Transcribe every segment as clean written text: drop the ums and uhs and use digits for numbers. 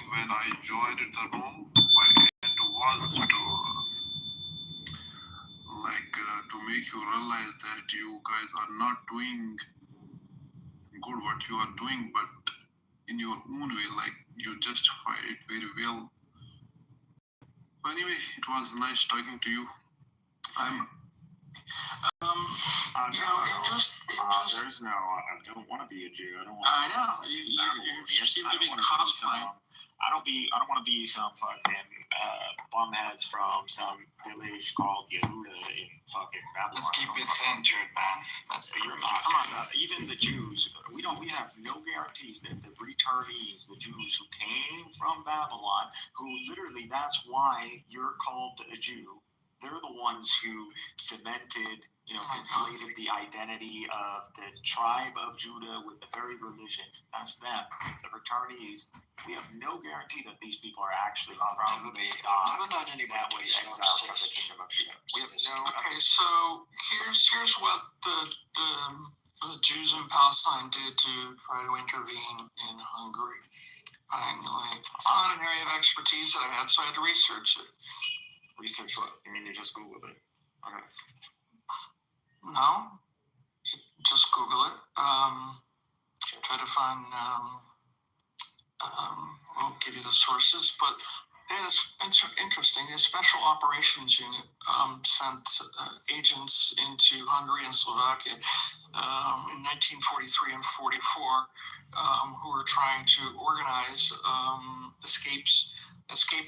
think when I joined the room, my end was to make you realize that you guys are not doing good what you are doing, but in your own way, like you justify it very well. Anyway, it was nice talking to you. I'm there's no, I don't want to be a Jew. I don't want. I know. You seem to be cosplaying. I don't want to be some fucking bumheads from some village called Yehuda in fucking Babylon. Let's keep it centered, man. You're not. Come on. Even the Jews, we have no guarantees that the retardees, the Jews who came from Babylon, who literally, that's why you're called a Jew. They're the ones who cemented, inflated the identity of the tribe of Judah with the very religion. That's them, the retardees. We have no guarantee that these people are actually from that way exiled from the kingdom of Judah. We have no. Okay, so here's what the Jews in Palestine did to try to intervene in Hungary. It's not an area of expertise that I had, so I had to research it. Research what? You mean you just Googled it? Okay. No, just Google it. Try to find. I'll give you the sources, but yeah, it's interesting. The Special Operations Unit sent agents into Hungary and Slovakia in 1943 and 44, who were trying to organize escape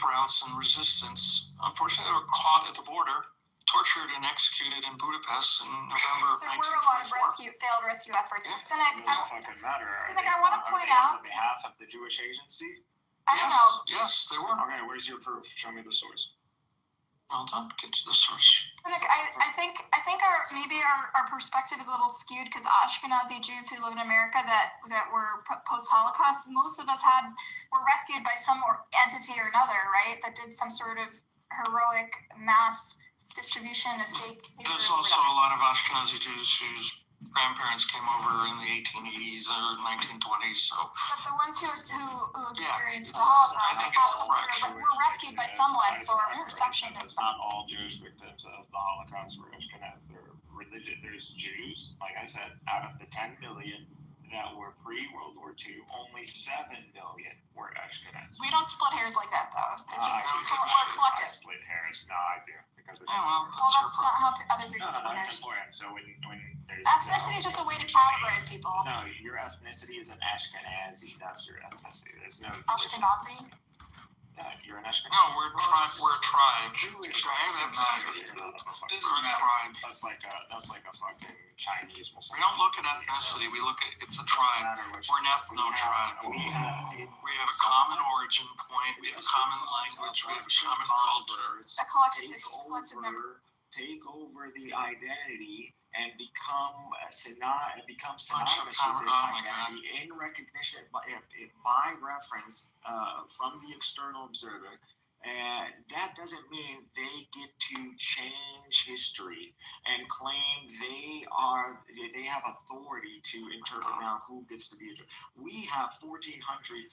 routes and resistance. Unfortunately, they were caught at the border, tortured and executed in Budapest in November of 1944. So we're a lot of failed rescue efforts. Yeah. But Cynic, I want to point On out. behalf of the Jewish Agency? I don't know. Yes, they were. Okay, where's your proof? Show me the source. Well done. Get to the source. Cynic, I think our perspective is a little skewed because Ashkenazi Jews who live in America that were post-Holocaust, most of us were rescued by some entity or another, right? That did some sort of heroic mass distribution of fake. There's also a lot of Ashkenazi Jews whose grandparents came over in the 1880s or 1920s. So. But the ones who experienced the I Holocaust, think it's a fraction. were rescued by someone, so our perception is. Not all Jewish victims of the Holocaust were Ashkenaz. They're religious. There's Jews, like I said, out of the 10 million that were pre-World War II, only 7 million were Ashkenaz. We don't split hairs like that, though. It's just more collective. Split hairs? No, I do. Because it's well, that's not how other people split hairs. It's important. So when there's ethnicity is just a way to categorize people. No, your ethnicity is an Ashkenazi. That's your ethnicity. There's no Ashkenazi. You're an Ashkenazi. No, we're a tribe. Jewish. That's like a fucking Chinese Muslim. We don't look at ethnicity. We look at it's a tribe. We're an ethno tribe. We have a common origin point. We have a common language. We have a common culture. A collective memory. Take over the identity and become synonymous with this identity in recognition by reference from the external observer. And that doesn't mean they get to change history and claim they have authority to interpret now who gets to be a Jew. We have 1,400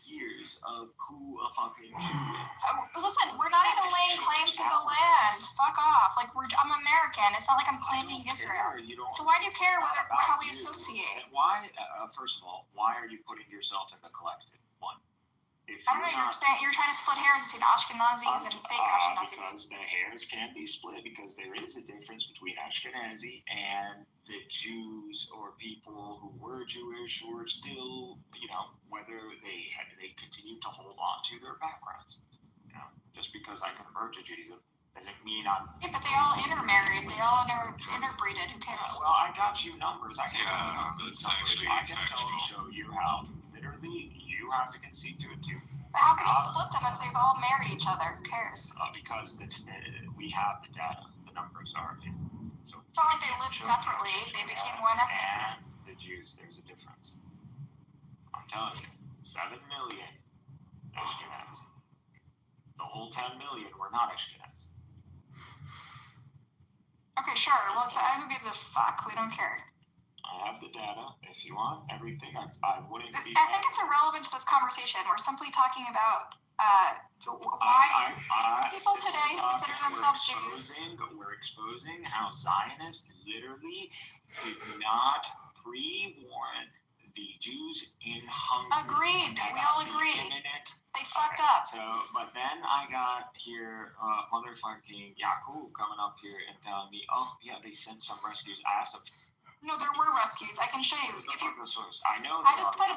years of who a fucking Jew is. Listen, we're not even laying claim to the land. Fuck off. Like I'm American. It's not like I'm claiming Israel. So why do you care how we associate? Why? First of all, why are you putting yourself in the collective? One. I don't know, you're trying to split hairs between Ashkenazis and fake Ashkenazis. Because the hairs can be split because there is a difference between Ashkenazi and the Jews or people who were Jewish who are still, whether they continue to hold on to their backgrounds. Just because I convert to Judaism doesn't mean I'm. Yeah, but they all intermarried. They all interbreeded. Who cares? Well, I got you numbers. I can show you how literally you have to concede to it too. But how can you split them if they've all married each other? Who cares? Because we have the data. The numbers are here. So it's not like they lived separately. They became one ethnic. And the Jews, there's a difference. I'm telling you, 7 million Ashkenaz. The whole 10 million were not Ashkenaz. Okay, sure. Well, who gives a fuck? We don't care. I have the data. If you want everything, I wouldn't be. I think it's irrelevant to this conversation. We're simply talking about So Why people since today we're who consider talking, themselves Jews? we're exposing how Zionists literally did not pre-warn the Jews in Hungary. Agreed. We all agree. They fucked up. So, but then I got here, motherfucking Yaakov coming up here and telling me, oh yeah, they sent some rescues. I asked him, No, there were rescues. I can show you. who's the If you, fucking source? I know. I just put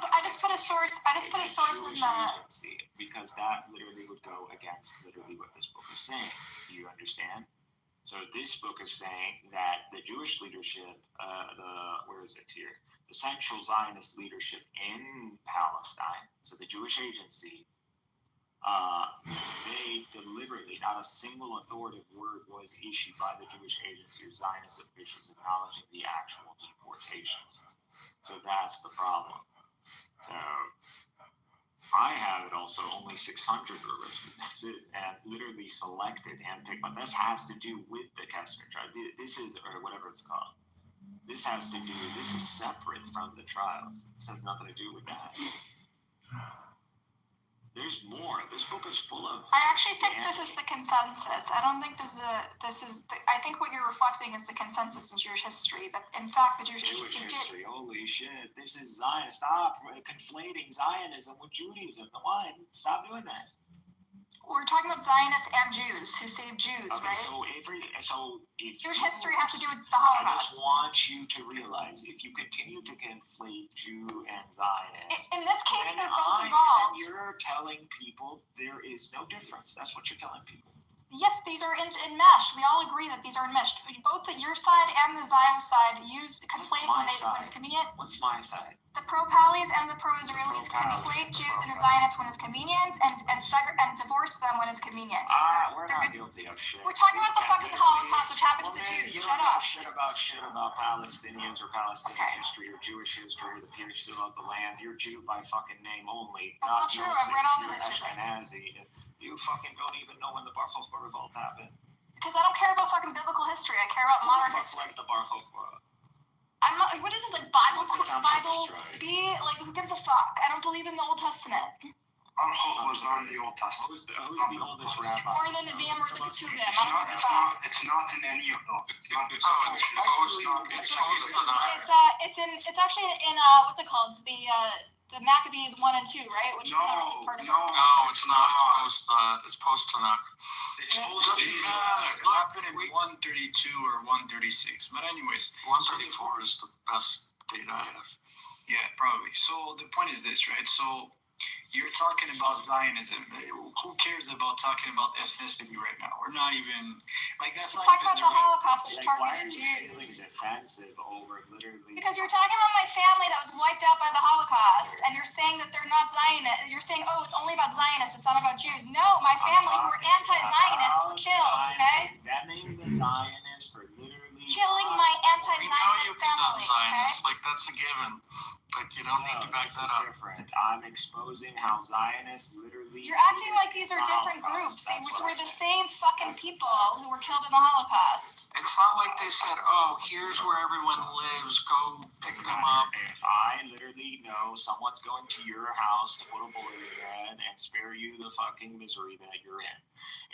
a source. I just put a source in Jewish the. agency, because that literally would go against literally what this book is saying. Do you understand? So this book is saying that the Jewish leadership, where is it here? The Central Zionist leadership in Palestine, so the Jewish agency, they deliberately, not a single authoritative word was issued by the Jewish agency or Zionist officials acknowledging the actual deportations. So that's the problem. So I have it also only 600 were arrested. That's it, and literally selected, handpicked. But this has to do with the Kessler trial. This is, or whatever it's called. This has to do. This is separate from the trials. This has nothing to do with that. There's more. This book is full of. I actually think this is the consensus. I don't think this is. I think what you're reflecting is the consensus in Jewish history. That in fact the Jewish history. Holy shit! This is Zion. Stop conflating Zionism with Judaism. Come on, stop doing that. We're talking about Zionists and Jews who saved Jews, Okay, right? So if Jewish history has to do with the I Holocaust. just want you to realize, if you continue to conflate Jew and Zionist, In this case, then they're both involved. you're telling people there is no difference. That's what you're telling people. Yes, these are enmeshed. We all agree that these are enmeshed. Both your side and the Zio side conflate when it's convenient. What's my side? The pro-Pallies and the pro-Israelis conflate Jews and Zionists when it's convenient and divorce them when it's convenient. We're not guilty of shit. We're talking about the fucking Holocaust, which happened to the Jews. Shut up. Shit about Palestinians or Palestinian history or Jewish history or the people of the land. You're Jew by fucking name only. That's not true. I've read all the history. Ashkenazi. You fucking don't even know when the Bar Kokhba revolt happened. Because I don't care about fucking biblical history. I care about modern history. Like the Bar Kokhba. I'm not. What is this, like Bible to be? Like, who gives a fuck? I don't believe in the Old Testament. Bar Kokhba was not in the Old Testament. Who's the oldest rabbi? Or the Nevi'im or the Ketuvim. It's not in any of those. It's actually in what's it called? The Maccabees 1 and 2, right? Which is not really part of it. No, it's not. It's post Tanakh. It's supposed to be in 132 or 136. But anyways, 134 is the best data I have. Yeah, probably. So the point is this, right? So you're talking about Zionism. Who cares about talking about ethnicity right now? We're not even like that's. We're talking about the Holocaust, which targeted Jews. Defensive over literally. Because you're talking about my family that was wiped out by the Holocaust, and you're saying that they're not Zionists. You're saying, oh, it's only about Zionists. It's not about Jews. No, my family who were anti-Zionists were killed. Okay. Condemning the Zionists for literally killing my anti-Zionist family. Zionists, like that's a given. Like you don't need to back that up. Different. I'm exposing how Zionists literally. You're acting like these are different groups. They were the same fucking people who were killed in the Holocaust. It's not like they said, "Oh, here's where everyone lives. Go pick them up." If I literally know someone's going to your house to put a bullet in your head and spare you the fucking misery that you're in,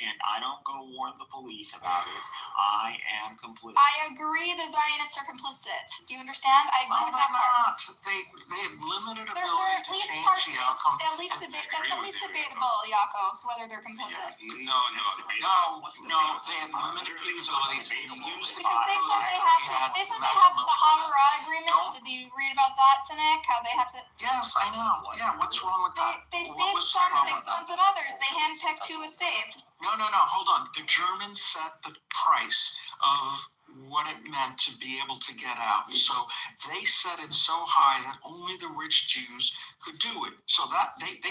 and I don't go warn the police about it, I am complicit. I agree. The Zionists are complicit. Do you understand? I agree with that part. They had limited They're ability at to least change the outcome. That's at least debatable, Yaakov, whether they're complicit. No. They had limited capabilities. They used the Because they said they have the Hamara agreement. Did you read about that, Cynic? How they have to. Yes, I know. Yeah, what's wrong with that? They saved some at the expense of others. They handpicked who was saved. No. Hold on. The Germans set the price of what it meant to be able to get out. So they set it so high that only the rich Jews could do it. So that they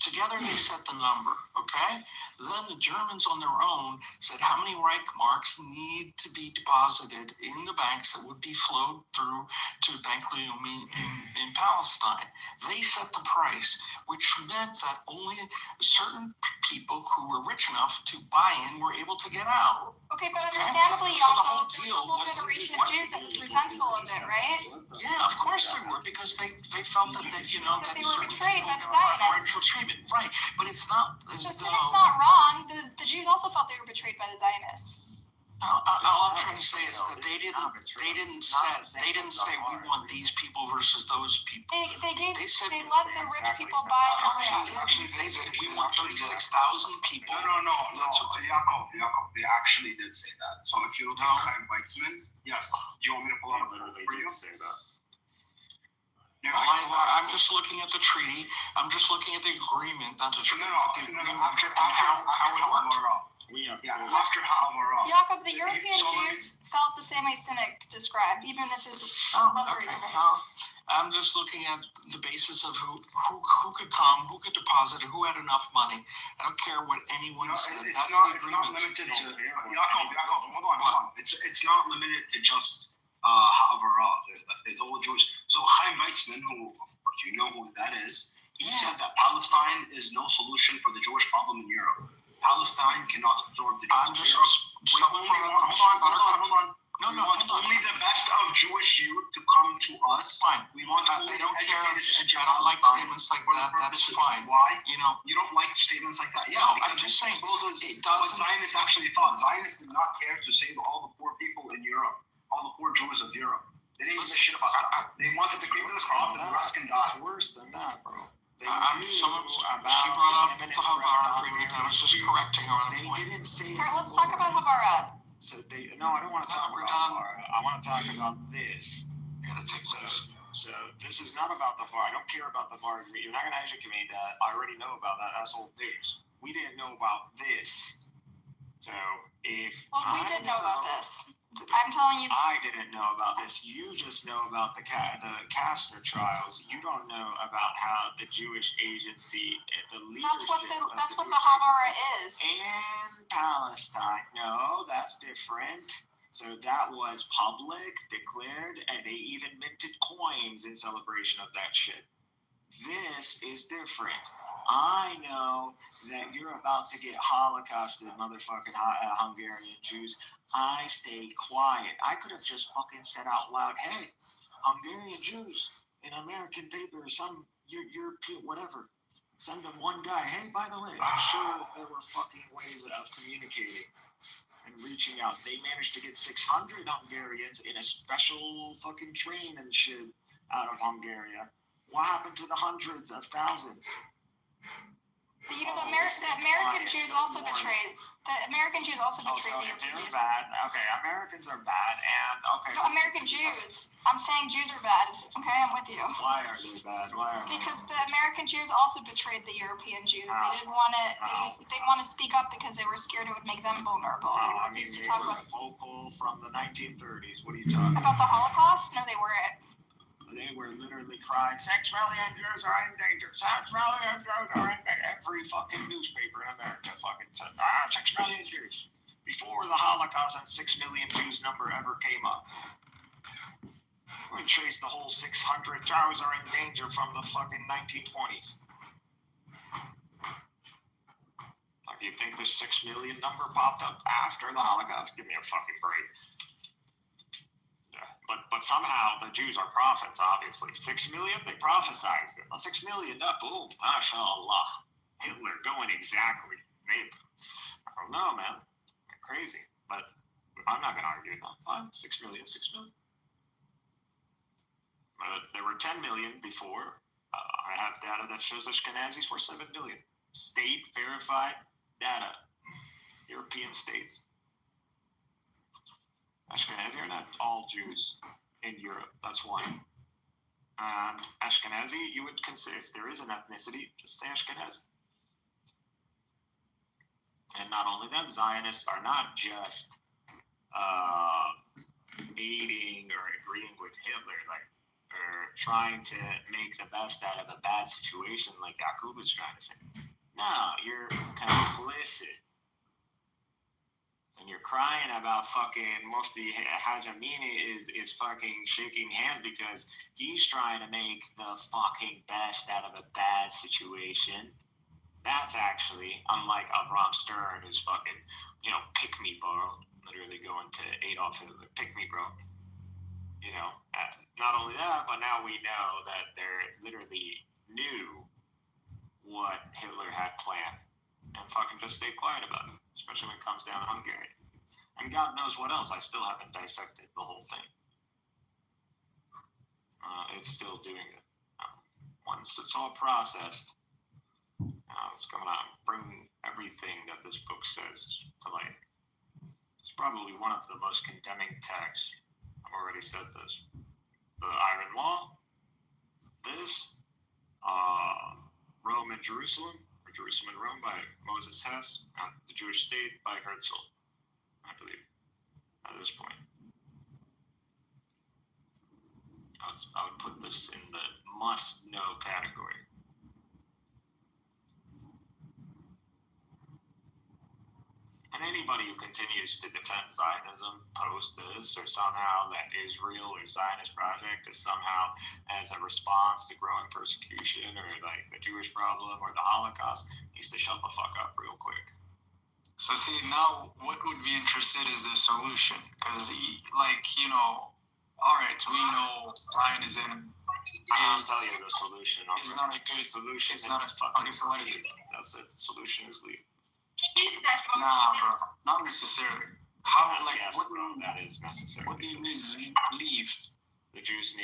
together they set the number, okay? Then the Germans on their own said how many Reichmarks need to be deposited in the banks that would be flowed through to Bank Leumi in Palestine. They set the price. which meant that only certain people who were rich enough to buy in were able to get out. Okay, but Okay. understandably, So the Yaakov, whole there was deal a whole was- generation of Jews that was resentful of it, right? Yeah, of course they were, because they felt that they, you know, That that they were certain betrayed people by the got Zionists. preferential treatment, right? But it's not as So though. it's not wrong. The Jews also felt they were betrayed by the Zionists. All I'm trying to say is that they didn't say we want these people versus those people. They let the rich people buy the land. They said we want 36,000 people. No. Yaakov, they actually did say that. So if you look at Chaim Weizmann, yes. Do you want me to pull out a Literally for you? did say that. Yeah, I'm just looking at the treaty. I'm just looking at the agreement, not the treaty, but the agreement After and how it worked. After Ha'avara. Yaakov, the European Jews felt the same way Cynic described, even if his lovers of it. I'm just looking at the basis of who could come, who could deposit, who had enough money. I don't care what anyone said. That's the It's not agreement. limited to Yaakov. Hold on. It's not limited to just Ha'avara. There's all Jews. So Chaim Weizmann, who of course you know who that is, he said that Palestine is no solution for the Jewish problem in Europe. Palestine cannot absorb the Jews. I'm just Hold on. No, We want only the best of Jewish youth to come to us. Fine. We want I only don't care. educated I don't like statements like that. That's fine. Why? You know. You don't like statements like that? Yeah, No, because I'm just saying. It doesn't. what Zionists actually thought. Zionists did not care to save all the poor people in Europe, all the poor Jews of Europe. They didn't give a shit about that. They wanted to cream of the crop and the rest can die. It's worse than that, bro. They She knew brought about up the the imminent Havara threat agreement. to I was just correcting her on a They point. didn't say. All right, let's talk about Havara. So no, I don't want to talk we're about done. Havara. I want to talk about this. I gotta take this. So this is not about the VAR. I don't care about the VAR agreement. You're not gonna educate me that. I already know about that. That's old news. We didn't know about this. So if Well, we did know about this. I'm telling you. I didn't know about this. You just know about the Kastner trials. You don't know about how the Jewish agency, the leadership. That's what the Havara is. In Palestine. No, that's different. So that was public, declared, and they even minted coins in celebration of that shit. This is different. I know that you're about to get holocausted, motherfucking Hungarian Jews. I stayed quiet. I could have just fucking said out loud, hey, Hungarian Jews in American paper, some European, whatever. Send them one guy. Hey, by the way, I'm sure there were fucking ways of communicating and reaching out. They managed to get 600 Hungarians in a special fucking train and shit out of Hungary. What happened to the hundreds of thousands? You know, the American Jews also betrayed. The American Jews also betrayed the They're European Jews. bad. Okay, Americans are bad, and okay. No, American Jews. I'm saying Jews are bad. Okay, I'm with you. Why are they bad? Why are they? Because the American Jews also betrayed the European Jews. They didn't want to. They didn't want to speak up because they were scared it would make them vulnerable. I They mean, refused to they talk were about vocal from the 1930s. What are you talking the Holocaust. No, they weren't. They were literally crying, 6 million Jews are in danger. 6 million Jews are in danger. Every fucking newspaper in America fucking said, 6 million Jews. Before the Holocaust, that 6 million Jews number ever came up. We trace the whole 600 Jews are in danger from the fucking 1920s. Like, you think this 6 million number popped up after the Holocaust? Give me a fucking break. But somehow the Jews are prophets, obviously. 6 million, they prophesized it. 6 million, boom, mashallah. Hitler going exactly. Maybe. I don't know, man. Crazy. But I'm not going to argue that. Fine, 6 million, 6 million. There were 10 million before. I have data that shows Ashkenazis were 7 million. State verified data. European states. Ashkenazi are not all Jews in Europe. That's one. And Ashkenazi, you would consider, if there is an ethnicity, just say Ashkenazi. And not only that, Zionists are not just aiding or agreeing with Hitler, or trying to make the best out of a bad situation like Yakub is trying to say. No, you're complicit. and you're crying about fucking Mufti Haj Amini is fucking shaking hand because he's trying to make the fucking best out of a bad situation. That's actually unlike Avram Stern, who's fucking, pick me, bro. Literally going to Adolf Hitler, pick me, bro. Not only that, but now we know that they literally knew what Hitler had planned and fucking just stayed quiet about it, especially when it comes down to Hungary. And God knows what else. I still haven't dissected the whole thing. It's still doing it. Once it's all processed, it's going to bring everything that this book says to light. It's probably one of the most condemning texts. I've already said this. The Iron Law, this, Rome and Jerusalem, or Jerusalem and Rome by Moses Hess, and the Jewish State by Herzl, I believe, at this point. I would put this in the must-know category. And anybody who continues to defend Zionism post this, or somehow that Israel or Zionist project is somehow as a response to growing persecution or like the Jewish problem or the Holocaust, needs to shut the fuck up real quick. So see, now what would be interested is a solution, because all right, we know Zionism I'll tell you the solution. It's not a good solution. It's not a fucking. okay. So what is it? That's it. The solution is leave. Nah, bro, not necessarily. How? Like, yes, what? Bro, that is necessary. What do you mean leave? The Jews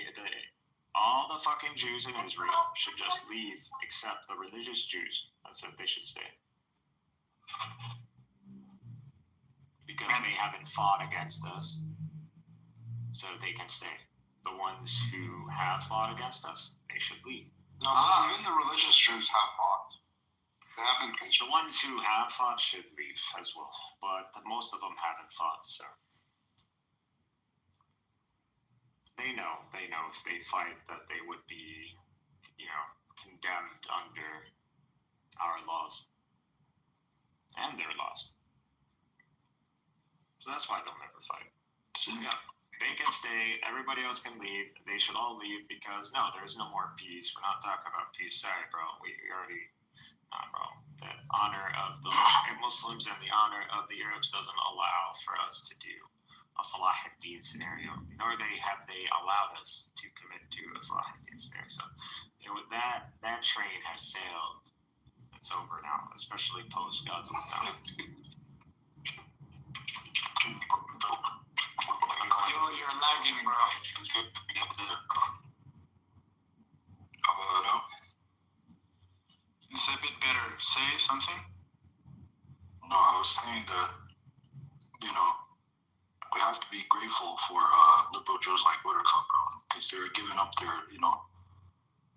all the fucking Jews in Israel should just leave, except the religious Jews. That's it. They should stay. Because they haven't fought against us, so they can stay. The ones who have fought against us, they should leave. No, even the religious Jews have fought. They haven't. The ones who have fought should leave as well, but most of them haven't fought, so they know if they fight that they would be, condemned under our laws and their laws. So that's why they'll never fight. So yeah, they can stay. Everybody else can leave. They should all leave because there's no more peace. We're not talking about peace. Sorry, bro. We already. Bro, the honor of the Muslims and the honor of the Arabs doesn't allow for us to do a Salah ad-Din scenario, nor have they allowed us to commit to a Salah ad-Din scenario. So, that train has sailed. It's over now, especially post God's will. Yo, you're lagging, bro. How about now? It's a bit better. Say something. No, I was saying that, we have to be grateful for liberal Jews like Buttercup, bro, because they're giving up their,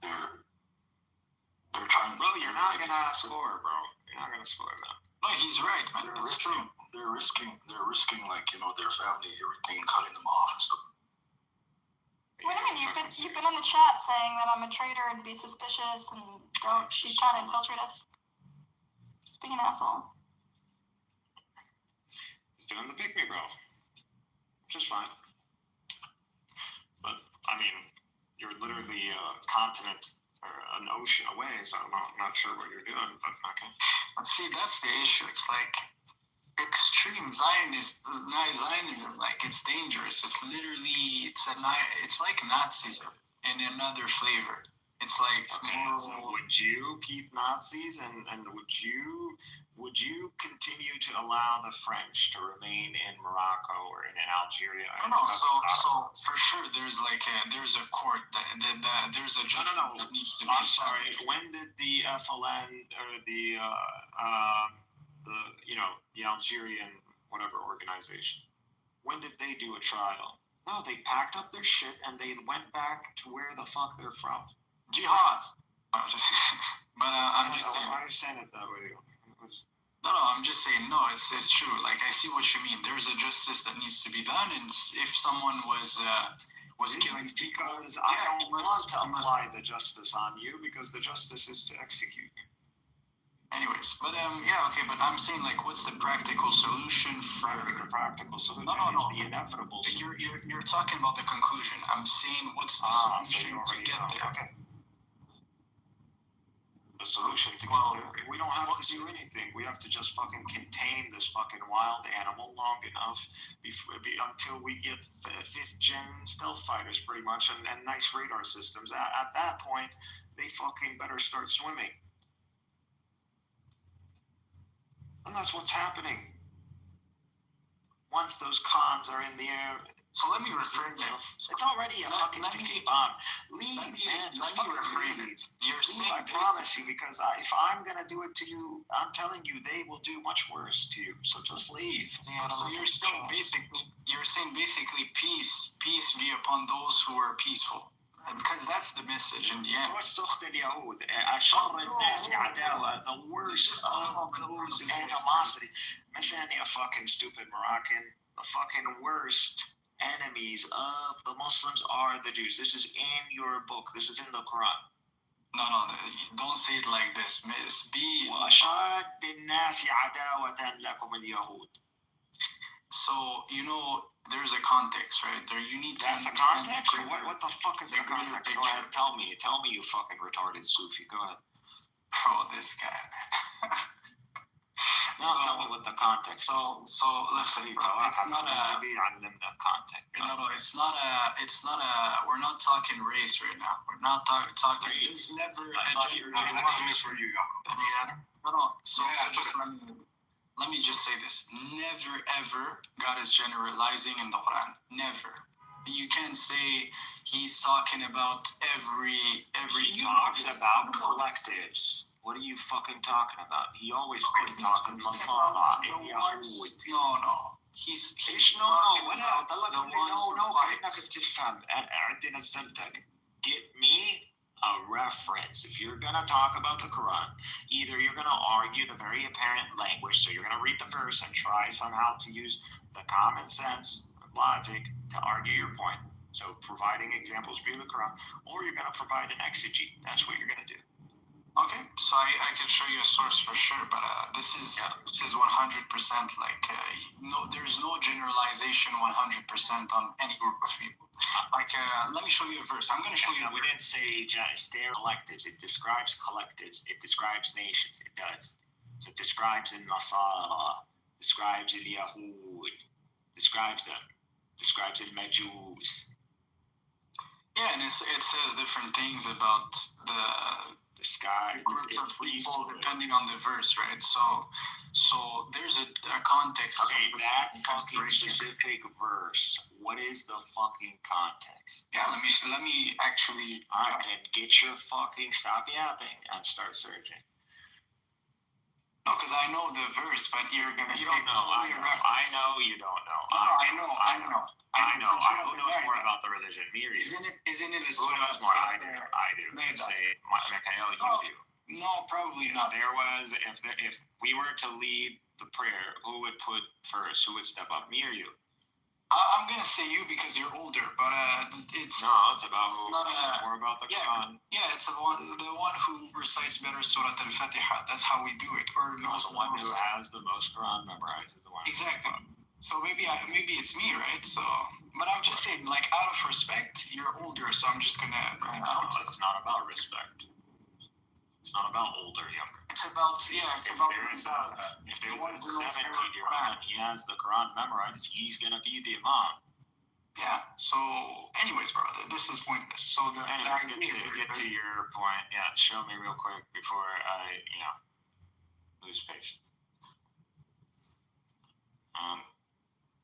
they're trying. Bro, you're not gonna score, bro. You're not gonna score, man. No, he's right, man. It's true. They're risking, their family, everything, cutting them off and stuff. What do you mean? You've been in the chat saying that I'm a traitor and be suspicious and she's trying to infiltrate us. Being an asshole. He's doing the pick me, bro. Which is fine. But you're literally a continent or an ocean away, so I'm not sure what you're doing, but okay. See, that's the issue. It's like extreme Zionism, like it's dangerous. It's literally, it's like Nazism in another flavor. It's like so would you keep Nazis and would you continue to allow the French to remain in Morocco or in Algeria? No, so for sure there's there's a court there's a judgment that needs to be. I'm sorry. When did the FLN or the Algerian whatever organization, when did they do a trial? No, they packed up their shit and they went back to where the fuck they're from. Jihad. I'm just saying. Why are you saying it that way? No, I'm just saying, no, it's true. Like, I see what you mean. There's a justice that needs to be done, and if someone was killing people, because I don't want to apply the justice on you, because the justice is to execute you. Anyways, but yeah, okay, but I'm saying like, what's the practical solution for? That's the practical solution. No. It's the inevitable solution. You're talking about the conclusion. I'm saying what's the So solution you to already get know. there? Okay. The solution to Well, get there. We don't have to do anything. We have to just fucking contain this fucking wild animal long enough until we get fifth gen stealth fighters, pretty much, and nice radar systems. At that point, they fucking better start swimming. And that's what's happening. Once those cons are in the air, so let me reframe it. it's already a fucking ticket bomb. Leave, let me fucking reframe leave. it. You're saying I promise you, because if I'm gonna do it to you, I'm telling you, they will do much worse to you. So just leave. Yeah, so you're saying basically peace be upon those who are peaceful. Because that's the message in the end. توسخ اليهود أشر الناس عداوة, the worst of those animosity. Man, you fucking stupid Moroccan. The fucking worst enemies of the Muslims are the Jews. This is in your book. This is in the Quran. No, don't say it like this. Be. وأشد الناس عداوة لكم اليهود. So, there's a context, right? There, you need to That's a understand context? What the fuck is the context? Go ahead, tell me, you fucking retarded Sufi. Go ahead. Bro, this guy. No, tell me what the context. So listen, bro, it's not a. Maybe I didn't know context. No, it's not a. We're not talking race right now. We're not talking. There's never a generalization. No. So just let me just say this. Never ever God is generalizing in the Quran. Never. You can't say he's talking about every. He talks about collectives. What are you fucking talking about? He always quit talking Masala. No. He's Get me a reference. If you're gonna talk about the Quran, either you're gonna argue the very apparent language, so you're gonna read the verse and try somehow to use the common sense logic to argue your point. So providing examples via the Quran, or you're gonna provide an exegete. That's what you're gonna do. Okay, so I can show you a source for sure, but this is 100% like there's no generalization 100% on any group of people. Like let me show you a verse. I'm going to show you. We didn't say stare collectives. It describes collectives. It describes nations. It does. So it describes in Nasara, describes in Yahud, describes them, describes in Majus. Yeah, and it says different things about the sky, groups of people depending on the verse, right? So there's a context. Okay, that fucking specific verse. What is the fucking context? Yeah, let me actually. Alright, then get your fucking stop yapping and start searching. No, because I know the verse, but you're gonna say. You don't know. I know you don't know. I know. Who knows more about the religion? Me or you? Isn't it? Who knows more? I do. Let's say, Mikhail, you do. No, probably not. If we were to lead the prayer, who would put first? Who would step up? Me or you? I'm gonna say you because you're older, but it's. No, it's about who knows more about the Quran. Yeah, it's the one who recites better Surah Al-Fatiha. That's how we do it. Or knows the one who has the most Quran memorized is the one. Exactly. So maybe it's me, right? So, but I'm just saying, like, out of respect, you're older, so I'm just gonna. No, it's not about respect. It's not about older, younger. It's about if there's a 17-year-old and he has the Quran memorized, he's gonna be the imam. Yeah. So, anyways, bro, this is pointless. So, get to your point. Yeah, show me real quick before I, lose patience.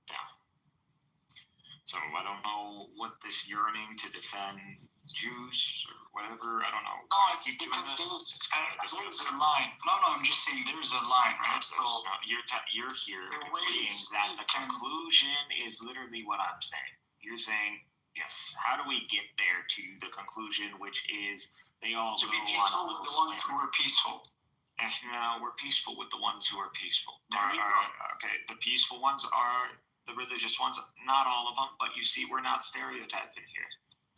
Yeah. So I don't know what this yearning to defend Jews or whatever. I don't know. No, it's because there's a line. No, I'm just saying there's a line, right? So you're here agreeing that the conclusion is literally what I'm saying. You're saying, yes. How do we get there to the conclusion, which is they all to go be peaceful with the ones who are peaceful? And we're peaceful with the ones who are peaceful. Okay, the peaceful ones are the religious ones. Not all of them, but you see, we're not stereotyping here.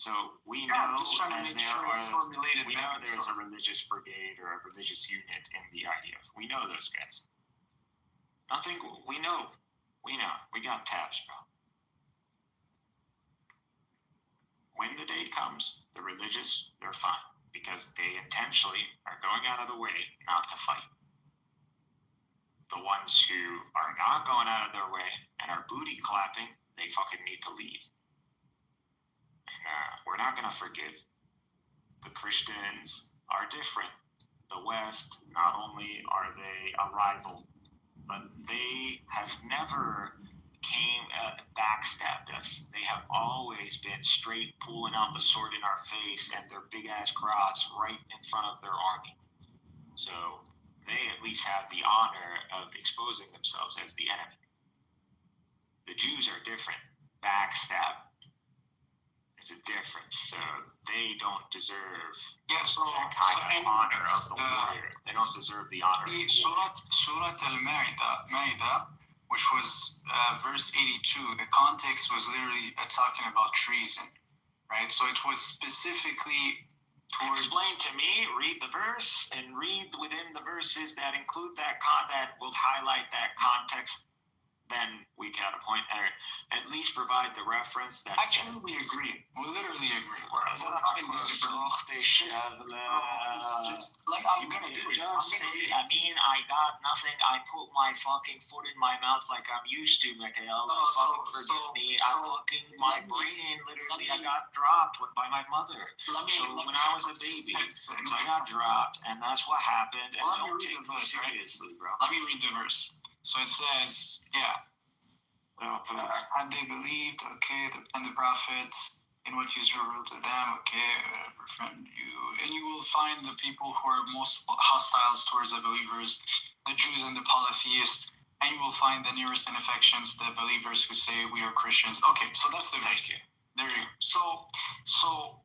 So we Yeah, know I'm just trying to that make sure it's formulated we know better, there's so. a religious brigade or a religious unit in the IDF. We know those guys. Nothing. We know. We got tabs, bro. When the day comes, the religious, they're fine because they intentionally are going out of the way not to fight. The ones who are not going out of their way and are booty clapping, they fucking need to leave. And we're not going to forgive. The Christians are different. The West, not only are they a rival, but they have never backstabbed us. They have always been straight pulling out the sword in our face and their big ass cross right in front of their army. So they at least have the honor of exposing themselves as the enemy. The Jews are different. Backstab. There's a difference. So they don't deserve that kind of honor of the warrior. They don't deserve the honor of the warrior. Surah Al-Ma'idah, which was verse 82, the context was literally talking about treason, right? So it was specifically towards... Explain to me, read the verse, and read within the verses that include that that will highlight that context. Then we got a point there. At least provide the reference that Actually, we agree. We literally agree. It's just like, I'm gonna do it. Just say, I mean, I got nothing. I put my fucking foot in my mouth like I'm used to, Mikhail. Forgive me. My brain, literally, I got dropped by my mother. When I was a baby, so I got dropped, and that's what happened. And don't take me seriously, bro. Let me read the verse. So it says, had they believed, and the prophets, in what you revealed to them, befriend you. And you will find the people who are most hostile towards the believers, the Jews and the polytheists, and you will find the nearest in affections, the believers who say we are Christians. Okay, so that's the verse. There you go. So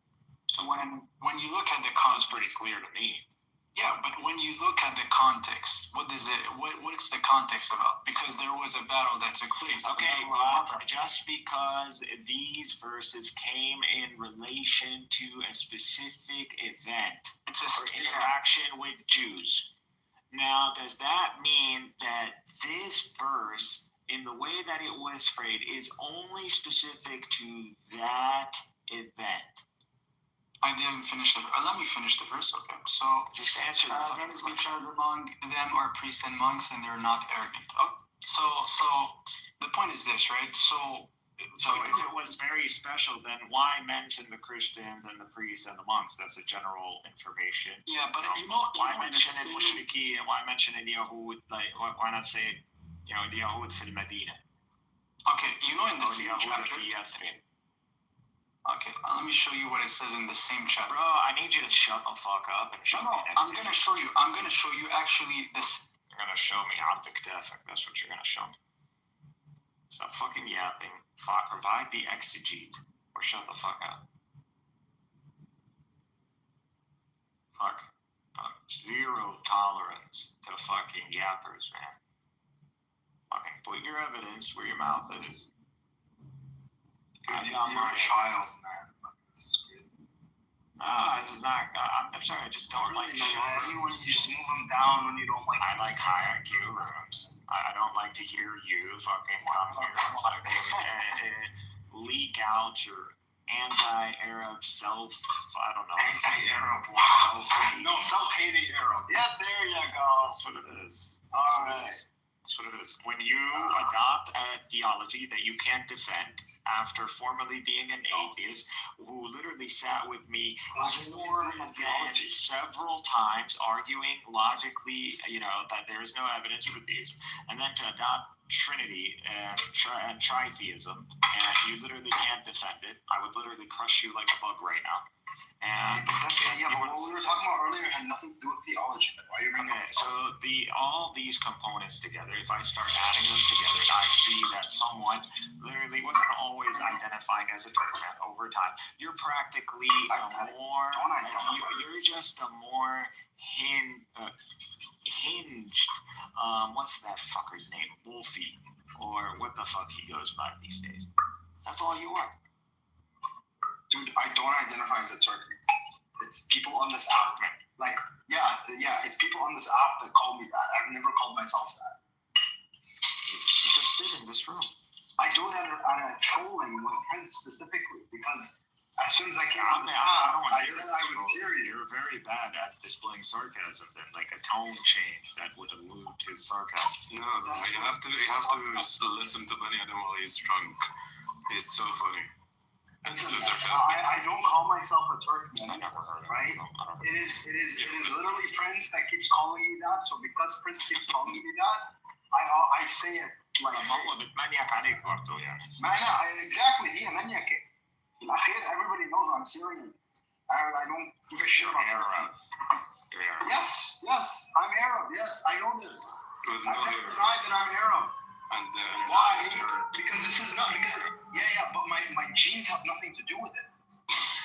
when you look at the context, it's pretty clear to me. Yeah, but when you look at the context, what's the context about? Because there was a battle that took place. Okay, well, just because these verses came in relation to a specific event or interaction with Jews. Now, does that mean that this verse, in the way that it was phrased, is only specific to that event? I didn't finish let me finish the verse, okay? So, just answer the that is because among them are priests and monks, and they're not arrogant. Oh, so the point is this, right? So if it was very special, then why mention the Christians and the priests and the monks? That's a general information. Yeah, but why mention it Mushriki and why mention it Yahud? Like, why not say, Yahud fil Medina? Okay, in the same chapter. Okay, let me show you what it says in the same chapter. Bro, I need you to shut the fuck up and show me. I'm gonna show you. I'm gonna show you actually this. You're gonna show me Abdik Tefek. That's what you're gonna show me. Stop fucking yapping. Provide the exegete or shut the fuck up. Fuck. Zero tolerance to fucking yappers, man. Fucking put your evidence where your mouth is. You're a child, man. This is crazy. This is not. I'm sorry. I just don't like. You just move them down when you don't like. I like high IQ rooms. I don't like to hear you fucking come here and leak out your anti-Arab self. I don't know. Anti-Arab. Wow. No, self-hating Arab. Yeah, there you go. That's what it is. All right. That's what it is. When you adopt a theology that you can't defend after formerly being an atheist, who literally sat with me more than several times arguing logically, that there is no evidence for theism, and then to adopt Trinity and tritheism, and you literally can't defend it, I would literally crush you like a bug right now. And but what we were talking about earlier had nothing to do with theology. Why are you bringing so all these components together, if I start adding them together, I see that someone literally wasn't always identifying as a Turkmen over time. You're practically you're just a more hinged, what's that fucker's name? Wolfie, or what the fuck he goes by these days. That's all you are. Do dude, I don't identify as a Turk. It's people on this app. Like, yeah, it's people on this app that call me that. I've never called myself that. You just did in this room. I do it at a trolling with Prince specifically because as soon as I came on this I app, don't want I to said hear I it. was serious. You're very bad at displaying sarcasm. Then, like a tone change that would allude to sarcasm. No, you have to listen to Bani Adam while he's drunk. He's so funny. And so sarcastic. I don't call myself a Turkman, I never heard of right? it. I don't know. It is literally Prince that keeps calling me that. So because Prince keeps calling me that, I say it like. الله بتمنيك عليك برضه يعني. Exactly. هي منيكة. الأخير everybody knows I'm Syrian. I don't give a shit about Arab. You're Arab. Yes, I'm Arab. Yes, I know this. With I no never hair. denied that I'm Arab. And Why? Because this is not because but my genes have nothing to do with it.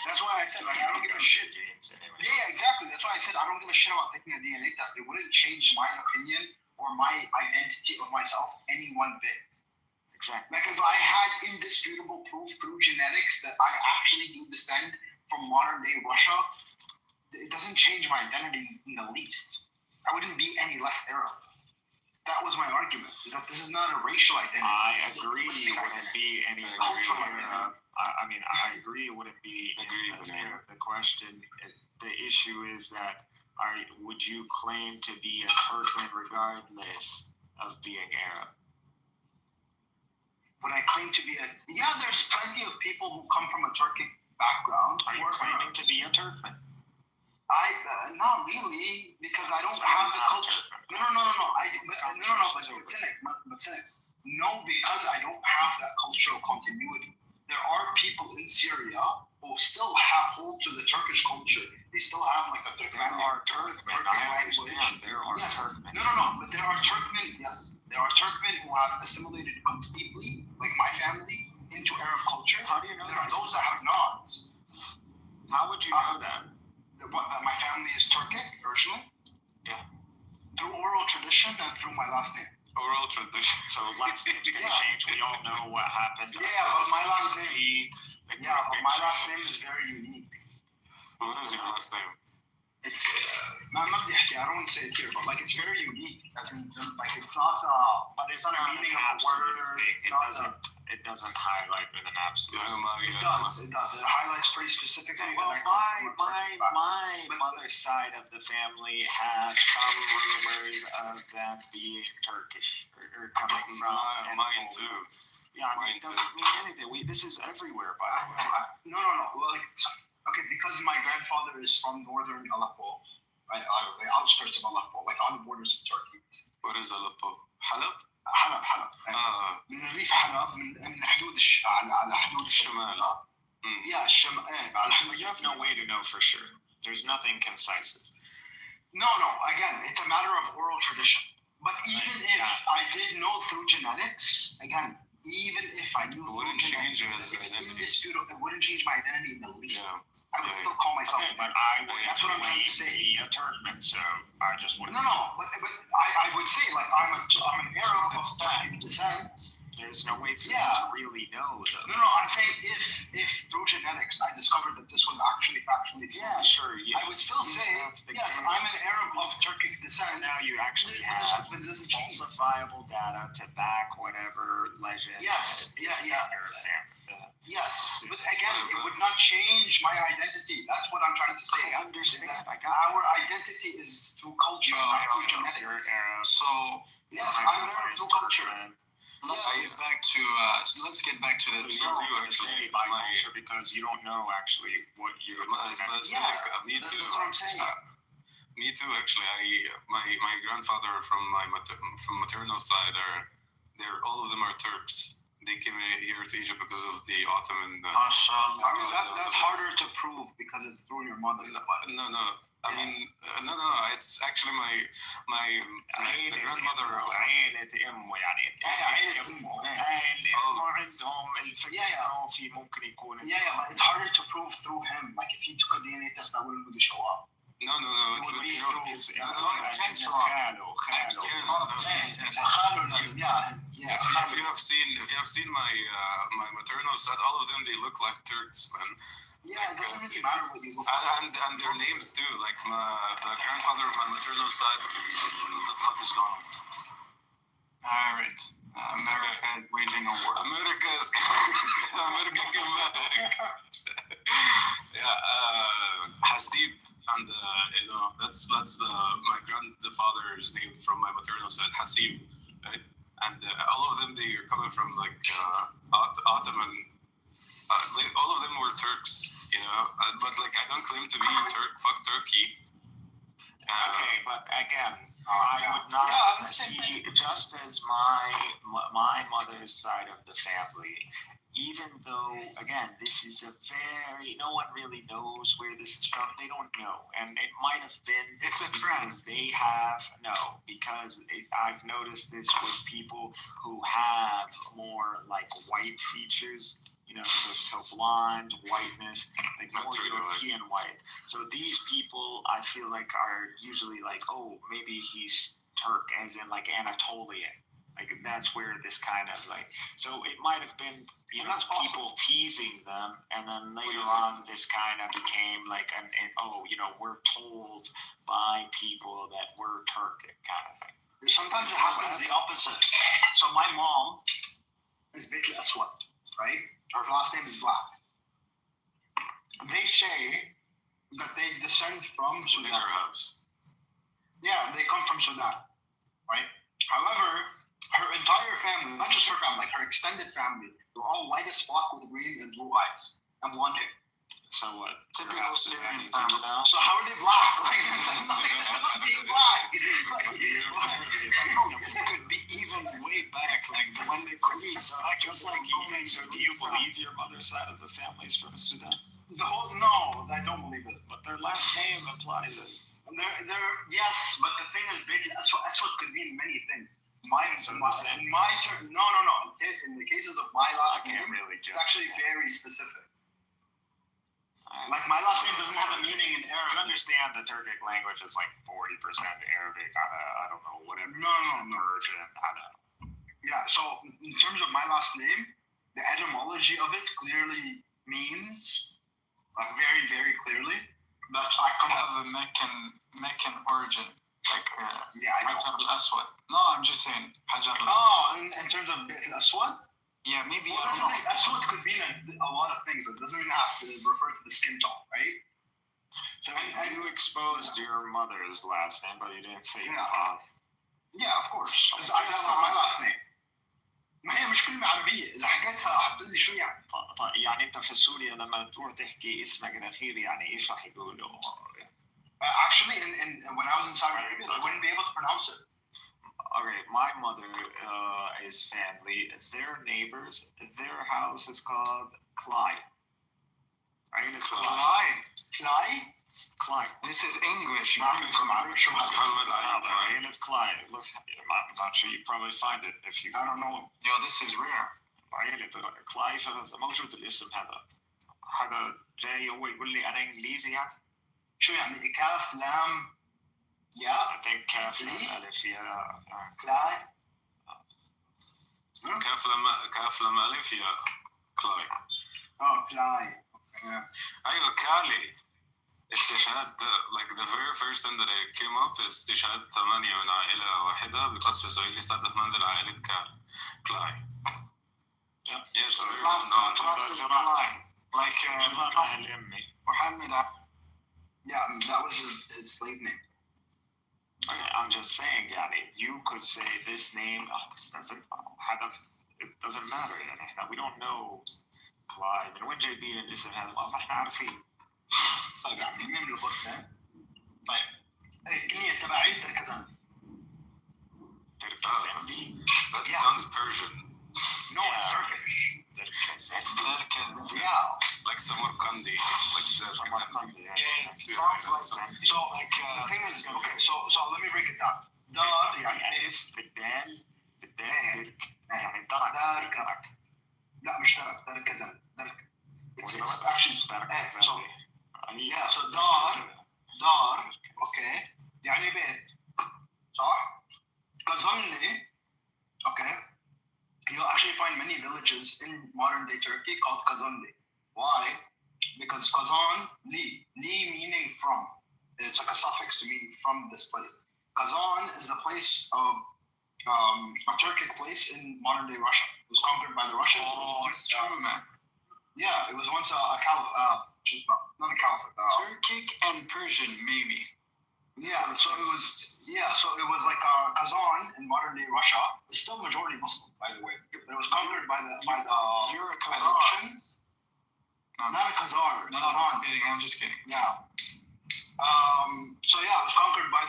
That's why I said like I don't give a shit. Yeah, exactly. That's why I said I don't give a shit about taking a DNA test. It wouldn't change my opinion or my identity of myself any one bit. Exactly. Like if I had indisputable proof through genetics that I actually do descend from modern day Russia, it doesn't change my identity in the least. I wouldn't be any less Arab. That was my argument. That this is not a racial identity. I agree. It wouldn't be any cultural. I mean, I agree. It wouldn't be. The question, the issue is that would you claim to be a Turkmen regardless of being Arab? Would I claim to be there's plenty of people who come from a Turkic background. Are you claiming to be a Turkmen? Not really, because I don't have the culture. No. But cynic. No, because I don't have that cultural continuity. There are people in Syria who still hold to the Turkish culture. They still have like a Turkmen language. There are Turkmen. No. But there are Turkmen. Yes, there are Turkmen who have assimilated completely, like my family, into Arab culture. How do you know there that? are those that have not. How would you know that? That my family is Turkic originally? Yeah. Through oral tradition and through my last name. Oral tradition. So last names can change. We all know what happened. Yeah, but my last name. My last name is very unique. What is your last name? It's I don't want to say it here, but like it's very unique. As in, like it's not. But it's not not a meaning an of a word. It doesn't highlight with an absolute. It does. It highlights pretty specifically. Well, my mother's side of the family had some rumors of them being Turkish or coming from. Mine too. Yeah, I mean, it doesn't mean anything. This is everywhere, by the way. No. Well, okay, because my grandfather is from northern Aleppo, right, the outskirts of Aleppo, like on the borders of Turkey. What is Aleppo? Halab? حلب من ريف حلب من حدود على حدود الشمال. Yeah, الشمال على حدود. You have no way to know for sure. There's nothing concise. No. Again, it's a matter of oral tradition. But even if I did know through genetics, again, even if I knew, it wouldn't change his identity. It wouldn't change my identity in the least. Yeah. I would still call myself. Okay, but I would. That's what I'm trying to say. Be a Turkmen, so I just wouldn't. No. But I would say like I'm an Arab of Turkic descent. There's no way for you to really know, though. No. I'm saying if through genetics I discovered that this was actually factually true. Yeah, sure. I would still say yes. I'm an Arab of Turkic descent. Now you actually have falsifiable data to back whatever legend. Yes. Yes, but again, it would not change my identity. That's what I'm trying to say. I understand. Our identity is through culture, not through genetics. So yes, I'm Arab through culture. Let's get back to the Me too, actually. By culture, because you don't know actually what you're. Me too. That's what I'm saying. Me too, actually. My grandfather from maternal side all of them are Turks. They came here to Egypt because of the Ottoman. That's harder to prove because it's through your mother. No. I mean, no. It's actually my grandmother. But it's harder to prove through him. Like if he took a DNA test, that wouldn't really show up. No. It would be through his. If you have seen my maternal side, all of them they look like Turks, man. Yeah, it doesn't really matter what you look And their names too. Like the grandfather of my maternal side. What the fuck is going on? All right. America is waging a war. America came back. Yeah, Hasib, and that's my grandfather's name from my maternal side, Hasib, right? And all of them, they are coming from like Ottoman. All of them were Turks, but like I don't claim to be Turk. Fuck Turkey. Okay, but again, I would not see, just as my mother's side of the family, even though, again, this is no one really knows where this is from. They don't know. And it might have been. It's a trend. Because I've noticed this with people who have more like white features, so blonde, whiteness, like more European white. So these people, I feel like, are usually like, oh, maybe he's Turk, as in like Anatolian. Like that's where this kind of like, so it might have been, people teasing them, and then later on this kind of became like, we're told by people that we're Turkic kind of thing. Sometimes it happens the opposite. So my mom is Beit Aswad, right? Her last name is Black. They say that they descend from Sudan. Yeah, they come from Sudan, right? However, her entire family, not just her family, like her extended family, they're all white as fuck with green and blue eyes and blonde hair. So what? Typical Syrian family. So how are they black? Like, they're not being black. This could be even way back, like when they create. So just like you. So do you believe your mother's side of the family is from Sudan? No, I don't believe it. But their last name implies it. Yes, but the thing is, that's what could mean many things. No. In the cases of my last name, it's actually very specific. Like my last name doesn't have a meaning in Arabic. I understand the Turkic language is like 40% Arabic. I don't know, whatever. No. Persian. I don't know. Yeah. So in terms of my last name, the etymology of it clearly means, like very, very clearly, that I come have a Meccan origin. Like, Hajar al-Aswad. No, I'm just saying, Hajar al-Aswad. Oh, in terms of Aswad? Yeah, maybe. Aswad could mean a lot of things. It doesn't even have to refer to the skin tone, right? So you exposed your mother's last name, but you didn't say your father. Yeah, of course. That's not my last name. ما هي مش كلمة عربية، إذا حكيتها حتقول لي شو يعني؟ يعني أنت في سوريا لما تروح تحكي اسمك الأخير يعني إيش راح يقولوا؟ Actually, when I was in Saudi Arabia, I wouldn't be able to pronounce it. Okay, my mother is family. Their neighbors, their house is called Clyde. Clyde. This is English. Clyde. Look, I'm not sure you probably find it if you. I don't know. Yo, this is rare. كلايد هذا موجود الاسم هذا جاي هو يقول لي انا انجليزي يعني. شو يعني كاف لام يا؟ I think كاف لام الف يا. كلاي. كاف لام الف يا كلاي. كلاي. أيوة كالي. استشهاد like the very first thing that I came up is استشهاد 8 من عائلة واحدة بقصف إسرائيلي استهدف منزل عائلة كلاي. Yes, like Muhammad. Yeah, that was his slave name. Okay, I'm just saying, يعني, you could say this name. It doesn't matter. يعني, we don't know Clyde. من وين جايبين الاسم هذا؟ ما احنا عارفين. طيب يا عمي مين بالضبط؟ طيب الكنية تبعي تركزان. That sounds Persian. No, it's Turkish. Yeah. Like Samarkandi. Like Samarkandi. Yeah, it sounds like so. Like the thing is, okay. So let me break it down. دار يعني إيش؟ بالدال يعني دار. لا مش درك. درك كذا. درك. It's actually درك. So yeah. So دار. Okay. يعني بيت. صح؟ كظني. Okay. You'll actually find many villages in modern-day Turkey called Kazanli. Why? Because because Kazan, Li meaning from. It's like a suffix to mean from this place. Kazan is a place of a Turkic place in modern day Russia. It was conquered by the Russians. Oh, it's true, man. Yeah, it was once a caliphate, not a caliphate. Turkic and Persian, maybe. Yeah, so it was like Kazan in modern day Russia. It's still majority Muslim, by the way. But it was conquered by the You're a by the Khazar. Russians. No, Not a Khazar. no, Kazan. I'm just kidding. Yeah. So yeah, it was conquered by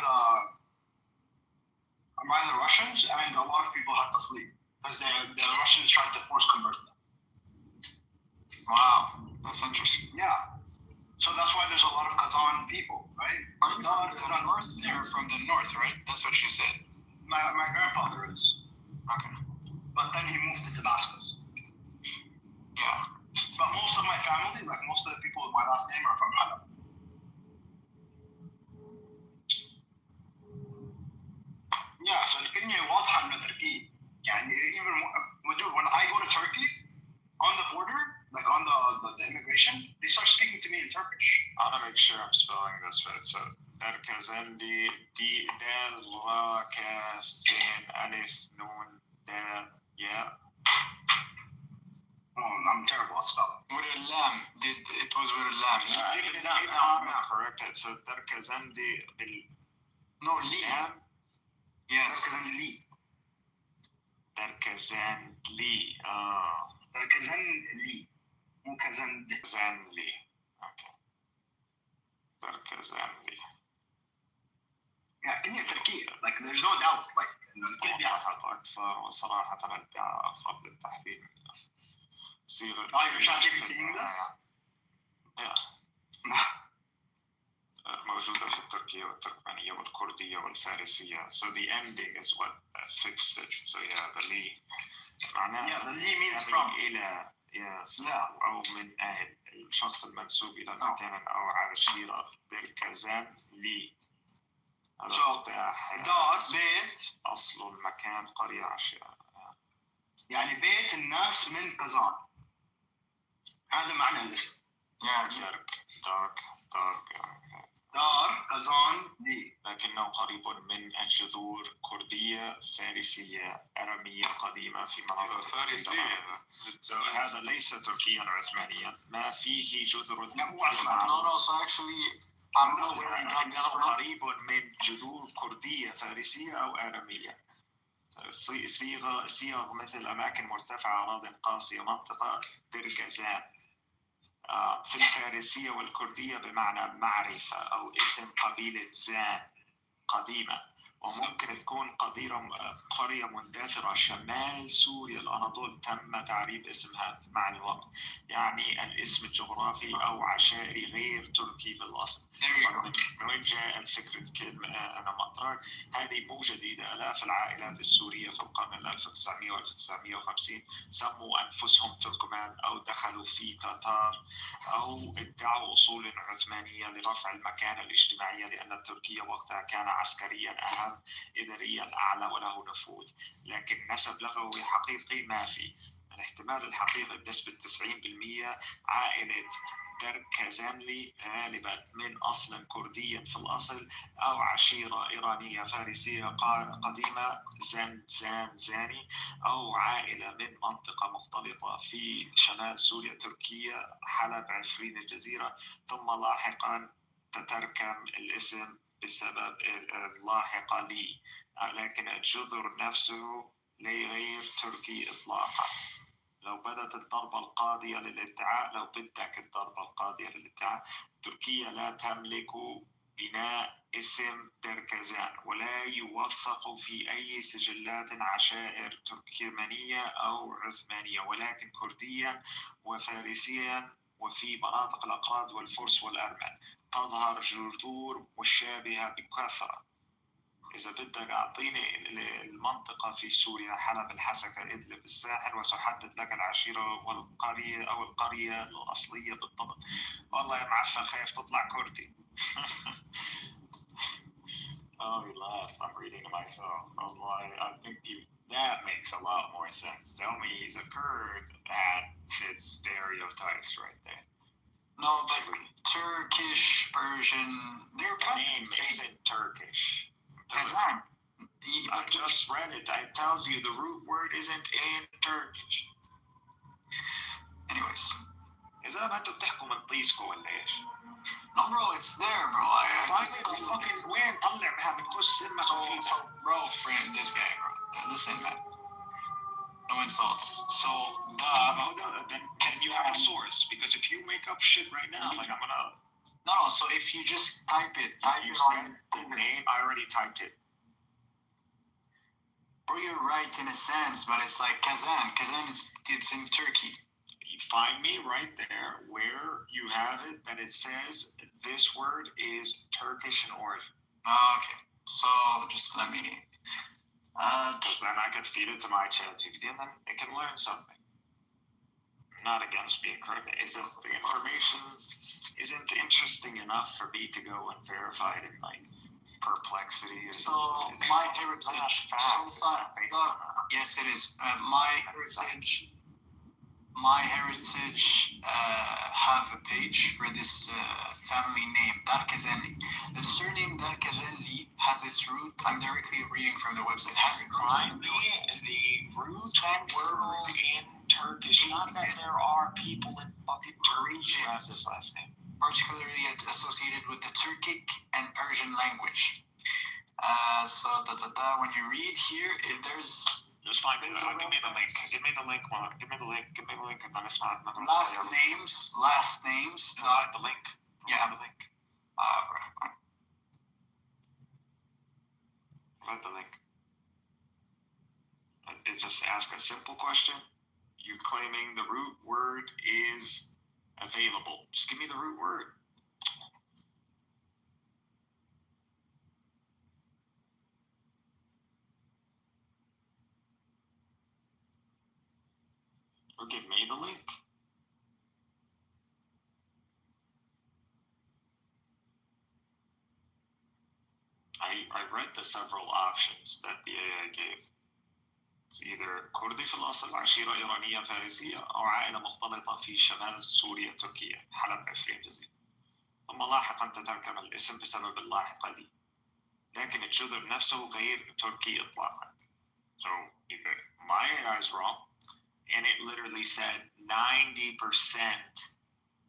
the Russians, and a lot of people had to flee because the Russians tried to force convert them. Wow, that's interesting. Yeah. So that's why there's a lot of Kazan people, right? Are you from the north? You're from the north, right? That's what you said. My grandfather is, Okay. but then he moved to Damascus. Yeah. But most of my family, like most of the people with my last name, are from Halab. Yeah, so الكلمة واضحة إنه تركي. يعني even when I go to Turkey, on the border, like on the immigration, they start speaking to me in Turkish. I want to make sure I'm spelling this right. So Darkazandi, D, Dal, Ra, Kaf, Zain, Alif, Nun, Dal, yeah. Oh, I'm terrible at spelling. With a lamb. It was with a lamb. I'm correct. So Darkazandi, No, Lam. Yes. Darkazandli. Darkazandli. مو كازند. Zanli. Okay. Darkazandli. Yeah, كلمة تركية. Like there's no doubt. Like إنه الكل بيعرف. وضحت أكثر وصراحة أبدع أفضل التحليل من صيغة. You're ChatGPT English? Yeah. موجودة في التركية والتركمانية والكردية والفارسية. So the ending is what fixed it. So yeah, the li معناه. Yeah, the li means from. إلى أو من أهل الشخص المنسوب إلى مكان أو عشيرة بالكازان لي. هذا مفتاح. دار بيت. أصل المكان قرية عشيرة. يعني بيت الناس من كازان. هذا معنى الاسم. Yeah. دار كازان لي. لكنه قريب من الجذور كردية فارسية أرامية قديمة في مناطق فارسية. هذا ليس تركيا عثمانيا ما فيه جذر. لا مو عثماني. No, so actually I'm not where I got this from. قريب من جذور كردية فارسية أو أرامية. صيغ مثل أماكن مرتفعة أراضٍ قاسية منطقة دركزان في الفارسية والكردية بمعنى معرفة أو اسم قبيلة زان قديمة وممكن تكون قرية مندثرة شمال سوريا الأناضول. تم تعريب اسمها مع الوقت يعني الاسم الجغرافي أو عشائري غير تركي بالأصل. من وين جاءت فكرة كلمة أنا مطرق؟ هذه مو جديدة. آلاف العائلات السورية في القرن 1900 و 1950 سموا أنفسهم تركمان أو دخلوا في تتار أو ادعوا أصول عثمانية لرفع المكانة الاجتماعية لأن تركيا وقتها كان عسكريا أهم إداريا أعلى وله نفوذ. لكن نسب لغوي حقيقي ما في. الاحتمال الحقيقي بنسبة 90% عائلة دركزانلي غالبا من أصل كردي في الأصل أو عشيرة إيرانية فارسية قديمة زاني أو عائلة من منطقة مختلطة في شمال سوريا تركيا حلب عفرين الجزيرة ثم لاحقا تتركم الاسم بسبب اللاحقة لي. لكن الجذر نفسه غير تركي إطلاقا. لو بدت الضربة القاضية للادعاء تركيا لا تملك بناء اسم دركزان ولا يوثق في أي سجلات عشائر تركمانية أو عثمانية ولكن كرديا وفارسيا وفي مناطق الأقراض والفرس والأرمن تظهر جذور مشابهة بكثرة. إذا بدك أعطيني المنطقة في سوريا حلب الحسكة إدلب الساحل وسأحدد لك العشيرة والقرية أو القرية الأصلية بالضبط. والله يا معفن خايف تطلع كردي. Oh, you laughed. I'm reading to myself. I think that makes a lot more sense. Tell me he's a Kurd. That fits stereotypes right there. No, but Turkish, Persian, they're The kind name of the same. isn't Turkish. Kazan. I just read it. It tells you the root word isn't in Turkish. Anyways. إذا ما أنتوا بتحكوا من طيسكو ولا إيش؟ No, bro, it's there, bro. I Find just me the Googled fucking it. وين طلع من كل سنة So, bro, friend, this guy, bro. Listen, man. No insults. So, then you have a source, because if you make up shit right now, like I'm gonna. No, so if you just type it You on said the name. I already typed it. Bro, you're right in a sense, but it's like Kazan. Kazan, it's in Turkey. You find me right there where you have it that it says this word is Turkish in origin. Okay, so just let me. Because then I could feed it to my chat GPT and then it can learn something. Not against being correct. It's just the information isn't interesting enough for me to go and verify it in like Perplexity. So my heritage. Yes, it is. My heritage have a page for this family name, Darkazeli. The surname Darkazeli has its root. I'm directly reading from the website. Has its Find me the root word in Turkish. Not that there are people in fucking Turkey who have this last name. Particularly associated with the Turkic and Persian language. So when you read here, there's just find it. Give me the link. Give me the link. Give me the link. Give me the link. Last names. The link. Yeah. The link. Let the link. It's just ask a simple question. You're claiming the root word is available. Just give me the root word. Or give me the link. I read the several options that the AI gave. It's either كردي في الأصل، عشيرة إيرانية فارسية، أو عائلة مختلطة في شمال سوريا تركيا، حلب 20 جزيرة. ثم لاحقا تتركب الاسم بسبب اللاحقة دي. لكن الجذر نفسه غير تركي إطلاقا. So either my AI is wrong, and it literally said 90%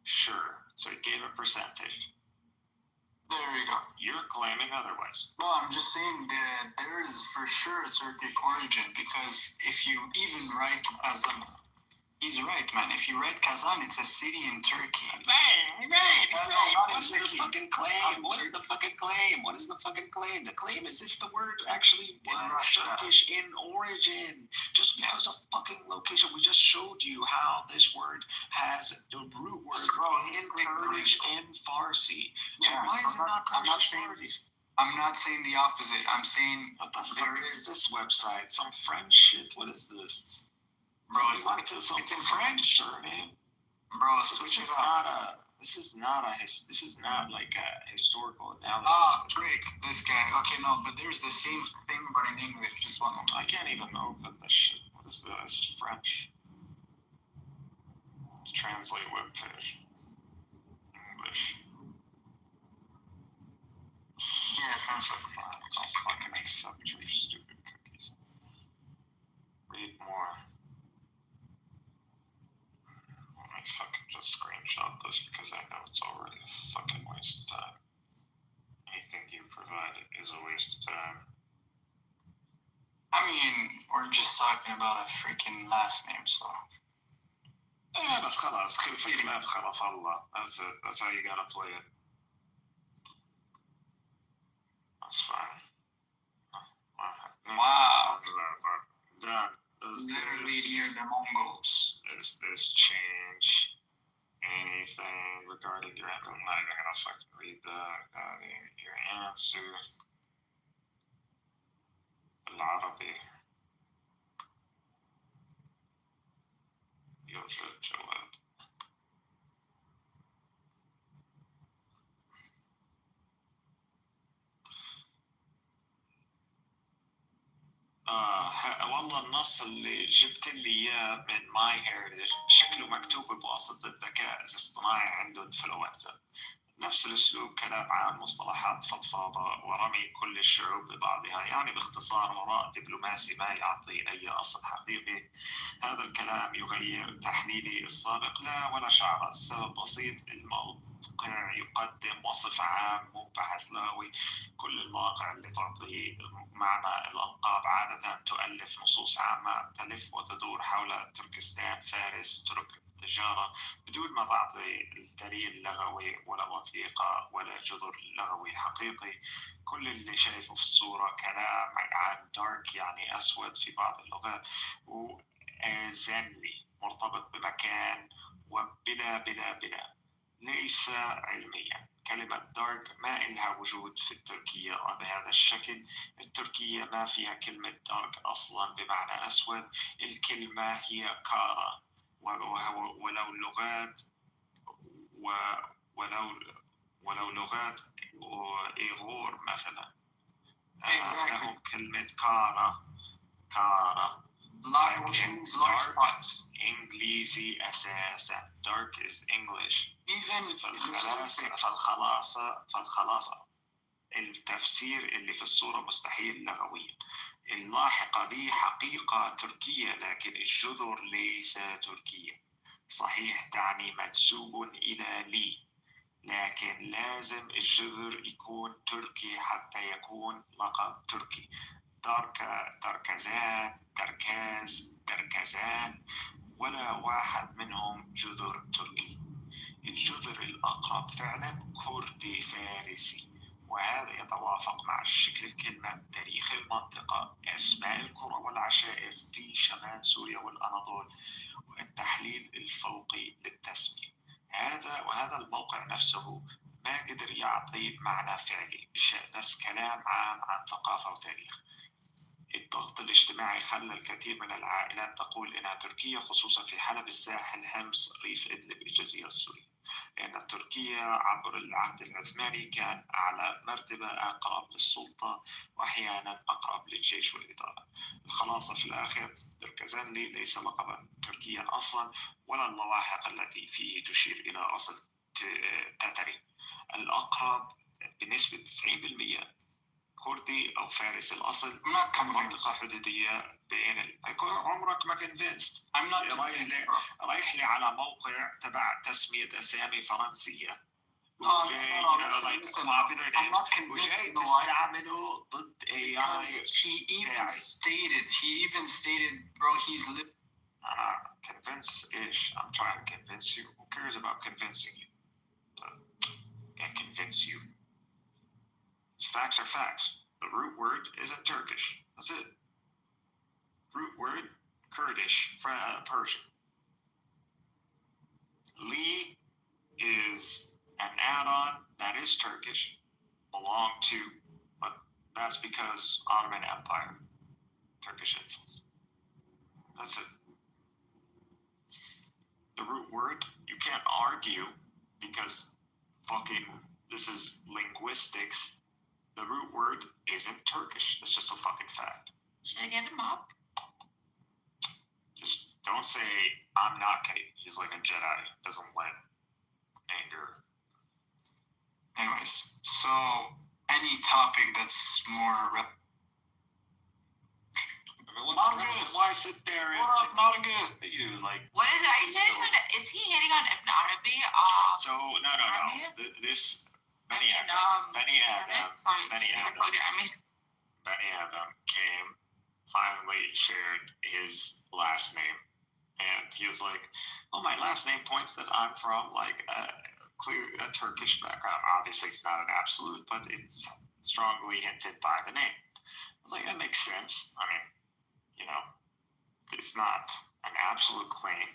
sure. So it gave a percentage. There you go. You're claiming otherwise. No, I'm just saying that there is for sure a Turkic origin, because if you even write Kazan, he's right, man. If you write Kazan, it's a city in Turkey. Right. What's the fucking claim? What is the fucking claim? What is the fucking claim? The claim is if the word actually was Turkish in origin. Just because of fucking location. We just showed you how this word has the root word in Kurdish and Farsi. So why is it not Kurdish Farsi? I'm not saying the opposite. I'm saying what the fuck is this website? Some French shit? What is this? Bro, it's in French. Surname. Bro, switch it up. This is not like a historical analysis. Frick, this guy. Okay, no, but there's the same thing, but in English. Just one moment. I can't even open this shit. What is this? This is French. Let's translate web page. English. Yeah, translate. I'll fucking accept your stupid cookies. Read more. Let me fucking just screenshot this because I know it's already a fucking waste of time. Anything you provide is a waste of time. I mean, we're just talking about a freaking last name, so. Yeah, بس خلاص في خلاف خلف الله. That's how you gotta play it. That's fine. Wow. Done. Literally near the Mongols. Does this change anything regarding your answer? I'm not even gonna fucking read your answer. بالعربي. يوجد جواب. والله النص اللي جبت لي اياه من ماي هيريتج شكله مكتوب بواسطة الذكاء الاصطناعي عندهم في الواتساب. نفس الاسلوب، كلام عام، مصطلحات فضفاضه ورمي كل الشعوب ببعضها، يعني باختصار هراء دبلوماسي ما يعطي اي اصل حقيقي. هذا الكلام يغير تحليلي السابق؟ لا ولا شعره. السبب بسيط، الموقع يقدم وصف عام مو بحث لغوي. كل المواقع اللي تعطي معنى الألقاب عادة تؤلف نصوص عامة تلف وتدور حول تركستان، فارس، ترك التجارة، بدون ما تعطي الدليل لغوي ولا وثيقة ولا جذر لغوي حقيقي. كل اللي شايفه في الصورة كلام عن دارك يعني أسود في بعض اللغات، وزنلي مرتبط بمكان، وبلا بلا بلا ليس علميا. كلمة دارك ما إلها وجود في التركية بهذا الشكل. التركية ما فيها كلمة دارك أصلا بمعنى أسود. الكلمة هي كارا، ولو لغات ولو لغات إيغور مثلا Exactly. لهم كلمة كارا. Which means large spots. إنجليزي أساسا. Dark is English. Even فالخلاصة التفسير اللي في الصورة مستحيل لغويا. اللاحقة دي حقيقة تركية، لكن الجذر ليس تركية. صحيح تعني منسوب إلى لي، لكن لازم الجذر يكون تركي حتى يكون لقب تركي. تركزان، تركاز، تركزان، ولا واحد منهم جذر تركي. الجذر الأقرب فعلا كردي فارسي، وهذا يتوافق مع شكل الكلمة، تاريخ المنطقة، أسماء القرى والعشائر في شمال سوريا والأناضول، والتحليل الفوقي للتسمية. وهذا الموقع نفسه ما قدر يعطي معنى فعلي، بس كلام عام عن ثقافة وتاريخ. الضغط الاجتماعي خلى الكثير من العائلات تقول إنها تركية، خصوصا في حلب، الساحل، حمص، ريف إدلب، الجزيرة السورية، لأن تركيا عبر العهد العثماني كان على مرتبة أقرب للسلطة وأحيانا أقرب للجيش والإدارة. الخلاصة في الآخر، تركزانلي ليس لقبا تركيا أصلا، ولا اللواحق التي فيه تشير إلى أصل تتري. الأقرب بنسبة 90% كردي أو فارس الأصل، منطقة حدودية بين عمرك ما كونفينست. رايح لي على موقع تبع تسمية أسامي فرنسية وجاي تستعمله ضد AI. He even stated, bro, he's convince إيش? I'm trying to convince you. Who cares about convincing you? Can't convince you. Facts are facts. The root word isn't Turkish. That's it. Root word, Kurdish, Persian. Li is an add-on that is Turkish, belong to, but that's because Ottoman Empire, Turkish influence. That's it. The root word, you can't argue because this is linguistics. The root word isn't Turkish. It's just a fucking fact. Should I get him up? Just don't say, I'm not kidding. He's like a Jedi. Doesn't let anger. Anyways, so any topic that's more... Why sit there and not against you like? What is it? Are you hitting on? Is he hitting on Ibn Arabi? So no. This Bani Adam came, finally shared his last name, and he was like, "Oh, my last name points that I'm from like a Turkish background. Obviously, it's not an absolute, but it's strongly hinted by the name." I was like, "That makes sense. I mean, it's not an absolute claim,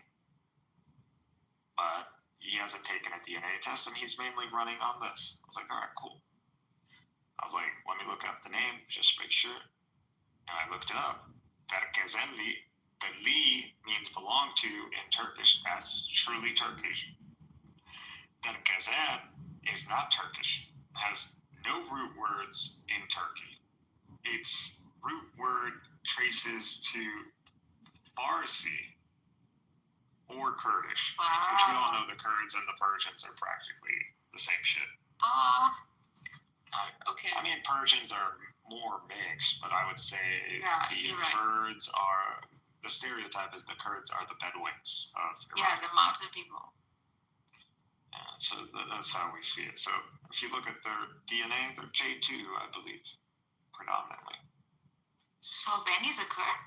but he hasn't taken a DNA test, and he's mainly running on this." I was like, "All right, cool." I was like, "Let me look up the name, just make sure." And I looked it up. Terkezenli, the li means belong to in Turkish. That's truly Turkish. Terkezen is not Turkish. It has no root words in Turkey. It's root word traces to Farsi or Kurdish, which we all know the Kurds and the Persians are practically the same shit. Okay. I mean, Persians are more mixed, but I would say the right. Kurds are, the stereotype is the Kurds are the Bedouins of Iraq. Yeah, the mountain people. So that's how we see it. So if you look at their DNA, they're J2, I believe, predominantly. So Benny's a Kurd?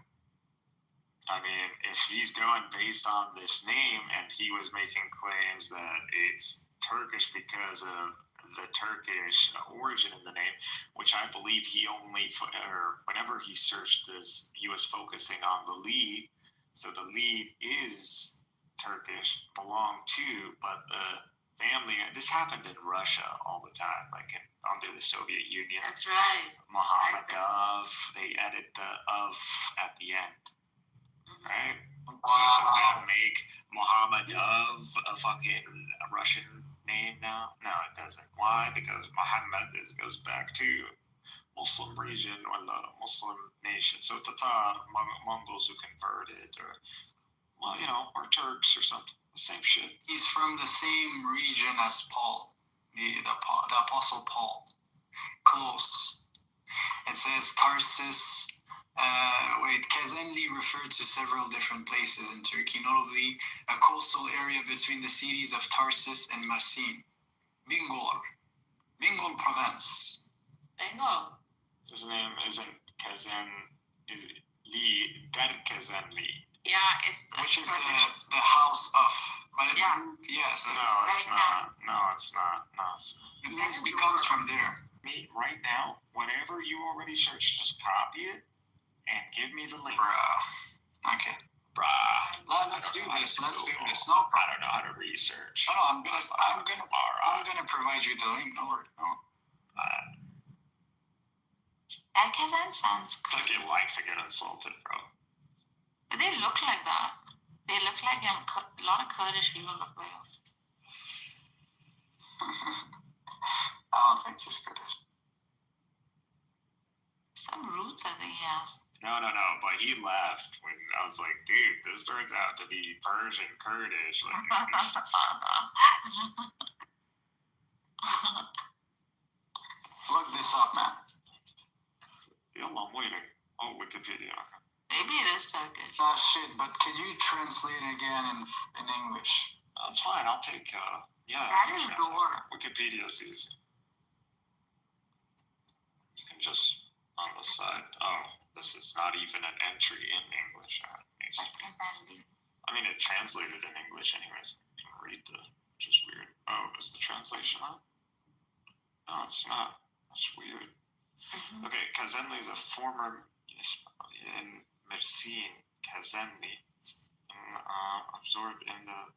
I mean, if he's going based on this name and he was making claims that it's Turkish because of the Turkish origin in the name, which I believe he only, or whenever he searched this, he was focusing on the lead. So the lead is Turkish, belonged to, but the family, this happened in Russia all the time, like under the Soviet Union. That's right. Mohammadov, they added the of at the end. Right? Wow. So does that make Mohammadov a fucking Russian name now? No, it doesn't. Why? Because Muhammad goes back to Muslim region or the Muslim nation. So Tatar, Mongols who converted, or, well, you know, or Turks or something. The same shit. He's from the same region as Paul, the Apostle Paul. Close. It says Tarsus. Kazanli referred to several different places in Turkey, notably a coastal area between the cities of Tarsus and Mersin. Bengal province. Bengal. His name isn't Kazan, Lee, Dar Kazanli. Yeah, it's Which is the house of. But it, Yeah. Yes. No, it's not. No, it's not. No, it's not. It comes from there. Me, right now, whatever you already searched, just copy it and give me the link. Bruh. Okay. Bruh. Let's do this. Let's do Google. this. No I problem. don't know how to research. No, I'm gonna provide you the link. No worry. No. That Kazan sounds It's like good. you like to get insulted, bro. But they look like that. They look like a lot of Kurdish people look like that. I don't think he's British. Some roots I think he has. No, but he laughed when I was like, dude, this turns out to be Persian Kurdish. Like, Look this up, man. I'm waiting. Oh, Wikipedia. Maybe it is Turkish. Oh shit! But can you translate again in English? That's fine. I'll take, yeah. That is door. Wikipedia is easy. You can just, on the side, oh, this is not even an entry in English. Kazanli. I mean, it translated in English anyways. You can read which is weird. Oh, is the translation on? No, it's not. That's weird. Mm-hmm. Okay, Kazanli is a former in Mersin, Kazanli, absorbed in the.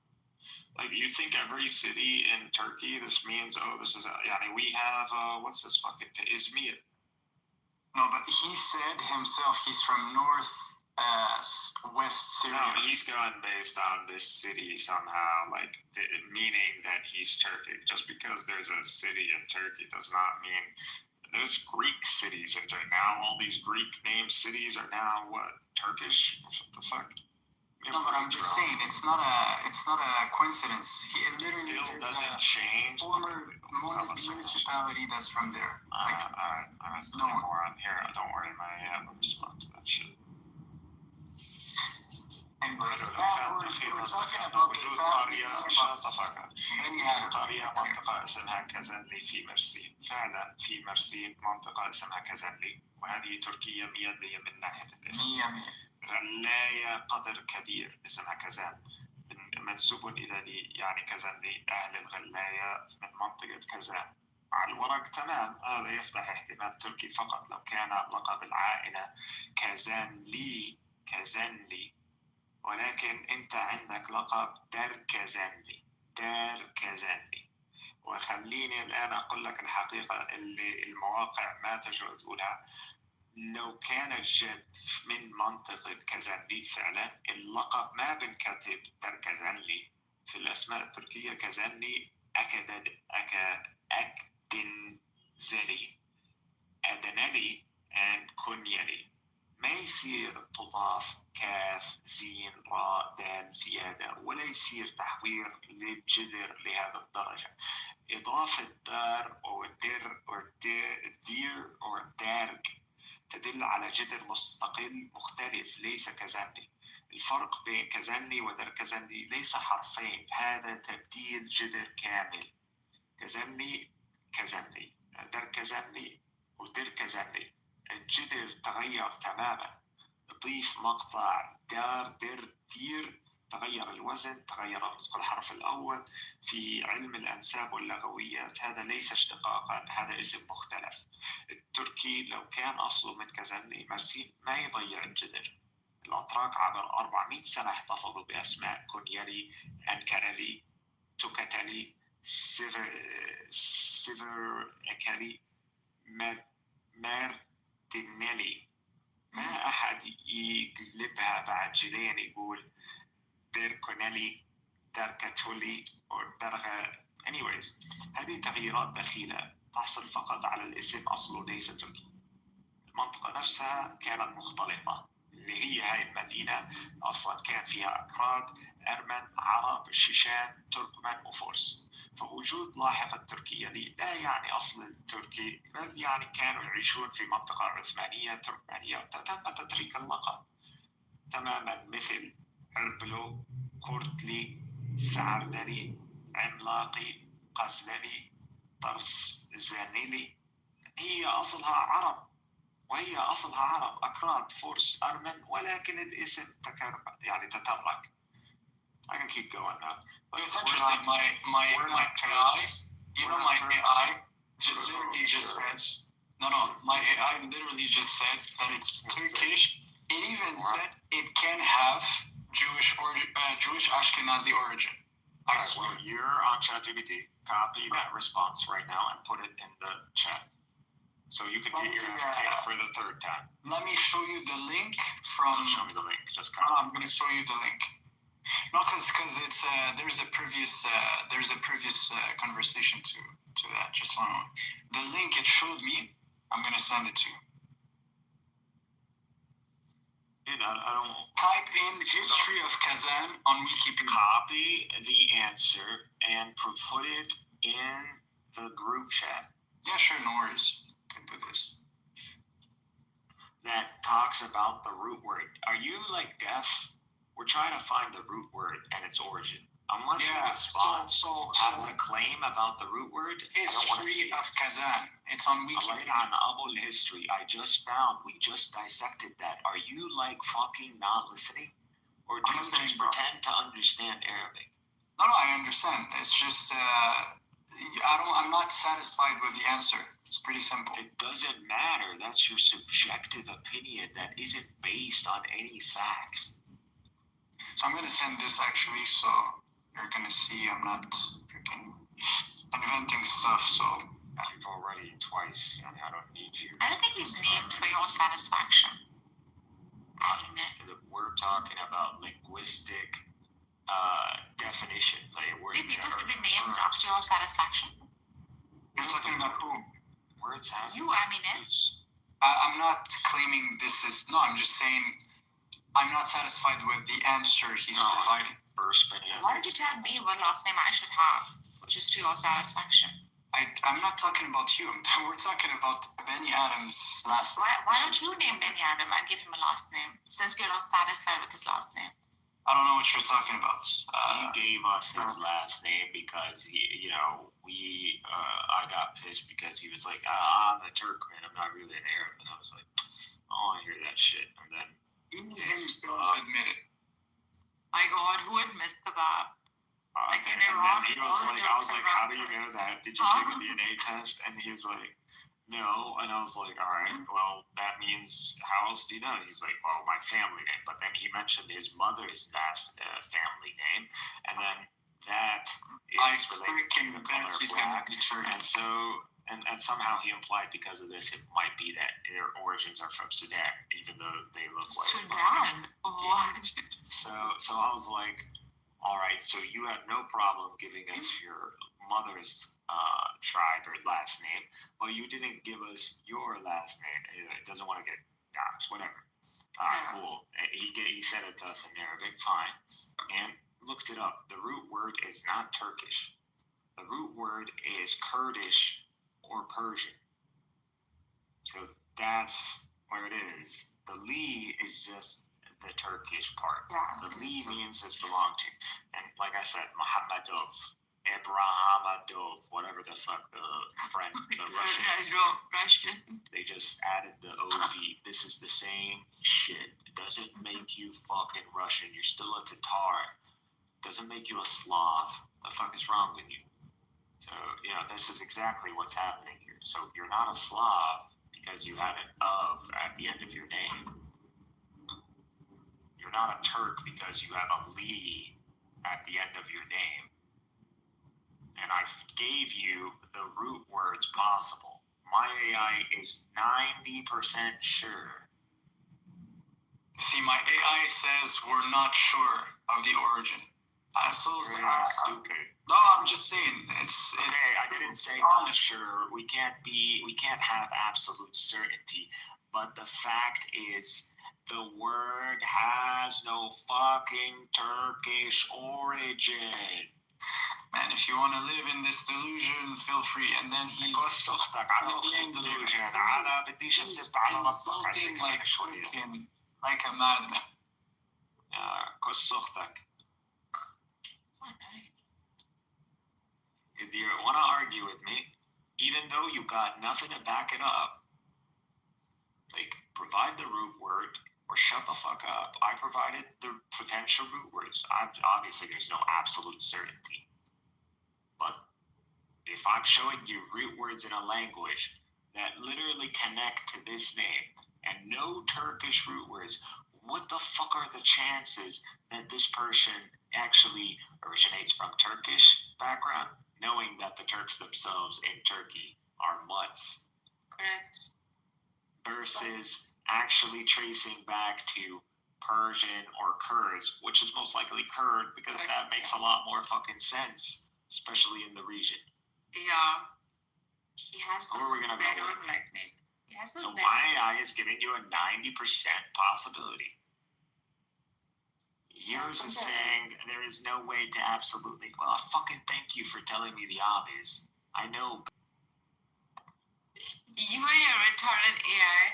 Like, you think every city in Turkey, this means, oh, this is, we have, what's this fucking, Izmir. No, but he said himself he's from west Syria. No, he's going based on this city somehow, like, meaning that he's Turkic. Just because there's a city in Turkey does not mean, there's Greek cities in Turkey. Now all these Greek named cities are now, what, Turkish? What the fuck? No, but I'm just saying it's not a coincidence. It literally still there's doesn't a change. former municipality that's from there. Like, Alright, it's no known. more on here. Don't worry, I have a response to that shit. Anyways, we're talking about the family طبيعة منطقة اسمها كازانلي في مرسين. فعلا في مرسين منطقة اسمها كازانلي، وهذه تركيا 100% من ناحية الاسم. غلاية قدر كبير اسمها كازان، منسوب إلى يعني كازانلي، أهل الغلاية من منطقة كازان. على الورق تمام، هذا يفتح احتمال تركي فقط لو كان لقب العائلة كازانلي، ولكن أنت عندك لقب دار كازانلي. وخليني الآن أقول لك الحقيقة اللي المواقع ما تجرؤ تقولها. لو كان الجد من منطقة كازانلي فعلا، اللقب ما بنكتب دار كازانلي في الأسماء التركية. كازانلي أكدنزلي، أدنالي and كونيالي. يصير تضاف كاف زين راء دال زيادة، ولا يصير تحوير للجذر لهذا الدرجة. إضافة دار أو الدير أو الدير أو الدارج تدل على جذر مستقل مختلف ليس كزني. الفرق بين كزني ودر كزني ليس حرفين، هذا تبديل جذر كامل. كزني كزني، در كزني ودر كزني، الجذر تغير تماما. ضيف مقطع دار در دير، تغير الوزن، تغير نطق الحرف الأول. في علم الأنساب واللغويات هذا ليس اشتقاقا، هذا اسم مختلف. التركي لو كان أصله من كزني مرسين ما يضيع الجذر. الأتراك عبر 400 سنة احتفظوا بأسماء كونيالي، أنكرالي، توكاتالي، سيفر أكالي، مارتينيلي. ما أحد يقلبها بعد جيلين يقول ديركونالي، داركاتولي أو درغا. anyways هذه تغييرات دخيلة تحصل فقط على الاسم أصله ليس تركي. المنطقة نفسها كانت مختلطة، اللي هي هاي المدينة أصلا كان فيها أكراد، أرمن، عرب، شيشان، تركمان وفرس. فوجود لاحق التركية دي لا يعني أصل التركي، بل يعني كانوا يعيشون في منطقة عثمانية تركمانية، تم تتريك اللقب تماما، مثل عربلو، كورتلي، سعردري، عملاقي، قزللي، طرزانيلي. هي أصلها عرب، وهي أصلها عرب، أكراد، فرس، أرمن، ولكن الاسم يعني تترك. I can keep going now. But it's interesting. My AI, my AI literally just said, my AI literally just said that it's Turkish. It even said it can have Jewish Ashkenazi origin. I swear. Well, you're on ChatGPT. Copy that response right now and put it in the chat, so you can get your ass kicked for the third time. Let me show you the link from. Show me the link. Just copy. I'm going to show you the link. No, because it's there's a previous conversation to that. Just one moment. The link it showed me, I'm gonna send it to you. I don't type in history of Kazan on Wikipedia. Copy the answer and put it in the group chat. Yeah, sure, no worries. Can do this. That talks about the root word. Are you like deaf? We're trying to find the root word and its origin. Unless your response has a claim about the root word, history of Kazan. It's on Wikipedia. On history, I just found, we just dissected that. Are you like fucking not listening? Or do you just pretend to understand Arabic? No, I understand. It's just, I'm not satisfied with the answer. It's pretty simple. It doesn't matter. That's your subjective opinion that isn't based on any facts. So I'm going to send this actually, so you're going to see I'm not freaking inventing stuff, so. You've already twice, and I don't need you. I don't think he's named for your satisfaction. We're talking about linguistic definitions. Like People should be named after your satisfaction. You're talking about who? Words have You, I mean it. I'm not claiming this is, no, I'm just saying I'm not satisfied with the answer he's providing. Why don't you tell me what last name I should have, which is to your satisfaction? I'm not talking about you. We're talking about Benny Adams' last name. Why don't you name Benny Adam and give him a last name, since you're not satisfied with his last name? I don't know what you're talking about. He gave us his last name because I got pissed because he was like, I'm a Turkman, I'm not really an Arab. And I was like, I don't want to hear that shit. And then he himself admitted. My God, who admits to that? Like in Iran, I was like, how do you know that? Did you take a DNA test? And he's like, no. And I was like, all right, well, that means, how else do you know? He's like, well, my family name. But then he mentioned his mother's last family name. And then that is related to the color black. And so, and somehow he implied because of this, it might be that their origins are from Sudan, even though they look like Sudan? What? So I was like, all right, so you have no problem giving us your mother's tribe or last name, but you didn't give us your last name. It doesn't want to get doxxed, whatever. he said it to us in Arabic, fine, and looked it up. The root word is not Turkish. The root word is Kurdish or Persian. So that's where it is. The Li is just the Turkish part. Yeah, The Li means it's belong to. And like I said, Muhammadov, Abrahamadov, whatever the fuck the French, the Russians, Russian. they just added the OV. This is the same shit. It doesn't make you fucking Russian. You're still a Tatar. It doesn't make you a Slav. The fuck is wrong with you? So, this is exactly what's happening here. So you're not a Slav because you had an of at the end of your name. You're not a Turk because you have a Li at the end of your name. And I gave you the root words possible. My AI is 90% sure. See, my AI says we're not sure of the origin. So You're not stupid. No, I'm just saying it's. Okay, I didn't say not sure. We can't have absolute certainty. But the fact is, the word has no fucking Turkish origin. Man, if you want to live in this delusion, feel free. And then he's delusion. insulting like fucking like a madman. If you want to argue with me, even though you got nothing to back it up, like provide the root word or shut the fuck up. I provided the potential root words. Obviously, there's no absolute certainty. But if I'm showing you root words in a language that literally connect to this name and no Turkish root words, what the fuck are the chances that this person actually originates from Turkish background, knowing that the Turks themselves in Turkey are mutts? Correct. Versus actually tracing back to Persian or Kurds, which is most likely Kurd because that makes a lot more fucking sense, especially in the region. Yeah. He has Who are we gonna go with? like me. He has So my AI is giving you a 90% possibility. Yours is saying there is no way to absolutely. Well, fucking thank you for telling me the obvious. I know. You and your retarded AI.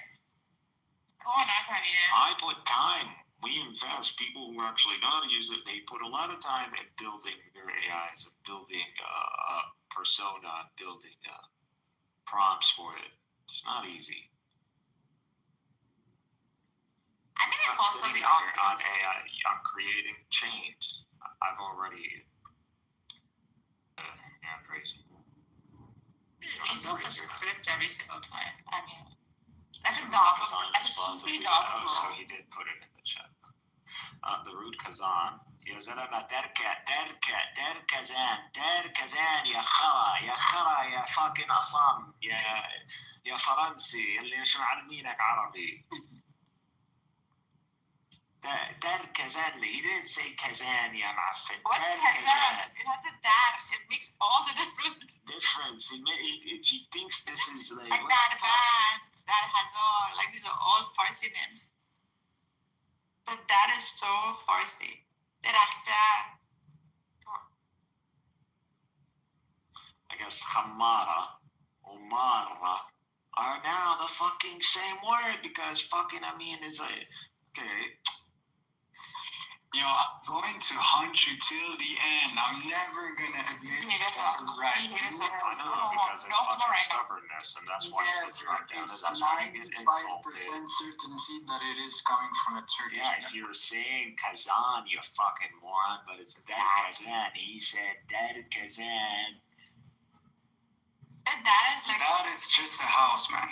Go on, I put time. We invest. People who actually know how to use it, they put a lot of time in building their AIs, and building persona, building prompts for it. It's not easy. I mean, it's I'm also sitting the here on obvious. AI. I'm creating change. I've already. Crazy. It's off a script every single time. I mean, that's a dog. That's a stupid dog. Oh, so he did put it in the chat. The root Kazan. يا زلمة تركة زان يا خرا يا fucking أصم يا فرنسي اللي شو معلمينك عربي. Kazan. He didn't say Kazan, ya معفن. What's Kazan? It has a dad. It makes all the difference. If he thinks this is like That has all, like these are all Farsi names. But that is so Farsi. I guess Khamara or Mara are now the fucking same word because fucking is a okay. I'm going to hunt you till the end. I'm never gonna admit that's right. I know because it's fucking stubbornness, and that's why it's dropped down. That's why you get insulted. 95% certainty that it is coming from a Turkish. Yeah, if you're saying Kazan, you fucking moron, but it's Dar Kazan. He said Dar Kazan. And that is like. That is just a house, man.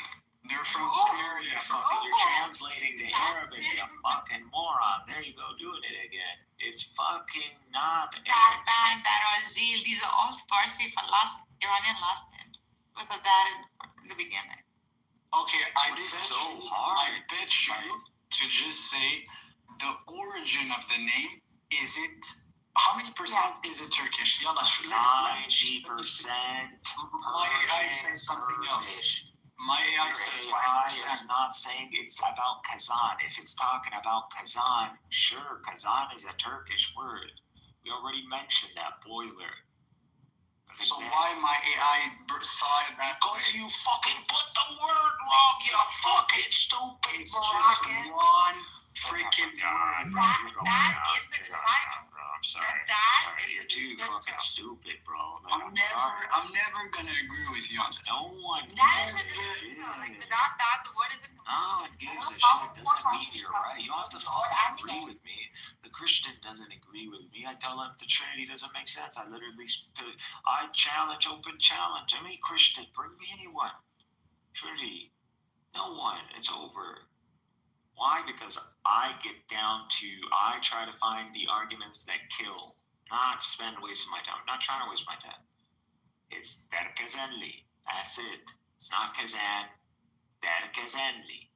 They're from Syria. You're translating to Arabic, you fucking moron. There you go, doing it again. It's fucking not That Azil, these are all Farsi for Iranian last name. With a dad in the beginning. Okay, I bet you to just say the origin of the name, is it, how many percent is it Turkish? 90% My AI says something else. My AI Your says AI is 5%. not saying it's about Kazan. If it's talking about Kazan, sure, Kazan is a Turkish word. We already mentioned that, boiler. So why my AI saw it that Because way? you fucking put the word wrong, you fucking stupid It's Moroccan. just one freaking God, word. bro, you're going that down. is the You're going design. down, bro. I'm sorry. That Sorry, is you're the too descriptor. fucking stupid, bro. Like, I'm never gonna agree with you on that. No one That is gives the a descriptor. Like shit. without that, the word isn't complete. No one gives a shit. Doesn't mean you're right. You don't have to fucking agree with me. The Christian doesn't agree with me. I tell him the Trinity doesn't make sense. I literally, I challenge, open challenge. Any Christian, bring me anyone. Trinity, no one. It's over. Why? Because I get down to, I try to find the arguments that kill, not spend wasting my time. I'm not trying to waste my time. It's der Kazanli. That's it. It's not Kazan. Der Kazanli.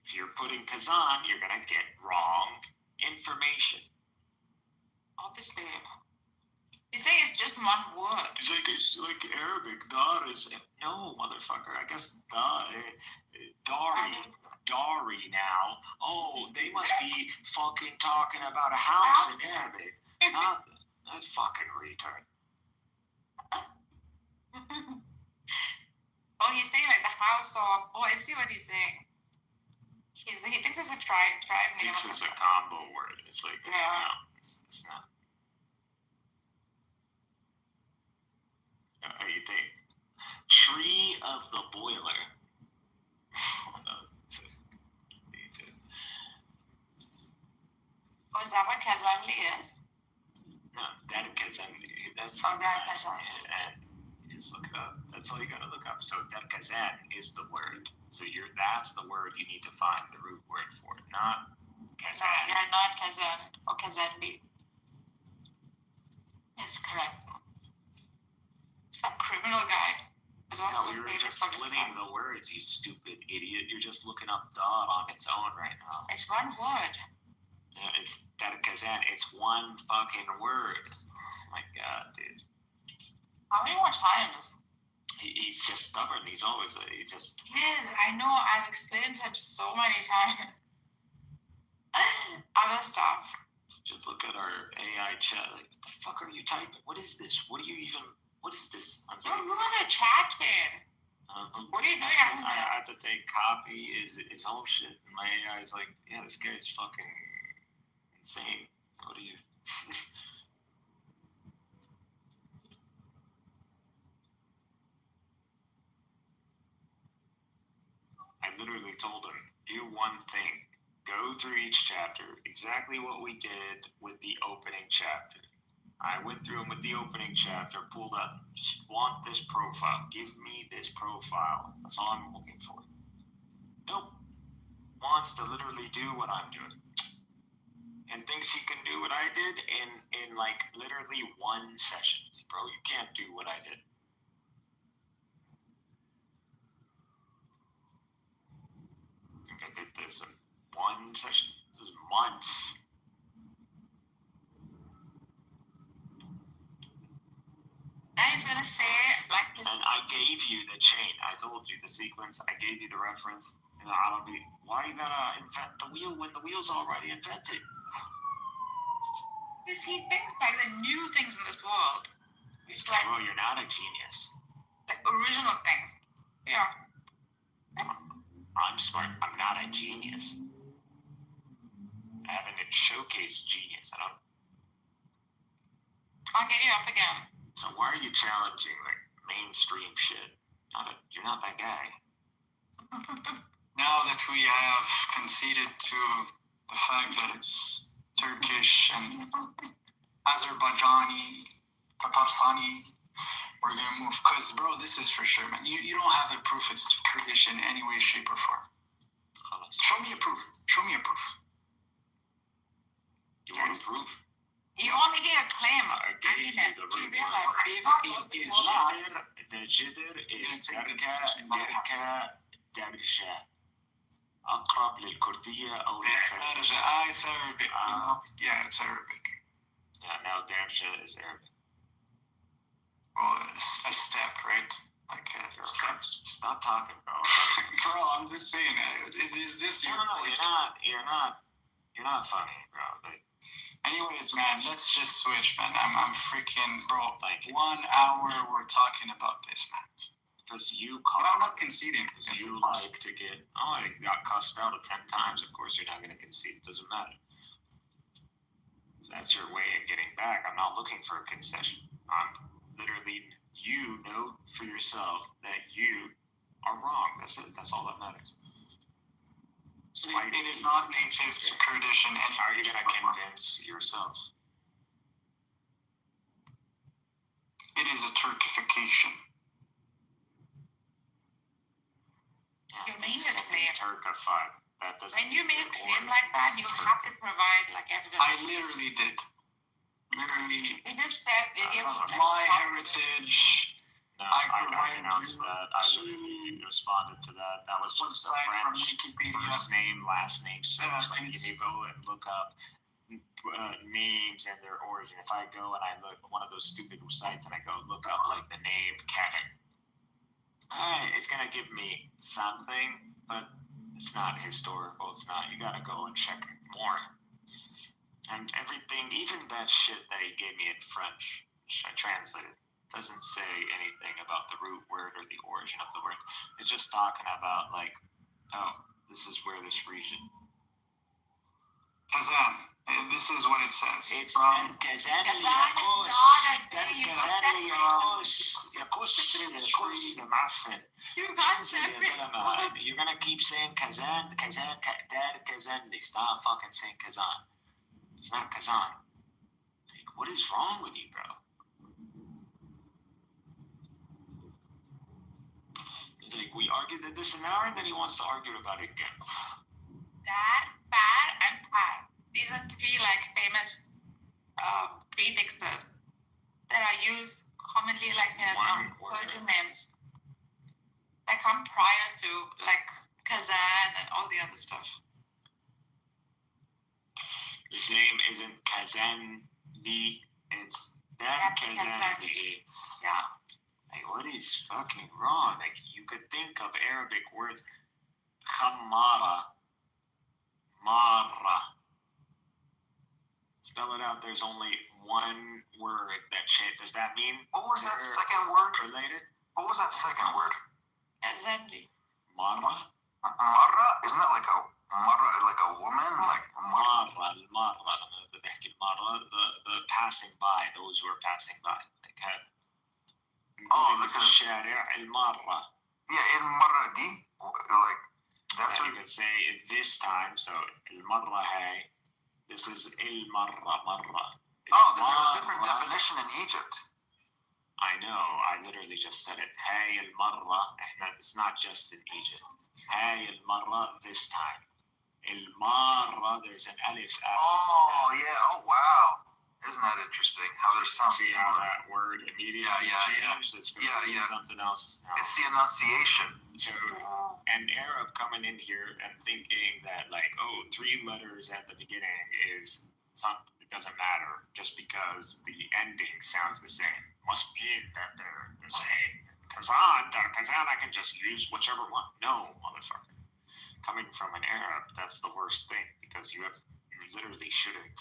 If you're putting Kazan, you're gonna get wrong information. Obviously. You say it's just one word. It's like Arabic. Dar is no, motherfucker. I guess Dari now. Oh, they must be fucking talking about a house in Arabic. Not that fucking retard. Oh, he's saying like the house of. Oh, I see what he's saying. He thinks it's a tribe name. Thinks it's a combo word. It's like Yeah. no, it's not. You think tree of the boiler. Oh, is that what Kazanli is? No, that Kazan. That's Oh, that Kazan. and just look it up. That's all you gotta look up. So that Kazan is the word. So that's the word you need to find the root word for it, not Kazan. No, you're not Kazan or Kazanli. It's correct. Some criminal guy is No, also we were famous just for this splitting crime. the words, you stupid idiot. You're just looking up dot on its own right now. It's one word. Yeah, it's that Kazan. It's one fucking word. Oh my god, dude. How many more times? He's just stubborn. He's always Yes, I know. I've explained to him so many times. Other stuff. just look at our AI chat. Like, what the fuck are you typing? What is this? What is this? I'm Don't move the chat in. What are you doing? I had to take copy his whole shit. And my AI is like, yeah, this guy's fucking insane. What are you? I literally told him, do one thing. Go through each chapter, exactly what we did with the opening chapter. I went through them with the opening chapter, pulled up, just want this profile. Give me this profile. That's all I'm looking for. Nope. Wants to literally do what I'm doing. And thinks he can do what I did in like literally one session. Bro, you can't do what I did. I think I did this in one session. This is months. And he's gonna say like this. And I gave you the chain. I told you the sequence. I gave you the reference. And I don't be. Why you gotta invent the wheel when the wheel's already invented? Because he thinks like the new things in this world. It's like Bro, you're not a genius. the original things. Yeah. I'm smart. I'm not a genius. I haven't showcased genius. I don't. I'll get you up again. So why are you challenging like mainstream shit? You're not that guy. Now that we have conceded to the fact that it's Turkish and Azerbaijani, Tatarsani, we're gonna move. Cause bro, this is for sure, man. You don't have a proof it's Kurdish in any way, shape, or form. Show me a proof. Show me a proof. You want proof? You only get a claim. I gave you the root word. If it is The jither is دركة درجة أقرب للكردية أو للفارسية. it's Arabic. Yeah, it's Arabic. Now درجة is Arabic. Well, it's a step, right? Okay, Stop talking, bro. bro, I'm just saying, is this your point? You're not funny, bro. Like, anyways, man, let's just switch, man. I'm freaking, bro. Thank you. 1 hour we're talking about this, man. because you But I'm not caused it. conceding. Because you like to get, I got cussed out 10 times. Of course, you're not going to concede. It doesn't matter. That's your way of getting back. I'm not looking for a concession. I'm literally, you know for yourself that you are wrong. That's it. That's all that matters. It is not native to Kurdish in any How are you going to convince yourself? It is a Turkification. Yeah, You mean it, man. Turkified. That doesn't. When you make a claim like that, you have to provide like evidence. I literally did. Literally. You just said that you My heritage. No, I I provided announced you that. I literally responded to that. That was just a Website from French Wikipedia. first name, last name search. Like things. you go and look up names and their origin. If I go and I look at one of those stupid sites and I go look up like the name Kevin, it's gonna give me something, but it's not historical. It's not. You gotta go and check more. And everything, even that shit that he gave me in French, which I translated, doesn't say anything about the root word or the origin of the word. It's just talking about like, oh, this is where this region. Kazan. This is what it says. It's Kazan, You got separate. You're gonna keep saying Kazan. Stop fucking saying Kazan. It's not Kazan. Like, what is wrong with you, bro? It's like we argued this an hour, and then he wants to argue about it again. Dad, bad, and pad. These are three like famous prefixes that are used commonly like in Persian names that come prior to like Kazan and all the other stuff. His name isn't Kazanli, it's that Kazanli. Yeah. Like, what is fucking wrong? Like, you could think of Arabic words, khamara, mara. Spell it out. There's only one word that changes. Does that mean What was that second word? related? What was that second word? Kazanli. Mara? Marra? Isn't that like a marra, like a woman? Like marra? Mara. The passing by, those who are passing by. Like, Because الشارع المارة. yeah, in marra di, like that's And what you could say this time, so المرة هاي. This is المرة مرة. there's a different definition in Egypt. I know, I literally just said it. هاي المرة, it's not just in Egypt. هاي المرة, this time. المارة, there's an alif after. Oh yeah, oh wow. Isn't that interesting? How there's some See how similar. that word immediately Yeah. changed? It's going to be something else now. It's the enunciation. So, an Arab coming in here and thinking that, like, oh, 3 letters at the beginning is something, it doesn't matter just because the ending sounds the same. Must mean that they're the same. Kazan, I can just use whichever one. No, motherfucker. Coming from an Arab, that's the worst thing because you literally shouldn't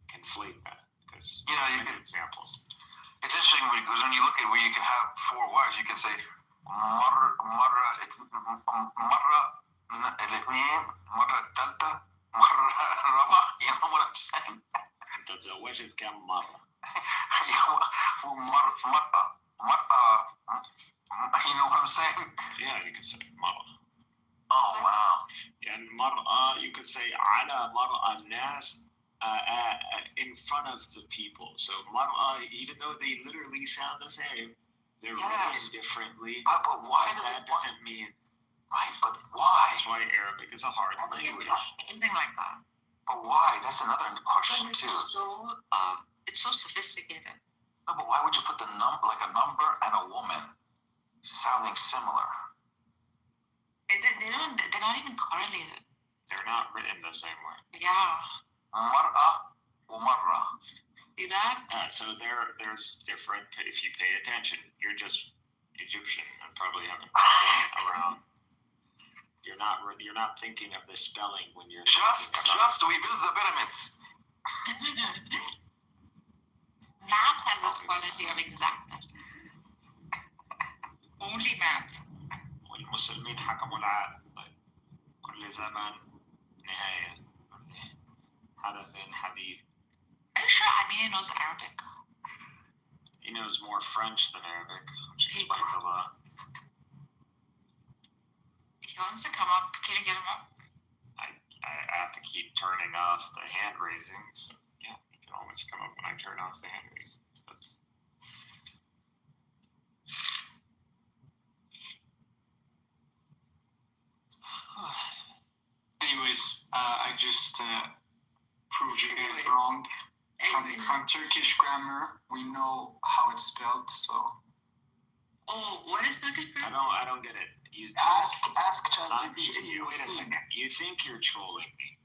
conflate that because You know, you many can- examples. It's interesting because when you look at where you can have 4 words, you can say marra, الاثنين, marra الثالثة, marra الرابعة. You know what I'm saying? تتزوجت كم مرة؟ You know what I'm saying? Yeah, you could say مرة. Oh wow. يعني مرأة, you could say على مرأة الناس in front of the people. So مرأة, even though they literally sound the same, they're written differently. But why That doesn't mean. Right, but why? That's why Arabic is a hard language. Anything like that. But why? That's another question But too. it's so sophisticated. No, but why would you put the like a number and a woman sounding similar? They're not even correlated. They're not written the same way. Yeah. Mar'a or marra. See that? So there's different. If you pay attention, Egyptian and probably haven't been around. You're not thinking of the spelling when you're Just we build the pyramids. Math has this quality of exactness. Only math. والمسلمين حكموا العالم. كل زمان نهاية. حدث حديث. Are you sure Amine knows Arabic? He knows more French than Arabic, which explains a lot. If he wants to come up, can you get him up? I have to keep turning off the hand raising, so yeah, he can always come up when I turn off the hand raising. But... Anyways, I just proved you guys wrong. From Turkish grammar, we know how it's spelled, so. Oh, what is Turkish grammar? I don't get it. Ask Wait a ChatGPT. second. You think you're trolling me?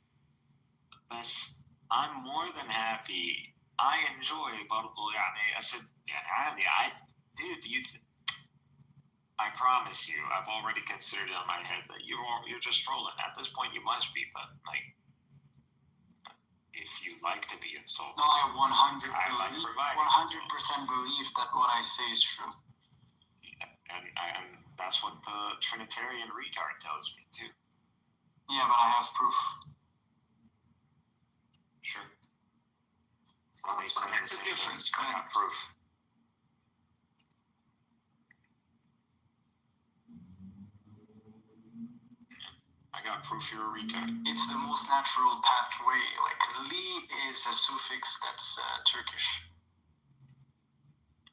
But I'm more than happy. I enjoy برضو يعني أسد يعني عادي. Dude, I promise you, I've already considered in my head that you're just trolling. At this point, you must be, but like, if you like to be insulted, No, I 100% believe believe that what I say is true. and that's what the Trinitarian retard tells me too. Yeah, but I have proof. Sure. That's a difference, I man. got proof. I got proof you're a retard. It's the most natural pathway. Like, li is a suffix that's Turkish.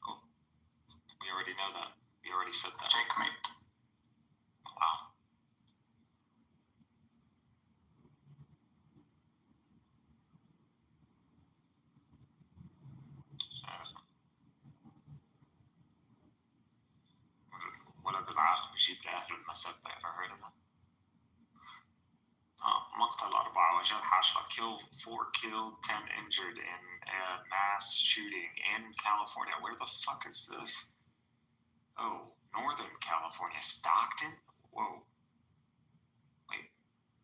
Cool. We already know that. We already said that. Checkmate. Wow. ولد العاق بيجيب لأهله المسبة. Ever heard of that? مقتل 4 وجرح 10. 4 killed, 10 injured in a mass shooting in California. Where the fuck is this? Oh, Northern California. Stockton? Whoa. Wait.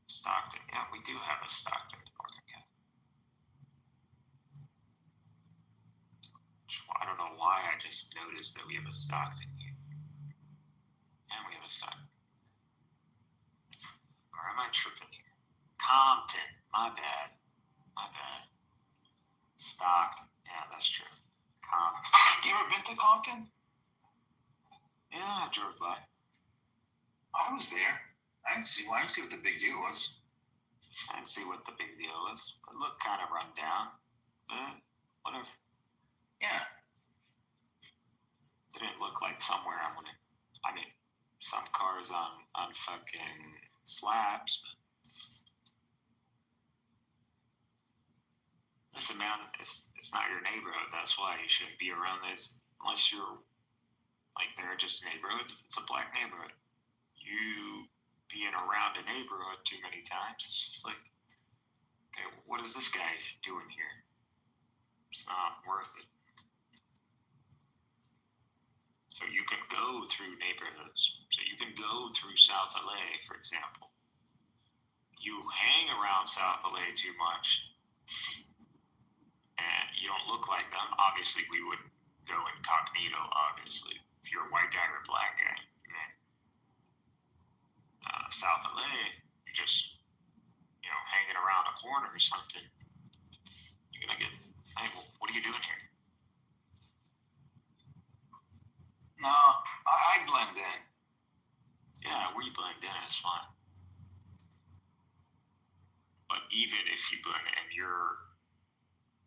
Stockton. Yeah, we do have a Stockton, Northern California. I don't know why I just noticed that we have a Stockton here. And we have a Stockton. Or am I tripping here? Compton. My bad. Stockton. Yeah, that's true. Compton. You ever been to Compton? Yeah, I drove by. I was there. I didn't see what the big deal was. I didn't see what the big deal was. It looked kind of run down. But whatever. Yeah. Didn't look like somewhere I wanted. I mean, some cars on fucking slabs. Listen, man, it's not your neighborhood. That's why you shouldn't be around this unless you're like they're just neighborhoods. It's a black neighborhood. You being around a neighborhood too many times, it's just like, okay, what is this guy doing here? It's not worth it. So you can go through neighborhoods. So you can go through South LA, for example. You hang around South LA too much, and you don't look like them. Obviously, we would go incognito, obviously. If you're a white guy or a black guy, man. South LA, you're just, hanging around a corner or something. You're gonna get, hey, what are you doing here? No, I blend in. Yeah, where you blend in is fine. But even if you blend in, you're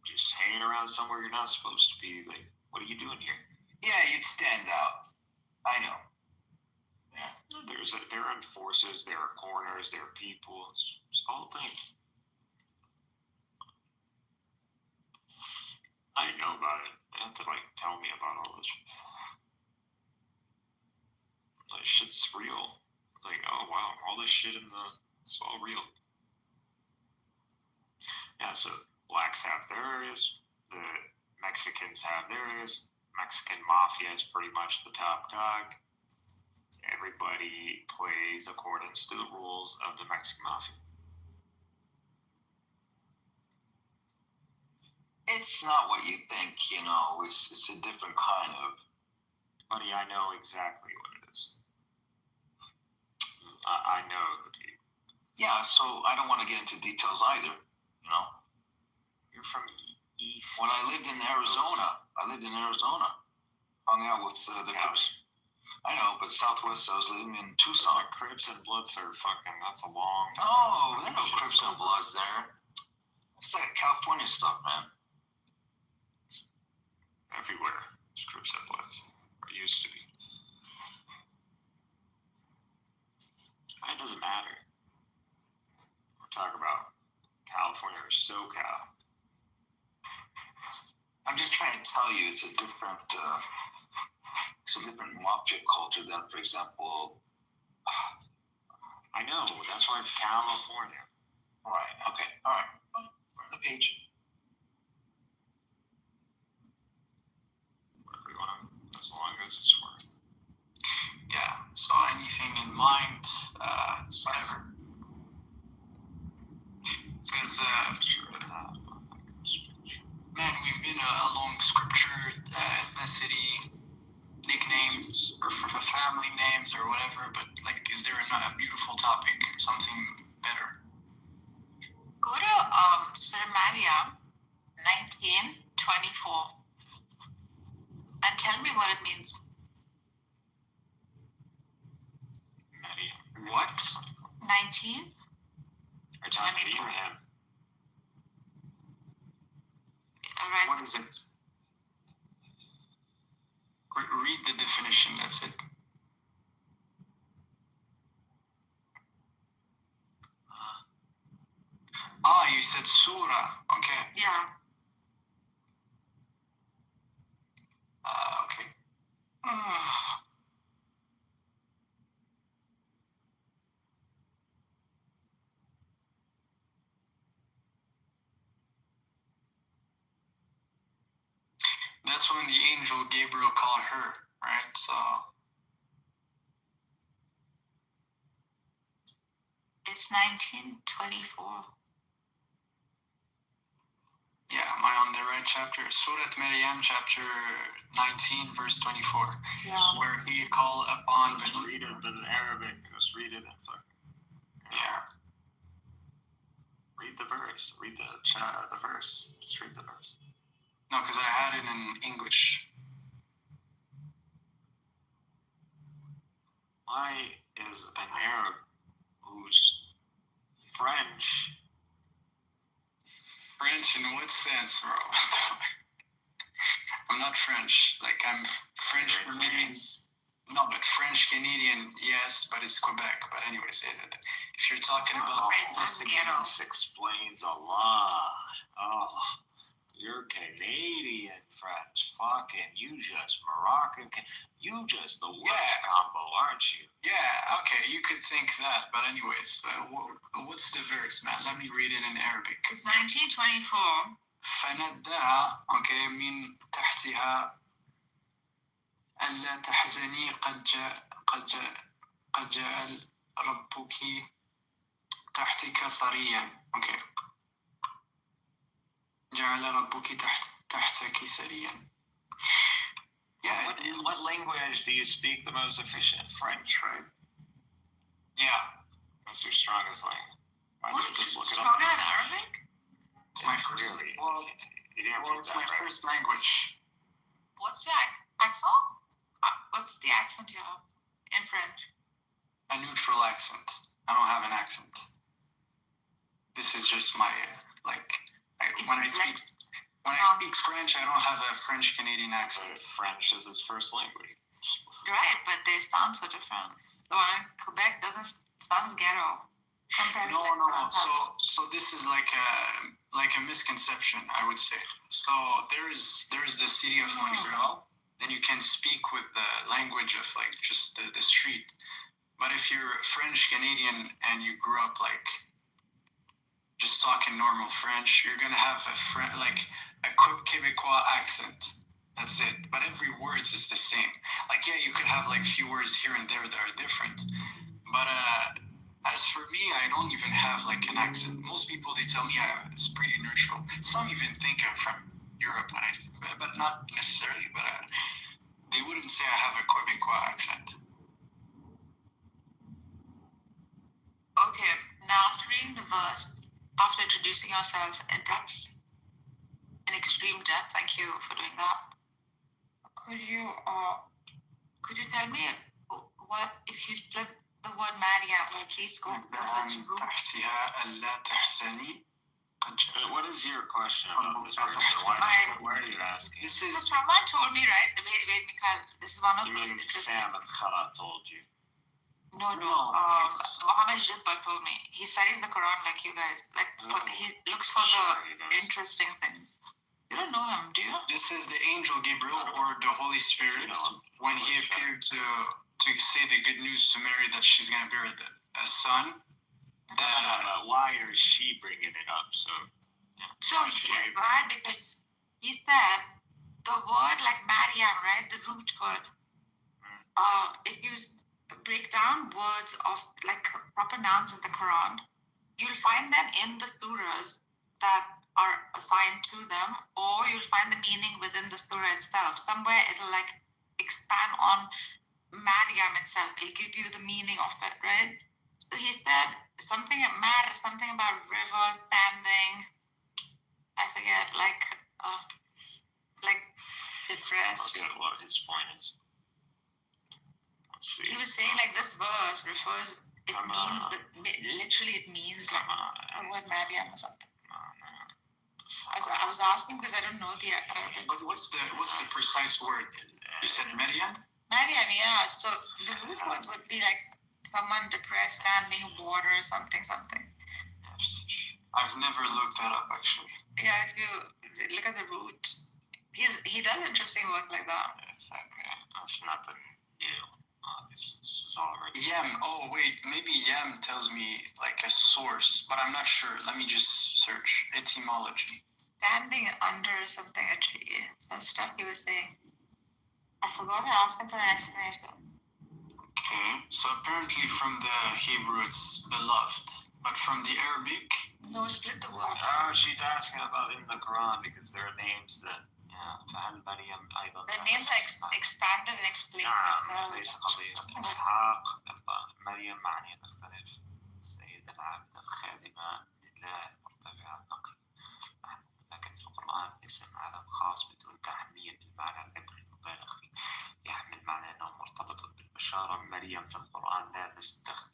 just hanging around somewhere you're not supposed to be, like, what are you doing here? Yeah, you'd stand out. I know. Yeah. There are enforcers, there are corners, there are people. It's the whole thing. I didn't know about it. They have to tell me about all this. Like, shit's real. It's like, oh wow, all this shit it's all real. Yeah, so blacks have their areas, the Mexicans have their areas, Mexican mafia is pretty much the top dog. Everybody plays accordance to the rules of the Mexican mafia. It's not what you think, you know. It's a different kind of. Buddy, I know exactly what it is. I know the people. Yeah, so I don't want to get into details either, you know. You're from East. When I lived in Arizona, hung out with the Crips. I know, but Southwest, I was living in Tucson. The Crips and Bloods are fucking, that's a long... No, there are no Crips and Bloods there. It's like California stuff, man. Everywhere there's Crips and Bloods. Or used to be. It doesn't matter. We're talking about California or SoCal. I'm just trying to tell you, it's a different mafia culture than, for example. I know. That's why it's California. Right. Okay. All right. We're on the page. Whatever you want, as long as it's worth. Yeah. So anything in mind, whatever. Because man, we've been along scripture, ethnicity, nicknames, or for family names or whatever. But like, is there a beautiful topic, something better? Go to Surah Maryam 19:24 and tell me what it means. What? 19. Or 24. All right. What is it? Read the definition, that's it. You said surah. Okay. Yeah. Okay. That's when the angel Gabriel called her, right? So It's 19:24. yeah, am I on the right chapter? Surah Maryam, chapter 19, verse 24. Yeah. Where he called upon Just read it in Arabic. Just read it in fucking... Yeah. Read the verse. Read the verse. Just read the verse. No, because I had it in English. Why is an Arab who's French? French in what sense, bro? I'm not French. Like, I'm French Canadian. No, but French Canadian, yes, but it's Quebec. But anyways, if you're talking about this explains a lot. Oh, you're Canadian French. Fucking, you just Moroccan. You just the worst combo, aren't you? Yeah, okay, you could think that. But anyways, what's the verse, man? Let me read it in Arabic. It's 19:24. فندها okay من تحتها ألا تحزني قد جعل ربك تحتك سريا okay جعل ربك تحتك سريا. Yeah. What language do you speak the most efficient? French, right? Yeah. That's your strongest language. What's stronger in Arabic? It's my first. It's my first language. What's your accent? What's the accent you have in French? A neutral accent. I don't have an accent. This is just my when I speak French, I don't have a French Canadian accent. French is his first language. Right, but they sound so different. The one in Quebec sounds ghetto. No. So this is like a misconception, I would say. So there's the city of Montreal. Then you can speak with the language of like just the street. But if you're French Canadian and you grew up like just talking normal French, you're gonna have a Quebecois accent. That's it. But every word is the same. Like, yeah, you could have like few words here and there that are different. But as for me, I don't even have like an accent. Most people, they tell me it's pretty neutral. Some even think I'm from Europe, but not necessarily. But they wouldn't say I have a Quebecois accent. Okay, now after reading the verse, after introducing yourself in depth, in extreme depth, thank you for doing that. Could you tell me what if you split the word Maria, or at least go to its root? تحتها ألا تحزني. What is your question about this verse? Why are you asking? This is Someone told me, right? Wait, Mikhail, this is one of You those mean interesting. Sam and Khala told you? No. it's- Mohammed Jibba told me. He studies the Quran like you guys. He looks for Sure, he the does. interesting things. You don't know him, do you? This is the angel Gabriel or the Holy Spirit when he appeared to say the good news to Mary that she's gonna bear a son. But why is she bringing it up? So So why? Because he said the word like Maryam, right? The root word. If you break down words of like proper nouns in the Quran, you'll find them in the surahs that are assigned to them, or you'll find the meaning within the surah itself. Somewhere it'll like expand on Maryam itself. It'll give you the meaning of it, right? So he said something about river standing. I forget, like depressed. let's get what his point is. Let's see. He was saying like this verse refers. Literally it means like the word Maryam or something. I was asking because I don't know the Arabic. But what's the precise word? You said Maryam? Maryam, yeah. So the root words would be like someone depressed, standing, water, something. I've never looked that up actually. Yeah, if you look at the root, he does interesting work like that. That's nothing new. This is already. Yam. Oh wait, maybe Yam tells me like a source, but I'm not sure. Let me just search etymology. Standing under something, a tree, some stuff he was saying. I forgot to ask him for an explanation. Okay, so apparently from the Hebrew it's beloved, but from the Arabic. No, split the words. She's asking about in the Quran because there are names that فهل مريم أيضا. The names are expanded and explained themselves. ليس قضية إسحاق مريم معني نختلف السيدة العابدة الخادمة لله المرتفعة النقي لكن في القرآن اسم علم خاص بدون تحميل المعنى العبري المبالغ فيه يحمل معنى أنه مرتبط بالبشارة. مريم في القرآن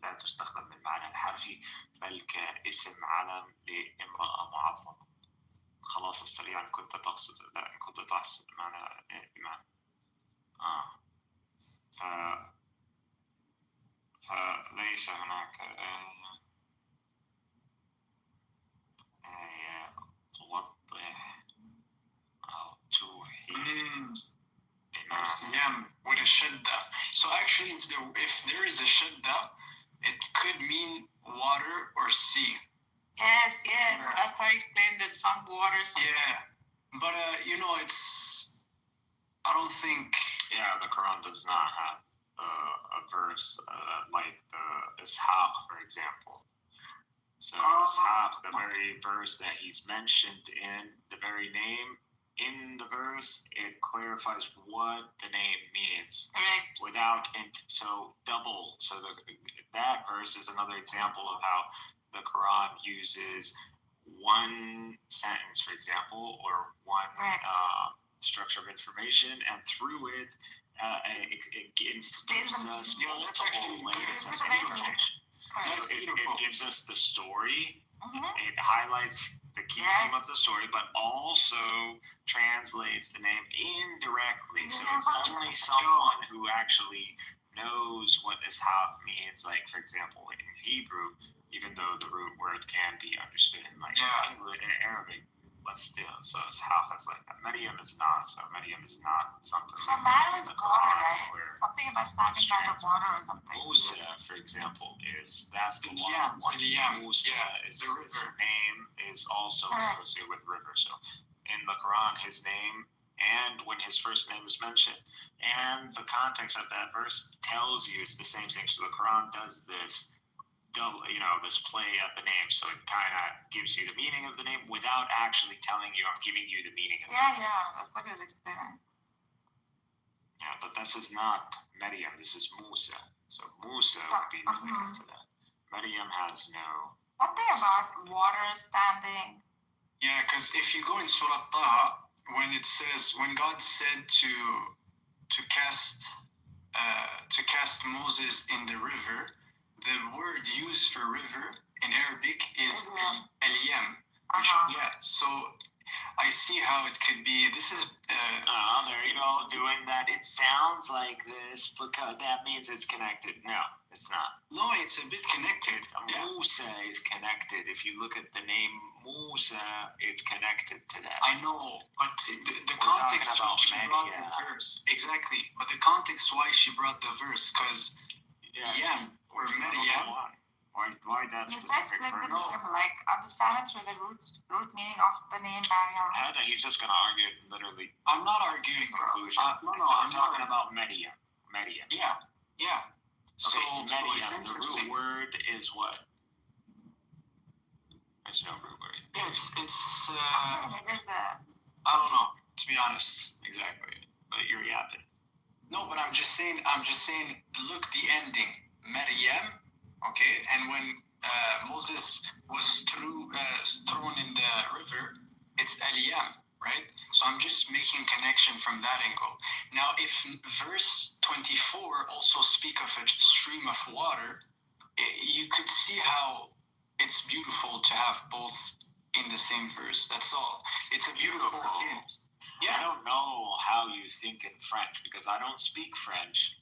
لا تستخدم بالمعنى الحرفي بل كاسم علم لامرأة معظمة. خلاص سريعا كنت تقصد معنى إيمان. فليس هناك آية توضح أو توحي Yam with a shadda. So actually, if there is a shadda, it could mean water or sea. Yes. That's how I explained it. Some water, something. Yeah, but I don't think. Yeah, the Quran does not have a verse like the Ishaq, for example. So Ishaq, the very verse that he's mentioned in the very name, in the verse, it clarifies what the name means. Correct. Without so double. So that verse is another example of how the Quran uses one sentence, for example, or one structure of information, and through it, it gives us multiple layers of information. So it gives us the story. It highlights the key theme of the story, but also translates the name indirectly. So it's only someone who actually knows what Ishaq means. Like, for example, in Hebrew, even though the root word can be understood in English and Arabic, but still, so Ishaq is like that. Maryam is not. So Maryam is not something. So Maryam is water, right? Something about standing by the water or something. Musa, for example, that's the one. Musa is the name is also associated with river. So in the Quran, his name and when his first name is mentioned. And the context of that verse tells you it's the same thing. So the Quran does this double, this play at the name. So it kind of gives you the meaning of the name without actually telling you, I'm giving you the meaning of the name. Yeah, that's what he was explaining. Yeah, but this is not Maryam, this is Musa. So Musa would be related to that. Maryam has no. Something about water standing. Yeah, because if you go in Surah Taha, when God said to cast Moses in the river, the word used for river in Arabic is al-yam. Yeah, so I see how it could be. This is. There you go, doing that. It sounds like this because that means it's connected. No, it's not. No, it's a bit connected. Musa is connected. If you look at the name Musa, it's connected to that. I know, but the context why she brought the verse. Exactly, but the context why she brought the verse, because Yam or Maryam. Why that's you said split the name, like understand it through the root meaning of the name Maryam. He's just gonna argue literally. I'm not arguing, conclusion. No, I'm talking about Maryam. Yeah. Okay, So Maryam, it's interesting. the root word is what? There's no root word. It's It is the. I don't know, to be honest. Exactly, but you're yapping. No, but I'm just saying. Look, the ending, Maryam. Okay, and when Moses was thrown in the river, it's Aliyam, right? So I'm just making connection from that angle. Now, if verse 24 also speak of a stream of water, you could see how it's beautiful to have both in the same verse. That's all. It's a beautiful hint. Yeah. I don't know how you think in French because I don't speak French.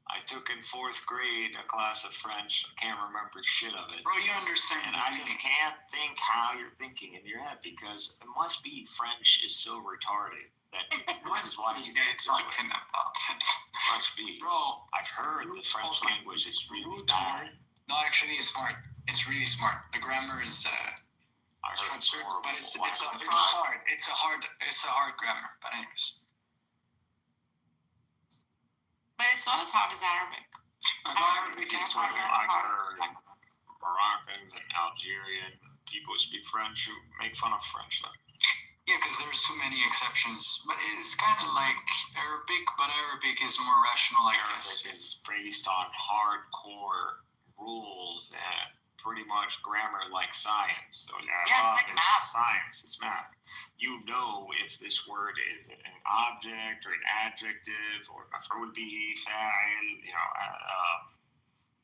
I took in 4th grade a class of French. I can't remember shit of it. Bro, you understand. And I just can't think how you're thinking in your head because it must be French is so retarded that must why be talking about it. Must be. Bro, I've heard the French language is really bad. No, actually, it's smart. It's really smart. The grammar is structured, but it's hard. It's a hard grammar. But anyways. But it's not as hard as Arabic. Arabic is hard. I've heard Moroccans and Algerian people who speak French who make fun of French. Yeah, because there's too many exceptions. But it's kind of like Arabic, but Arabic is more rational, I guess. Arabic is based on hardcore rules and pretty much grammar like science. So it's like math. Science, it's math. You know if this word is an object or an adjective or maf'ul bihi, fa'il,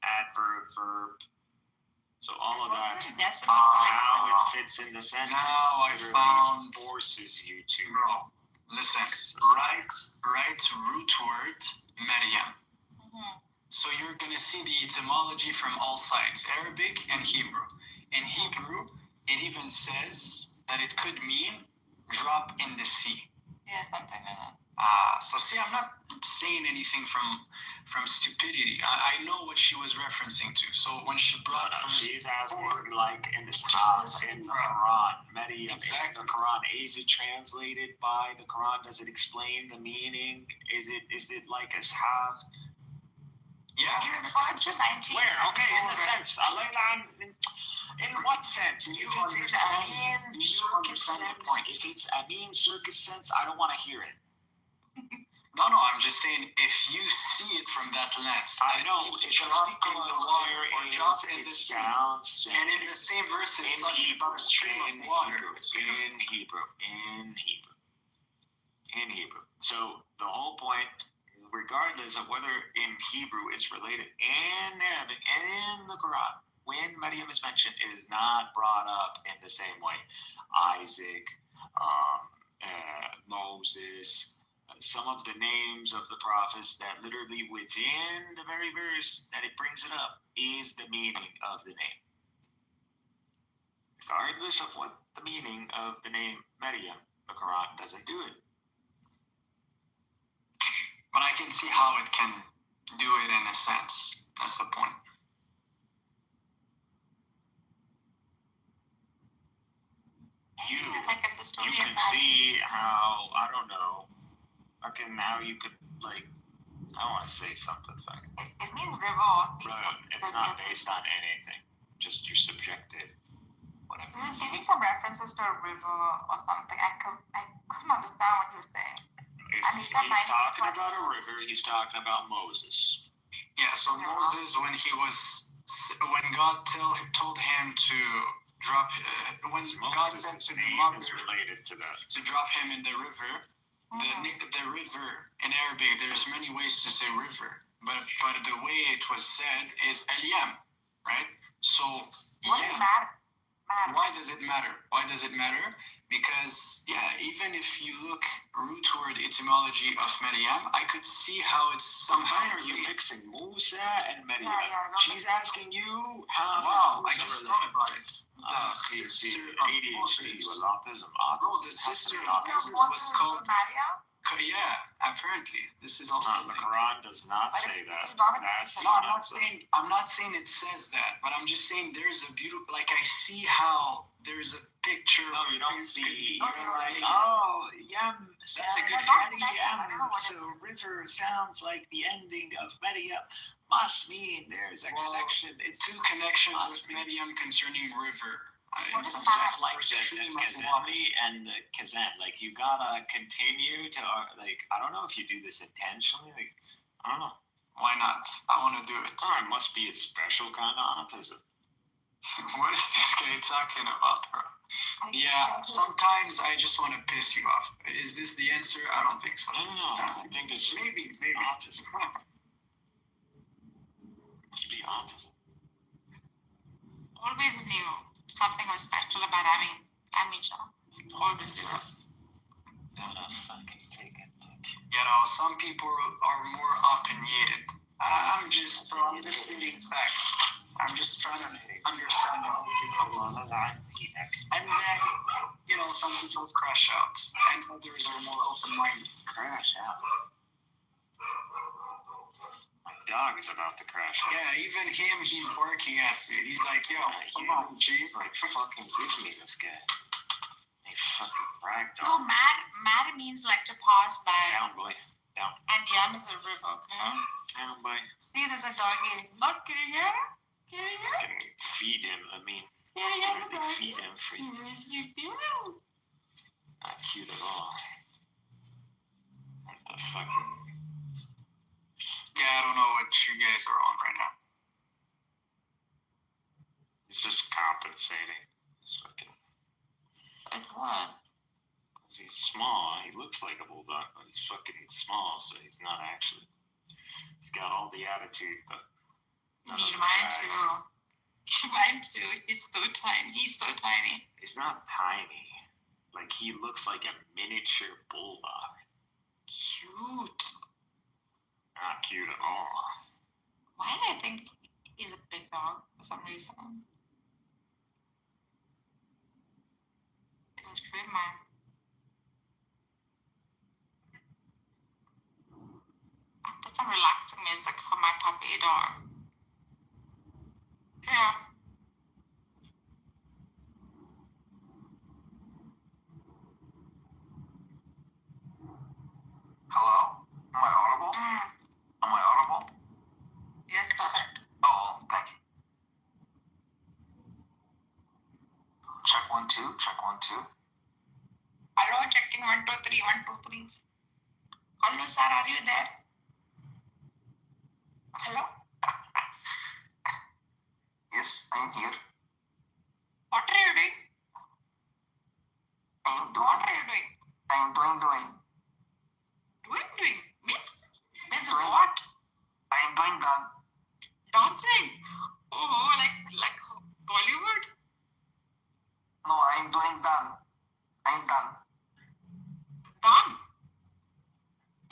adverb, verb. So all of that, how it fits in the sentence, forces you to. Bro, listen, write root word Maryam. So you're going to see the etymology from all sides, Arabic and Hebrew. In Hebrew, it even says that it could mean drop in the sea. Yeah, something like that. So see, I'm not saying anything from stupidity. I know what she was referencing to. So when she brought she's asking like in the Quran, Maryam, exactly. In the Quran, is it translated by the Quran? Does it explain the meaning? Is it like ashab? Yeah, in the sense. Where? Okay, in the sense. In what sense? If it's in Amin circus sense, if it's Amin circus sense, I don't want to hear it. No, I'm just saying if you see it from that lens. I know. It's drop in the water or drop in the sea. And in the same verse, it's talking about a stream of water. In Hebrew. So the whole point, regardless of whether in Hebrew it's related in Arabic in the Quran, when Maryam is mentioned, it is not brought up in the same way. Isaac, Moses, some of the names of the prophets that literally within the very verse that it brings it up is the meaning of the name. Regardless of what the meaning of the name Maryam, the Quran doesn't do it. But I can see how it can do it in a sense. That's the point. Like in this story You can about see how, I don't know, fucking how you could, like, I don't want to say something fucking. it means river or things Bro, like it's not based on anything. Just your subjective, whatever. He was giving some references to a river or something. I couldn't understand what he was saying. If And he's he's got talking 1920. about a river, he's talking about Moses. Yeah, so Moses, when God told him to drop, when God said to the mother is related to that. to drop him in the river, the river in Arabic, there's many ways to say river, but the way it was said is Eliam, right? So What does it matter? why does it matter? Why does it matter? Because even if you look rootward etymology of Maryam, I could see how it's somehow. Why are you mixing Musa and Maryam? Yeah, She's asking you how. Wow, I just thought about it. The see, sister of ADHD Moses. with autism. Bro, the sister of autism. Moses was called. Maria? Yeah, apparently. This is also. The Quran does not But say it's that. not- That's No, I'm not saying it says that, but I'm just saying there's a beautiful, like I see how there's a picture. No, you don't see. No, You're you don't like, see. oh, yam. That's a sounds good like connection. I don't know what so river sounds like the ending of Maryam. Must mean there's a connection. It's Two connections with Medium concerning river. What is just that? like the Kazali and the Kazan. Like, you gotta continue to, like, I don't know if you do this intentionally. Like, I don't know. Why not? I want to do it. Oh, it must be a special kind of autism. What is this guy talking about, bro? Yeah, sometimes I just want to piss you off. Is this the answer? I don't think so. I don't know. I think it's Maybe. autism. Must be autism. Always knew something was special about Amisha. Always knew. Fucking take it. Some people are more opinionated. I'm just stating facts. I'm just trying to understand how people. And then, some people crash out, and others are more open-minded. Crash out. My dog is about to crash out. Yeah, even him, he's barking at me. He's like, yo, come on, G. He's like, fucking give me this guy. He fucking bragged No, on. mad means like to pass by. Down, boy. Down. And Yam is a river, okay? Down, boy. See, there's a dog eating. Look, can you hear? Can you hear? Can feed him. I mean, Can you hear the they dog? feed him free. Yes, you do. Not cute at all. What the fuck? Yeah, I don't know what you guys are on right now. He's just compensating. He's fucking. With what? He's small. He looks like a bulldog, but he's fucking small, so he's not actually. He's got all the attitude, but. none of Need the mine size. too. Mine too. He's so tiny. He's so tiny. He's not tiny. Like, he looks like a miniature bulldog. Cute. Not cute at all. Why do I think he's a big dog for some reason? It's true, man. I put some relaxing music for my puppy dog. Yeah. Hello? Am I audible? Am I audible? Yes, sir. Oh, thank you. Check 1 2. Check 1 2. Hello, checking 1 2 3 1 2 3. Hello, sir. Are you there? Hello. Yes, I'm here. What are you doing? I'm What are you doing? doing. Doing. Miss? Means what? I'm doing that. Dancing. Oh, like Bollywood. No, I'm doing done. I'm done. Done.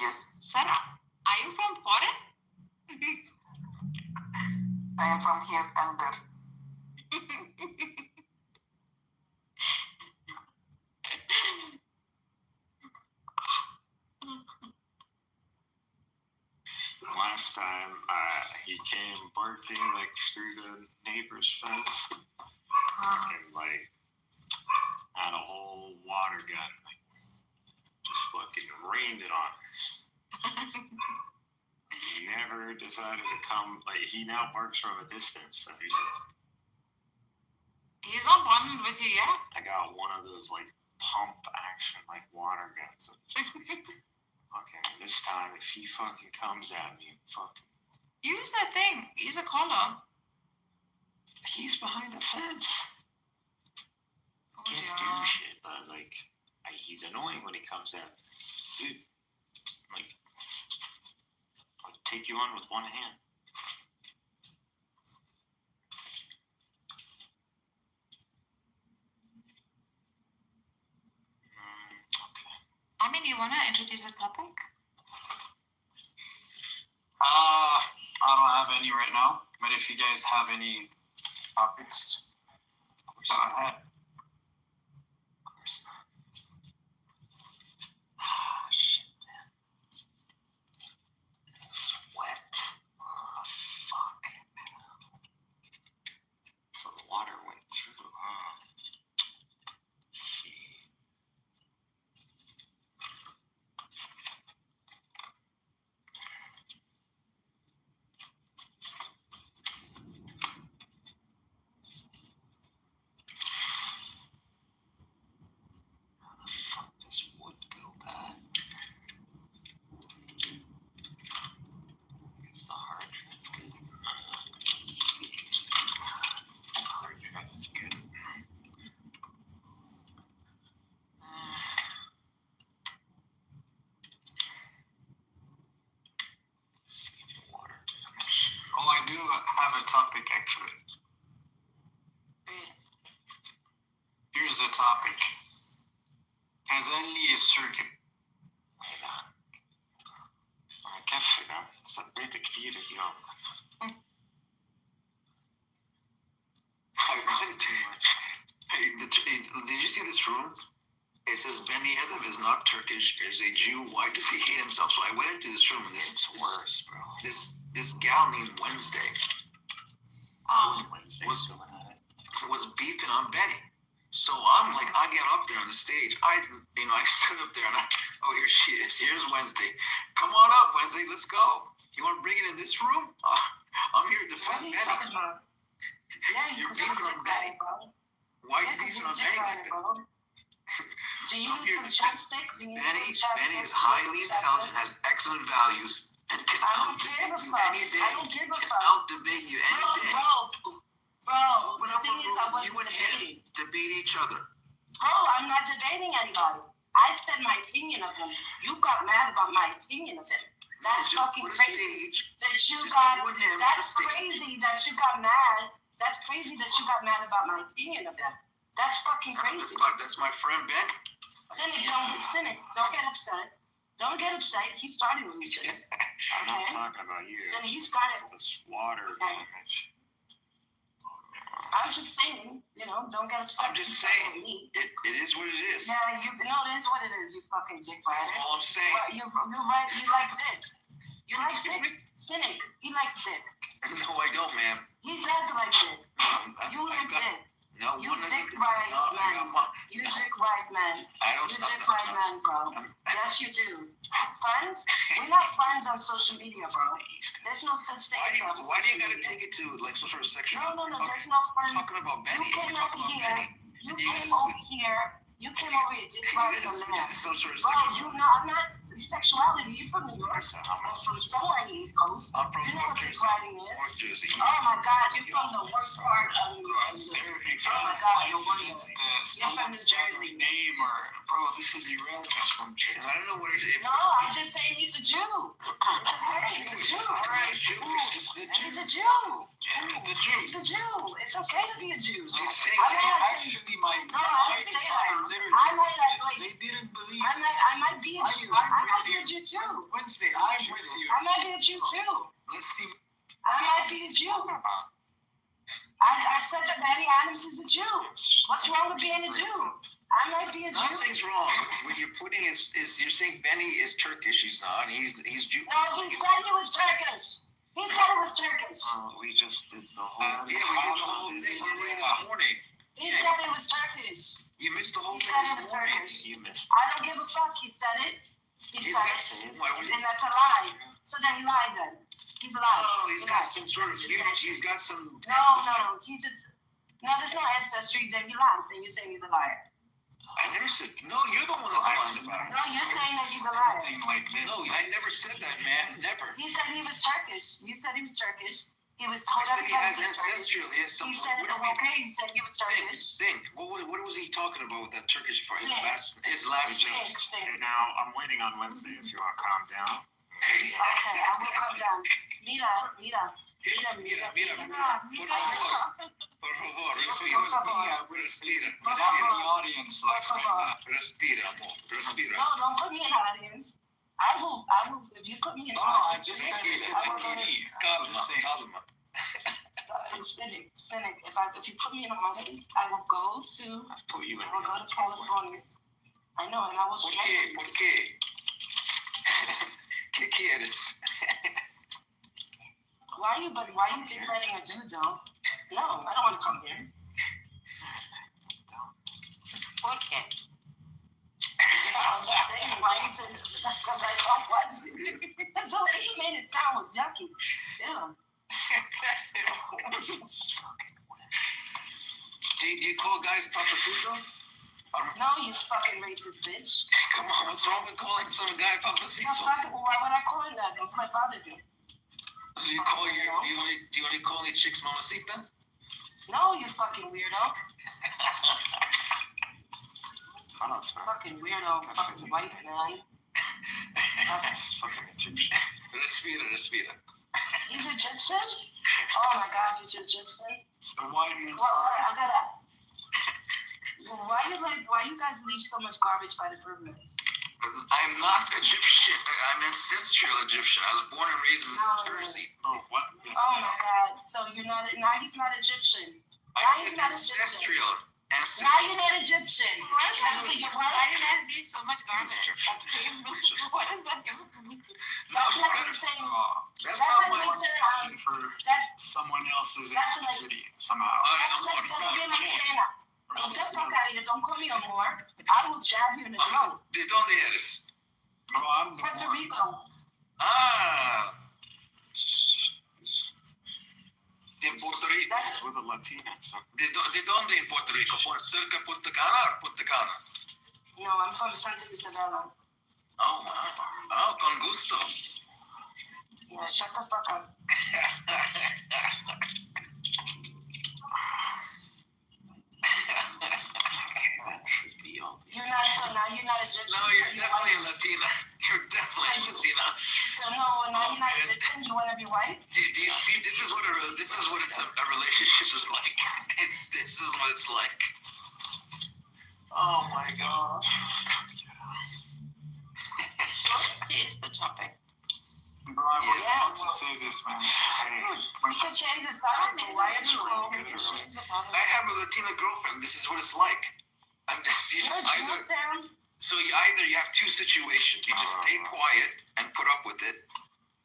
Yes, Sir, are you from foreign? I am from here and there. Last time, he came barking, like, through the neighbor's fence. And, like, had a whole water gun decided to come. Like he now barks from a distance. So He's not bonded with you yet? I got one of those like pump action like water guns. Okay, this time if he fucking comes at me, fucking. Use that thing. Use a collar. He's behind the fence. Oh, Can't dear. do shit, but like, he's annoying when he comes at. Dude, like, I'll take you on with one hand. Okay. I mean, you want to introduce a topic? I don't have any right now, but if you guys have any topics, go ahead. Of course not. Ah, shit, man. Sweat. Oh, fuck. So the water went through, huh? Shit. How the fuck does wood go bad? Is the hard drive good? Hard drive is good. Save the water damage. Oh, I do have a topic actually. Here's the topic. كازالي السيركت. هيدا ما كفي ده صبيت كتير اليوم. Hey, did you see this room? It says Benny Edem is not Turkish, is a Jew. Why does he hate himself? So I went into this room and It's worse, bro. this gal named Wednesday Wednesday's was- going at it. was beefing on Benny. So I'm like, I get up there on the stage. I stood up there and here she is. Here's Wednesday. Come on up, Wednesday. Let's go. You want to bring it in this room? I'm here to What are defend you Benny. talking about? Yeah, You're you beefing can on Benny. bro. Why are Yeah, you 'cause beefing on dick Benny like riding, that? bro. Do you I'm need here some to defend chapstick? Do you need Benny. some chapstick? Benny is highly intelligent, has excellent values, and can I don't give a out-debate you fuck. any day. I don't give a Can fuck. out-debate you any day. Bro, the thing is, I You wasn't and him debating. debate each other. Bro, I'm not debating anybody. I said my opinion of him. You got mad about my opinion of him. That's Just fucking put a crazy. stage. That you Just got. you and him That's on stage. crazy that you got mad. That's crazy that you got mad about my opinion of him. That's fucking crazy. That's my friend Ben. Cynic, don't get upset. Don't get upset. He started with me. Cynic. I'm not Okay. talking about you. Then he started. This water damage. I was just saying, don't get upset. I'm just He saying. started with me. It is what it is. Yeah, it is what it is. You fucking dick That's rider. all I'm saying. But you right. You like dick. You like Excuse dick. Cynic. He likes dick. No, I don't, ma'am. He does like dick. You like dick. No, You one of dick the- right, no, I man. got my. You dick right, man. I don't You stop. dick right, man, bro. Yes, you do. Friends? We're not friends on social media, bro. There's no such thing as Why do you social gotta media. take it to like some sort of sexual? No, Talk- there's no friends. Talking about Benny. You came We're talking over about here. Benny. You came over here. You came over here, dick right, This your man. is some sort of Bro, sexual. I'm not sexuality. You from New York? Or from somewhere in the East Coast? I'm from You know North what dick Jersey. riding is? North Jersey. Oh my God, you're from the worst part of New York. Oh my God, no wonder. It's You're from New Jersey. name or bro, this is irrelevant. I don't know what it is. No, I'm just saying he's a Jew. He's a Jew. All right, Jewish. It's the He's a Jew. the He's a Jew. It's okay to be a Jew. She's saying I might not Actually, my No, I didn't say that. literally I might said like- this. They didn't believe I might be a Jew. I might be a Jew too. Wednesday. I'm with you. I might be a Jew too. Let's see. I might be a Jew. I said that Benny Adams is a Jew. What's wrong with being a Jew? I might be a Jew. Nothing's wrong. What you're putting is you're saying Benny is Turkish. He's not. He's Jew. No, he said he was Turkish. He said it was Turkish. We just did the whole. Yeah, we did the whole thing this morning. He said it was Turkish. You missed the whole He thing said it this was morning. Turkish. You missed. I don't give a fuck. He said it. He You said missed it. it. Why would you? And that's a lie. So then he lied then. He's alive. Oh, he's got some sort of. He's got some. No. No, there's no ancestry. Then you lied. Then you're saying he's a liar. I never said. No, you're the one that's lying about it. No, you're saying that he's a liar. Something like this. No, I never said that, man. Never. He said he was Turkish. You said he was Turkish. He was told I said he has he was Turkish. ancestral. He has some. He said, okay, he said he was Turkish. Sink. What was he talking about with that Turkish part? Sink. His last name. Stink. Now, I'm waiting on Wednesday if you want to calm down. Okay, I will come down. Mira. Por favor, respira. Not in the audience like right now. Respira, amor. Respira. No, don't put me in the audience. I will, if you put me in the No, I audience. just said it. I will go to- Calma. It's cynic. If you put me in the audience, I will go to Put you in. California. I know, and I will ¿Por strike qué? you. ¿Por qué? ¿Qué quieres? Why are you declaring a dude though? No, I don't want to come here. ¿Por qué? I'm saying, why you say, because I don't want to. The way you made it sound was yucky. Yeah. Do you call guys Papacito? No, you fucking racist bitch. Come on, what's wrong with calling some guy No, Papacito? fuck it. Well, why would I call him that? That's my father's name. Do you only call any chicks Mamacita? No, you fucking weirdo. I don't swear. Fucking weirdo. Fucking white man. Fucking Egyptian. Respira. He's Egyptian? Oh my God, he's Egyptian. It's the white man's I gotta. Why you guys leave so much garbage by the pyramids? I'm not Egyptian. I'm ancestral Egyptian. I was born and raised in Jersey. Oh, what? Oh my God. So you're not. Now he's not Egyptian. I said ancestral. Now you're not Egyptian. Why So you're do you right. guys leave so much garbage? What is that? No, That's you like gotta. me saying. That's That's not like my. me saying. For That's someone else's That's like- ethnicity somehow. that's like me saying that. Just don't got it. Don't call me no more. I will jab you in the throat. ¿De dónde eres? No, I'm the Puerto one. Rico. Ah. De Puerto Rico. That's With a Latina. So ¿De dónde en Puerto Rico? ¿Por cerca de Punta Cana o Punta Cana? no. I'm from Santa Isabella. Oh, wow. Oh, con gusto. Yeah, shut the fuck up. You're not. So now you're not Egyptian. No, you're definitely a Latina. You're definitely a Latina. So no, now you're not Egyptian. You want to be white? Do you see? This is what a relationship is like. This is what it's like. Oh my God. Change the topic. Bro, I was Yeah. about to say this, man. Hey, We can change the subject. But why are you cool? I have a Latina girlfriend. This is what it's like. I'm just You're a either. Jew, Sam. So you have two situations. You just stay quiet and put up with it,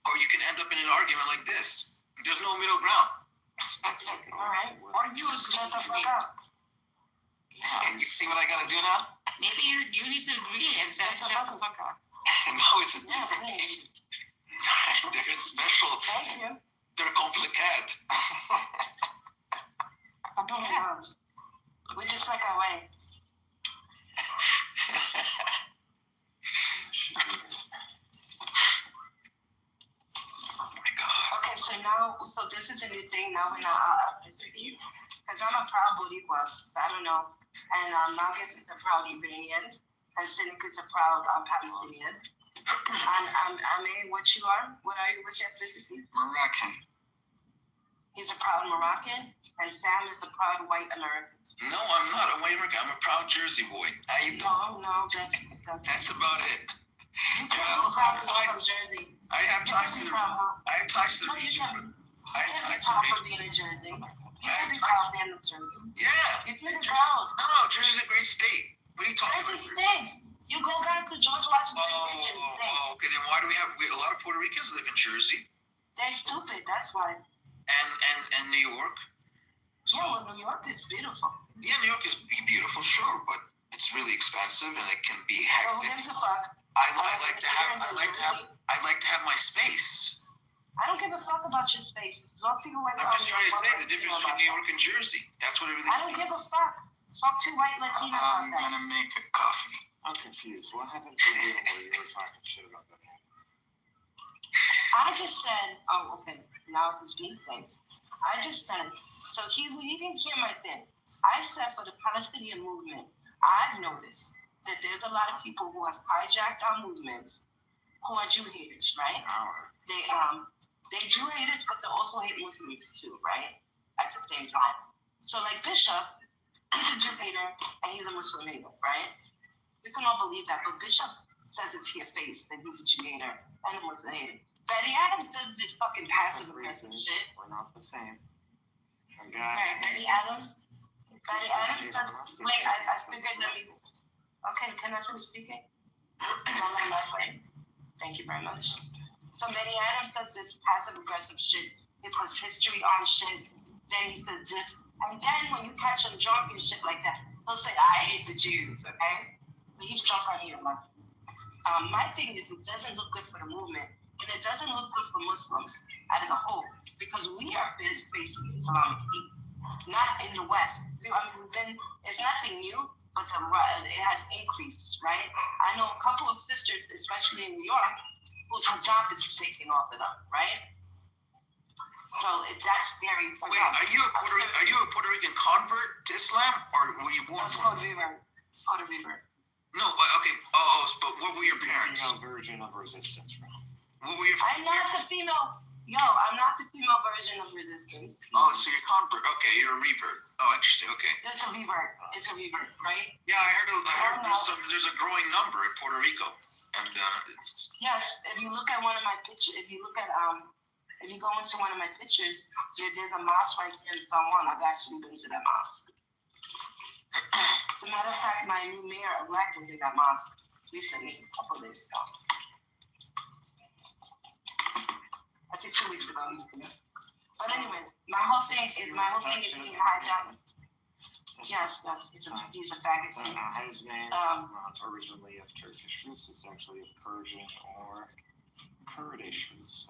or you can end up in an argument like this. There's no middle ground. All right. Or you shut the fuck up. Yeah. And you see what I gotta do now? Maybe you need to agree and then shut the fuck up. No, it's a different game. They're special. Thank you. They're complicated. Oh my God. We just like our way. Oh my God. Okay, so this is a new thing. Now we're not honest with you. Because I'm a proud Boricua, so I don't know. And Marcus is a proud Iranian, and Cynic is a proud Palestinian. And what you are? What's your ethnicity? Moroccan. He's a proud Moroccan, and Sam is a proud white American. No, I'm not a white American. I'm a proud Jersey boy. How you doing? No, That's about it. You just proud from Jersey. I have ties to the No, you region. can't. I You have can't be ties to the proud for region. being in Jersey. You can't be proud being in Jersey. Yeah. You can't be proud. No, Jersey's a great state. What are you talking Jersey about? stinks. You go back to George Washington Bridge and stink. Okay. Then why do we have a lot of Puerto Ricans live in Jersey They're stupid. That's why. and New York? So Yeah, well, New York is beautiful. yeah, New York is beautiful, sure, but it's really expensive and it can be So who hectic. gives a fuck? I like to have my space. I don't give a fuck face. Talk to your white. I'm just trying to say the difference between New York and Jersey. That's what everything. I don't give a fuck. Talk to white Latina about I'm that. gonna make a coffee. I'm confused. What happened to you where you were talking shit about that? I just said, oh, okay. Now it's being placed. I just said, so he didn't hear my thing. I said for the Palestinian movement, I've noticed that there's a lot of people who have hijacked our movements who are Jew haters, right? They Jew haters, but they also hate Muslims too, right? At the same time. So like Bishop, he's a Jew hater and he's a Muslim hater, right? We can all believe that, but Bishop says it to your face that he's a Jew hater and a Muslim hater. Betty Adams does this fucking passive aggressive shit. We're not the same. Okay. Right, Betty Adams does. Wait, I figured that we. Okay, can I finish speaking? Don't let my way. Thank you very much. So Betty Adams does this passive aggressive shit. He puts history on shit. Then he says this, and then when you catch him drunk and shit like that, he'll say, "I hate the Jews." Okay, but he's drunk on here, man. My thing is, it doesn't look good for the movement. And it doesn't look good for Muslims as a whole, because we are facing Islamic hate, not in the West. I mean, it's nothing new, but it has increased, right? I know a couple of sisters, especially in New York, whose hijab is taken off of them, right? So that's scary for Wait, them. are you a Puerto Rican convert to Islam, or were you born? It's called revert. It's called a revert. No, okay. Oh, but what were your parents? Female version of resistance, right? What were your? I'm not the female. I'm not the female version of resistance. Oh, so you're convert. Okay, you're a revert. Oh, interesting. Okay. It's a revert. It's a revert, right? Yeah, I heard there's a growing number in Puerto Rico, and it's. Yes, if you look at one of my pictures, if you go into one of my pictures, there's a mosque right here in San Juan. I've actually been to that mosque. As a matter of fact, my new mayor-elect was in that mosque recently, a couple of days ago. I think 2 weeks ago, he was there. But anyway, my whole thing is being hijacked. Yes, he's a faggot. His name is not originally of Turkish roots, it's actually of Persian or Kurdish roots.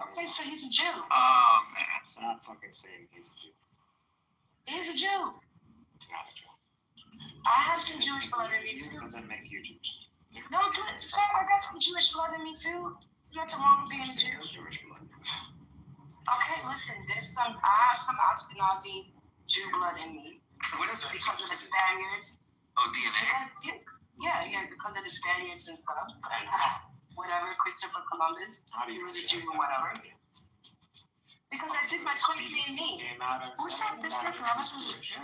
Okay, so he's a Jew. Oh man. It's not fucking saying he's a Jew. He's a Jew. He's not a Jew. I have some Jewish blood in me too. It doesn't make you Jewish. No, sir, I got some Jewish blood in me too. There's nothing wrong with being a Jew. Jewish blood. Okay, listen, I have some Ashkenazi Jew blood in me. What is that? Because of the Spaniards. Oh, DNA. Because of the Spaniards and stuff. And whatever, Christopher Columbus, he was a Jew or whatever. Because I did my 23andMe. Who said Christopher Columbus was a Jew?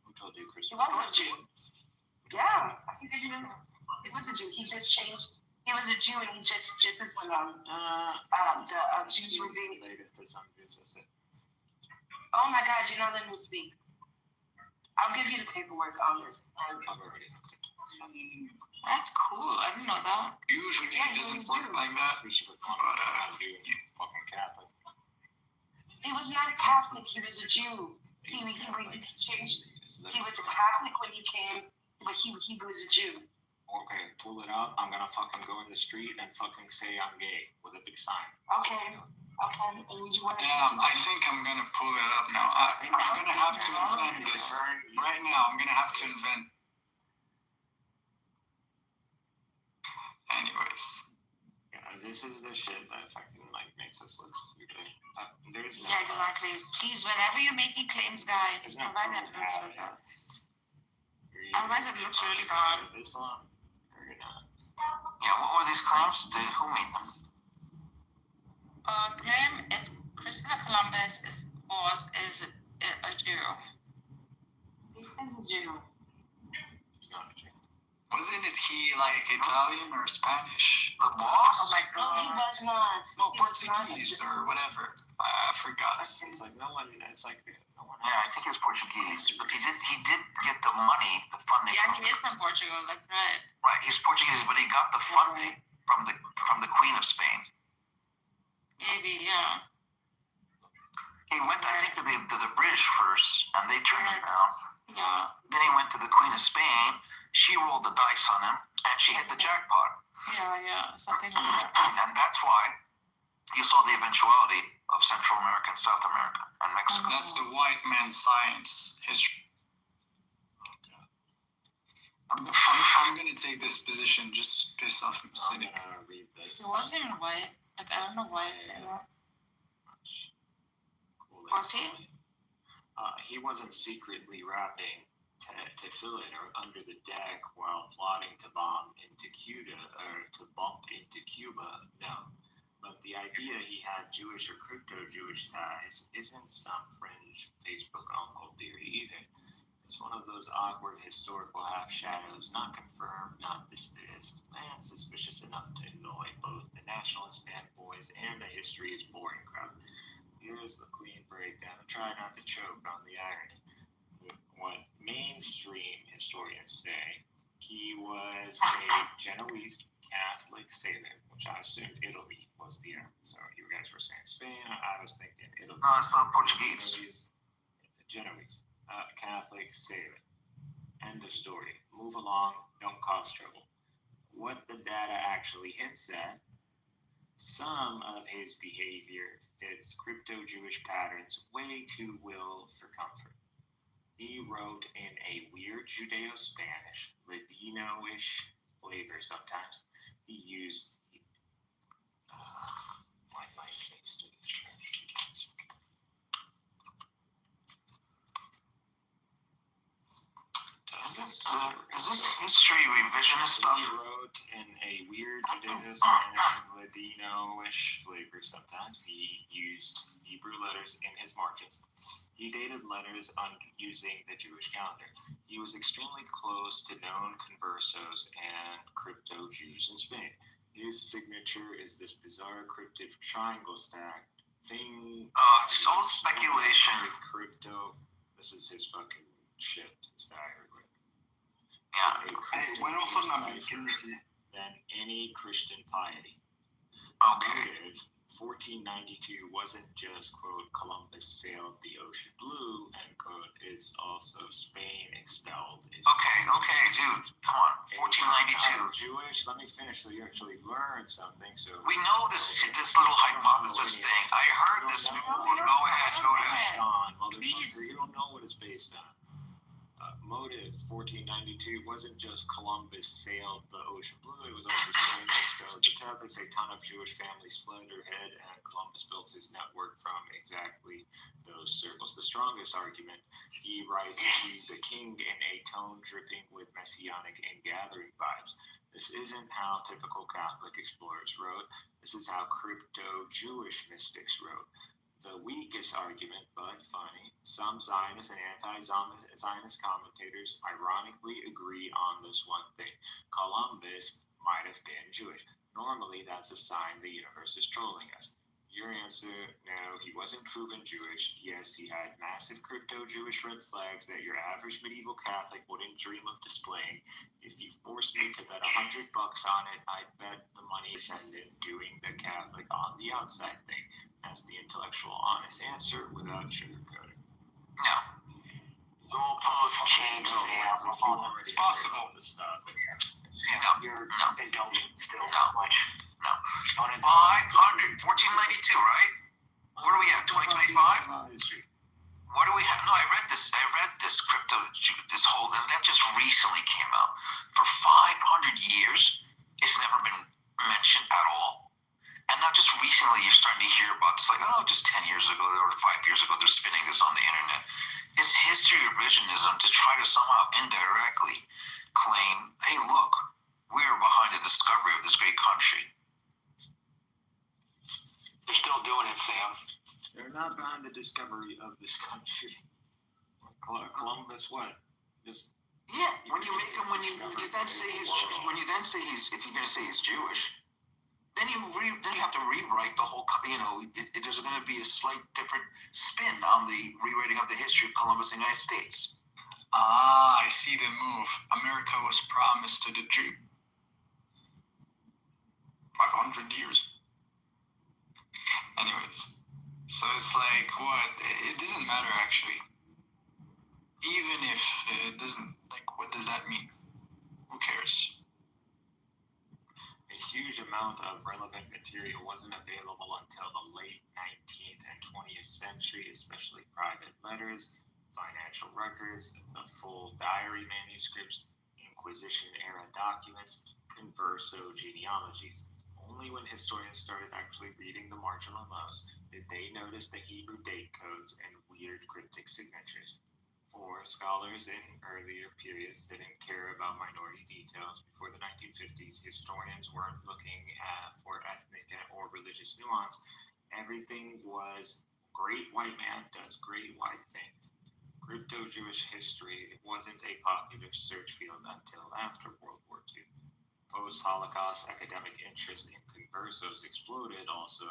Who told you He Christopher was a Jew. Yeah, I can give you the. He was a Jew. He just changed. He was a Jew, and he just as when the Jews were being. related to some Jews, that's it. Oh my God! You're not letting me speak. I'll give you the paperwork on this. I've already looked at it. That's cool. I didn't know that. Usually it doesn't work like that. Christopher Columbus was a Jew, fucking Catholic. He was not a Catholic. He was a Jew. He changed. He was a Catholic when he came, but he was a Jew. Okay, pull it out. I'm gonna fucking go in the street and fucking say I'm gay with a big sign. Okay. And would you want to? Damn, I think I'm gonna pull it up now. I'm gonna have to invent this. Right now, I'm gonna have to invent. Anyways. Yeah, this is the shit that fucking like makes us look stupid. There's no Yeah, exactly. Please, whenever you're making claims, guys, There's no provide proof evidence of for that. it. Otherwise, it looks really bad. Islam, or you're not. Yeah, what were these claims? Who made them? Claim is Christopher Columbus is a Jew. He's a Jew. He's not a Jew. Wasn't it he like Italian or Spanish? The boss? Oh my No, he god. was not. No, He was not a Portuguese Jew. or whatever. I forgot. It's like no one. It's like no one. Yeah, I think it's Portuguese, but he did get the money, the funding. Yeah, he is from Portugal. That's right. Right, he's Portuguese, but he got the funding from the Queen of Spain. Maybe, yeah. He went, I think, to the British first, and they turned him down. Yeah. Then he went to the Queen of Spain. She rolled the dice on him, and she hit the jackpot. Yeah. Something like that. And that's why you saw the eventuality of Central America and South America and Mexico. That's the white man's science history. I'm gonna take this position just based off I'm cynic. I'm gonna read this. It wasn't white. Like, I don't know why it's in there. Was he? He wasn't secretly rapping tefillin or under the deck while plotting to bomb into Cuba or to bump into Cuba. No. But the idea he had Jewish or crypto-Jewish ties isn't some fringe Facebook uncle theory either. It's one of those awkward historical half-shadows, not confirmed, not dismissed, and suspicious enough to annoy both the nationalist fanboys and the history is boring crowd. Here's the clean breakdown. Try not to choke on the irony. What mainstream historians say, he was a Genoese Catholic sailor, which I assumed Italy was the area. So you guys were saying Spain, I was thinking Italy. No, it's not Portuguese. Genoese. Catholic sailor. End of story. Move along, don't cause trouble. What the data actually hints at, some of his behavior fits crypto-Jewish patterns way too well for comfort. He wrote in a weird Judeo-Spanish, Ladino-ish flavor sometimes. He used my mic needs to be Is this history revisionist stuff? He wrote in a weird Judeo-Spanish, Ladino-ish flavor sometimes. He used Hebrew letters in his margins. He dated letters using the Jewish calendar. He was extremely close to known conversos and crypto-Jews in Spain. His signature is this bizarre cryptic triangle stack thing. It's all speculation. Crypto. This is his fucking shit. His diary. Yeah. Bueno, son than any Christian piety. Okay. 1492 wasn't just, quote, Columbus sailed the ocean blue, end quote. It's also Spain expelled. Okay, dude. Come on. 1492. Jewish. Let me finish so you actually learn something. So we know this little hypothesis thing. I heard this before. Go ahead. You don't know what it's based on. Motive 1492 wasn't just Columbus sailed the ocean blue, it was also Spain expelled the Catholics. A ton of Jewish families fled or hid, and Columbus built his network from exactly those circles. The strongest argument, he writes to the king in a tone dripping with messianic and gathering vibes. This isn't how typical Catholic explorers wrote. This is how crypto-Jewish mystics wrote. The weakest argument, but funny, some Zionist and anti-Zionist commentators ironically agree on this one thing. Columbus might have been Jewish. Normally, that's a sign the universe is trolling us. Your answer, no, he wasn't proven Jewish. Yes, he had massive crypto-Jewish red flags that your average medieval Catholic wouldn't dream of displaying. If you forced me to bet $100 on it, I'd bet the money is spent doing the Catholic on the outside thing. That's the intellectual, honest answer without sugarcoating. No. Goalposts change. It's possible. You're indulging still much. No. 1492, right? Where are we at? 2025? What do we have? No, I read this crypto, this whole, and that just recently came out. For 500 years, it's never been mentioned at all. And not just recently, you're starting to hear about this, like, oh, just 10 years ago or 5 years ago, they're spinning this on the internet. It's history revisionism to try to somehow indirectly claim, hey, look, we're behind the discovery of this great country. They're still doing it, Sam. They're not behind the discovery of this country. Columbus, what? Just yeah. When you then say he's Jewish, then you have to rewrite the whole. There's going to be a slight different spin on the rewriting of the history of Columbus and the United States. I see the move. America was promised to the Jew. 500 years. Anyways, so it's like, what? It doesn't matter, actually. Even if it doesn't, like, what does that mean? Who cares? A huge amount amount of relevant material wasn't available until the late 19th and 20th century, especially private letters, financial records, the full diary manuscripts, Inquisition-era documents, converso genealogies. Only when historians started actually reading the marginal laws did they notice the Hebrew date codes and weird cryptic signatures. For scholars in earlier periods didn't care about minority details. Before the 1950s, historians weren't looking for ethnic or religious nuance. Everything was great white man does great white things. Crypto-Jewish history wasn't a popular search field until after World War II. Post-Holocaust academic interest in conversos exploded also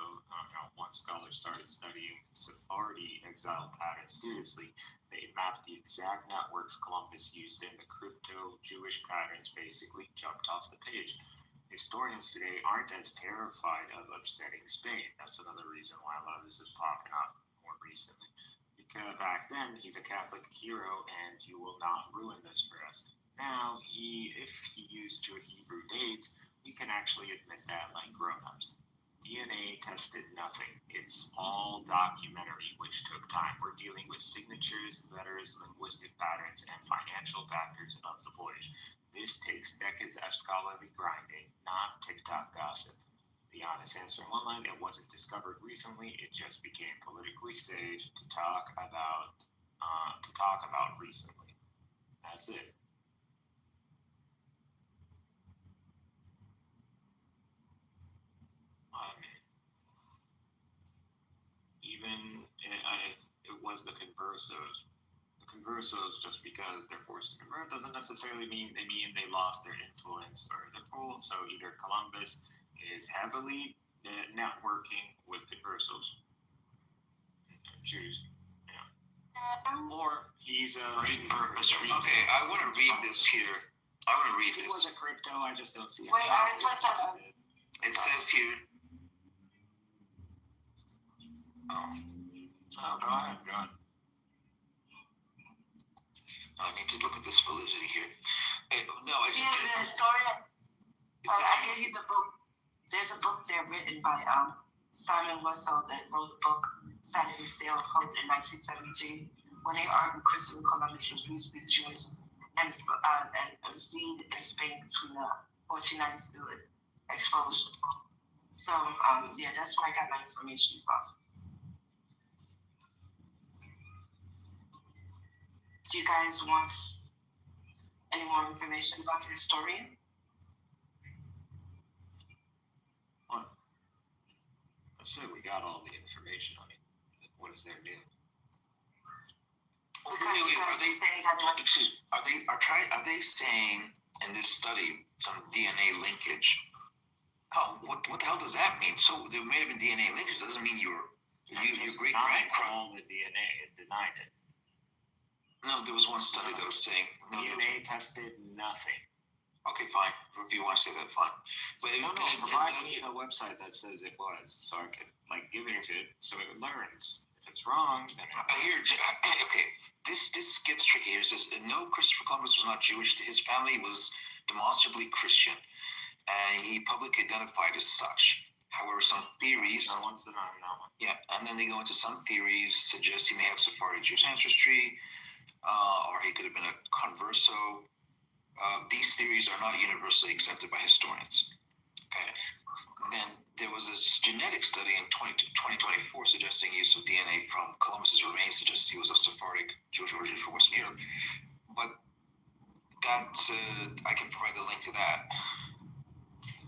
once scholars started studying Sephardi exile patterns seriously. They mapped the exact networks Columbus used, and the crypto-Jewish patterns basically jumped off the page. Historians today aren't as terrified of upsetting Spain. That's another reason why a lot of this is popping up more recently. Because back then, he's a Catholic hero, and you will not ruin this for us. Now, if he used Hebrew dates, we can actually admit that like grown-ups. DNA tested nothing. It's all documentary, which took time. We're dealing with signatures, letters, linguistic patterns, and financial factors of the voyage. This takes decades of scholarly grinding, not TikTok gossip. The honest answer in one line, it wasn't discovered recently, it just became politically safe to talk about recently. That's it. Even if it was the conversos, just because they're forced to convert doesn't necessarily mean they lost their influence or their pull. So either Columbus is heavily networking with conversos, Jews, or he's a Okay, I want to read this here. He was a crypto. I just don't see it. Wait, I touch on it. It says here. Oh, go ahead. I need to look at this validity here. No, I just. Yeah, the historian. I gave you the book. There's a book there written by Simon Wessel that wrote the book Saturday's Sail of Hope in 1972, when they argued Christopher Columbus was recently Jewish and fled in Spain between the 1490s to expulsion. So yeah, that's where I got my information from. Do you guys want any more information about the historian? Well, let's say we got all the information on it. What is there new? Are they saying in this study some DNA linkage? What the hell does that mean? So there may have been DNA linkage. Doesn't mean your great grandfather. All the DNA, it denied it. No, there was one study that was saying DNA tested nothing. Okay, fine. If you want to say that, fine. But provide me the website that says it was, so I can give it to it, so it learns. If it's wrong, then okay. This gets tricky here. It says no, Christopher Columbus was not Jewish. His family was demonstrably Christian, and he publicly identified as such. However, some theories. No one's denying that one. Yeah, and then they go into some theories suggest he may have Sephardi Jewish ancestry. Or he could have been a converso. These theories are not universally accepted by historians. Okay. Then there was this genetic study in 2024 suggesting use of DNA from Columbus's remains suggests he was of Sephardic Jewish origin from Western Europe. But that I can provide the link to that.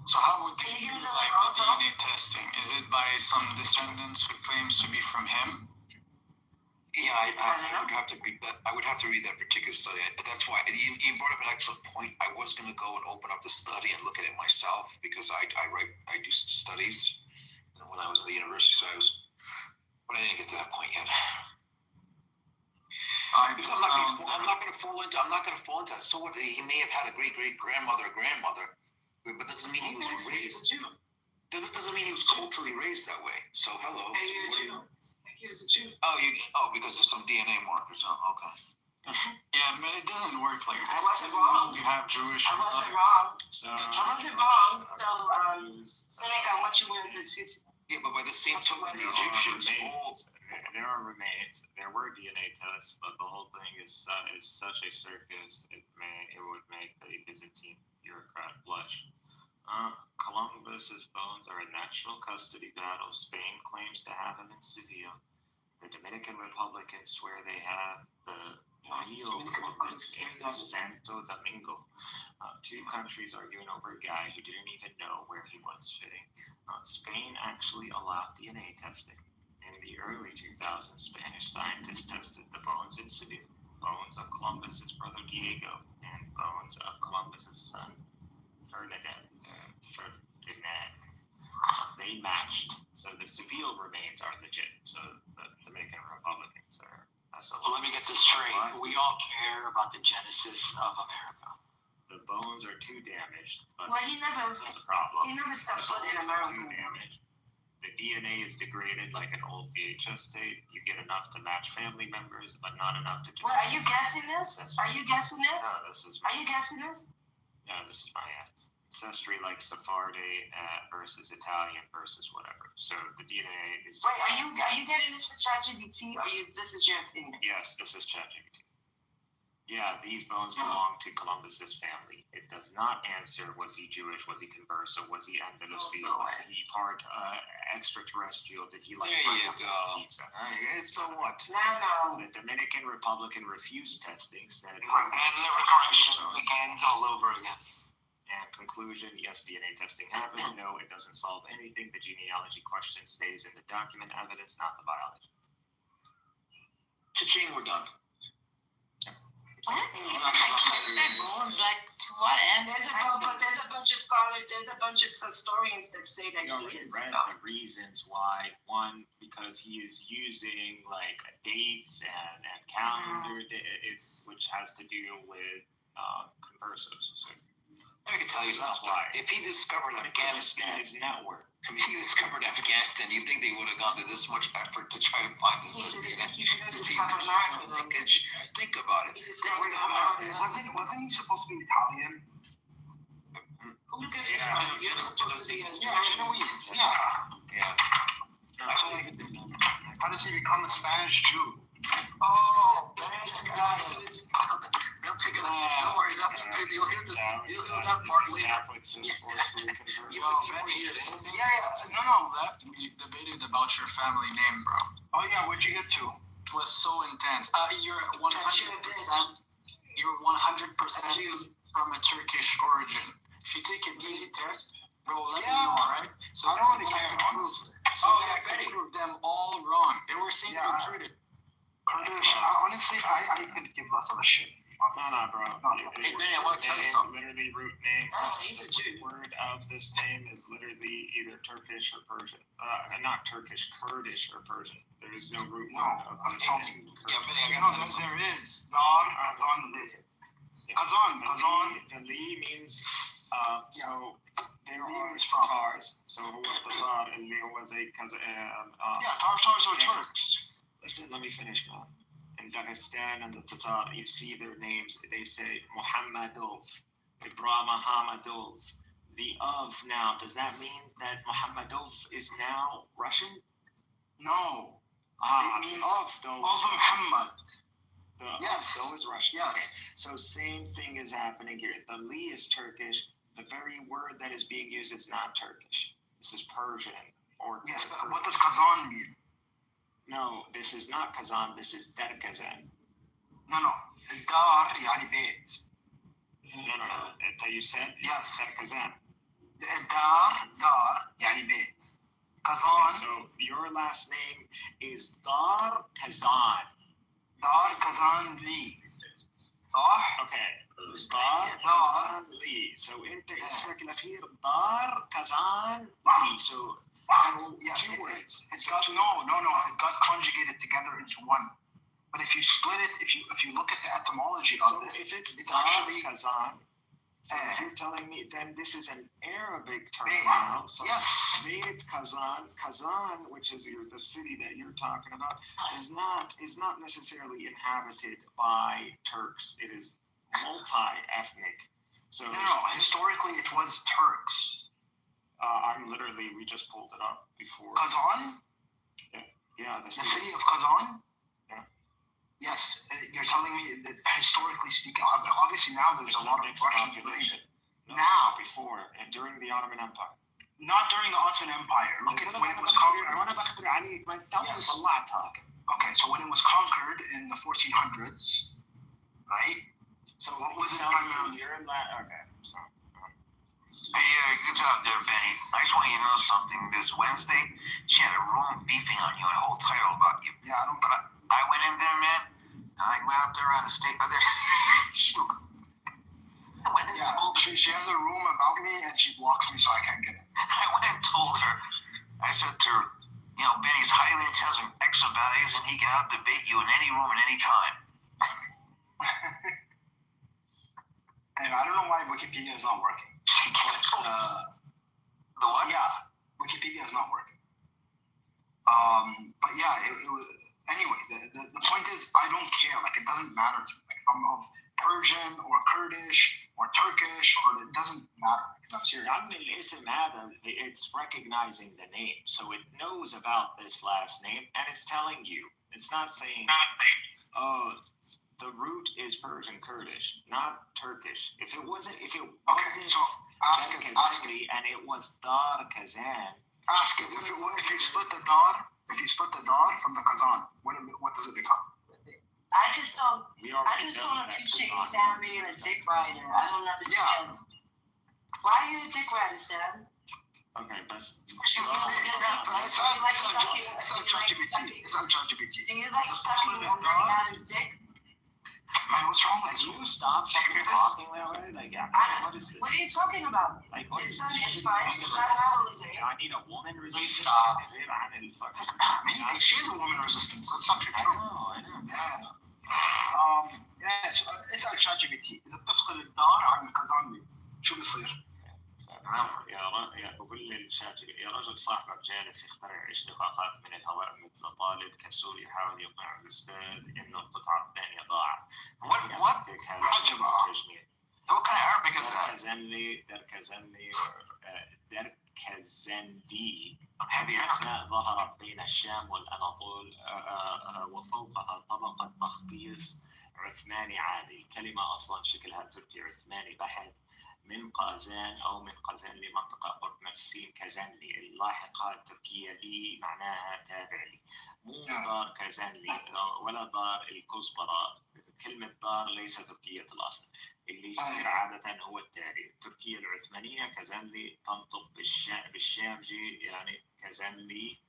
So how would they do the DNA testing? Is it by some descendants who claims to be from him? Yeah, I would have to read that. I would have to read that particular study. That's why you brought up an excellent point. I was going to go and open up the study and look at it myself because I do studies when I was at the university. But I didn't get to that point yet. Because I'm not going to fall into that. So what? He may have had a great grandmother, but that doesn't mean he was raised. That doesn't mean he was culturally raised that way. So hello. Because of some DNA markers. Oh, okay. Yeah, but it doesn't work like this. I wasn't wrong. You have Jewish. I wasn't wrong. wasn't wrong. So, Seneca, what you wanted to choose? Yeah, but by the same token, the Egyptians all. There are remains. There were DNA tests, but the whole thing is such a circus. It would make the Byzantine bureaucrat blush. Columbus's bones are in national custody battle. Spain claims to have him in Seville. The Dominican Republicans swear they have the real Columbus in Santo Domingo. Two countries arguing over a guy who didn't even know where he was fitting. Spain actually allowed DNA testing. In the early 2000s, Spanish scientists tested the bones in Seville, bones of Columbus's brother Diego, and bones of Columbus's son Ferdinand. They matched. So the Seville remains are legit. So the Dominican Republicans are. Well, let me get this straight. We all care about the genesis of America. The bones are too damaged. But Well, he never stepped foot in America. Too damaged. The DNA is degraded like an old VHS tape. You get enough to match family members, but not enough to. What, are you guessing this? Are you guessing this? No, this is. Are you guessing this? No, this is my ancestry, like Sephardi versus Italian versus whatever. So the DNA is. Wait, are you getting this for ChatGPT? Or this is your opinion? Yes, this is ChatGPT. Yeah, these bones belong to Columbus's family. It does not answer, was he Jewish, was he Converso, was he Andalusian, was he part extraterrestrial, did he like There you go. pizza? So what? No. The Dominican Republican refused testing, said And the regression begins all over again. and conclusion, yes, DNA testing happens. No, it doesn't solve anything. The genealogy question stays in the document evidence, not the biology. Cha-ching, we're done. What? Bones, like, to what end? There's a bunch of scholars, there's a bunch of historians that say that You he already is. read the reasons why. One, because he is using like dates and calendar dates, which has to do with conversos. So I can tell you something. If he discovered Afghanistan, his network. if he discovered Afghanistan, you think they would have gone to this much effort to try to find this to see linkage? Think about it. Wasn't he supposed to be Italian? How does he become a Spanish Jew? Oh, Don't worry, you'll hear this. You'll hear that part later. Left, we debated about your family name, bro. Oh yeah, where'd you get to? It was so intense. You're 100%. You're 100% from a Turkish origin. If you take a DNA test, bro, let me know, right? So I don't really I care, can prove. honestly. So I can prove them all wrong. They were saying you're Kurdish. Kurdish. Honestly, I could give less of a shit. No, bro. Hey, Benny, I want to tell you something. Literally, root name. he's a The Jew. word of this name is literally either Turkish or Persian. Not Turkish, Kurdish or Persian. There is no root No, word of I'm this talking. name. Yeah, Benny, I No, got to tell you something. there is. Dar, Azan, Azan. The Li means so there Li are means from. Tatars. So who was the Tsar? And Li was a Yeah, Tartars are Turks. Listen, let me finish now. In Dagestan and the Tatar, you see their names. They say Muhammadov, Ibrahim Muhammadov. The of now, does that mean that Muhammadov is now Russian? No. It means of those. Of Muhammad. Yes. Those Russian. Yes. So same thing is happening here. The Li is Turkish. The very word that is being used is not Turkish. This is Persian. Or Yes, but what does Kazan mean? No, this is not Kazan. This is Derkazan. No. Dar yani beit. No. You said Yes. Derkazan. Dar yani beit. Kazan. So your last name is Dar Kazan. Dar Kazan Li. صح؟ Okay. Dar Kazan Li. So انت اسمك الاخير دار كازان لي. So Yeah, two words. It's got it got conjugated together into one. But if you split it, if you look at the etymology So of it, if it's it's Dar actually Kazan, so if you're telling me then this is an Arabic term Beit. now. So Yes. Beit Kazan, which is the city that you're talking about, is not necessarily inhabited by Turks. It is multi-ethnic. So No, historically it was Turks. we just pulled it up before. Kazan? Yeah, The city of Kazan? Yeah. Yes, you're telling me that historically speaking, obviously now there's a lot of Russians living there. Now, before and during the Ottoman Empire. Not during the Ottoman Empire. Look at when it was conquered. Yes. Okay, so when it was conquered in the 1400s, right? So what was it primarily? Okay, so. Hey, good job there, Benny. I just want you to know something. This Wednesday, she had a room beefing on you and a whole title about you. Yeah, I don't. I went in there, man. And I went up there on the state, but there, I went and told her. She has a room about me and she blocks me so I can't get in. I went and told her. I said to her, you know, Benny's highly intelligent, excellent values, and he can out-debate you in any room at any time. And I don't know why Wikipedia is not working. The what? Yeah, Wikipedia is not working. But yeah, it was. Anyway, the point is, I don't care. Like, it doesn't matter to me. Like, if I'm of Persian or Kurdish or Turkish, or it doesn't matter. Because I'm serious. It's recognizing the name, so it knows about this last name, and it's telling you. It's not saying, oh, the root is Persian Kurdish, not Turkish. If it wasn't, So ask it. and it was Dar Kazan. Ask it. If you split the Dar from the Kazan, what does it become? I just don't appreciate Sam being a dick rider. I don't understand. Yeah. Why are you a dick rider, Sam? Okay, but It's on ChatGPT. It's on ChatGPT. Do you like sucking a man's dick? Man, what's wrong with you? you stop fucking talking that way? Like, what is this? What are you talking about? Like, what is It's fine. this? It's fine. It's not how it is. I need a woman resistant. Stop. غير عن الفقر. She's a woman resistance. That's not true. I know. Yeah. It's on ChatGPT. إذا بتفصل الدار عن الكازان شو بيصير؟ بقول للشات يا رجل صاحبك جالس يخترع اشتقاقات من الهواء مثل طالب كسول يحاول يقنع الاستاذ انه القطعه الثانيه ضاعت. عجب. What kind of Arabic is that? دركزندي هذه أسماء ظهرت بين الشام والأناضول وفوقها طبقة تخبيص عثماني عادي. الكلمة أصلا شكلها تركي عثماني بحت من قازان أو من قازان لمنطقة قرب مرسين كازانلي. اللاحقة التركية لي معناها تابع لي، مو دار كازانلي ولا دار الكزبرة. كلمة دار ليس تركية الأصل. اللي يصير عادة هو التالي: التركية العثمانية كازانلي تنطق بالشامجي، يعني كازانلي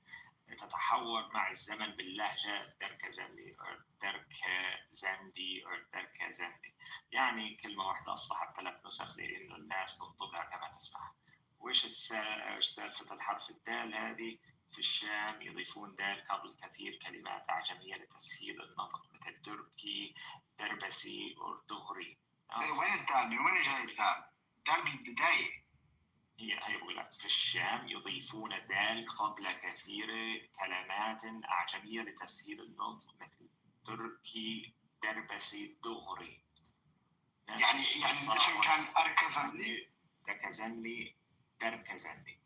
تتحور مع الزمن باللهجة دركزندي أو دركزندي أو دركزندي. يعني كلمة واحدة أصبحت 3 نسخ لأنه الناس تنطقها كما تسمع. وإيش سالفة الحرف الدال هذه؟ في الشام يضيفون دال قبل كثير كلمات أعجمية لتسهيل النطق مثل تركي، دربسي أو دغري. وين الدال؟ من وين جاي الدال؟ الدال بالبداية. هي بقول لك في الشام يضيفون دال قبل كثير كلمات أعجمية لتسهيل النطق مثل تركي، دربسي، دغري. يعني الاسم كان أركزنلي، دركزنلي، دركزنلي،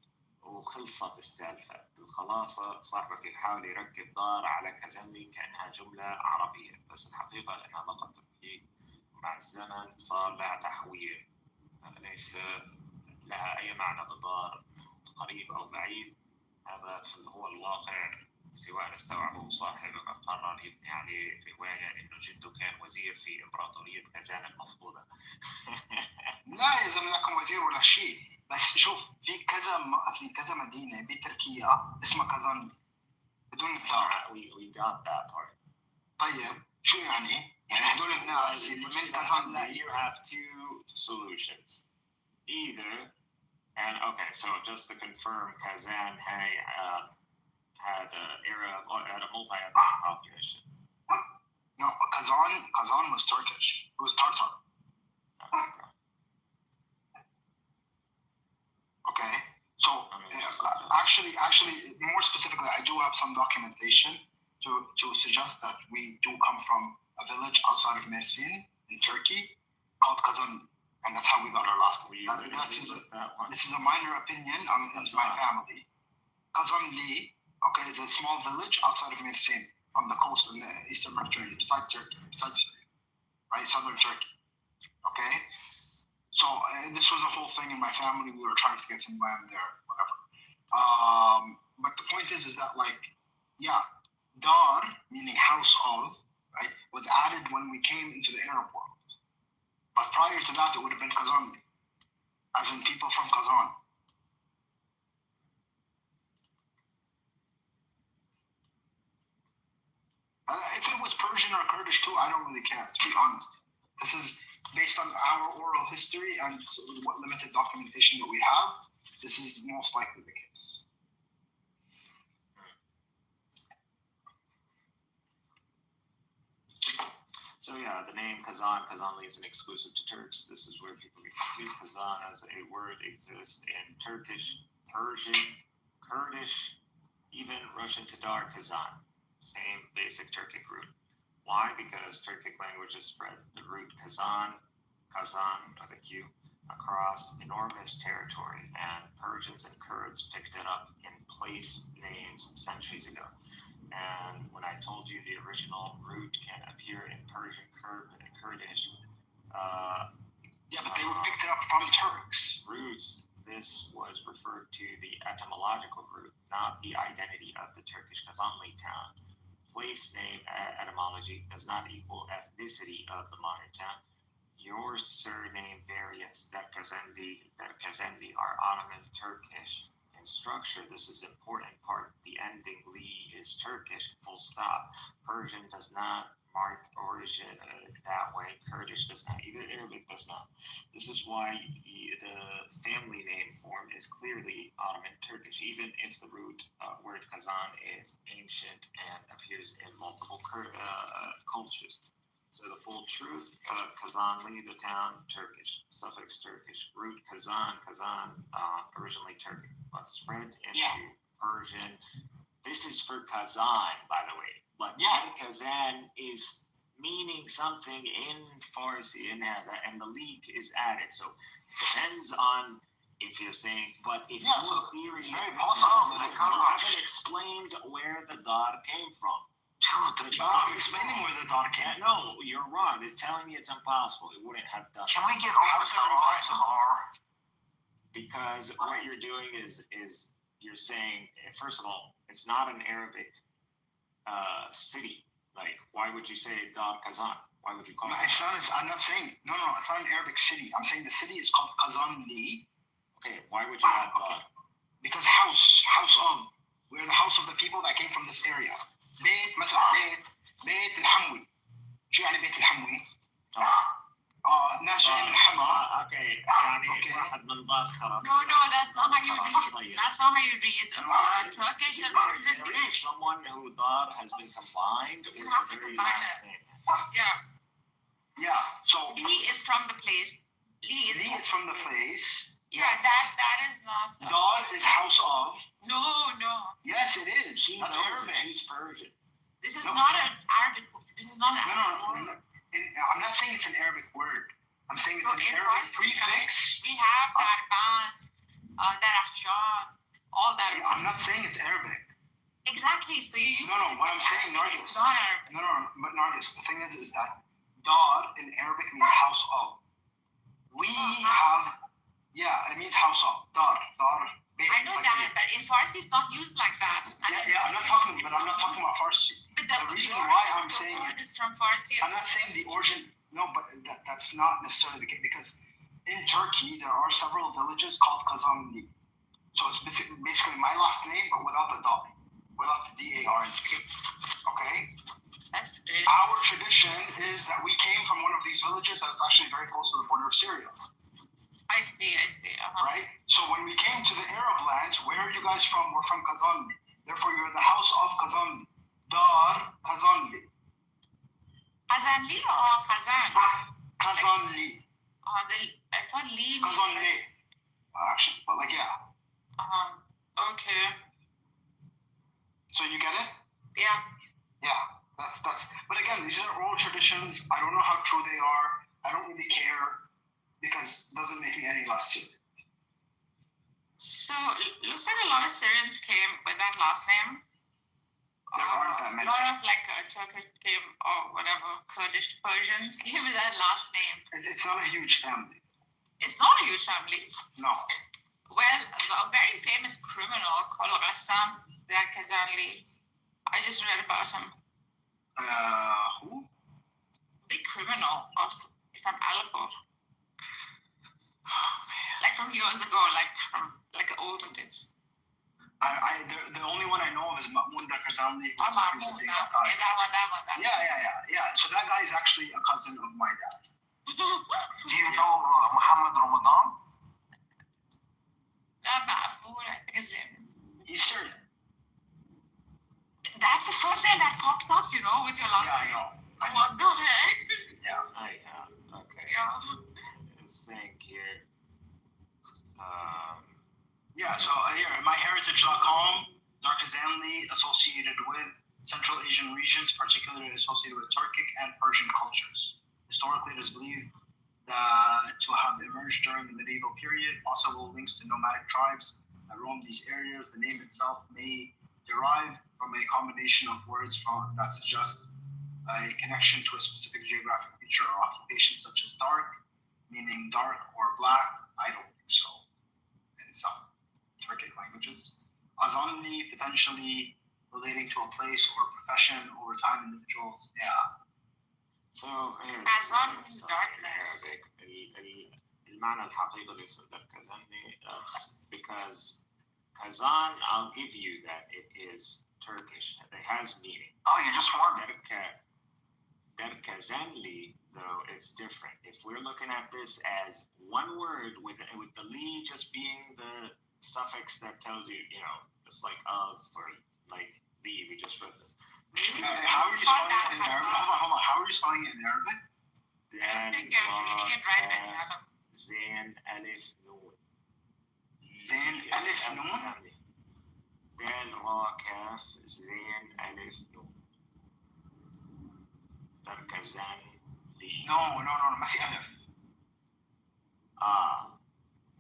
وخلصت السالفة. الخلاصة صاحبك يحاول يركب دار على كزنلي كأنها جملة عربية، بس الحقيقة لأنها لقب تركي. مع الزمن صار لها تحويل، ليس لها أي معنى بدار قريب أو بعيد. هذا هو الواقع، سواء استوعبه صاحب قرر يبني عليه رواية إنه جده كان وزير في إمبراطورية كازان المفقودة. لا يلزم لكم وزير ولا شيء، بس شوف في كذا مدينة بتركيا اسمها كازان بدون الدار. We got that part. طيب شو يعني؟ يعني هدول الناس اللي من كازان. You have 2 solutions. Either, and okay, so just to confirm, Kazan had a multi-ethnic population. No, Kazan was Turkish. It was Tartar. Okay, so actually, more specifically, I do have some documentation to suggest that we do come from a village outside of Mersin in Turkey called Kazan. and that's how we got our last name. That one. This is a minor opinion on my family. Kazanli, okay, is a small village outside of Mersin, on the coast in the eastern Mediterranean, besides Turkey, right, southern Turkey. Okay, so this was a whole thing in my family. We were trying to get some land there, whatever. But the point is that like, yeah, Dar, meaning house of, right, was added when we came into the Arab world. But prior to that, it would have been Kazanli, as in people from Kazan. If it was Persian or Kurdish too, I don't really care, to be honest. This is based on our oral history and what limited documentation that we have. This is most likely the case. So yeah, the name Kazanli isn't exclusive to Turks. This is where people get confused. Kazan as a word exists in Turkish, Persian, Kurdish, even Russian Tatar Kazan. Same basic Turkic root. Why? Because Turkic languages spread the root Kazan with a Q, across enormous territory, and Persians and Kurds picked it up in place names centuries ago. And when I told you the original root can appear in Persian, Kurdish, yeah, but they were picked it up from Turks. Roots, this was referred to the etymological root, not the identity of the Turkish Kazanli town. Place name etymology does not equal ethnicity of the modern town. Your surname variants, Derkazendi, are Ottoman Turkish. In structure, this is important part. The ending li is Turkish, full stop. Persian does not mark origin that way. Kurdish does not. Even Arabic does not. This is why the family name form is clearly Ottoman Turkish, even if the root word Kazan is ancient and appears in multiple cultures. So the full truth, Kazanli, the town, Turkish, suffix Turkish, root Kazan, originally Turkic, but spread into Persian. This is for Kazan, by the way. But Kazan is meaning something in Farsi, and the leak is added. So depends on if you're saying, but if your theory is very possible, I haven't explained where the dot came from. I'm explaining where the dot came from. No, you're wrong. It's telling me it's impossible. It wouldn't have done. Can we get over the R? Because what you're doing is you're saying, first of all, it's not an Arabic city. Like, why would you say Dar Kazan? Why would you call it? It's not. I'm not saying. No, it's not an Arabic city. I'm saying the city is called Kazanli. Okay, why would you add Dar? Because house of. We're the house of the people that came from this area. بيت مثلا بيت الحموي. شو يعني بيت الحموي؟ ناس جايين من حما. Okay, يعني واحد من ضاد خرب. No, that's not how you read. That's not how you read. Turkish and someone who Dar has been combined with the very last name. Yeah. So Li is from the place. Li is from the place. Yeah, that is not. Dar is house of. No. Yes, it is. That's Arabic. She's Persian. This is not an Arabic. This is not an Arabic word. I'm not saying it's an Arabic word. I'm saying it's an Arabic prefix. We have Darband, Darakhshan, all that. Yeah, I'm not saying it's Arabic. Exactly. So you use No. What I'm saying, Nargis. It's not Arabic. No. But Nargis, the thing is that Dar in Arabic means house of. We have. Yeah, it means house of. Dar. I know that, but in Farsi it's not used like that. I'm not talking about Farsi. But the reason why I'm saying word is from Farsi. I'm not saying the origin. No, but that's not necessarily the case, because in Turkey there are several villages called Kazanli. So it's basically my last name, but without the dot, without the D-A-R in the beginning. Okay. That's great. Our tradition is that we came from one of these villages that's actually very close to the border of Syria. I see. Right? So when we came to the Arab lands, where are you guys from? We're from Kazanli. Therefore, you're the house of Kazanli. Dar Kazanli. Kazanli or Kazan? Kazanli. I thought Li. Kazanli. Actually, but like, yeah. Okay. So you get it? Yeah. That's. But again, these are oral traditions. I don't know how true they are. I don't really care. because it doesn't make me any less Syrian. So looks like a lot of Syrians came with that last name. There aren't that A many. lot of like Turkish came or whatever Kurdish Persians came with that last name. It's not a huge family. It's not a huge family. No. Well, a very famous criminal called Ghassan Kazanli. I just read about him. Who? Big criminal from Aleppo. Like from years ago, like from like the olden days. The only one I know of is Ma'mun Kazanli. That one. Yeah. So that guy is actually a cousin of my dad. Do you know Muhammad Ramadan? I think his name. He's Syrian. That's the first name that pops up, you know, with your last Yeah, I name. know. What the heck? Yeah. Okay. Yeah. It's saying here. Yeah, so here, myheritage.com, Darkazanli associated with Central Asian regions, particularly associated with Turkic and Persian cultures. Historically, it is believed to have emerged during the medieval period, possible links to nomadic tribes that roamed these areas. The name itself may derive from a combination of words that suggest a connection to a specific geographic feature or occupation, such as dark, meaning dark or black. I don't think so. In some Turkic languages. Azanli, potentially relating to a place or profession. Over time, individuals. Yeah. So Azan means darkness. المعنى الحقيقي لكازاني because Kazan, I'll give you that it is Turkish. It has meaning. Oh, you just won. Darkazanli, though, it's different. If we're looking at this as one word with the li just being the suffix that tells you, you know, just like of or like the, we just read this. How are you spelling it in Arabic? Hold on. How are you spelling it in Arabic? I think you're reading it right in Arabic. Zain Alif Noon. Zain Alif Noon? Dal Ra Kaf Zain Alif Noon. Darkazanli. No, ما في ألف.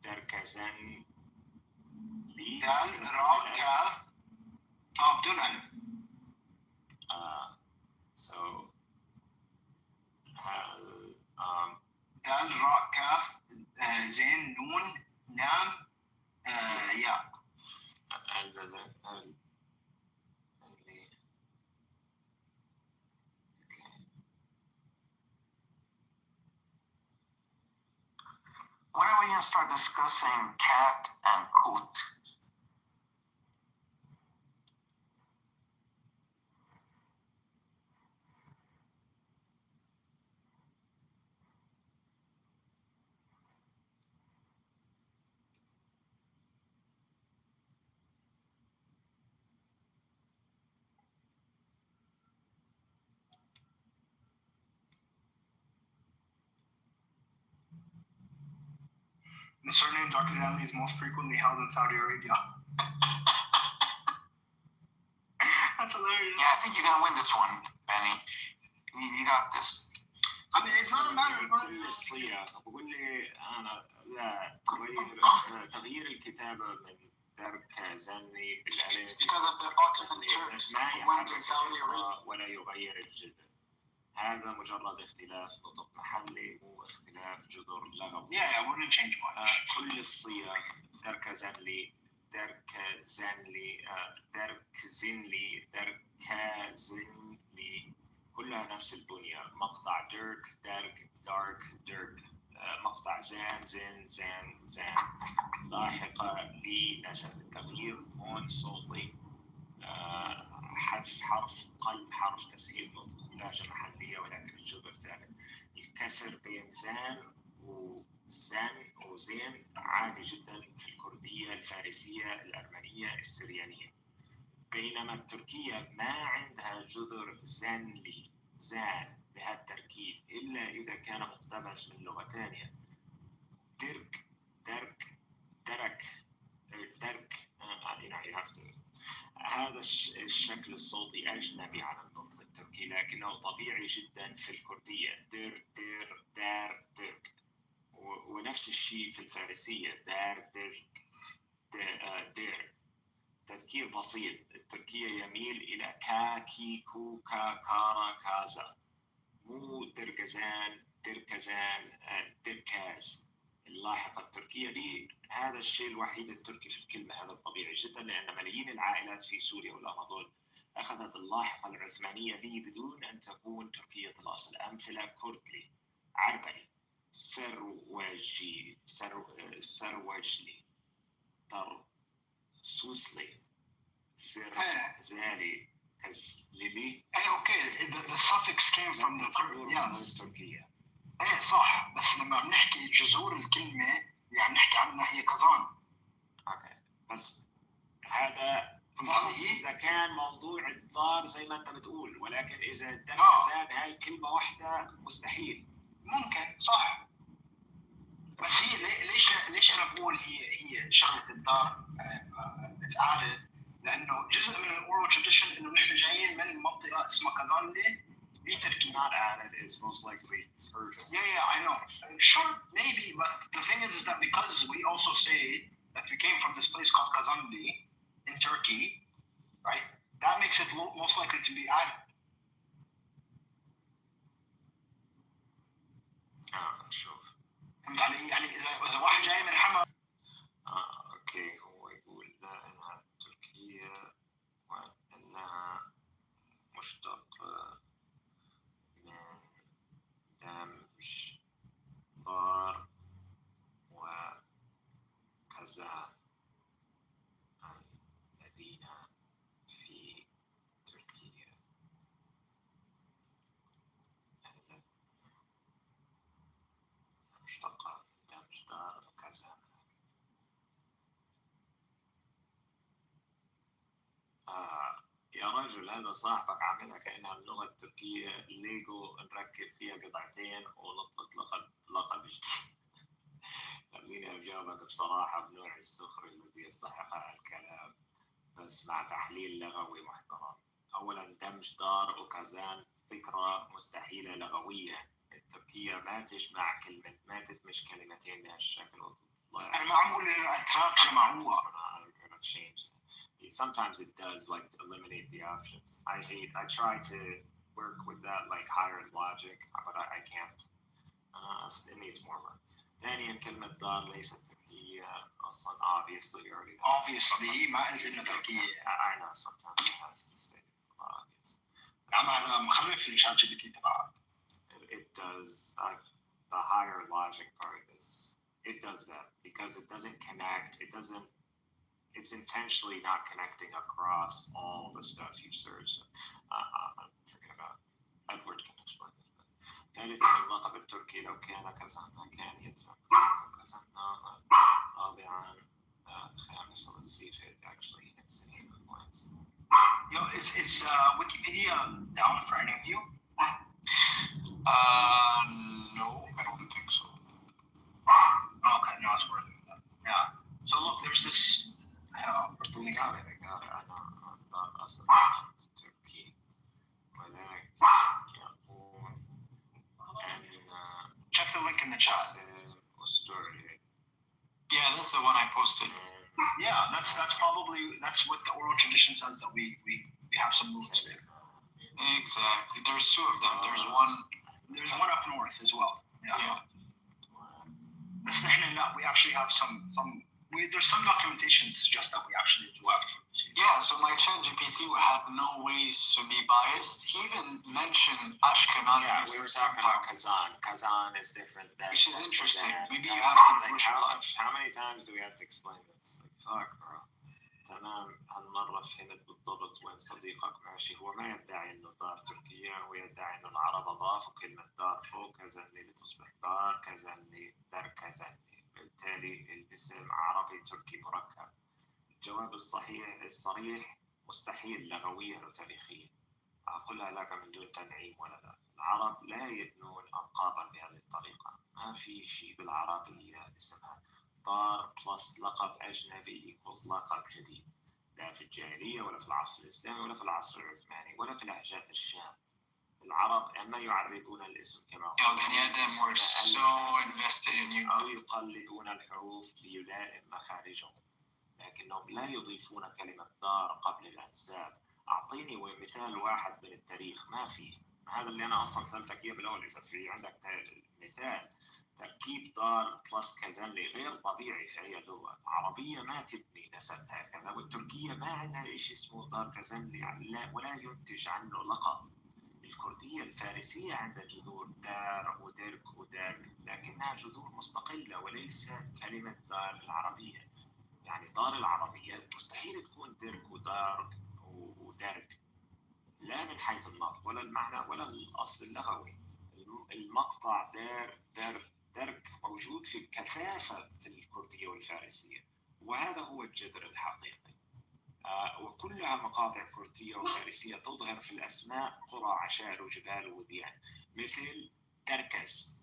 Darkazanli. دال را كاف بدون ألف. So دال را كاف زين نون لام يا. When are we going to start discussing cat and coot? The surname Darkazanli is most frequently held in Saudi Arabia. That's hilarious. Yeah, I think you're going to win this one, Benny. You got this. I mean, it's not a matter of كل الصيغ بقول لي انا لا تغيير الكتابه من دركازاني بالالف because of the alternate terms went in Saudi Arabia. ولا يغير الجذر. هذا مجرد اختلاف نطق محلي مو اختلاف جذر لغوي. Yeah, I wouldn't change much. كل الصيغ دركازانلي دركزنلي كلها نفس البنية. مقطع دارك مقطع زان لاحقة لنسب. التغيير هون صوتي حذف حرف قلب حرف تسهيل نطق لهجة محلية ولكن الجذر ثابت. الكسر بين زان وزين عادي جدا في الكردية الفارسية الأرمنية السريانية. بينما التركية ما عندها جذر زان بهذا التركيب إلا إذا كان مقتبس من لغة ثانية. درك هذا الشكل الصوتي أجنبي على النطق التركي لكنه طبيعي جدا في الكردية. دار درك ونفس الشيء في الفارسية دار دير. تذكير بسيط، التركية يميل إلى كاكي كوكا كارا كازا، مو دركزان دركاز. اللاحقة التركية لي هذا الشيء الوحيد التركي في الكلمة، هذا طبيعي جدا لأن ملايين العائلات في سوريا والأناضول أخذت اللاحقة العثمانية لي بدون أن تكون تركية الأصل. أمثلة كردلي، عربلي، سروجلي، سوسلي، زالي، كزليلي. اوكي the suffix came from the تركيا. ايه صح، بس لما بنحكي جذور الكلمة يعني نحكي عنها هي كازان. اوكي بس هذا إذا كان موضوع الضار زي ما أنت بتقول، ولكن إذا دركزان هاي كلمة واحدة مستحيل. ممكن صح، بس هي ليش أنا بقول هي شغلة الدار اتقالت؟ لأنه جزء من الأورال تراديشن إنه نحن جايين من منطقة اسمها كازانلي بتركيا. Not added, it's most likely Persian. Yeah, I know. Sure, maybe, but the thing is that because we also say that we came from this place called Kazanli in Turkey, right? That makes it most likely to be added. نشوف. فهمت علي؟ يعني إذا واحد جاي من حما. أوكي، هو يقول لا إنها تركية وإنها مشتق من دمج ضار وكازان مدينة في تركيا. مشتقة من دمج ضار وكازان. يا رجل هذا صاحبك عاملها كأنها اللغة التركية ليجو، نركب فيها قطعتين ونطلق لقب جديد. خليني أجاوبك بصراحة بنوع السخري الذي يستحق الكلام، بس مع تحليل لغوي محترم. أولا دمج دار وكازان فكرة مستحيلة لغوية. التركية ما تجمع كلمة، ما تدمج كلمتين بهالشكل. أنا معمول الأتراك جمعوها. Sometimes it does, like, eliminate the options. I try to work with that, like, higher logic, but I can't. It needs more work. ثانيا كلمة دار ليست تركية أصلا. Obviously ما قلت إنه تركية. I know sometimes it has to say obvious. أنا مخرف الشات جي بي تي تبعها. It does. The higher logic part is it does that because it doesn't connect. It's intentionally not connecting across all the stuff you search. Forget about Edward can explain this. ثالثا اللقب التركي لو كان كازان كان يلزم كازان. رابعا خامسا let's see if it actually hits any points. Yo, is Wikipedia down for any of you? No, I don't think so. Okay, no, it's worth it. Yeah. So look, there's this. I got it. I know. أصلا تركي ولكن يقول أن check the link in the chat. أسطوري. Yeah, that's the one I posted. Yeah, that's what the oral tradition says, that we have some moves there. Exactly. There's two of them. There's one up north as well. Yeah. بس نحن لا, we actually have there's some documentation to suggest that we actually do have. Yeah, so my ChatGPT had no ways to be biased. He even mentioned Ashkenazi. Yeah, we were talking about Kazan. Kazan is different than which is interesting. Maybe you have to push how many times do we have to explain this? Like, fuck, bro. تمام، هالمرة فهمت بالضبط وين صديقك ماشي. هو ما يدعي انه دار تركيا، هو يدعي انه العرب اضافوا كلمة دار فوق كازانلي لتصبح دار كازانلي در كازانلي، بالتالي الاسم عربي تركي مركب. الجواب الصريح مستحيل لغويا وتاريخيا. أقولها لك من دون تنعيم ولا لا. العرب لا يبنون ألقابا بهذه الطريقة. ما في شيء بالعربية اسمها دار بلس لقب أجنبي يكوز لقب جديد، لا في الجاهلية ولا في العصر الإسلامي ولا في العصر العثماني ولا في لهجات الشام. العرب أما يعربون الاسم كما يا بني آدم we're so invested in you. أو يقلدون الحروف ليلائم مخارجهم، لكنهم لا يضيفون كلمة دار قبل الأنساب. أعطيني مثال واحد من التاريخ. ما في. هذا اللي أنا أصلا سألتك إياه بالأول، إذا في عندك مثال. تركيب دار بلس كازنلي غير طبيعي في أي لغة عربية، ما تبني نسب هكذا. والتركية ما عندها شيء اسمه دار كازنلي يعني ولا ينتج عنه لقب. الكردية الفارسية عندها جذور دار ودرك ودرك، لكنها جذور مستقلة وليست كلمة دار العربية. يعني دار العربية مستحيل تكون درك ودار ودرك، لا من حيث النطق ولا المعنى ولا الأصل اللغوي. المقطع دار درك موجود في كثافة في الكردية والفارسية، وهذا هو الجذر الحقيقي. وكلها مقاطع كردية وفارسية تظهر في الأسماء قرى عشائر وجبال ووديان، مثل دركز،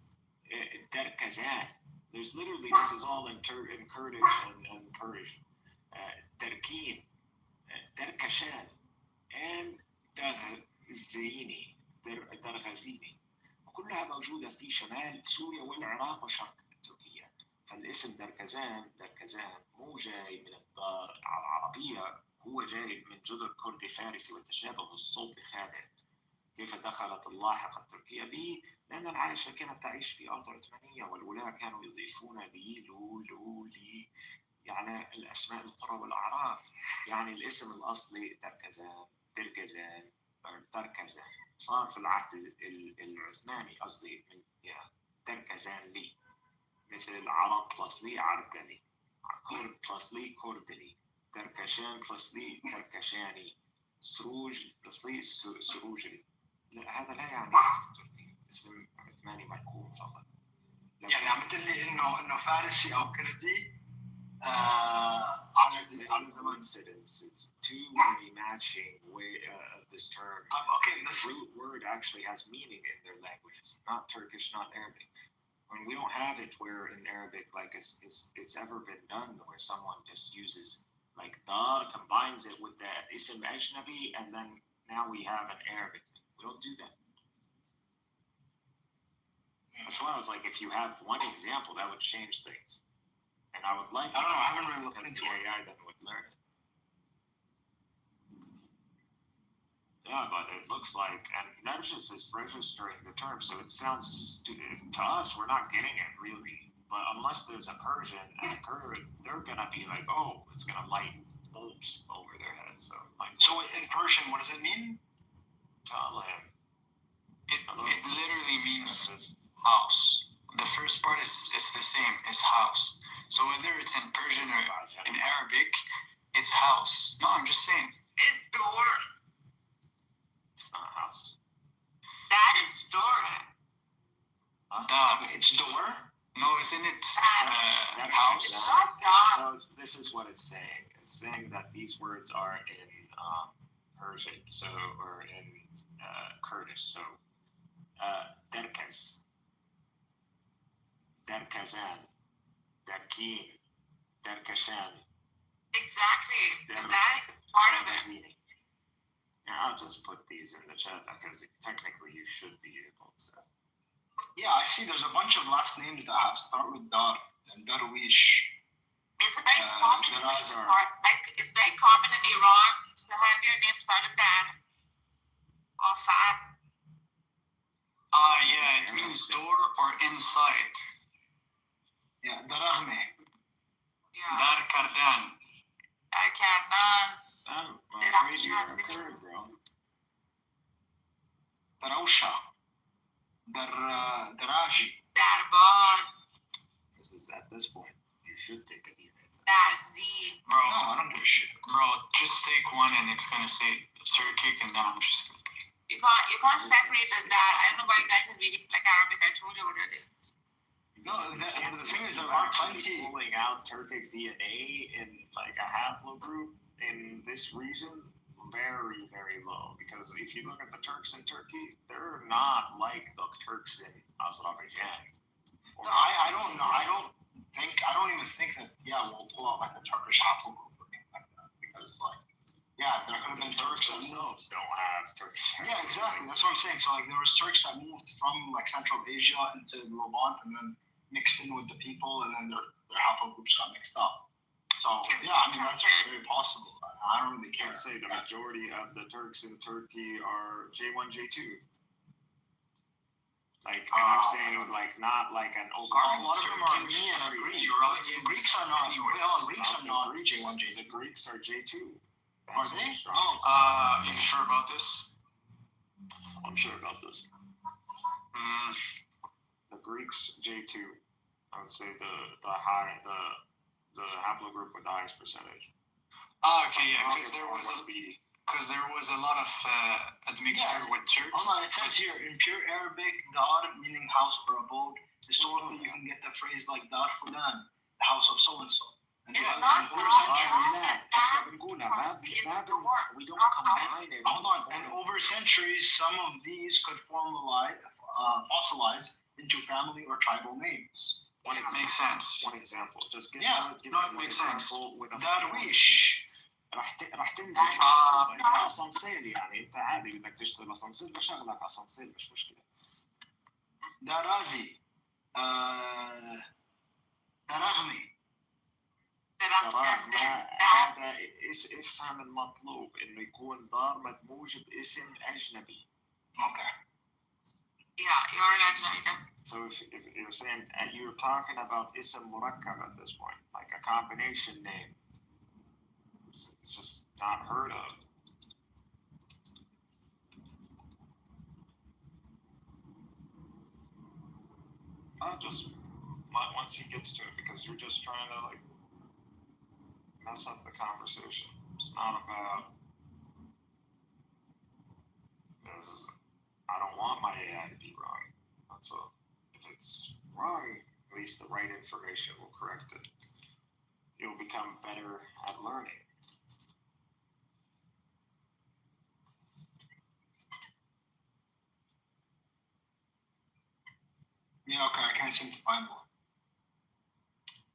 دركزان. There's literally, this is all in Kurdish and Persian. دركين، دركشان، and درغزيني. كلها موجودة في شمال سوريا والعراق وشرق تركيا. فالاسم دركزان مو جاي من الدار العربية، هو جاي من جذر كردي فارسي، والتشابه الصوتي خادع. كيف دخلت اللاحقة التركية لي؟ لأن العائشة كانت تعيش في أرض عثمانية، والولاة كانوا يضيفون لي لو لي، يعني الأسماء القرى والأعراف. يعني الاسم الأصلي دركزان دركزان صار في العهد العثماني، قصدي دركزان لي، مثل العرب بلس لي عربلي، كرد بلس لي كردلي، دركشان بلس لي دركشاني، سروج بلس لي سروجلي. هذا لا يعني اسم عثماني مركوب فقط. يعني عملت لي انه فارسي او كردي على زمان it's too many matching way of this term. Okay, the root word actually has meaning in their languages, not Turkish, not Arabic. When we don't have it where in Arabic, like it's ever been done, where someone just uses like dar, combines it with the ism ajnabi, and then now we have an Arabic. We don't do that. That's why I was like, if you have one example, that would change things. And I would like, I don't know, I haven't really looked because into the AI then would learn it. Yeah, but it looks like, and Nergis is registering the term, so it sounds, to us, we're not getting it really. But unless there's a Persian and a Kurd, they're gonna be like, oh, it's gonna light bulbs over their heads. So in Persian, what does it mean? Talib. It literally means house. The first part is the same, it's house. So whether it's in Persian or in Arabic, it's house. No, I'm just saying. It's door. It's not a house. That is door. It's door? No, isn't it house? So this is what it's saying. It's saying that these words are in Persian, or in Kurdish. So derkez, derkazan, derkin, derkashan. Exactly. And that is part of it. Yeah, I'll just put these in the chat because technically you should be able to. Yeah, I see there's a bunch of last names that start with Dar and Darwish. It's very common in it's very common in Iran to have your name start with that or Fab. Yeah, it means door or inside. Yeah, Darahme. Yeah. Dar Kardan. Dar Kardan. I'm afraid you're a Kurd, bro. Darausha. Daraji. Darbar. This is at this point, you should take a deep breath. Darzi. Bro, no, I don't give a shit. Bro, just take one and it's gonna say Turkic, and then I'm just gonna be. You can't separate the that. I don't know why you guys are reading like Arabic. I told you already. No, the thing is, there are plenty pulling out Turkic DNA in like a haplogroup in this region. Very, very low, because if you look at the Turks in Turkey, they're not like the Turks in Azerbaijan. No, I don't know. I don't even think that. Yeah, we'll pull out like the Turkish haplogroup or anything like that, because like Yeah, there could have been Turks that themselves don't have Turkish. Yeah, exactly. That's what I'm saying. So like there was Turks that moved from like Central Asia into Levant and then mixed in with the people, and then their haplogroups got mixed up. So yeah, I mean that's very possible. I don't really care. I'd say the majority of the Turks in Turkey are J1, J2. Like, and I'm saying like not like an over. A lot of them are Armenian or Greek. Greeks are not. Greeks are not J1, J2. The Greeks are J2. Are they? You sure about this? I'm sure about this. The Greeks J2. I would say the haplogroup with the highest percentage. Okay, yeah, because there was a lot of admixture with Turks. Hold on, it says here in pure Arabic, dar meaning house or abode. Historically, you can get the phrase like dar fulan, the house of so and so. We don't combine it. Hold on, and over centuries, some of these could fossilize into family or tribal names. Makes sense. One example. Just give it makes sense. درويش. راح تنزل اسانسير، يعني انت عادي بدك تشتغل اسانسير بشغلك اسانسير مش مشكله. درازي درغمي. هذا افهم المطلوب انه يكون دار مدموج باسم اجنبي. Okay. Yeah, you're an ajnabi. So if you're saying you're talking about ism murakkab at this point, like a combination name, it's just not heard of. Just once he gets to it, because you're just trying to like mess up the conversation. It's not about. I don't want my AI to be wrong. That's all. If it's wrong, at least the right information will correct it. You'll become better at learning. Yeah, okay, I can't seem to find one.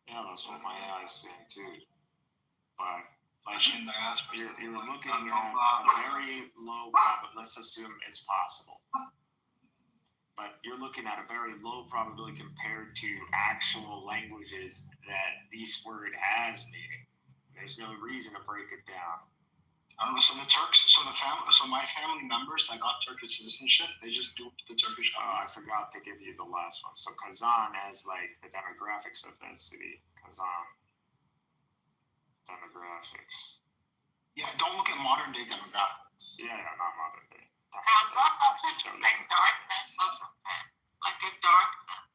Yeah, that's what my AI is saying too. But like you're looking at a very low probability. Let's assume it's possible. But you're looking at a very low probability compared to actual languages that this word has meaning. There's no reason to break it down. So the Turks, so my family members that got Turkish citizenship, they just duped the Turkish government. I forgot to give you the last one. So Kazan has like the demographics of that city. Kazan demographics. Yeah, don't look at modern day demographics. Yeah, not modern day. Kazan also just like darkness of something, like a darkness.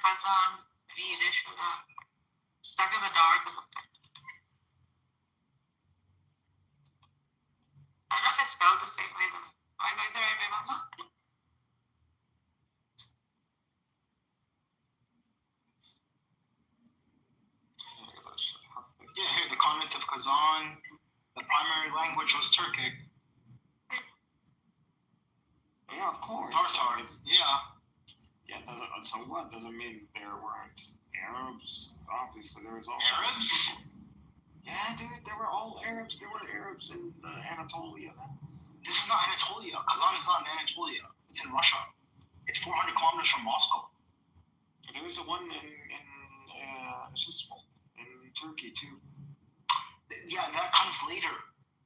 Kazan, Yiddish, stuck in the dark or something. I don't know if it's spelled the same way though. Am I going the right way, Mama? Yeah, here, the convent of Kazan, the primary language was Turkic. Yeah, of course. Tartar, yeah. Yeah, so what? Doesn't mean there weren't Arabs. Obviously, there was all Arabs? Yeah, dude, they were all Arabs. There were Arabs in Anatolia. This is not Anatolia. Kazan is not in Anatolia. It's in Russia. It's 400 kilometers from Moscow. There's a one in Turkey too. Yeah, that comes later.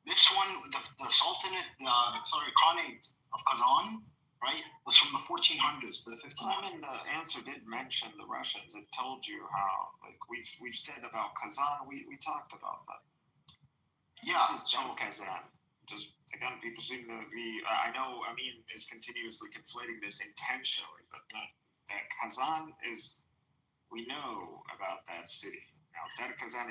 This one, the Sultanate, Khanate of Kazan, right, was from the 1400s to the 1500s. I mean, the answer did mention the Russians. It told you how, like, we've said about Kazan, we talked about that. Yeah. This is Kazan. Just, again, people seem to be, I know Amin is continuously conflating this intentionally, but that Kazan is, we know about that city. Now, Dar Kazan,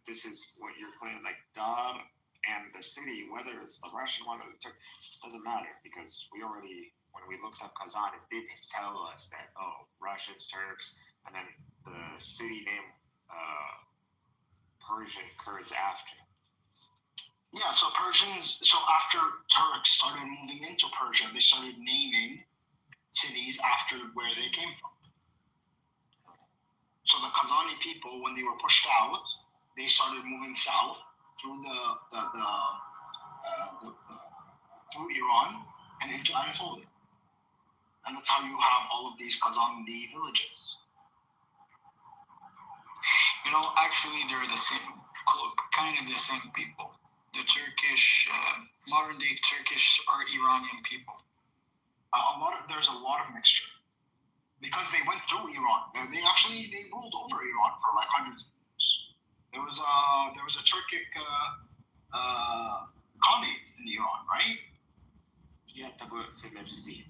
this is what you're claiming, like Dar and the city, whether it's the Russian one or the Turk, doesn't matter, because we already, when we looked up Kazan, it did tell us that, Russians, Turks, and then the city name, Persian, Kurds after. Yeah, so after Turks started moving into Persia, they started naming cities after where they came from. So the Kazani people, when they were pushed out, they started moving south, through through Iran and into Anatolia, and that's how you have all of these Kazandi villages. Actually, they're the same, kind of the same people. The Turkish, modern day Turkish or Iranian people. There's a lot of mixture because they went through Iran. They ruled over Iran for like hundreds of years. There was a Turkic khanate in Iran, right? يعتبر في مرسين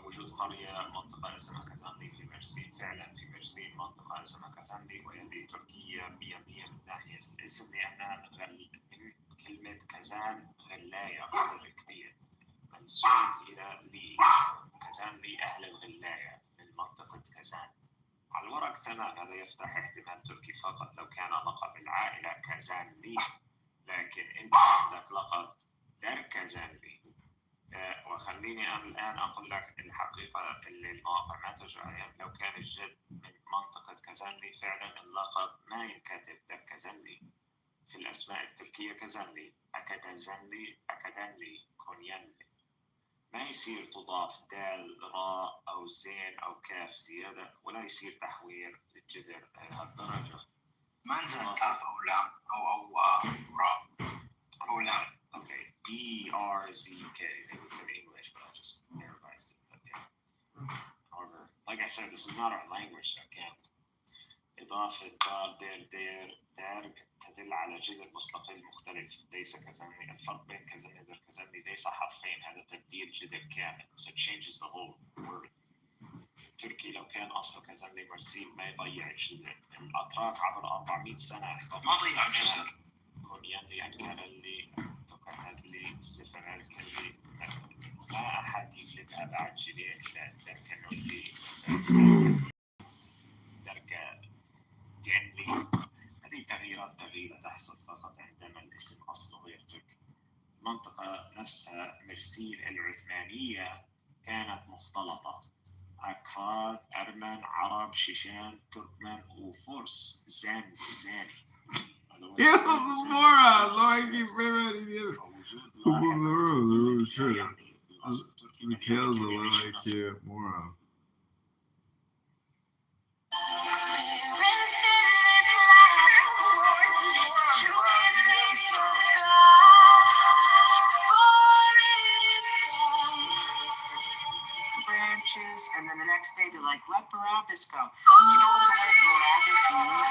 وجود قرية منطقة اسمها كازاندي في مرسين، فعلا في مرسين منطقة اسمها كازاندي، وهذه تركيا 100% من ناحية الاسم، لأنها كلمة كازان غلاية قدر كبير منسوب إلى كازاندي أهل الغلاية من منطقة كازان. على الورق تمام هذا يفتح احتمال تركي فقط لو كان لقب العائلة كازانلي، لكن أنت عندك لقب در كازانلي. وخليني أنا الآن أقول لك الحقيقة اللي المواقع ما ترجع، لو كان الجد من منطقة كازانلي فعلا اللقب ما ينكتب در كازانلي في الأسماء التركية كازانلي، أكادنلي، أكادنلي، كونيانلي، ما يصير تضاف دال راء أو زين أو كاف زيادة، ولا يصير تحوير للجذر لهالدرجة. ما نزل كاف أو لام أو راء أو لام. Okay, DRZK. It's in English, but I just memorized it. But yeah. However, like I said, this is not our language, so I can't. إضافة دار دير دير دارج تدل على جذر مستقل مختلف، ليس كازانلي. الفرق بين كازانلي ودر كازانلي ليس حرفين، هذا تبديل جذر كامل. So it changes the whole word. تركي لو كان أصله كازانلي مرسيل ما يضيع الجذر. الأتراك عبر 400 سنة ما ضيع الجذر. كونيانلي، أنكارلي، توكاتلي، سفرالكلي، ما أحد يجلب أبعد جلية إلى دركنولي، دركدنلي. هذه تغييرات تحصل فقط عندما الاسم أصله غير تركي. المنطقة نفسها مرسيل العثمانية كانت مختلطة، أكراد، أرمن، عرب، شيشان، تركمن وفرس زاني. Yeah, morons. Like you ready to the kills a like you, moron. Branches, and then the next day they're like, let Barabbas go. Do you know what the word Barabbas means?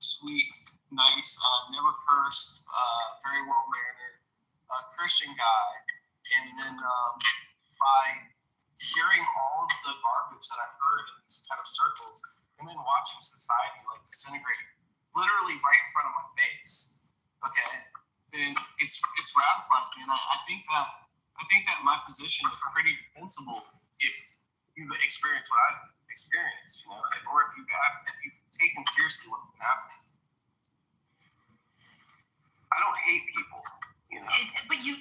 Sweet, nice, never cursed, very well mannered, Christian guy. And then by hearing all of the garbage that I've heard in these kind of circles, and then watching society like disintegrate literally right in front of my face, okay, then it's radicalized me. And I think that my position is pretty defensible if you've experienced what I've experienced, or if you've taken seriously what's been happening. I don't hate people, But you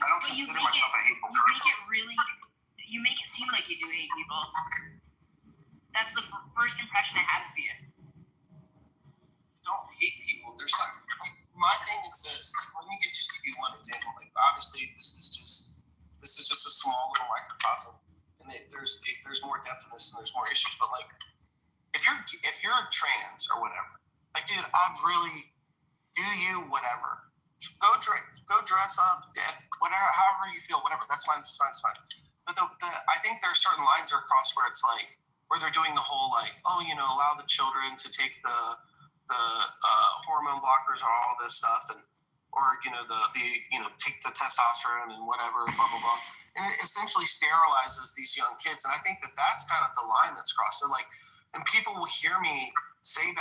make it seem like you do hate people. That's the first impression I have of you. Don't hate people. There's my thing is this. Let me just give you one example. Obviously, this is just a small little microcosm, and there's more depth in this, and there's more issues. But if you're trans or whatever, dude, do you whatever. Go dress up, whatever, however you feel, whatever. That's fine. It's fine. But I think there are certain lines across where it's where they're doing the whole allow the children to take the hormone blockers or all this stuff, or take the testosterone and whatever, blah blah blah, and it essentially sterilizes these young kids. And I think that's kind of the line that's crossed. So and people will hear me say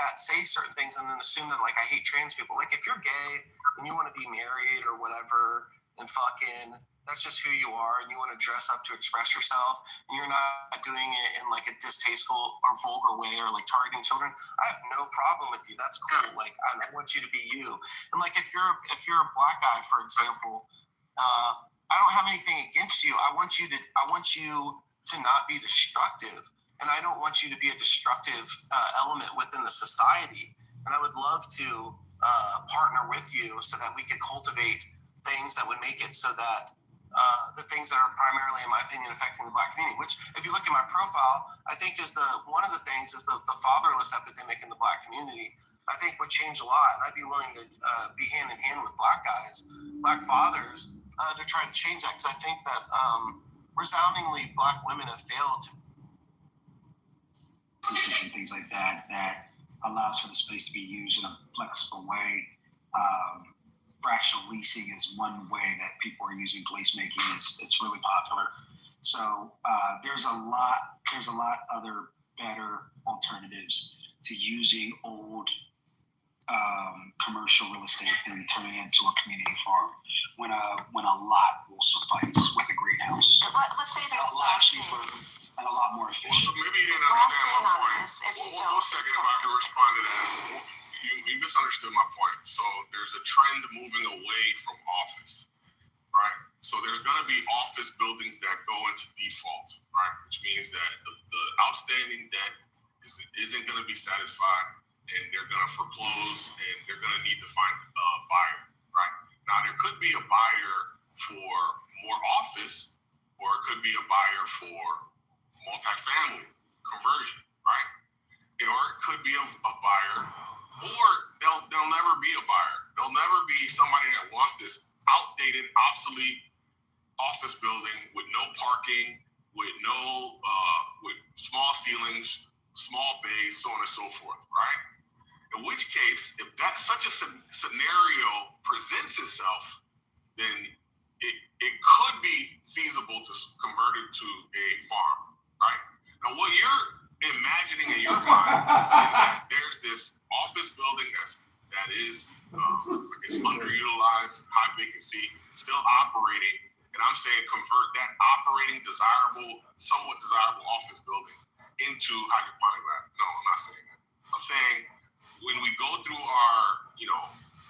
certain things and then assume that I hate trans people. If you're gay and you want to be married or whatever, and fucking that's just who you are, and you want to dress up to express yourself, and you're not doing it in like a distasteful or vulgar way or like targeting children, I have no problem with you. That's cool. Like I want you to be you. And like if you're a black guy, for example, I don't have anything against you. I want you to not be destructive, and I don't want you to be a destructive element within the society. And I would love to partner with you so that we could cultivate things that would make it so that the things that are primarily, in my opinion, affecting the Black community, which if you look at my profile, I think is one of the things is the fatherless epidemic in the Black community, I think would change a lot. And I'd be willing to be hand in hand with Black guys, Black fathers, to try to change that, because I think that resoundingly Black women have failed to and things like that allows for the space to be used in a flexible way. Fractional leasing is one way that people are using placemaking. It's really popular. So there's a lot other better alternatives to using old commercial real estate and turning it into a community farm when a lot will suffice with a greenhouse. Let's say there's a lot cheaper and a lot more efficient. Well, so maybe you didn't understand my point. One second, if I can respond to that. You misunderstood my point. So there's a trend moving away from office, right? So there's going to be office buildings that go into default, right? Which means that the outstanding debt isn't going to be satisfied, and they're going to foreclose, and they're going to need to find a buyer, right? Now, there could be a buyer for more office, or it could be a buyer for multifamily conversion, right? Or it could be a buyer, or they'll never be a buyer. There'll never be somebody that wants this outdated, obsolete office building with no parking, with with small ceilings, small bays, so on and so forth, right? In which case, if such a scenario presents itself, then it could be feasible to convert it to a farm, right? Now, what you're imagining in your mind is that there's this office building that is underutilized, high vacancy, still operating, and I'm saying convert that operating, somewhat desirable office building into hydroponic lab. No, I'm not saying that. I'm saying when we go through our,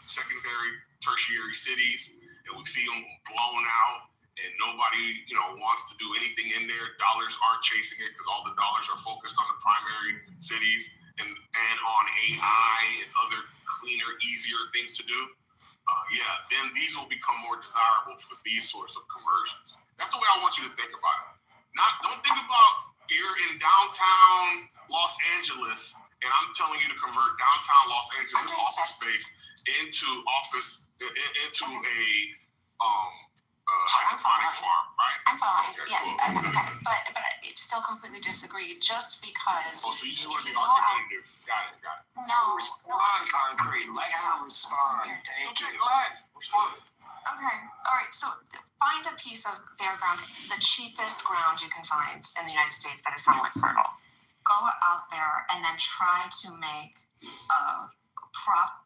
secondary, tertiary cities, and we see them blown out, and nobody, wants to do anything in there. Dollars aren't chasing it because all the dollars are focused on the primary cities and on AI and other cleaner, easier things to do. Then these will become more desirable for these sorts of conversions. That's the way I want you to think about it. Don't think about you're in downtown Los Angeles, and I'm telling you to convert downtown Los Angeles office space into a hydroponic farm, right? I'm following. Okay, Yes, cool. okay. But I still completely disagree. Just because. Oh, so you just want to be argumentative? Got it. No. Respond, Concrete. Let her respond. Thank you. Go ahead. Respond. Okay. All right. So find a piece of bare ground, the cheapest ground you can find in the United States that is somewhat fertile. Go out there and then try to make a profit.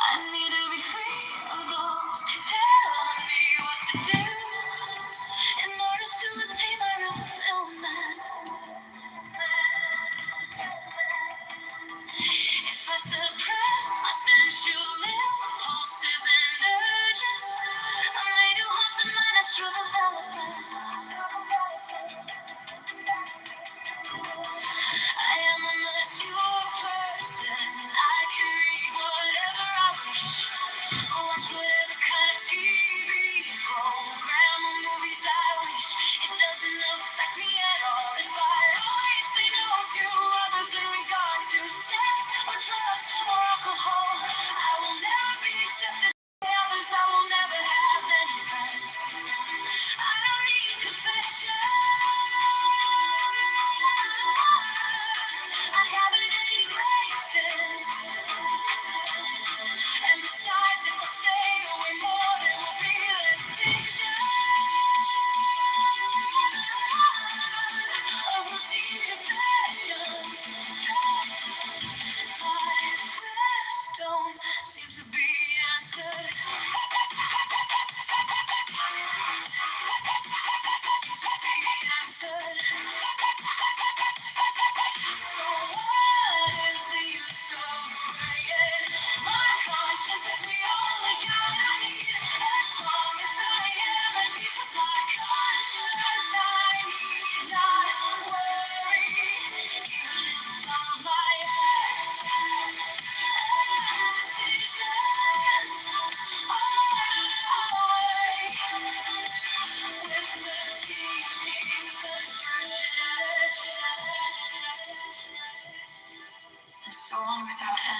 I need to be free of those telling me what to do in order to attain my real fulfillment. If I suppress my sensual impulses and urges, I may do harm to my natural development. I am a mature person. I can read whatever I wish. Watch whatever kind of TV program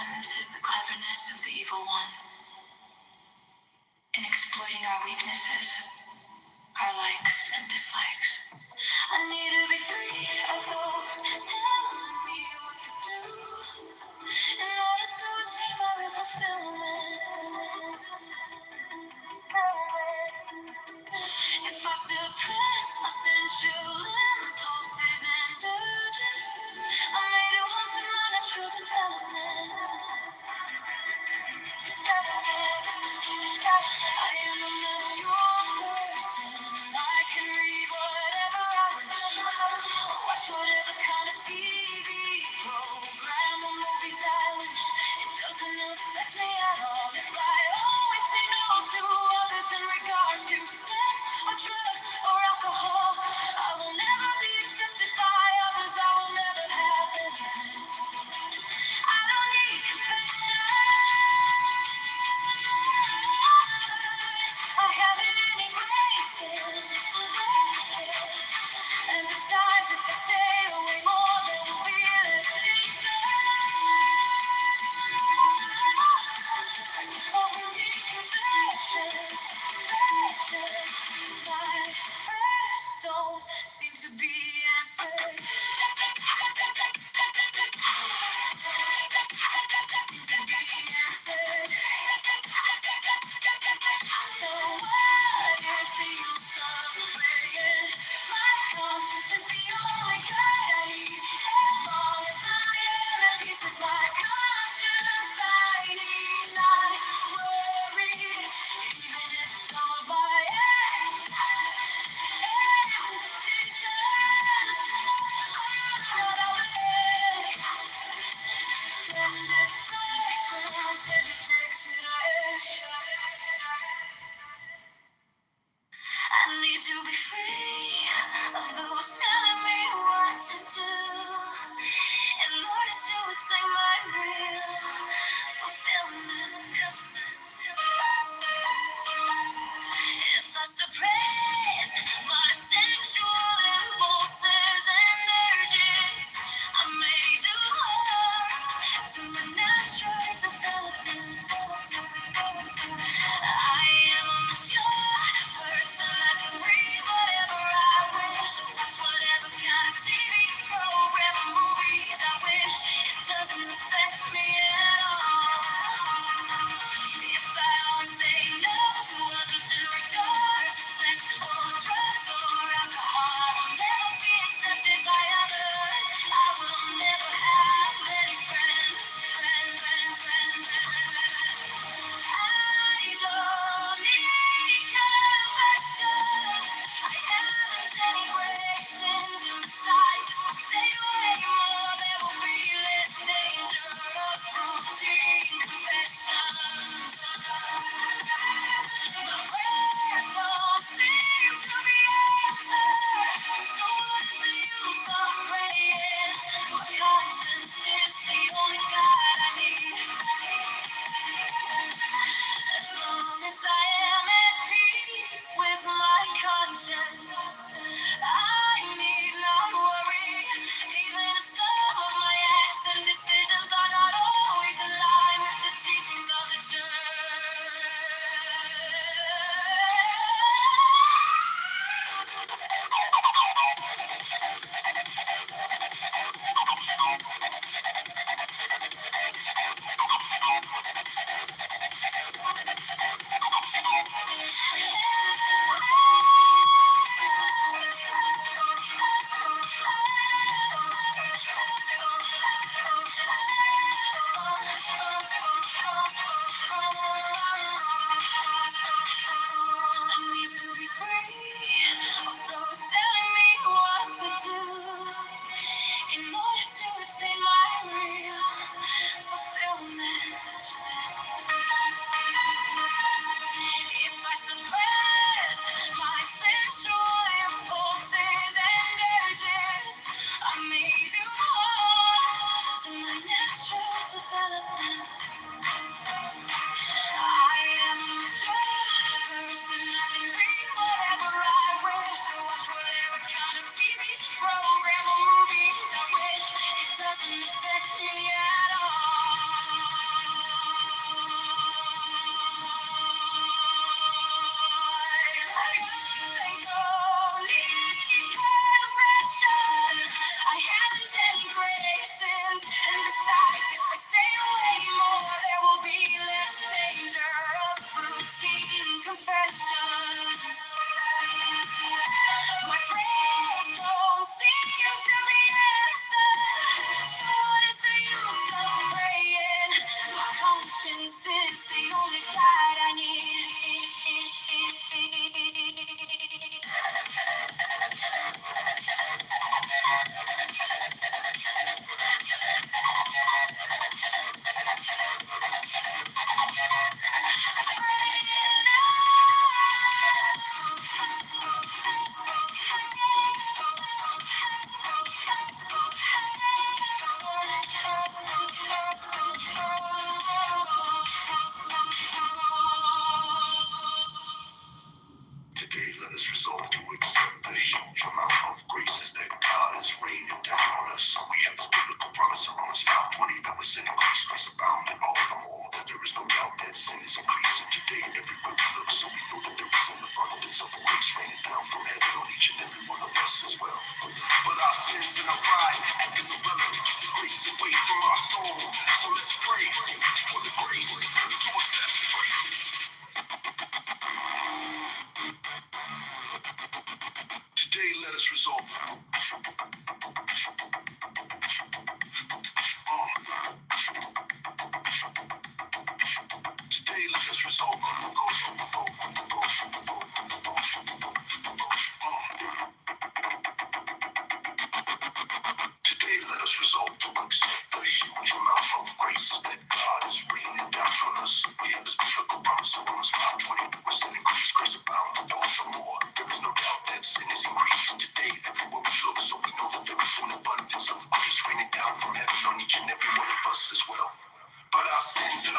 programmed is the cleverness of the evil one in exploiting our weaknesses, our likes and dislikes. I need to be free of those telling me what to do in order to attain my real fulfillment. If I suppress my sensual impulses and urges, I may do harm to my natural development.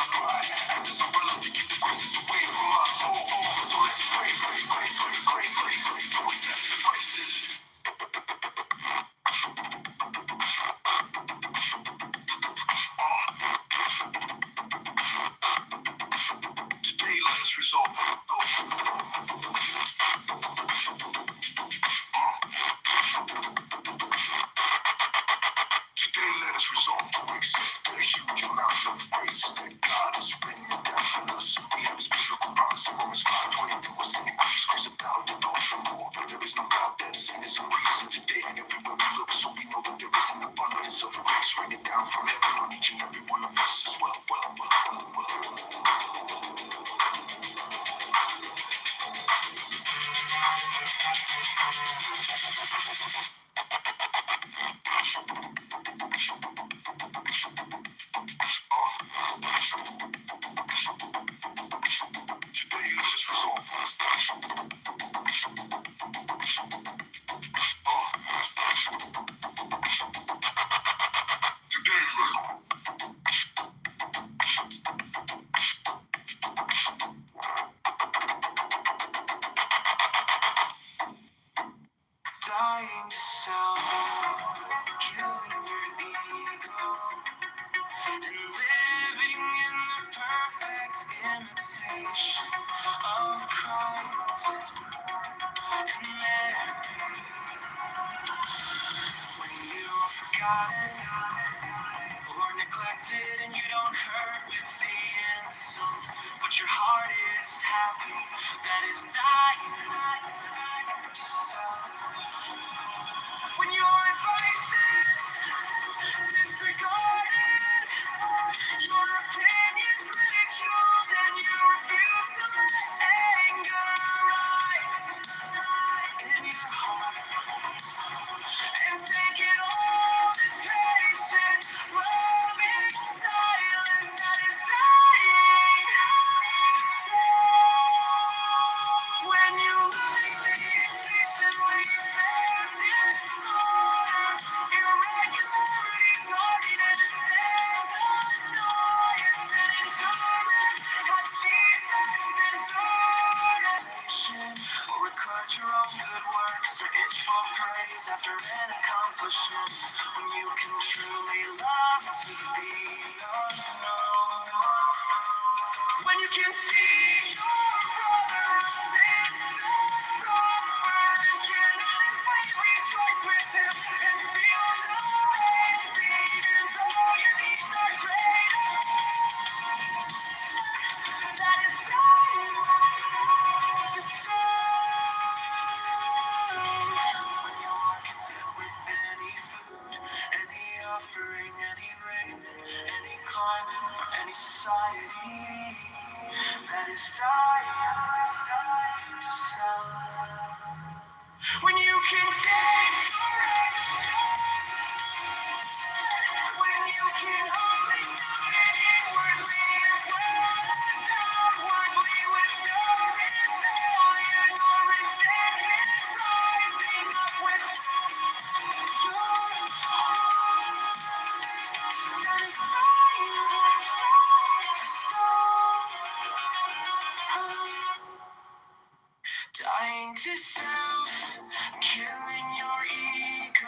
our pride. Act as umbrellas to keep the graces away from us. So let's pray, grace, to accept the graces. Today let us resolve. Today let us resolve to accept the huge amount of graces that God is bringing down on us. We have His biblical promise in Romans 5:22. We're sending grace abounded all the more. There is no doubt that sin is increasing today everywhere we look. So we know that there is an abundance of grace raining down from heaven on each and every one of us as well. Today let us resolve. Today dying to self, killing your ego, and living in the perfect imitation of Christ and Mary. When you are forgotten or neglected and you don't hurt with the insult, but your heart is happy, that is dying to self. When your advice is disregarded, your opinion's ridiculed, and you refuse to let anger rise in your heart and take it all in patience, loving silence that is dying to soar. When you lovingly and patiently bear disorder, irregularity, target, and dissent, annoyance, and endurance, as Jesus endured. Or record your own good works, or itch for praise after an accomplishment, when you can truly love to be unknown. When you can see your brother or sister prosper and can honestly rejoice with him and feel no envy, even though your needs are greater, that is dying to serve. When you are content with any food, any offering, any raiment, any climate, or any society, that is dying to self. When you can take when you can only submit inwardly as well as outwardly, with no rebellion or resentment rising up with your heart that is dying to soul. Dying to self, killing your ego.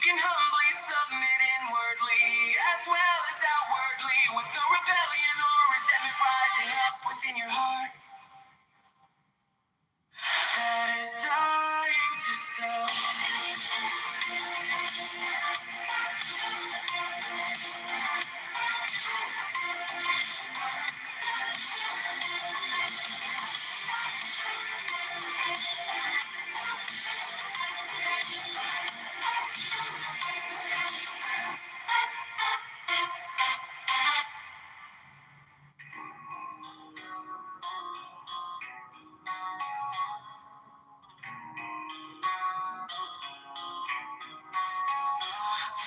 can humbly submit inwardly as well as outwardly, with no rebellion or resentment rising up within your heart that is dying to self.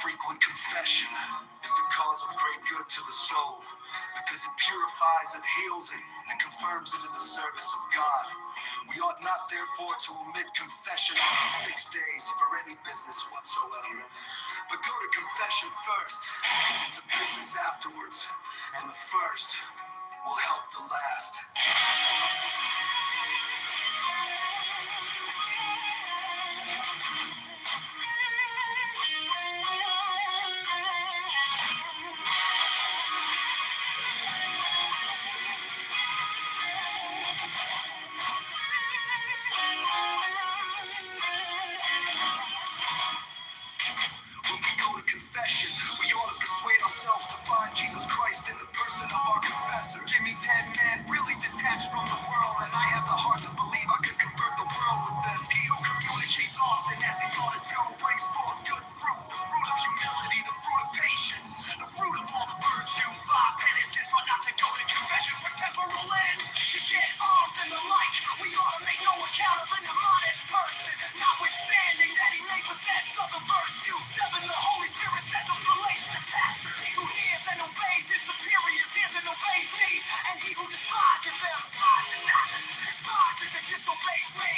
Frequent confession is the cause of great good to the soul, because it purifies and heals it and confirms it in the service of God. We ought not therefore to omit confession on fixed days for any business whatsoever, but go to confession first and to business afterwards, and the first will help the last. When we go to confession, we ought to persuade ourselves to find Jesus Christ in the person of our confessor. Give me 10 men really detached from the world, and I have the heart to believe I could convert the world with them. He who communicates often as he ought to do brings forth good fruit, the fruit of humility, the fruit of patience, the fruit of all the virtues. 5 penitents ought not to go to confession for temporal ends, to get alms and the like. We ought to make no account of an immodest person, notwithstanding that he may possess other virtues. 7, the Holy Spirit says of relates to pastor. He who hears and obeys his superiors hears and obeys me, and he who despises them despises and disobeys me.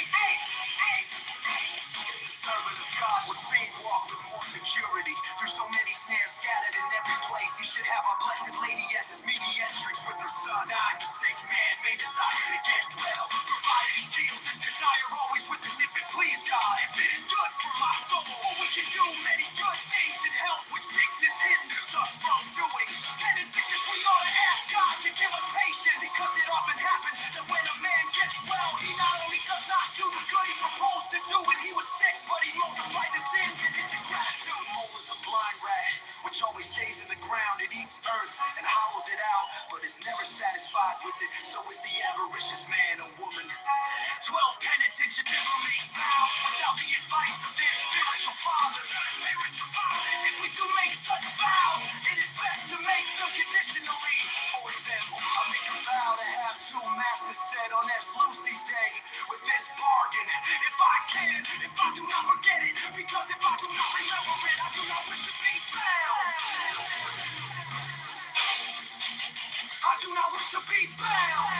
If the servant of God would fain walk with more security through so many snares scattered in every place, he should have our blessed lady as his mediatrix with her son. The sick man may desire to get well, provided he seals his desire always with an if it please God. If it is good for my soul, for we can do many good things in health which sickness hinders us from doing. Sin and sickness we ought to ask God to give us patience, because it often happens that when a man gets well, he not only does not do the good he proposed to do when he was sick, but he multiplies his sins in his ingratitude. Mold is a blind rat which always stays in the ground. It eats earth and hollows it out, but is never satisfied with it. So is the avaricious man or woman. 12 penitents should never make vows without the advice of their spiritual fathers. If we do make such vows, it is best to make them conditionally. For example, I make a vow to have 2 masses said on S. Lucy's day, with this bargain: if I can, if I do not forget it, because if I do not remember it, I do not wish to be bound. I do not wish to be bound.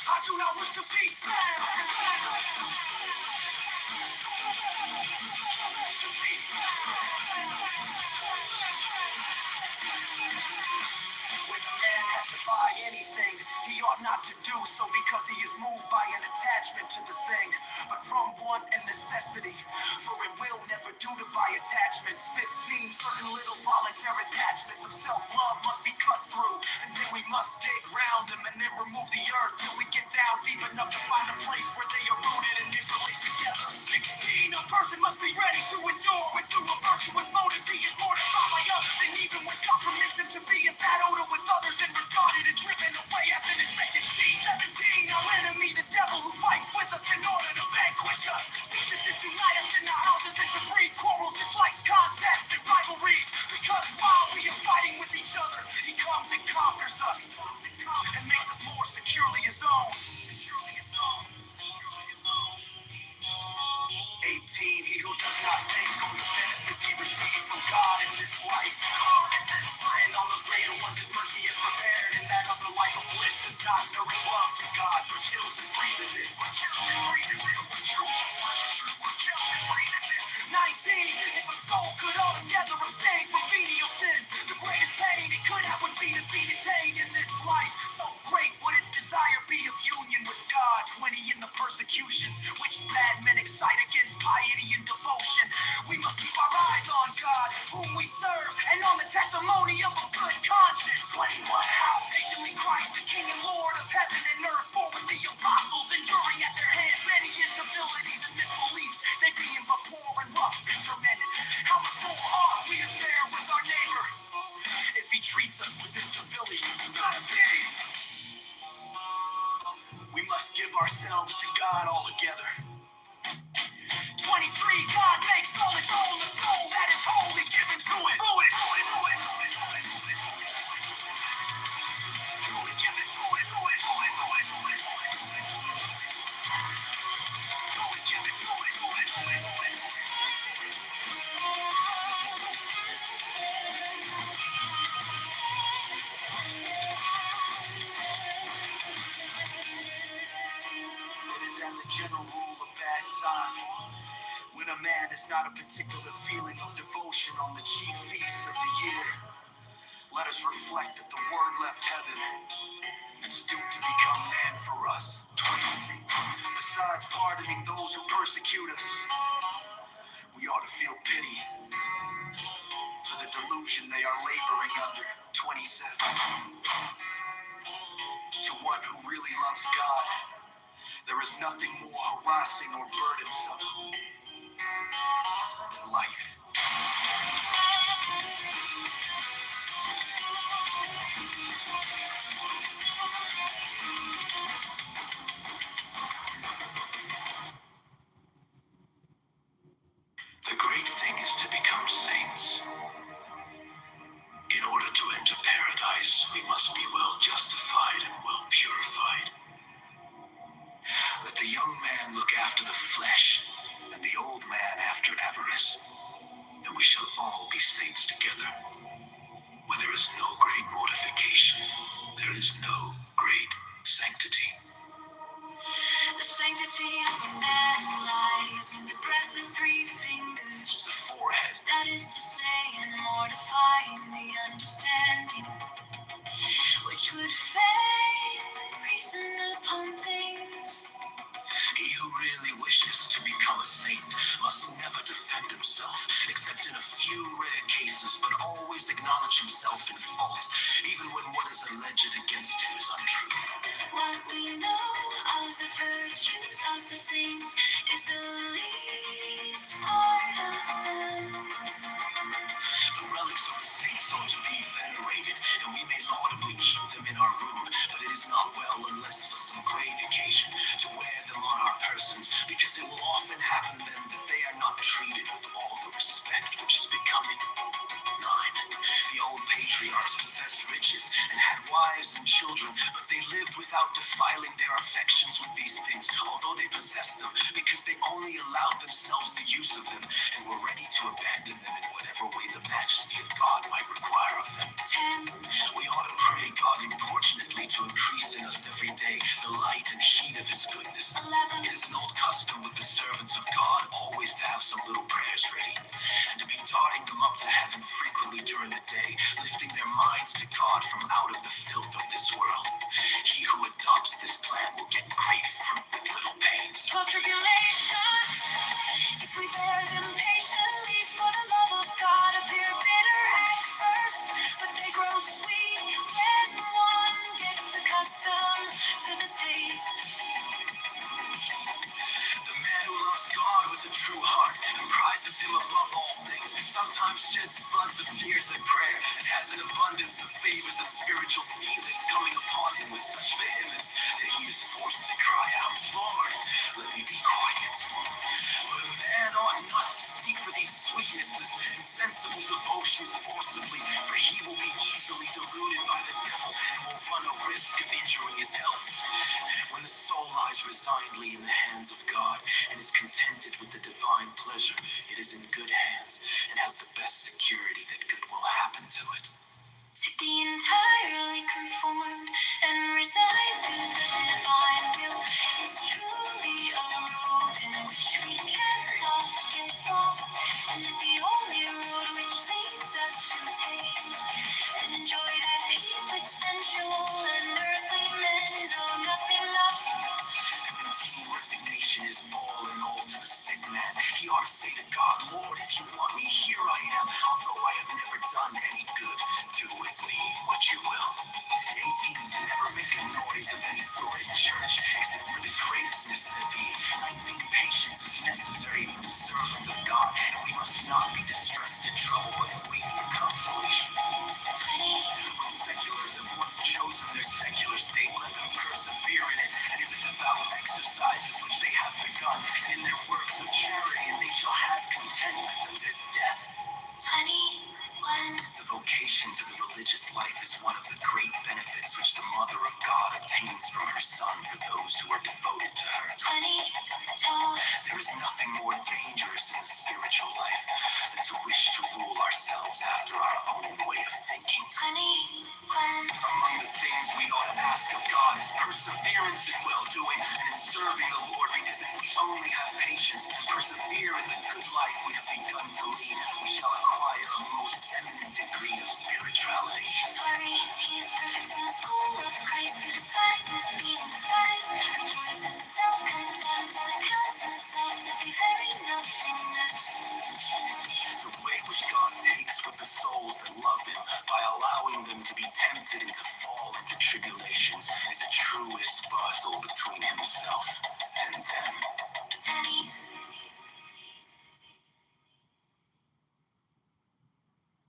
I do not wish to be bound. When a man has to buy anything, he ought not to do so because he is moved by an attachment to the thing, but from want and necessity. For it will never do to buy attachments. 15 certain little voluntary attachments of self-love must be cut through, and then we must dig round them and then remove the earth till we get down deep enough to find a place where they are rooted and interlaced together. 16, a person must be ready to endure when through a virtuous motive he is mortified by others, and even when God permits him to be in bad odor with others and regarded and driven away as an infected sheep. 17, our enemy, the devil, who fights with us in order to vanquish us, seeks to disunite us in our houses and to breed quarrels, dislikes contests and rivalries, because while we are fighting with each other, he comes and conquers us and makes us more securely his own. 18, he who does not think on the benefits he receives from God in this life, and on those greater ones his mercy is prepared, and that other life of bliss does not nourish love to God, but chills and freezes it. 19, sign. When a man has not a particular feeling of devotion on the chief feasts of the year, let us reflect that the word left heaven and stoop to become man for us. 23. Besides pardoning those who persecute us, we ought to feel pity for the delusion they are laboring under. 27. To one who really loves God, there is nothing more harassing or burdensome than life. The great thing is to become saints. In order to enter paradise, we must be well justified and well purified. Let the young man look after the flesh, and the old man after avarice, and we shall all be saints together. Where there is no great mortification, there is no great sanctity. The sanctity of a man lies in the breadth of 3 fingers, the forehead. That is to say, in mortifying the understanding, which would fain reason upon things. He who really wishes to become a saint must never defend himself, except in a few rare cases, but always acknowledge himself in fault, even when what is alleged against him is untrue. What we know of the virtues of the saints is the least part of them. The relics of the saints ought to be venerated, and we may laudably keep them in our room, but it is not well, unless for some grave occasion, to wear them on our persons, because it will often happen then that they are not treated with all the respect which is becoming. 9. The old patriarchs possessed riches and had wives and children, but they lived without defiling their affections with these things, although they possessed them, because they only allowed themselves the use of them and were ready to abandon them in whatever way the majesty of God might require of them. 10. We ought to pray God importunately to increase in us every day the light and heat of his goodness. 11. It is an old custom with the servants of God always to have some little prayers ready, and to be darting them up to heaven frequently during the day, lifting their minds to God from out of the filth of this world. He who adopts this plan will get great fruit with little pains. 12 tribulations, if we bear them patiently, for the love of God appear bitter at first, but they grow sweet when one gets accustomed to the taste. The man who loves God with a true heart and prizes him above all things sometimes sheds floods of tears and prayer, and has an abundance of favors and spiritual feelings coming upon him with such vehemence that he is forced to cry out, Lord, let me be quiet. But a man ought not to seek for these sweetnesses and sensible devotions forcibly, for he will be easily deluded by the devil and will run a risk of injuring his health. When the soul lies resignedly in the hands of God and is contented with the divine pleasure, it is in good hands and has the best security that good will happen to it. To be entirely conformed and resigned to the divine will is truly a road in which we cannot get wrong, and is the only road which leads us to taste and enjoy that peace which sensual and earthly men know nothing of. Empty resignation is all in all to the sick man. He ought to say to God, Lord, if you want me, here I am. Although I have never done any good, do with me what you will. 18. Never make a noise of any sort in church, except for the greatest necessity. 19. Patience is necessary for the servant of God, and we must not be distressed in trouble, but wait for consolation. 20. When seculars have once chosen their secular state, let them persevere in it, and in the devout exercises which they have begun, and in their works of charity, and they shall have contentment of their death. 21. The vocation to the religious life is one of the great benefits which the Mother of God obtains from her Son for those who are devoted to her. 22. There is nothing more dangerous in the spiritual life than to wish to rule ourselves after our own way of thinking. 21. Among the things we ought to ask of God is perseverance in well-doing and in serving the Lord, because if we only have patience, persevere in the good life we have begun to lead, we shall acquire a most eminent degree of spirituality. Glory, he is perfect in the school of Christ, who despises being despised, rejoices in self-contempt, and accounts himself to be very nothingness. The way which God takes with the souls that love him, by allowing them to be tempted and to fall into tribulations, is a truest puzzle between himself and them. Tenny.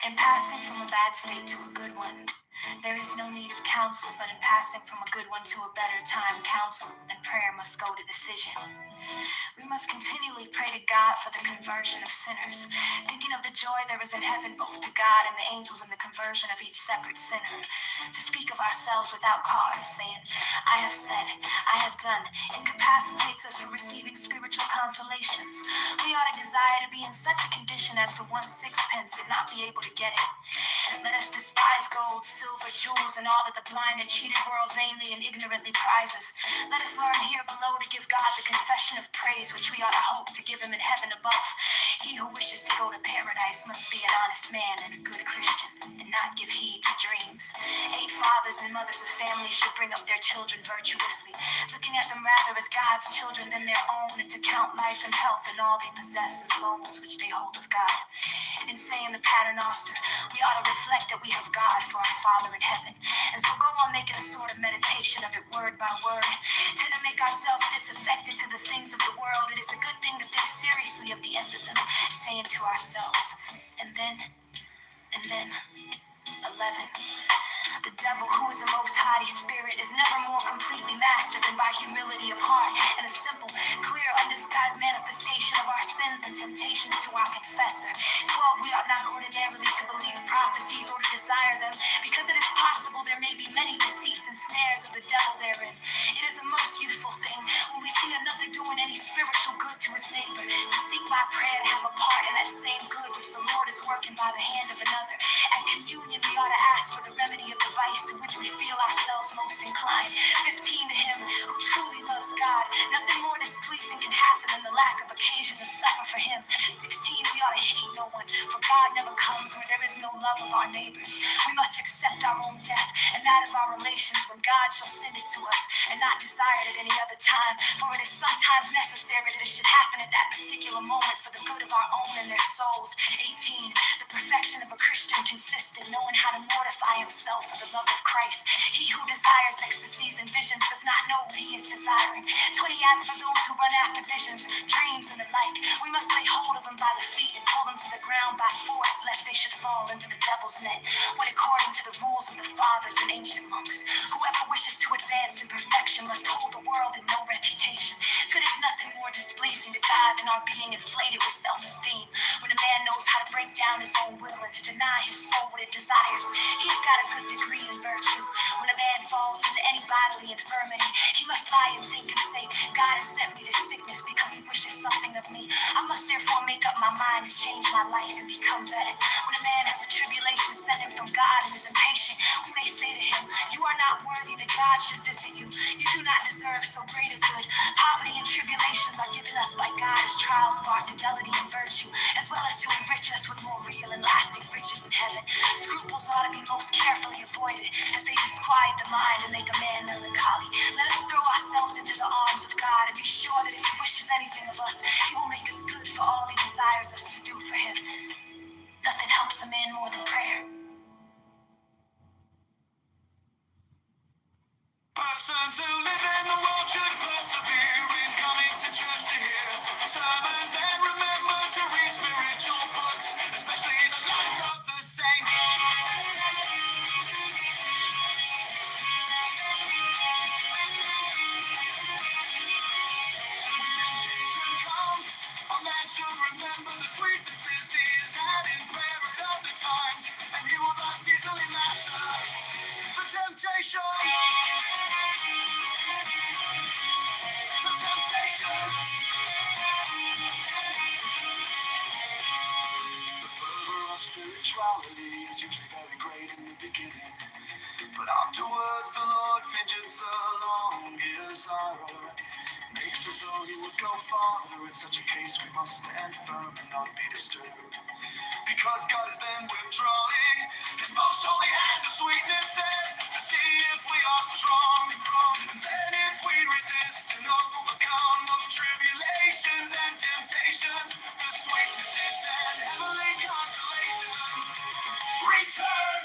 In passing from a bad state to a good one, there is no need of counsel, but in passing from a good one to a better time, counsel and prayer must go to decision. We must continually pray to God for the conversion of sinners, thinking of the joy there is in heaven both to God and the angels in the conversion of each separate sinner. To speak of ourselves without cause, saying, I have said, I have done, incapacitates us from receiving spiritual consolations. We ought to desire to be in such a condition as to want sixpence and not be able to get it. Let us despise gold, silver, jewels, and all that the blind and cheated world vainly and ignorantly prizes. Let us learn here below to give God the confession of praise which we ought to hope to give him in heaven above. He who wishes to go to paradise must be an honest man and a good Christian, and not give heed to dreams. 8 fathers and mothers of families should bring up their children virtuously, looking at them rather as God's children than their own, and to count life and health and all they possess as loans which they hold of God. In saying the Pater Noster, we ought to reflect that we have God for our Father in heaven, and so go on making a sort of meditation of it word by word. Tend to make ourselves disaffected to the things of the world. It is a good thing to think seriously of the end of them, saying to ourselves, and then, 11. The devil, who is a most haughty spirit, is never more completely mastered than by humility of heart and a simple, clear, undisguised manifestation of our sins and temptations to our confessor. 12. We ought not ordinarily to believe prophecies or to desire them, because it is possible there may be many deceits and snares of the devil therein. It is a most useful thing, when we see another doing any spiritual good to his neighbor, to seek by prayer to have a part in that same good which the Lord is working by the hand of another. At communion, we ought to ask for the remedy of the vice to which we feel ourselves most inclined. 15. To him who truly loves God, nothing more displeasing can happen than the lack of occasion to suffer for him. 16. We ought to hate no one, for God never comes where there is no love of our neighbors. We must accept our own death and that of our relations when God shall send it to us, and not desire it at any other time, for it is sometimes necessary that it should happen at that particular moment for the good of our own and their souls. 18. The perfection of a Christian consists in knowing how to mortify himself for the love of Christ. He who desires ecstasies and visions does not know what he is desiring. 20. As for those who run after visions, dreams, and the like, we must lay hold of them by the feet and pull them to the ground by force, lest they should fall into the devil's net, when according to the rules of the fathers and ancient monks, whoever wishes to advance in perfection must hold the world in no reputation. For it is nothing more displeasing to God than our being inflated with self-esteem. When a man knows how to break down his own will and to deny his soul what it desires, he's got a good degree in virtue. When a man falls into any bodily infirmity, he must lie and think and say, God has sent me this sickness because he wishes something of me. I must therefore make up my mind to change my life and become better. When a man has a tribulation sent him from God and is impatient, we may say to him, you are not worthy that God should visit you. You do not deserve so great a good. Poverty and tribulations are given us by God as trials of our fidelity and virtue, as well as to enrich us with more real and lasting riches in heaven. Scruples ought to be most carefully avoided, as they disquiet the mind and make a man melancholy. Let us throw ourselves into the arms of God and be sure that if he wishes anything of us, he will make us good for all he desires us to do for him. Nothing helps a man more than prayer. Persons who live in the world should persevere in coming to church to hear sermons and remember to read spiritual books, especially the lives of the saints. When temptation comes, a man should remember the sweetnesses he has had in prayer at other times, and he will thus easily master the temptation. The fervor of spirituality is usually very great in the beginning, but afterwards the Lord fidgets along his sorrow, speaks as though he would go farther. In such a case, we must stand firm and not be disturbed. Because God is then withdrawing his most holy hand of sweetnesses to see if we are strong. And then if we resist and overcome those tribulations and temptations, the sweetnesses and heavenly consolations return.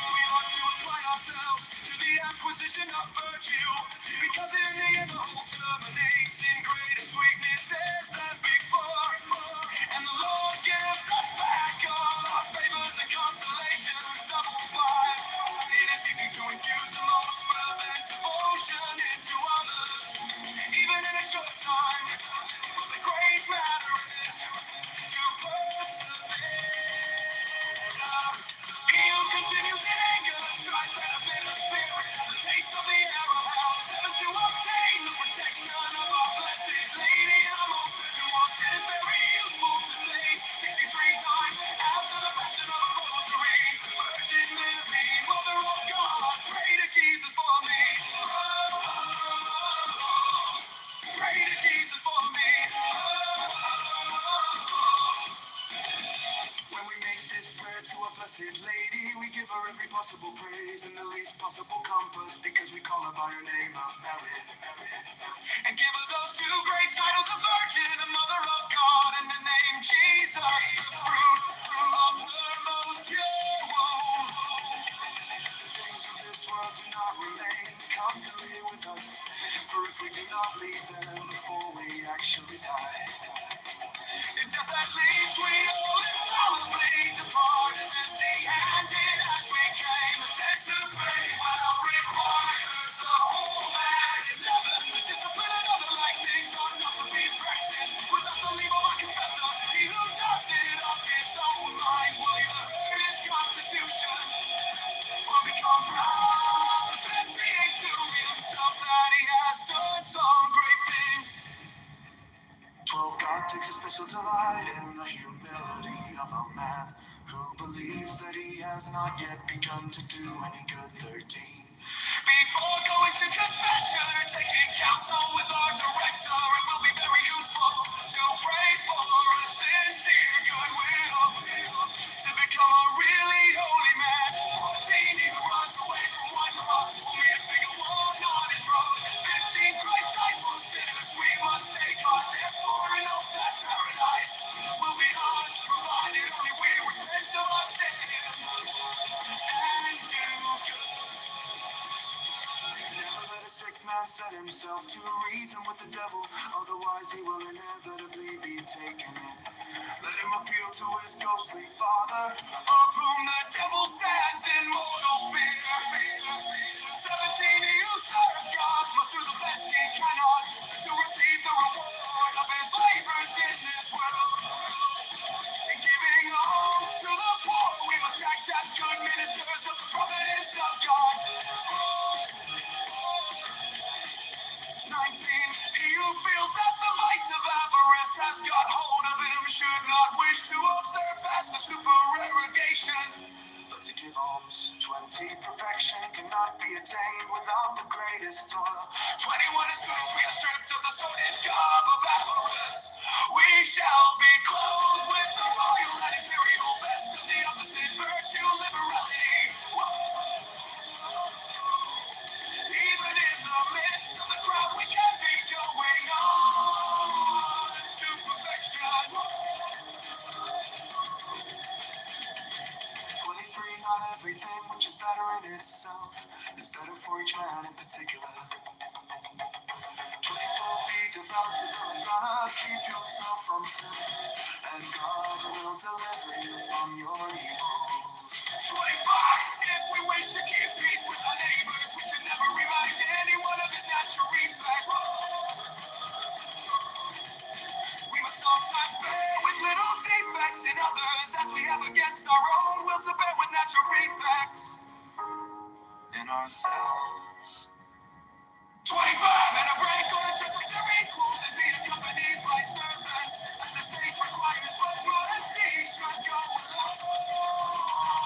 We ought to apply ourselves to the acquisition of virtue, because in the end the whole terminates in greater sweetnesses than before. And the Lord gives us back all our favors and consolations, double five. It is easy to infuse the most fervent devotion into others, even in a short time. But the great matter is to persevere. He who continues in anger, strife and a bitter spirit, has a taste of the arrow hell, seven to obtain the protection of our blessed Lady. Our most urgent wants is very useful to say 63 times after the passion of a rosary. Virgin Mary, Mother of God, pray to Jesus for me. Pray to Jesus for me. When we make this prayer to our blessed Lady, we give her every possible praise and the least possible compass, because we call her by her name of Mary. And give her those two great titles of Virgin and Mother of God, and the name Jesus, the fruit of her most pure womb. The things of this world do not remain constantly with us, for if we do not leave them before we actually die, in death at least we all infallibly depart as empty-handed as we came. Attempt to pray well requires the whole man. 11. The discipline and other like things are not to be practiced without the leave of a confessor. He who does it of his own mind will either hurt his constitution or become proud, fancying to himself that he has done some great thing. 12. God takes a special delight in the humility of a man who believes that he has not yet begun to do any good. 13. Before going to confession or taking counsel with our director, it will be very useful to pray for a sincere goodwill to become a really holy man. 14. He who runs away from one cross will meet a bigger one on his road. 15. Christ died for sinners. We must take on therefore and hope that paradise will be ours, provided only we repent of our sins and do good. Never let a sick man set himself to reason with the devil, otherwise he will inevitably be taken in. Let him appeal to his ghostly father, of whom the devil stands in mortal fear. 17. He who serves God must do the best he cannot to receive the reward of his labors in this world. In giving alms to the poor, we must act as good ministers of the providence of God. 19. He who feels that the vice of avarice has got hold of him should not wish to observe fasts of supererogation, but to give alms. 20. Perfection cannot be attained without the greatest toil. 21. As soon as we are stripped of the sordid garb of avarice, we shall be clothed with the royal and imperial vest of the opposite virtue, liberality. Even in the midst of the crowd, we can be going on to perfection. 23. Not everything which is better in itself is better for each man in particular. 24. Be devout to the Madonna, keep yourself from sin, and God will deliver you from your evils. 25. If we wish to keep peace with our neighbors, we should never remind anyone of his natural reflex. We must sometimes bear with little defects in others, as we have against our own will to bear with natural defects in ourselves. 25. Men of rank or just like their equals, and be accompanied by servants, as the state requires, but modesty should go alone.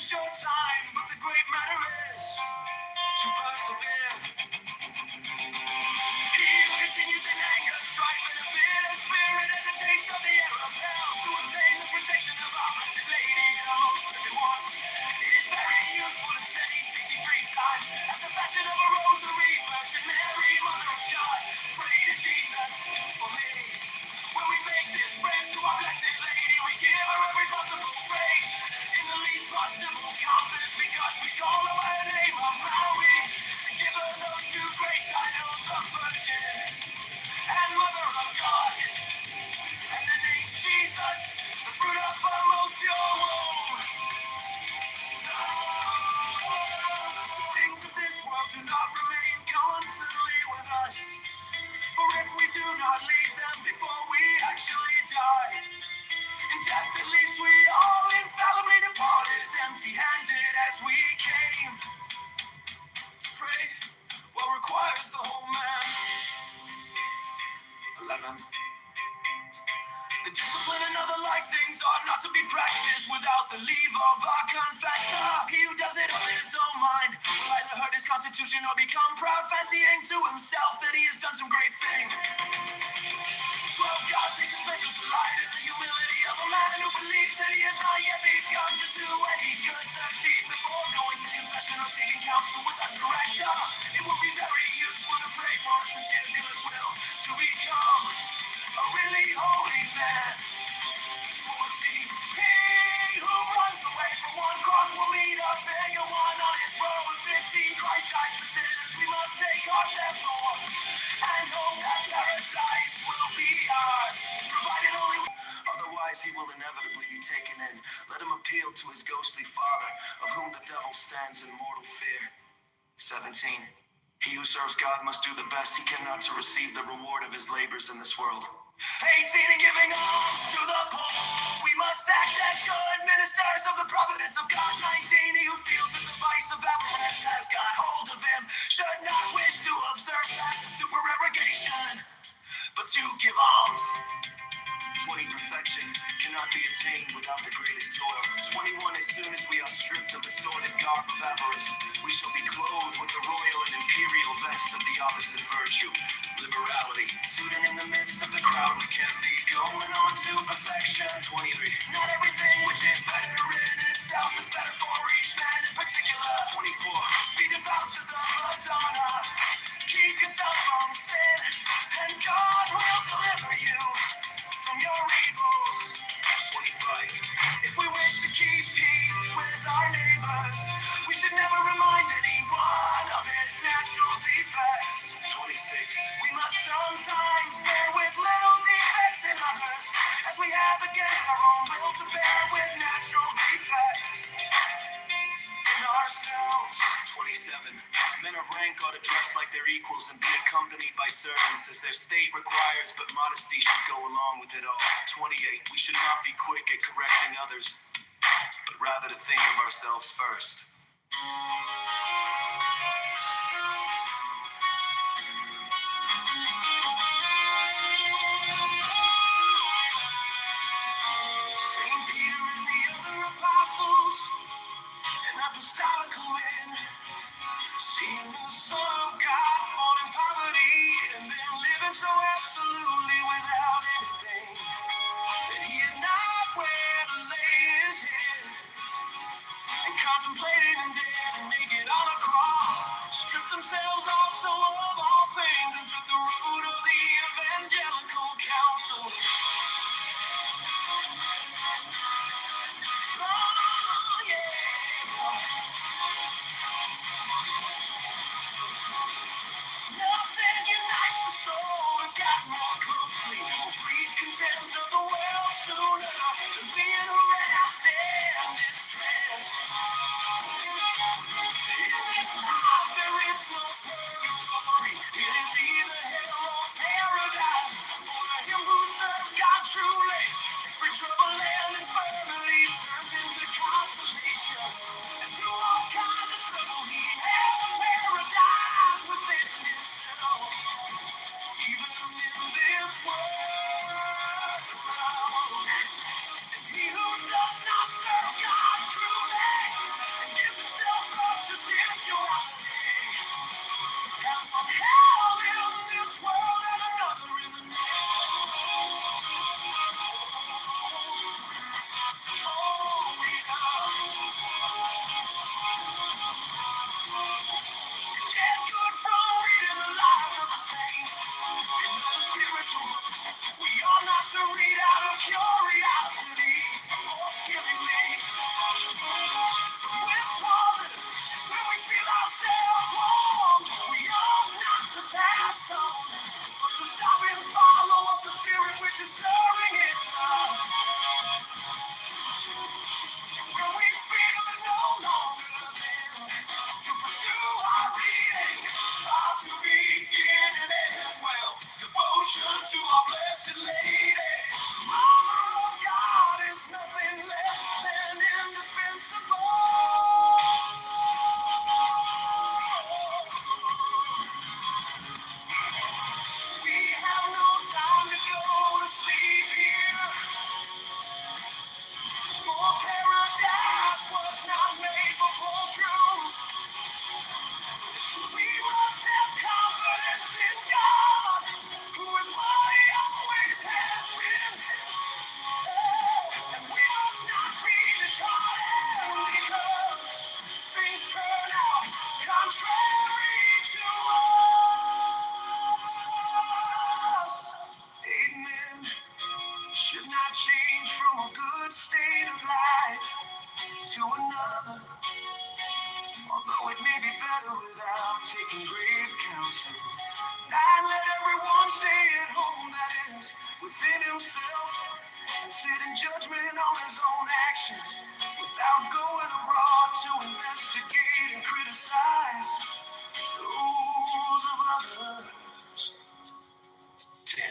short time, but the great matter is to persevere. He who continues in anger, strife, and a bitter spirit as a taste of the air of hell to obtain the protection of our blessed Lady in our most living wants. It is very useful to say 63 times as the fashion of a rosary, Virgin Mary, Mother of God, pray to Jesus for me. When we make this prayer to our blessed Lady, we give her every possible praise in the least possible compass because we call her by the name of Mary and give her those two great titles of Virgin and Mother of God, and the name Jesus, the fruit of her most pure womb. The things of this world do not remain constantly with us, for if we do not leave them before we actually die, in death at least we all infallibly depart as empty-handed as we came. To pray what requires the whole man. 11. The discipline and other like things ought not to be practiced without the leave of our confessor. He who does it on his own mind will either hurt his constitution or become proud, fancying to himself that he has done some great thing. 12. God takes a special delight in the humility of a man who believes that he has not yet begun to do any good. 13. Before going to confession or taking counsel with our director, it will be very useful to pray for a sincere goodwill to become a really holy man. 14. He who runs away from one cross will meet a bigger one on his road. 15. Christ died for sinners, we must take heart therefore and hope that paradise will be ours, provided only. Otherwise he will inevitably be taken in. Let him appeal to his ghostly father, of whom the devil stands in mortal fear. 17. He who serves God must do the best he cannot to receive the reward of his labors in this world. 18. And giving alms to the poor, we must act as good ministers of the providence of God. 19. He who feels that the vice of avarice has got hold of him should not wish to observe fast and supererogation, but to give alms. 20. Perfection cannot be attained without the greatest toil. 21. As soon as we are stripped of the sordid garb of avarice, we shall be clothed with the royal and imperial vest of the opposite virtue, liberality. Student in the midst of the crowd, we can be going on to perfection. 23. Not everything which is better in itself is better for each man in particular. 24. Be devout to the Madonna. Keep yourself from sin, and God will deliver you from your evils. 25. If we wish to keep peace with our neighbors, we should never remind anyone of his natural defects. 26. We must sometimes bear with little defects in others, as we have against our own will to bear with natural defects in ourselves. 27. Men of rank ought to dress like their equals and be accompanied by servants, as their state requires, but modesty should go along with it all. 28. We should not be quick at correcting others, but rather to think of ourselves first. Saint Peter and the other apostles and apostolical men, seeing the Son of God born in poverty and then living so absolutely without anything that he had not where to lay his head, and contemplated and dead and naked on a cross, stripped themselves also of all things and took the root of the evangelical counsel. Oh, yeah. Nothing unites the soul to God more closely, or breeds contempt of the world sooner than being harassed and distressed. In this life there is no purgatory. It is either Although it may be better without taking grave counsel. And let everyone stay at home, that is, within himself, and sit in judgment on his own actions, without going abroad to investigate and criticize those of others. 10.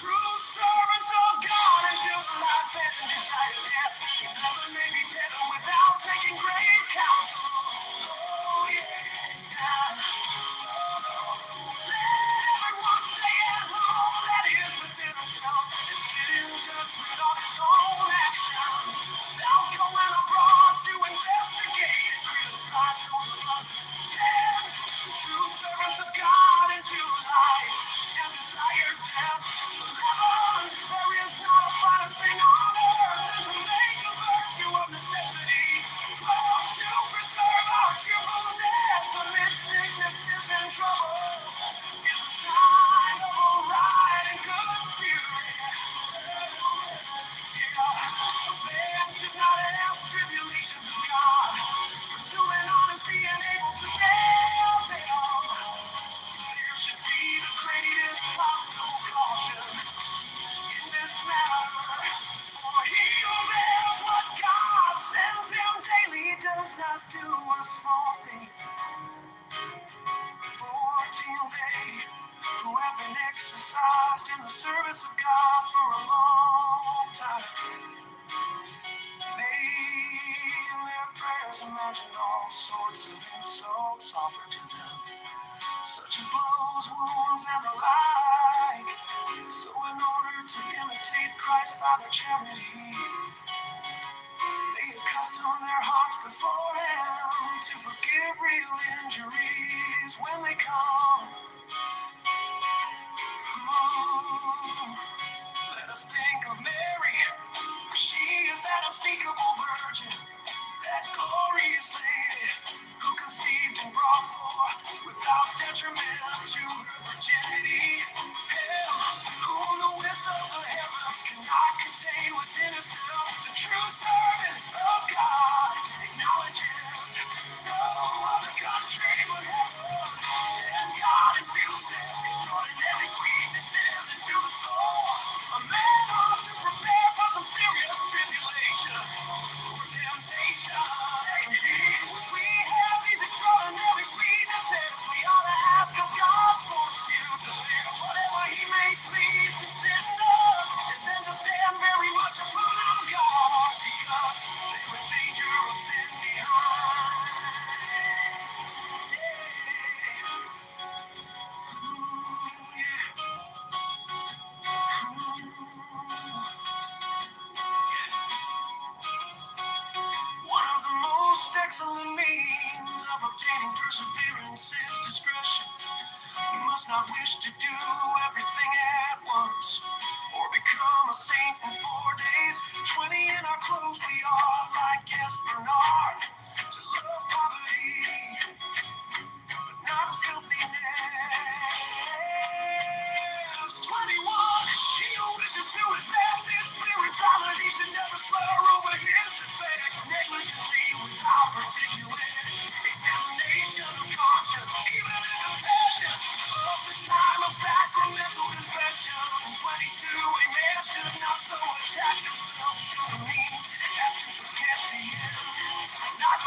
True servants of God until the life and desire death. Another may be better without taking grave counsel. Oh, yeah. Let everyone stay at home, that is within himself, and sit in judgment on his own actions, without going abroad to investigate and criticize those of others. 10. True servants of God into life and desire death. 11. There is not a finer thing on earth than to make a virtue of necessity. 12. To preserve our cheerfulness amid sicknesses and troubles is a sign of a right and good spirit. Yeah. Man should not ask tribulations of God, pursuing honesty and able to bear them. There should be the greatest possible caution in this matter. For he who bears what God sends him daily does not do a small thing. 14 they who have been exercised in the service of God for a long time may in their prayers imagine all sorts of insults offered to them, such as blows, wounds, and the like. So in order to imitate Christ by their charity, they accustom their hearts beforehand to forgive real injuries when they come. Let us think of Mary, for she is that unspeakable virgin, that glorious lady, who conceived and brought forth without detriment to her virginity. Him, whom the width of the heavens cannot contain within itself, the true servant of God acknowledges no other country but heaven. And God infuses extraordinary sweetnesses into the soul. A man ought to prepare for some serious tribulation, temptation. Indeed, when we have these extraordinary sweetnesses, we ought to ask of God fortitude to live whatever He may please to send us, and then to stand very much upon our guard, because there is danger of sin behind. One of the most excellent means of obtaining perseverance is discretion. We must not wish to do everything at once, or become a saint in 4 days. 20 in our clothes, we are like yes, Bernard, to love poverty, but not filthiness. 21, he who wishes to advance in spirituality should never slur over his defects negligently without particular examination of conscience, even independent of the time of sacramental confession. 22, a man should not so attach himself to the means as to forget the end, not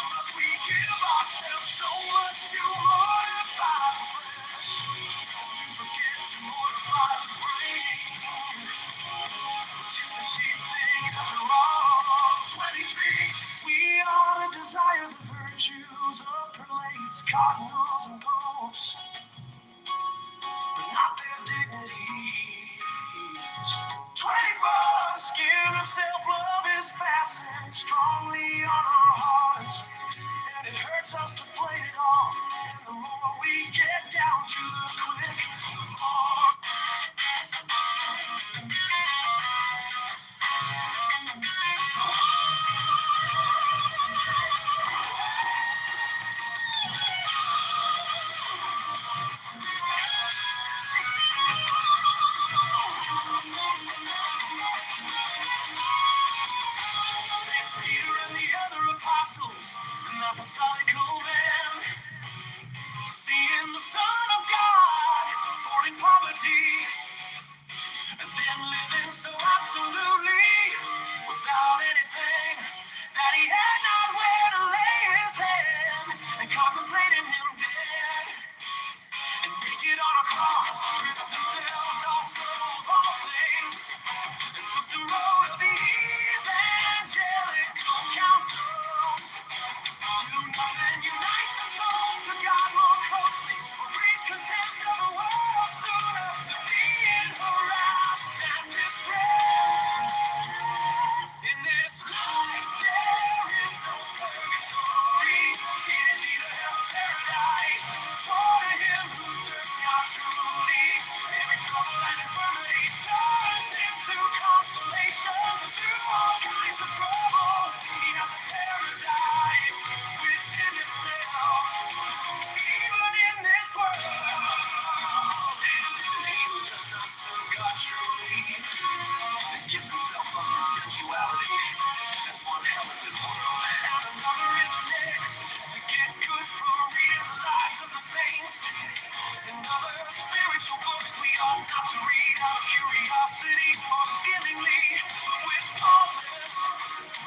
ought not to read out of curiosity or skimmingly, but with pauses.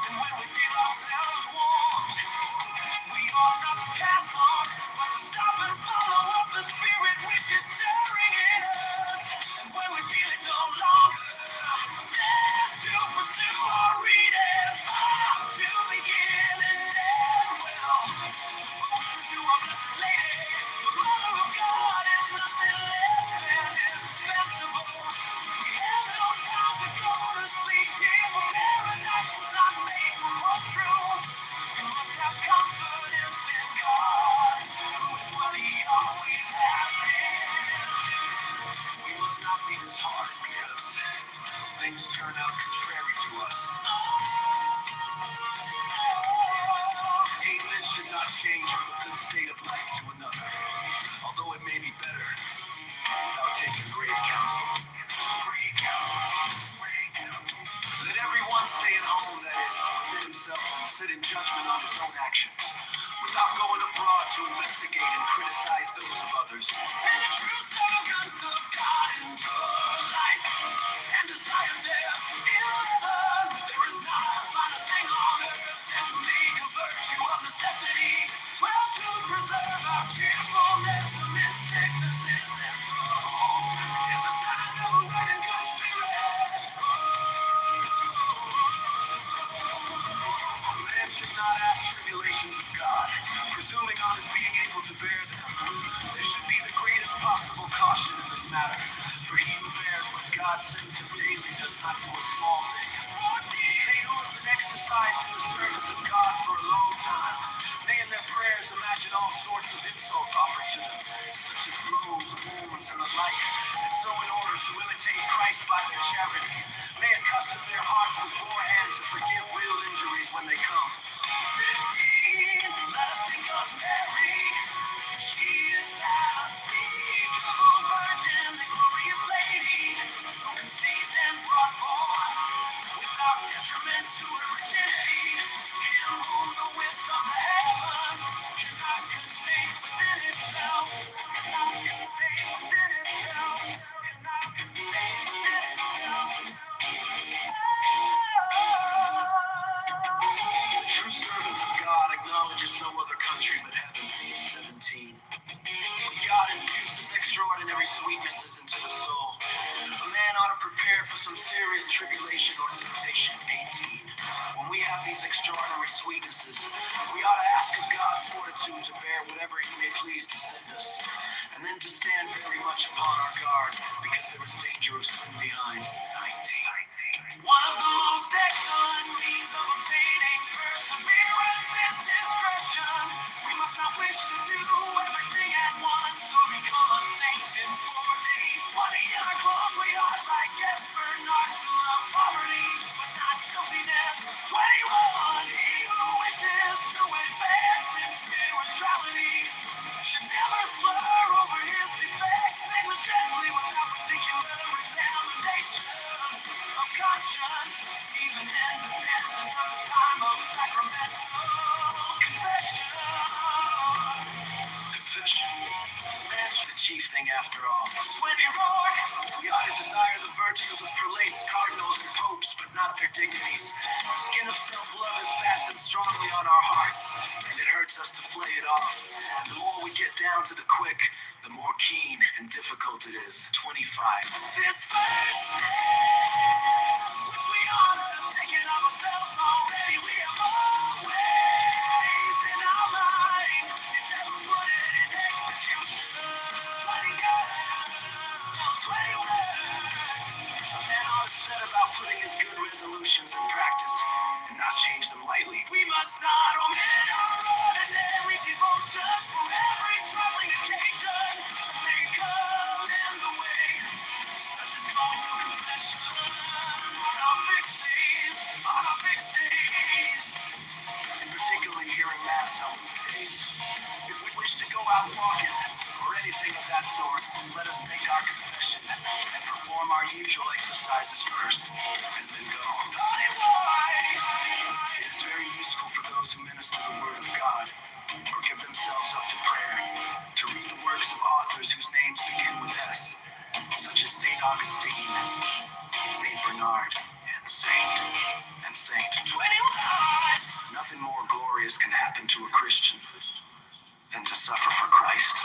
And when we feel ourselves warmed, we ought not to pass on, but to stop and follow up the spirit which is stirring in us. And when we feel it no longer, then to pursue our reading, to begin and end well. Devotion to our Blessed Lady, the Mother of God, is nothing less than indispensable. We have no time to go to sleep here, for paradise was not made for cold truths. We must have confidence in God, who is what He always has been. We must not be disheartened because things turn out contrary to us. England should not change from a good state of life to another, although it may be better without taking grave counsel. Let everyone stay at home, that is, within himself, and sit in judgment on his own actions, without going abroad to investigate and criticize those of others. Tell the true servants of God endure life and desire death in heaven. There is not a finer thing on earth than to make a virtue of necessity. 12 to preserve our cheerfulness amid sicknesses and troubles is a sign of a running good spirit. Man should not ask tribulations of God, presuming on his being able to bear them. There should be the greatest possible caution in this matter, for he who bears what God sends him daily does not do a small thing. They who have been exercised in the service of God for a long time may in their prayers imagine all sorts of insults offered to them, such as blows, wounds, and the like, and so in order to imitate Christ by their charity, may accustom their hearts beforehand to forgive real injuries when they come. 15, let us think of Mary, for she is that unspeakable virgin, the glorious lady, who conceived and brought forth, without detriment to her virginity, him whom the width of the heavens cannot contain within itself, cannot contain within itself, cannot contain within itself. The true servants of God acknowledges no other country but heaven. 17. When God infuses extraordinary sweetnesses into the soul, a man ought to prepare for some serious tribulation or temptation. 18. When we have these extraordinary sweetnesses, we ought to ask of God fortitude to bear whatever He may please to send us, and then to stand very much upon our guard, because there is danger of sin behind. 19. One of the most excellent means of obtaining perseverance is discretion. We must not wish to do everything at once or become a saint in 4 days. 20 in our clothes, we ought like Esper not to love poverty, but not filthiness. 21. He who wishes to advance in spirituality should never slur over his defects negligently without particular examination of conscience, even independent of the time of sacramental confession. Confession. Man's the chief thing after all. 20 Rourke. We ought to desire the virtues of prelates, cardinals, and popes, but not their dignities. The skin of self-love is fastened strongly on our hearts, and it hurts us to flay it off. And the more we get down to the quick, the more keen and difficult it is. 25. This first step, which we ought to have taken of ourselves already, we have always in our mind, and never put it in execution. 21. A man ought to set about putting his good resolutions in practice and not change them lightly. We must not omit our ordinary devotions for every troubling occasion that may come in the way, such as going to confession on our fixed days, and particularly hearing Mass on weekdays. If we wish to go out walking or anything of that sort, let us make our confession and perform our usual exercises first, and then go. It is very useful for those who minister the Word of God or give themselves up to prayer to read the works of authors whose names begin with S, such as Augustine, Saint Bernard, and Saint 21. Nothing more glorious can happen to a Christian than to suffer for Christ.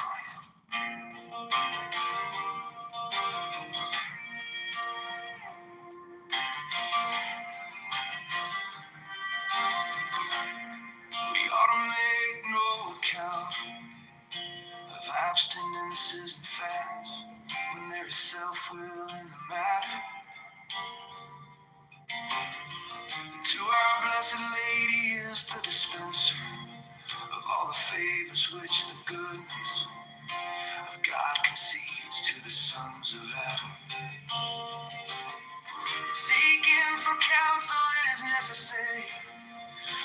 We ought to make no account of abstinences and fasts when there is self-will in the matter. To our Blessed Lady is the dispenser of all the favors which the goodness of God concedes to the sons of Adam. Seeking for counsel it is necessary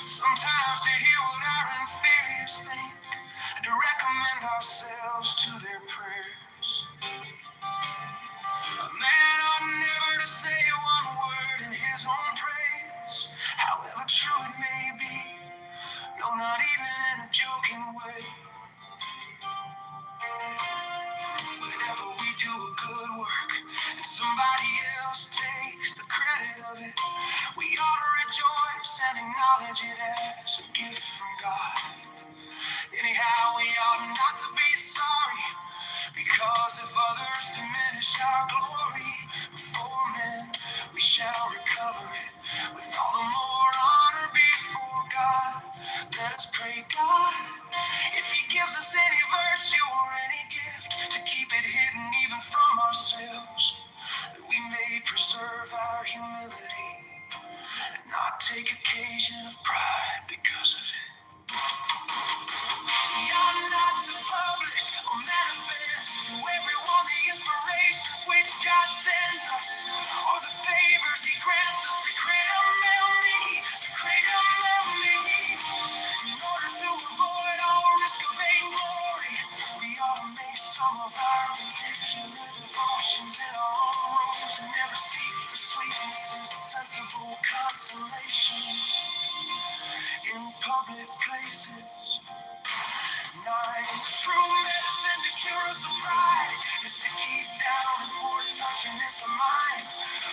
sometimes to hear what our inferiors think and to recommend ourselves to their prayers. A man ought never to say one word in his own praise, however true it may be, no, not even in a joking way. Whenever we do a good work and somebody else takes the credit of it, we ought to rejoice and acknowledge it as a gift from God. Anyhow, we ought not to be sorry, because if others diminish our glory before men, we shall recover it with all the more honor before God. Let us pray God, if He gives us any virtue or any gift, to keep it hidden even from ourselves, that we may preserve our humility and not take occasion of pride because of it. We ought not to publish or manifest to everyone the inspirations which God sends us, or the favors He grants us. Secretum me. In order to avoid all risk of vainglory, we ought to make some of our particular devotions in our own rooms and never seek for sweetnesses and sensible consolations in public places. True medicine to cure us of pride is to keep down the poor touchiness of mind.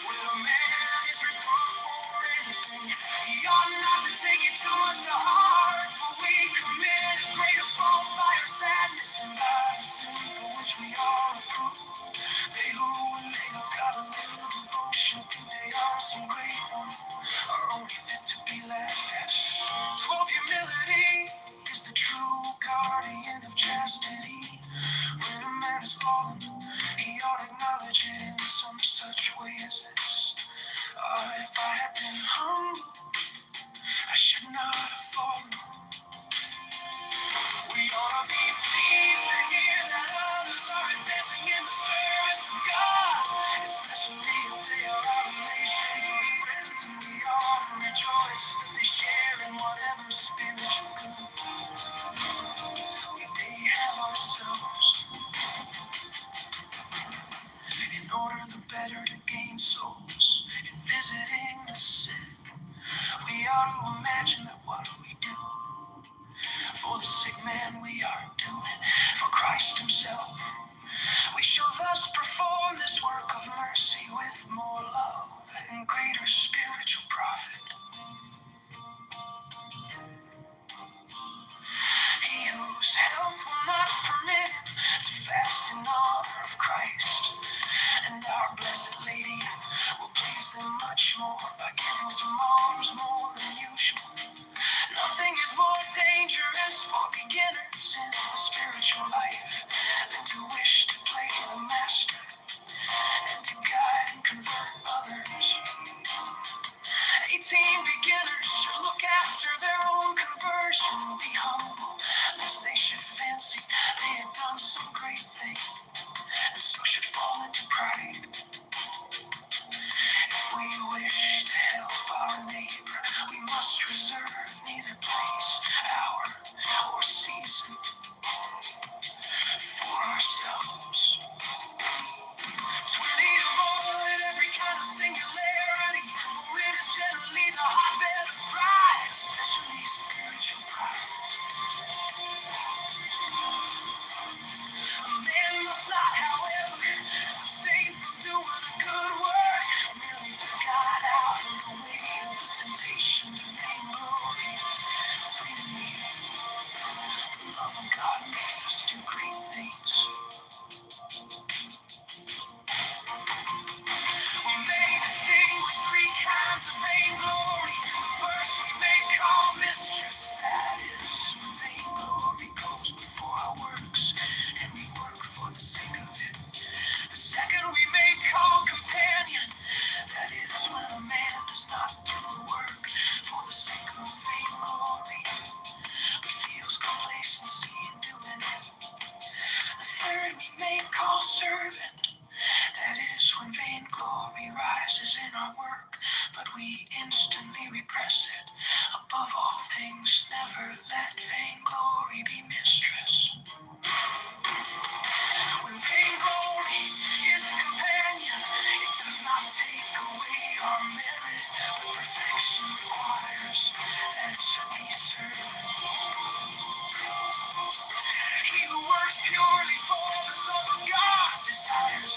When a man is reproved for anything, he ought not to take it too much to heart, for we commit a greater fault by our sadness than by the sin for which we are approved. They who, when they have got a little devotion, think they are some great one, are only fit to be laughed at. 12, humility is the true guardian of chastity. When a man is fallen, he ought to acknowledge it in some such way as this. If I had been humble, I should not have fallen. We ought to be pleased to hear that others are advancing in the service of God, especially if they are our relations or friends, and we ought to rejoice that they share in whatever spiritual good we may have ourselves, in order the better to gain souls in visiting the sick. We ought to imagine that what we do for the sick man we are doing for Christ.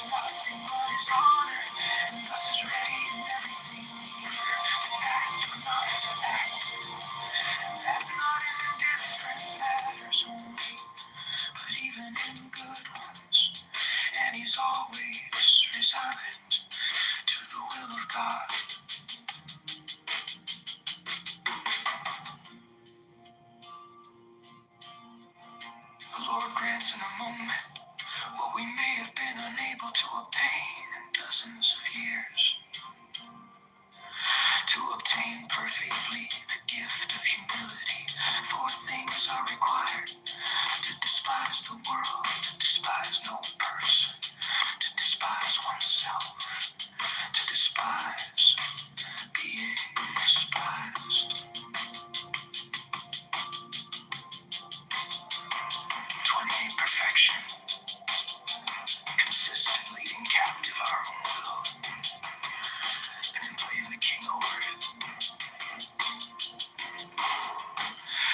wants nothing but his honor, and thus is ready in everything, either to act or not to act. And that not in indifferent matters only, but even in good ones. And he's always resigned to the will of God. The Lord grants in a moment what we may have been unable to obtain in dozens of years. To obtain perfectly the gift of humility, four things are required: to despise the world, to despise no person, to despise oneself, to despise being despised. 28 perfection consists in leading captive our own will and in playing the king over it.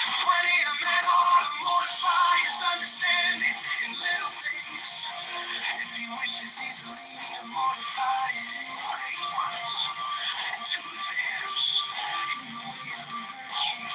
20 a man ought to mortify his understanding in little things. If he wishes easily to mortify it in great ones, and to advance in the way of virtue.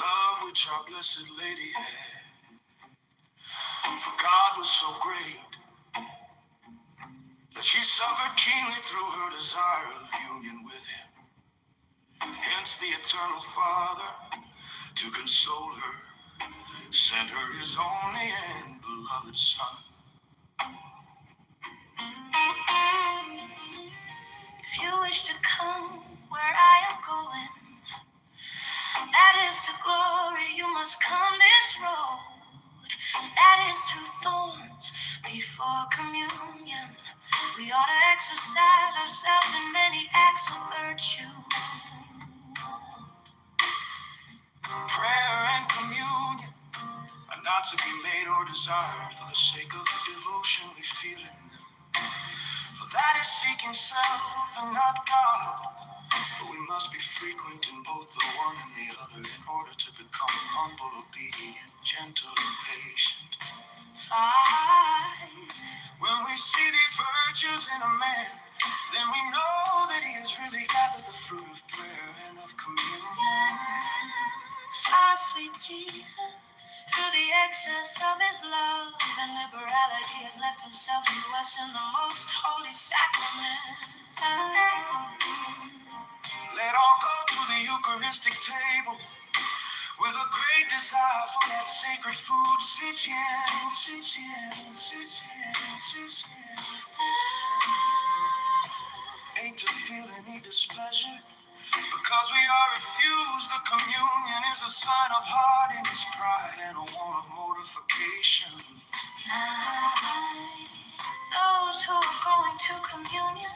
Love which our Blessed Lady had, for God was so great that she suffered keenly through her desire of union with him. Hence the eternal Father, to console her, sent her his only and beloved Son. If you wish to come where I am going, that is to glory, you must come this road. That is through thorns before communion. We ought to exercise ourselves in many acts of virtue. Prayer and communion are not to be made or desired for the sake of the devotion we feel in them. For that is seeking self and not God. But we must be frequent in both the one and the other in order to become humble, obedient, gentle, and patient. 5. When we see these virtues in a man, then we know that he has really gathered the fruit of prayer and of communion. Our sweet Jesus, through the excess of his love and liberality, has left himself to us in the most holy sacrament. Let all go to the Eucharistic table with a great desire for that sacred food. Sit in, sit in, sit in, sit in. Ain't to feel any displeasure, because we are refused. The communion is a sign of hardness, pride, and a want of mortification. Those who are going to communion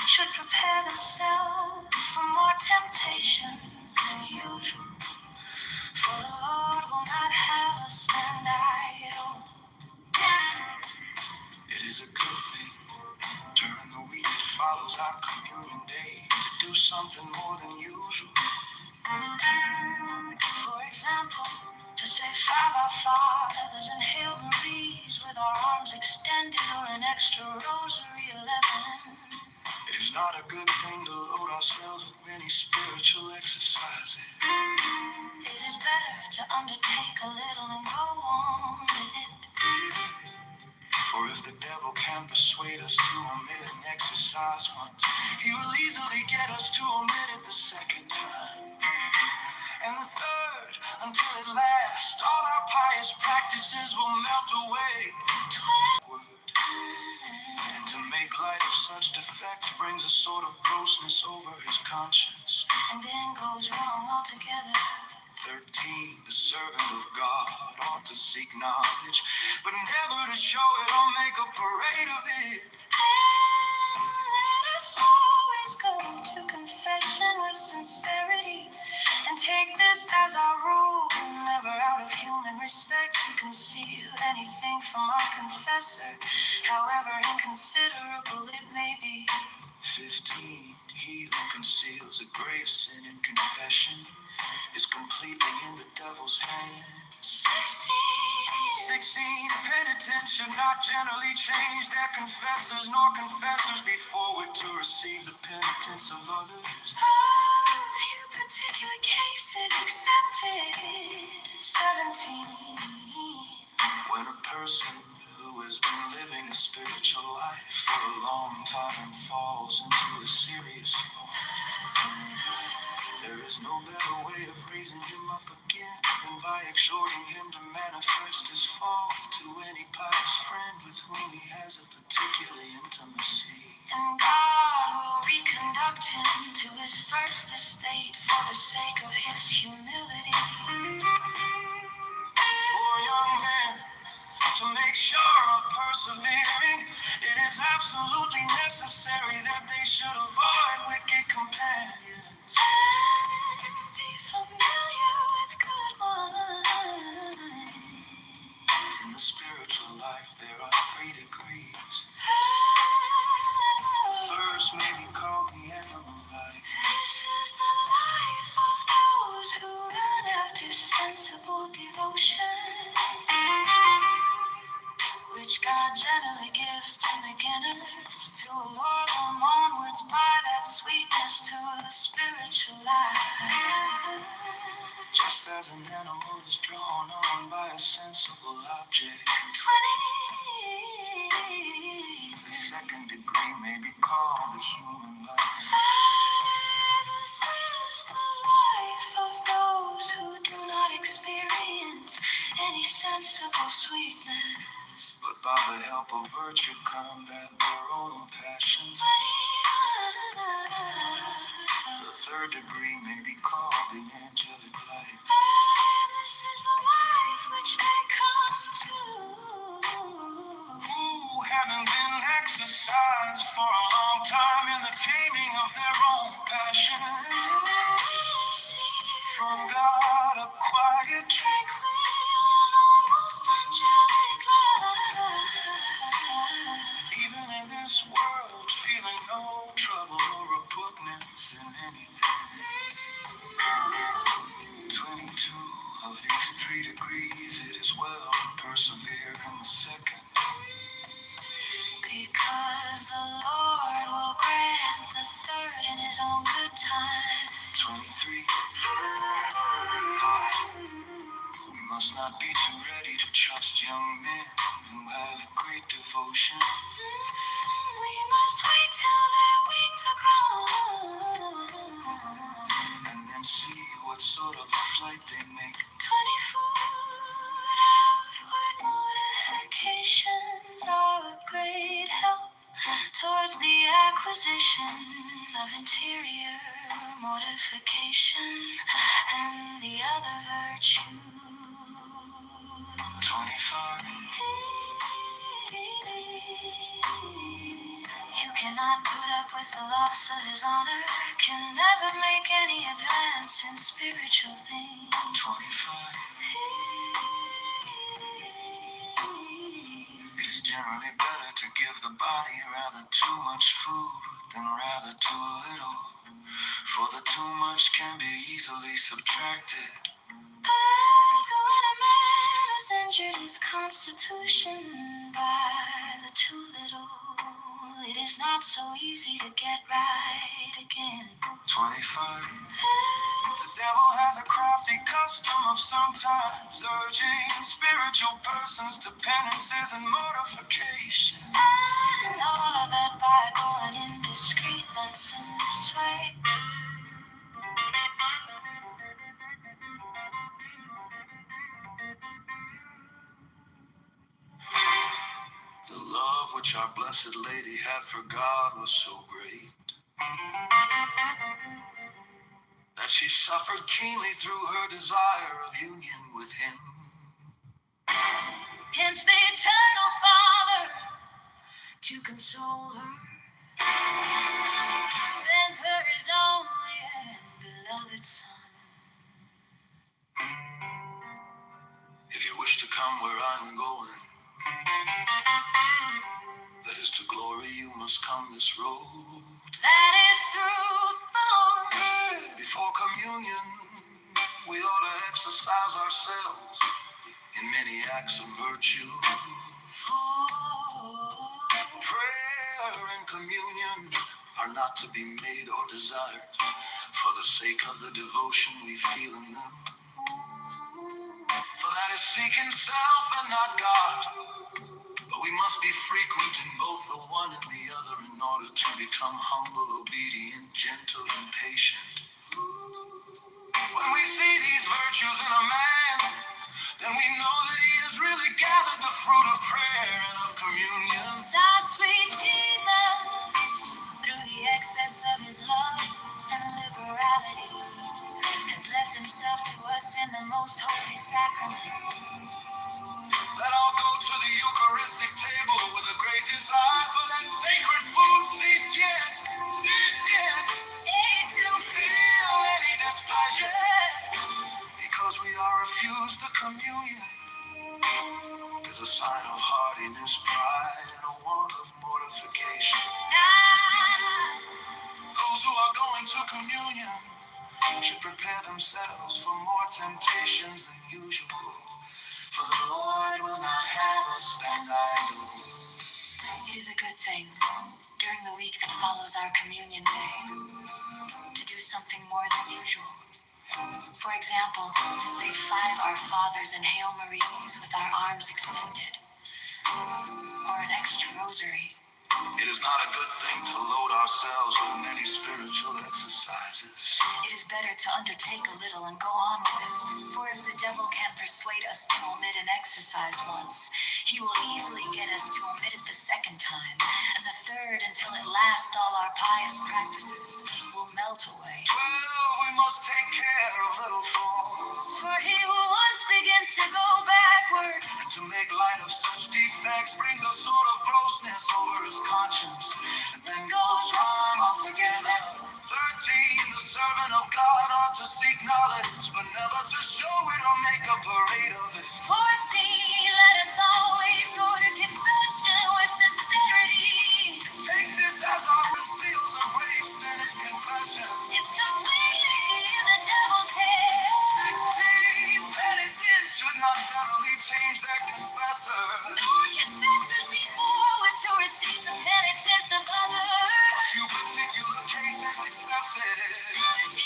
should prepare themselves for more temptations than usual. For the Lord will not have us stand idle. It is a good thing during the week that follows our communion day to do something more than usual. For example, to say 5 Our Fathers and Hail Marys with our arms extended, or an extra rosary 11. It is not a good thing to load ourselves with many spiritual exercises. It is better to undertake a little and go on with it. For if the devil can persuade us to omit an exercise once, he will easily get us to omit it the second time. And the third, until at last all our pious practices will melt away. And to make light of such defects brings a sort of grossness over his conscience, and then goes wrong altogether. 13, the servant of God ought to seek knowledge, but never to show it or make a parade of it. And let us always go to confession with sincerity, And take this as our rule, never out of human respect to conceal anything from our confessor, however inconsiderable it may be. 15, he who conceals a grave sin in confession is completely in the devil's hands. 16, penitents should not generally change their confessors nor confessors be forward to receive the penitence of others. A few particular cases accepted. 17, when a person who has been living a spiritual life for a long time falls into a serious fault, there is no better way of raising him up again than by exhorting him to manifest his fault to any pious friend with whom he has a particular intimacy. And God will reconduct him to his first estate for the sake of his humility. For young men to make sure of persevering, it is absolutely necessary that they should avoid wicked companions. And be familiar with good wine. In the spiritual life, there are 3 degrees. The first may be called the animal life. This is the life of those who run after sensible devotion, which God generally gives to beginners to allure them onwards by that sweetness to the spiritual life. Just as an animal is drawn on by a sensible object. 20. The second degree may be called the human life. This is the life of those who do not experience any sensible sweetness, but by the help of virtue combat their own passions. The third degree may be called the angelic life. This is the life which they come to, who, having been exercised for a long time in the taming of their own passions, from God a quiet, tranquil, and almost angelic life. Even in this world, feeling no trouble or repugnance in anything. 22 of these 3 degrees, it is well to persevere in the second. Because the Lord will grant the third in his own good time. 23. We must not be too ready to trust young men who have great devotion. We must wait till their wings are grown, and then see what sort of a flight they make. 24. Outward mortifications are a great help towards the acquisition of interior mortification and the other virtue. 25. You cannot put up with the loss of his honor, can never make any advance in spiritual things. 25. It is generally better to give the body rather too much food than rather too little, for the too much can be easily subtracted. But when a man has injured his constitution by the too little, it is not so easy to get right again. 25. The devil has a crafty custom of sometimes urging spiritual persons to penances and mortifications. And all of that by going indiscreet, that's in this way. The love which our Blessed Lady had for God was so great that she suffered keenly through her desire of union with him. Hence the Eternal Father, to console her, sent her his only and beloved Son. this road that is through thorns. Before communion, we ought to exercise ourselves in many acts of virtue. Prayer and communion are not to be made or desired for the sake of the devotion we feel in them. For that is seeking self and not God. But we must be frequent in both the one and the other in order to become humble, obedient, gentle, and patient. When we see these virtues in a man, then we know that he has really gathered the fruit of prayer and of communion. Our sweet Jesus, through the excess of his love and liberality, has left himself to us in the most holy sacrament. Let all go to the Eucharistic table with a great desire for that sacred food, seats yet, to feel any displeasure, because we are refused the communion is a sign of hardiness, pride, and a want of mortification. Those who are going to communion should prepare themselves for more temptations than usual, for the Lord will not have us stand idle. It is a good thing, during the week that follows our communion day, to do something more than usual. For example, to say 5 Our Fathers and Hail Marys with our arms extended, or an extra rosary. It is not a good thing to load ourselves with many spiritual exercises. It is better to undertake a little and go on with it. For if the devil can persuade us to omit an exercise once, he will easily get us to omit it the second time, and the third, until at last all our pious practices will melt away. Well, we must take care of little faults. For he who once begins to go backward, and to make light of such defects, brings a sort of grossness over his conscience, and then goes wrong altogether. 13, the servant of God ought to seek knowledge, but never to show it or make a parade of it. 14, let us always go to confession with sincerity. Take this as our seals of great sin and confession. It's completely in the devil's head. 16, penitents should not generally change their confessor. Nor confessors before were to receive the penitence of others. A few particular cases accepted. 17,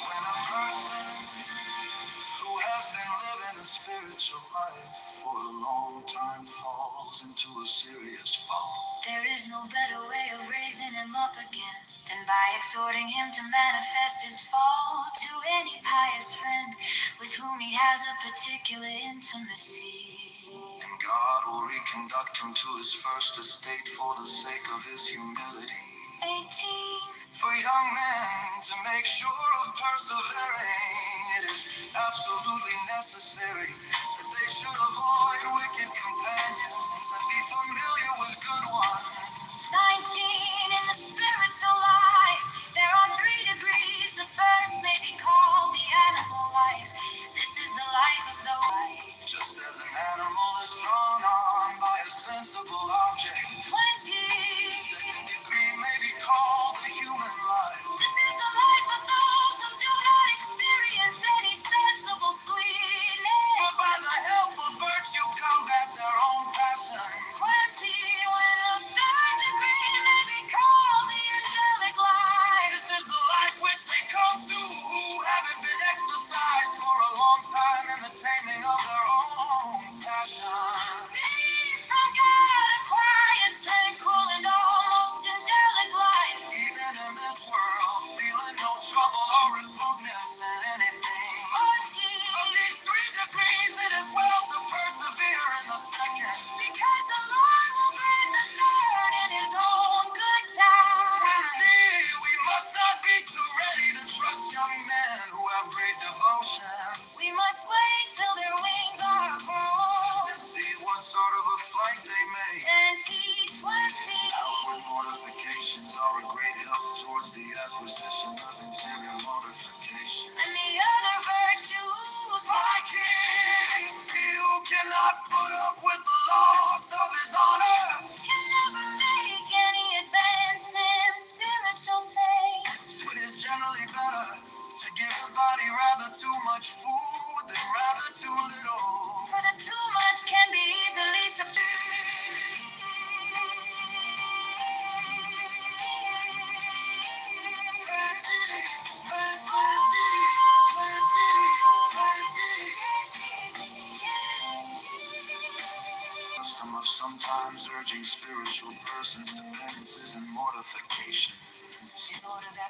when a person who has been living a spiritual life for a long time falls into a serious fault, there is no better way of raising him up again than by exhorting him to manifest his fault to any pious friend with whom he has a particular intimacy. And God will reconduct him to his first estate for the sake of his humility. 18, for young men to make sure of persevering, it is absolutely necessary that they should avoid wicked companions and be familiar with good ones. 19, in the spiritual life, there are 3 degrees. The first may be called the animal life. This is the life of the wife. Just as an animal is drawn on by a sensible object. 20, the second degree may be called the human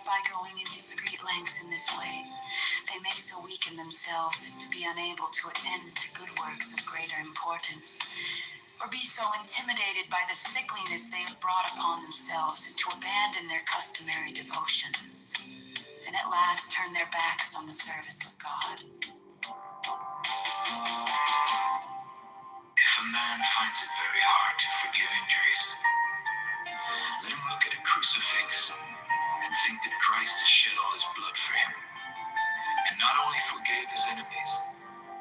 By going in discreet lengths in this way, they may so weaken themselves as to be unable to attend to good works of greater importance, or be so intimidated by the sickliness they have brought upon themselves as to abandon their customary devotions, and at last turn their backs on the service of God. If a man finds it very hard to forgive injuries, let him look at a crucifix and think that Christ has shed all his blood for him, and not only forgave his enemies,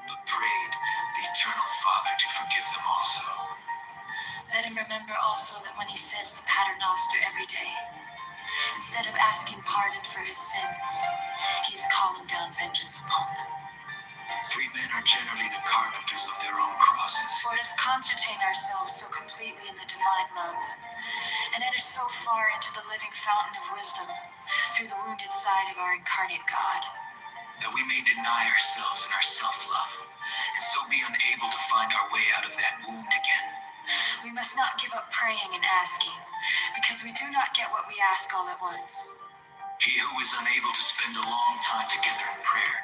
but prayed the eternal Father to forgive them also. Let him remember also that when he says the Pater Noster every day, instead of asking pardon for his sins, he is calling down vengeance upon them. 3 men are generally the carpenters of their own crosses. For let us concentrate ourselves so completely in the divine love, and enter so far into the living fountain of wisdom through the wounded side of our incarnate God, that we may deny ourselves and our self-love, and so be unable to find our way out of that wound again. We must not give up praying and asking, because we do not get what we ask all at once. He who is unable to spend a long time together in prayer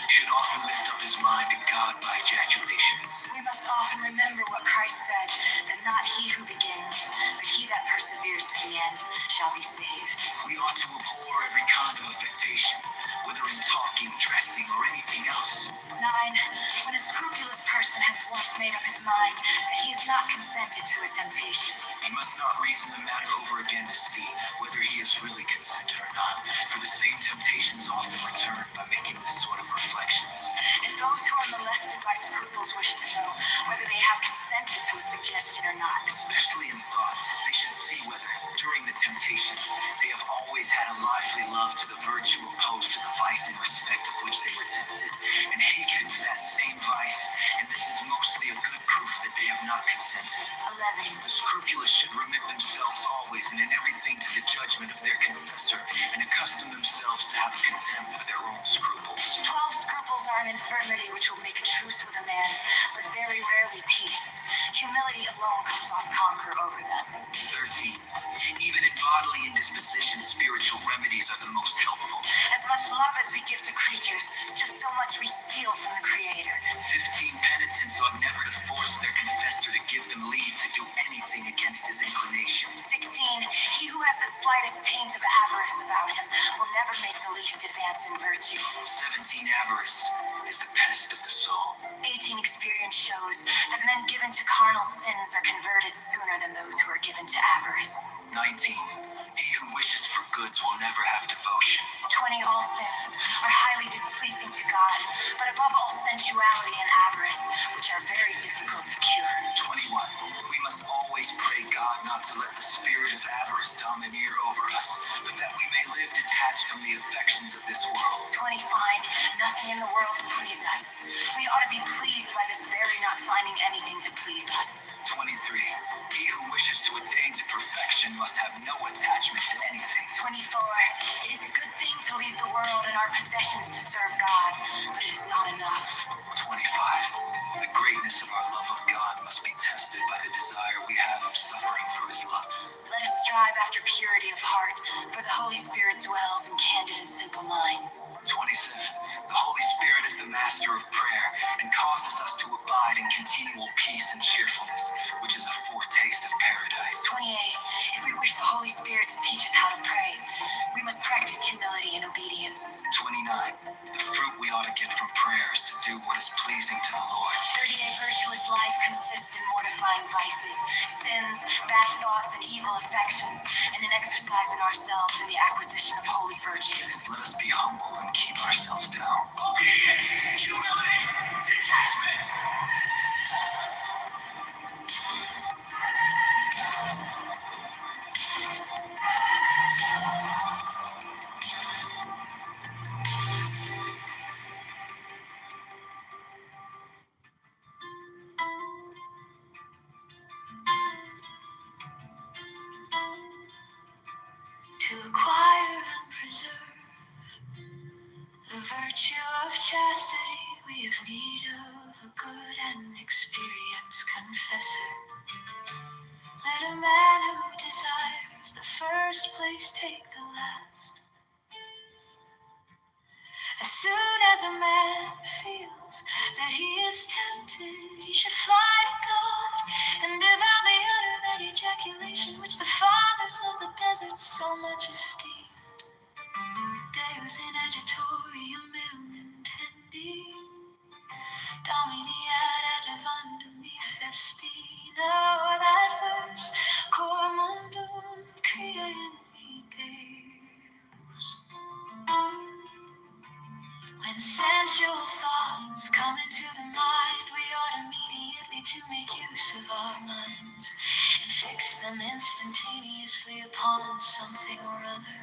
should often lift up his mind to God by ejaculations. We must often remember what Christ said, that not he who begins, but he that perseveres to the end shall be saved. We ought to abhor every kind of affectation, whether in talking, dressing, or anything else. 9. When a scrupulous person has once made up his mind that he has not consented to a temptation, he must not reason the matter over again to see whether he has really consented or not, for the same temptations often return by making this sort of reflections. If those who are molested by scruples wish to know whether they have consented to a suggestion or not, especially in thoughts, they should see whether, during the temptation, they have always had a lively love to the virtue opposed to the vice in respect of which they were tempted, and hatred to that same vice, and this is mostly a good proof that they have not consented. 11. The scrupulous should remit themselves always and in everything to the judgment of their confessor, and accustom themselves to have a contempt for their own scruples. 12 scruples are an infirmity which will make a truce with a man, but very rarely peace. Humility alone comes off conquer over them. 13. Even in bodily indisposition, spiritual remedies are the most helpful. As much love as we give to creatures, just so much we steal from the Creator. 15. Penitents ought never to force their confessor to give them leave to do anything against his inclination. 16. He who has the slightest taint of avarice about him will never make the least advance in virtue. 17. Avarice is the pest of the soul. 18. Experience shows that men given to carnal sins are converted sooner than those who are given to avarice. 19. He who wishes for goods will never have devotion. 20. All sins are highly displeasing to God, but above all sensuality and avarice, which are very difficult to cure. 21. We must always pray God not to let the spirit of avarice domineer over us, but that we may live detached from the affections of this world. 25. Nothing in the world to please us. We ought to be pleased by this very not finding anything to please us. 23. He who wishes to attain to perfection must have no attachment to anything. 24. It is a good thing to leave the world and our possessions to serve God, but it is not enough. 25. The greatness of our love of God must be tested by the desire we have of suffering for his love. Let us strive after purity of heart, for the Holy Spirit dwells in candid and simple minds. 27. The Holy Spirit is the master of prayer and causes us to abide in continual peace and cheerfulness, which is a foretaste of paradise. 28. If we wish the Holy Spirit to teach us how to pray, we must practice humility and obedience. 29. The fruit we ought to get from prayer is to do what is pleasing to the Lord. 30. A virtuous life consists in mortifying vices, sins, bad thoughts, and evil affections, and in exercising ourselves in the acquisition of holy virtues. Let us be humble and keep ourselves down. Obedience, humility, detachment. To acquire and preserve the virtue of chastity, we have need of a good and experienced confessor. Let a man who desires the first place take the last, anointed, he should fly to God and devoutly utter that ejaculation which the fathers of the desert so much esteem. Deus in agitorium meum intendi, Domini ad adjuvandum me festina, or that verse, cor mundum crea in me Deus. When sensual thoughts come into the mind, we ought immediately to make use of our minds and fix them instantaneously upon something or other.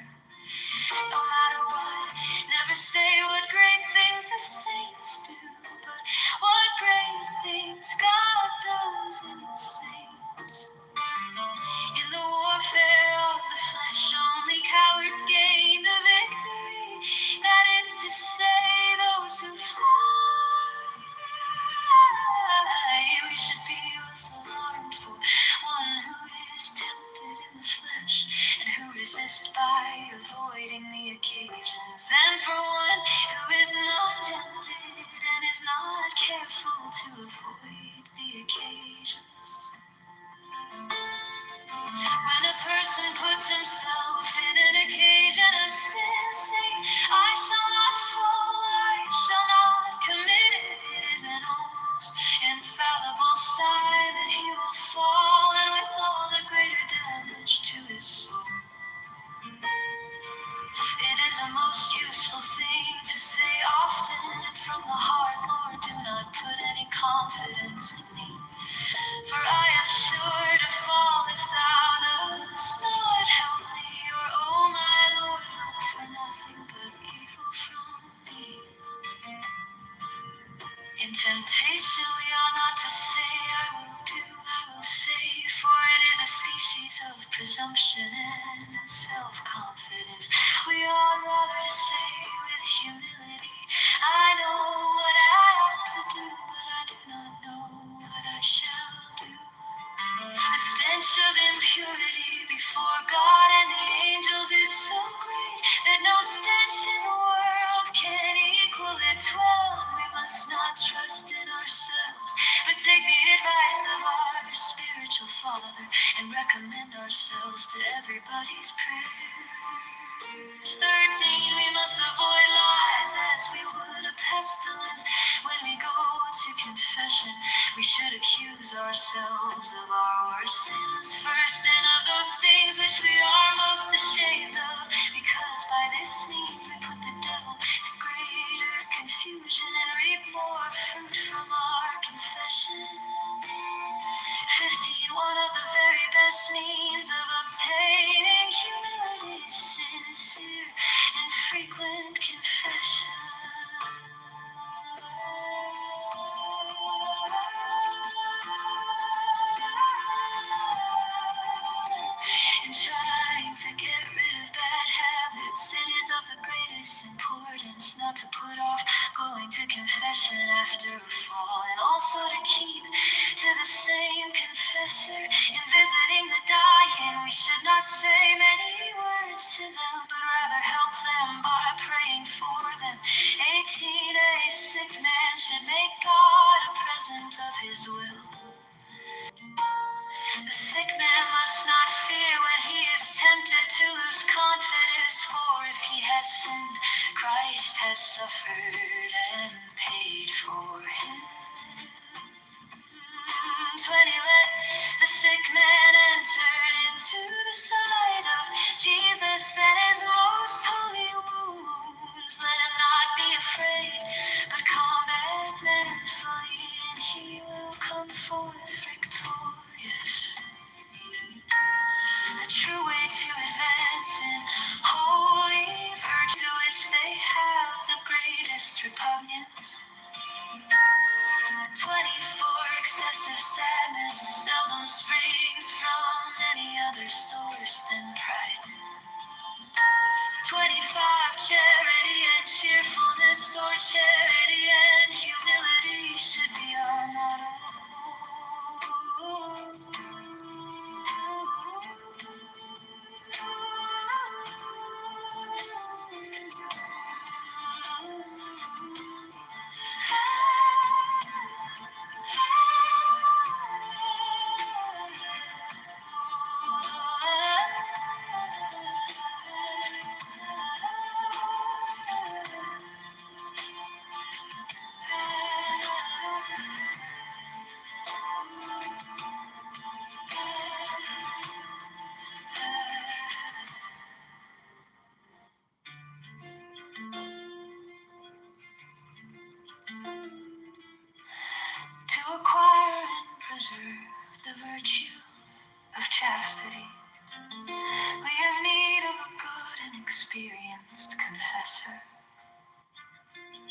No matter what, never say what great things the saints do, but what great things God does in his saints. In the warfare of the flesh, only cowards gain the victory. That is to say, those who fly. We should be less alarmed for one who is tempted in the flesh and who resists by avoiding the occasions, than for one who is not tempted and is not careful to avoid the occasions. When a person puts himself in an occasion of sin, say, I shall not fall, I shall not commit it. It is an almost infallible sign that he will fall, and with all the greater damage to his soul. It is a most useful thing to say often and from the heart, Lord, do not put any confidence in me. For I am sure to fall if thou dost not help me, or, oh my Lord, look for nothing but evil from thee. In temptation we ought not to say, I will do, I will say, for it is a species of presumption and self-confidence. We ought rather to say with humility, I know what I ought to do, but I do not know what I shall do. The stench of impurity before God and the angels is so great that no stench in the world can equal it. 12, we must not trust in ourselves, but take the advice of our spiritual Father and recommend ourselves to everybody's prayers. 13, we must avoid lies as we would a pestilence. When we go to confession, we should accuse ourselves of our worst sins first, and of those things which we are most ashamed of, because by this means we put the devil to greater confusion and reap more fruit from our confession. 15, one of the very best means of obtaining humility is sincere and frequent confession. In trying to get rid of bad habits, it is of the greatest importance not to put off going to confession after a fall, and also to keep to the same confessor. In visiting the dying, we should not say many words to them, but rather help them by praying for them. 18, a sick man should make God a present of his will. The sick man must not fear when he is tempted to lose confidence, for if he has sinned, Christ has suffered and paid for him. 20, let the sick man enter into the side of Jesus and his most holy wounds. Let him not be afraid, but combat manfully, and he will come forth victorious. The true way to advance in holy virtue, to which they have the greatest repugnance. 24, excessive sadness seldom springs from any other source than pride. 25, charity and cheerfulness, or charity and humility, should be our motto. preserve the virtue of chastity. We have need of a good and experienced confessor.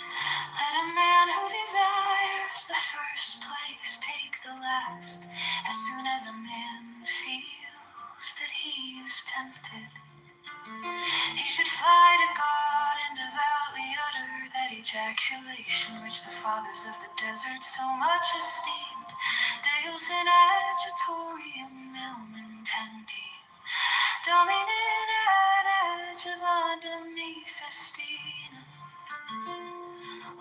Let a man who desires the first place take the last, as soon as a man feels that he is tempted. He should fly to God and devoutly utter that ejaculation which the fathers of the desert so much esteemed. Deus in agitatorium mementendi, Domine ad adjuvandum me festina.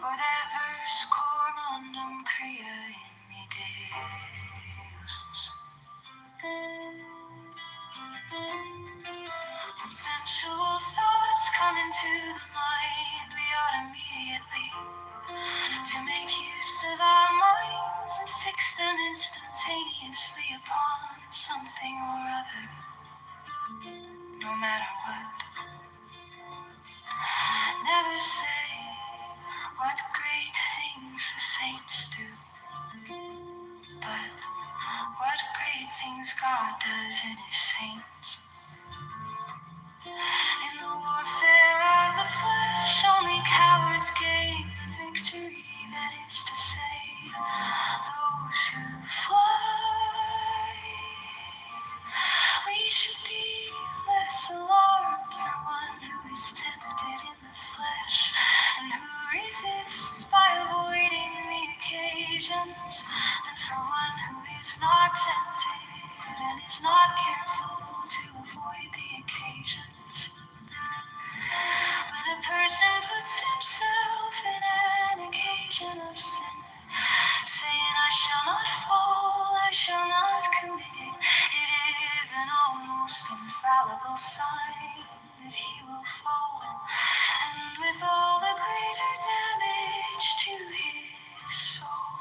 Or that verse cormundum crea in me Deus. When sensual thoughts come into the mind, we ought immediately to make use of our minds and fix them instantaneously upon something or other, no matter what. Never say what great things the saints do, but what great things God does in his saints. In the warfare of the flesh, only cowards gain the victory, that is to say, those who fly. We should be less alarmed for one who is tempted in the flesh, and who resists by avoiding the occasions, than for one who is not tempted and is not careful to avoid the occasions. When a person puts himself in an occasion of sin, saying, I shall not fall, I shall not commit it, it is an almost infallible sign that he will fall, and with all the greater damage to his soul.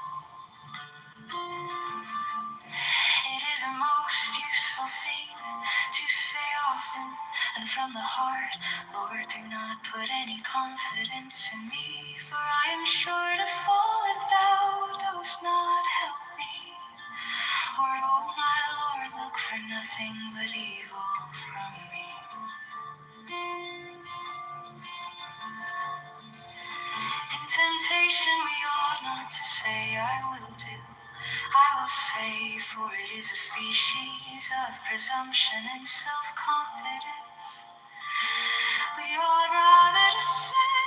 It is a most useful thing to say often and from the heart, Lord, do not put any confidence in me, for I am sure to fall if thou dost not help me. Or, oh my Lord, look for nothing but evil from me. In temptation we ought not to say, I will do. I will say, for it is a species of presumption and self-confidence. We ought rather to say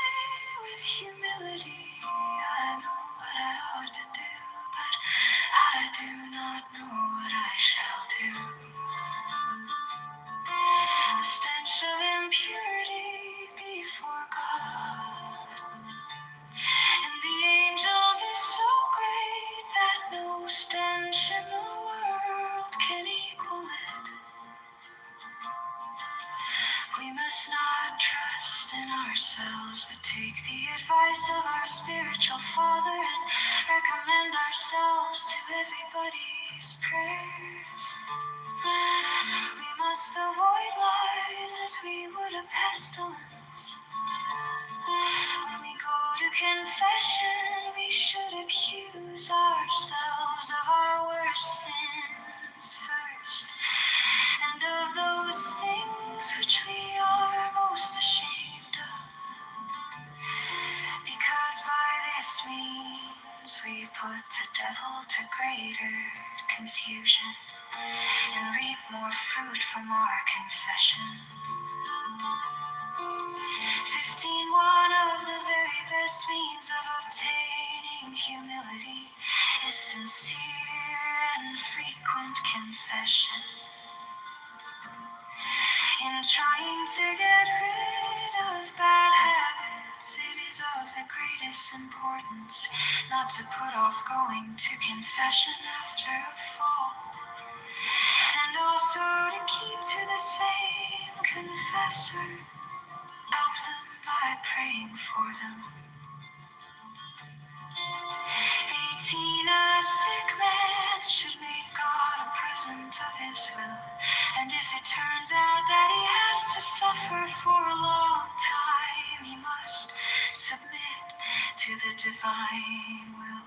with humility, I know what I ought to do, but I do not know what I shall do. The stench of impurity before God and the angels is so great that no stench in the world can equal it. We must not trust in ourselves, but take the advice of our spiritual father and recommend ourselves to everybody's prayers. We must avoid lies as we would a pestilence. When we go to confession, we should accuse ourselves of our worst sins first, and of those things which we are most ashamed of, because by this means we put the devil to greater confusion and reap more fruit from our confession. 15. One of the very best means of obtaining humility is sincere and frequent confession. In trying to get rid of bad habits, it is of the greatest importance not to put off going to confession after a fall, and also to keep to the same confessor. Help them by praying for them. 18. A sick man should make God a present of his will, and if it turns out that he has to suffer for a long time, he must submit to the divine will.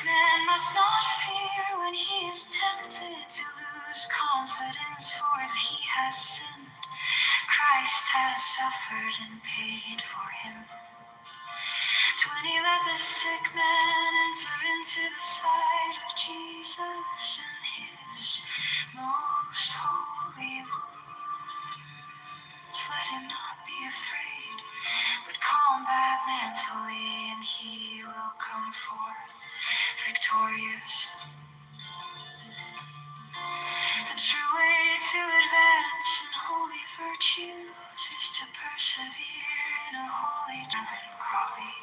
man must not fear when he is tempted to lose confidence, for if he has sinned, Christ has suffered and paid for him. 20, let the sick man enter into the sight of Jesus in his most holy wounds. Let him not be afraid, but combat manfully, and he will come forth victorious. The true way to advance in holy virtues is to persevere in a holy melancholy.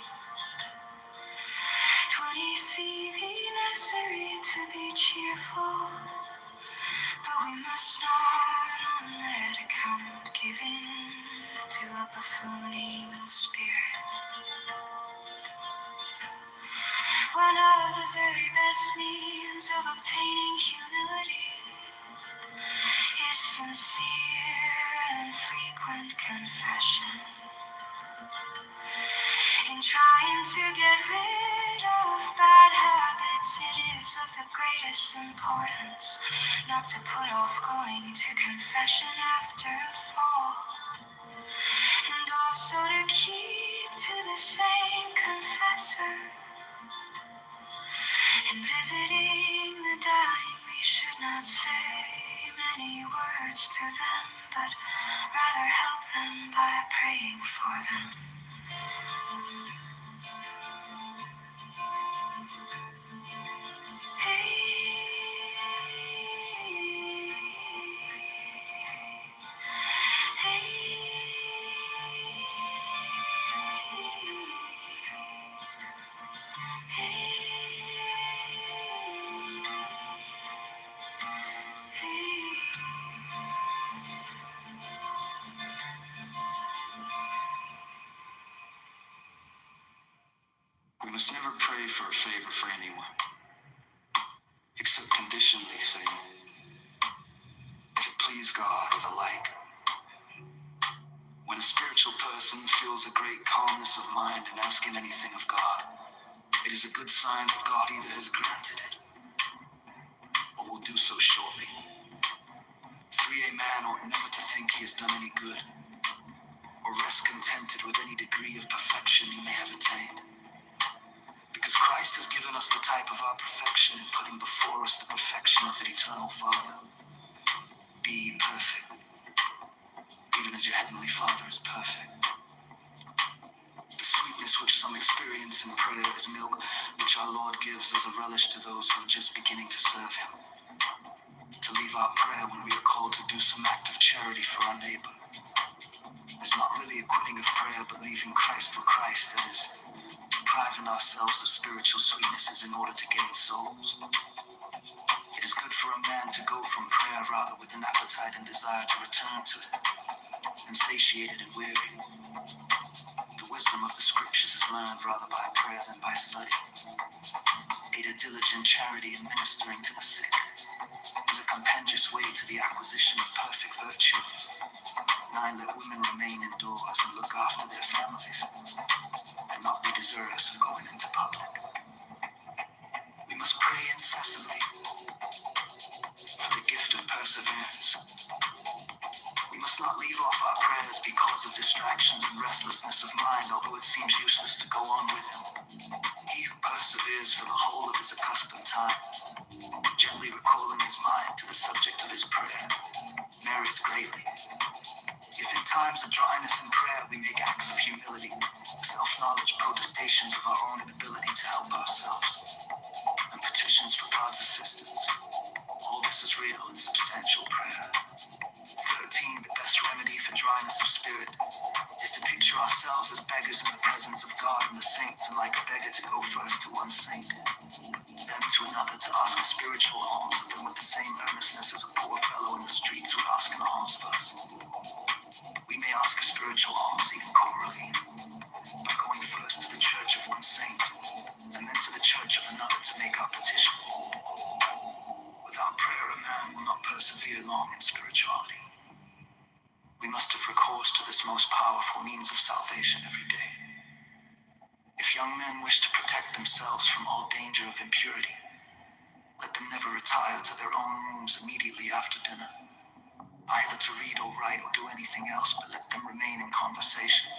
20, see the necessary to be cheerful, but we must not on that account give in to a buffooning spirit. One of the very best means of obtaining humility is sincere and frequent confession. In trying to get rid of bad habits, it is of the greatest importance not to put off going to confession after a fall, and also to keep to the same confessor. In visiting the dying, we should not say many words to them, but rather help them by praying for them. We must never pray for a favor for anyone, except conditionally, saying, if it please God or the like. When a spiritual person feels a great calmness of mind in asking anything of God, it is a good sign that God either has granted it or will do so shortly. 3A man ought never to think he has done any good, or rest contented with any degree of perfection he may have attained. Because Christ has given us the type of our perfection in putting before us the perfection of the eternal Father. Be perfect, even as your heavenly Father is perfect. The sweetness which some experience in prayer is milk which our Lord gives as a relish to those who are just beginning to serve Him. To leave our prayer when we are called to do some act of charity for our neighbor is not really a quitting of prayer, but leaving Christ for Christ, that is, depriving ourselves of spiritual sweetnesses in order to gain souls. It is good for a man to go from prayer rather with an appetite and desire to return to it, insatiated and weary. The wisdom of the scriptures is learned rather by prayer than by study. Aid a diligent charity in ministering to the sick is a compendious way to the acquisition of perfect virtue. 9, let women remain indoors and look after their families, and not be desirous of going into public. We must pray incessantly for the gift of perseverance. We must not leave off our prayers because of distractions and restlessness of mind, although it seems useless to go on with them. He who perseveres for the whole of his accustomed time, gently recalling his mind to the subject of his prayer, merits greatly. If in times of dryness in prayer we make acts of humility, self-knowledge, protestations of our own inability to help ourselves, and petitions for God's assistance, all this is real and substantial prayer. 13, the best remedy for dryness of spirit is to picture ourselves as beggars in the presence of God and the saints, and like a beggar to go first to one saint, then to another to ask a spiritual alms of them with the same earnestness as a poor fellow in the streets would ask an alms of us. We may ask a spiritual alms even corporally, by going first to the church of one saint, and then to the church of another to make our petition. Without prayer, a man will not persevere long in spirituality. We must have recourse to this most powerful means of salvation every day. If young men wish to protect themselves from all danger of impurity, let them never retire to their own rooms immediately after dinner, either to read or write or do anything else, but let them remain in conversation.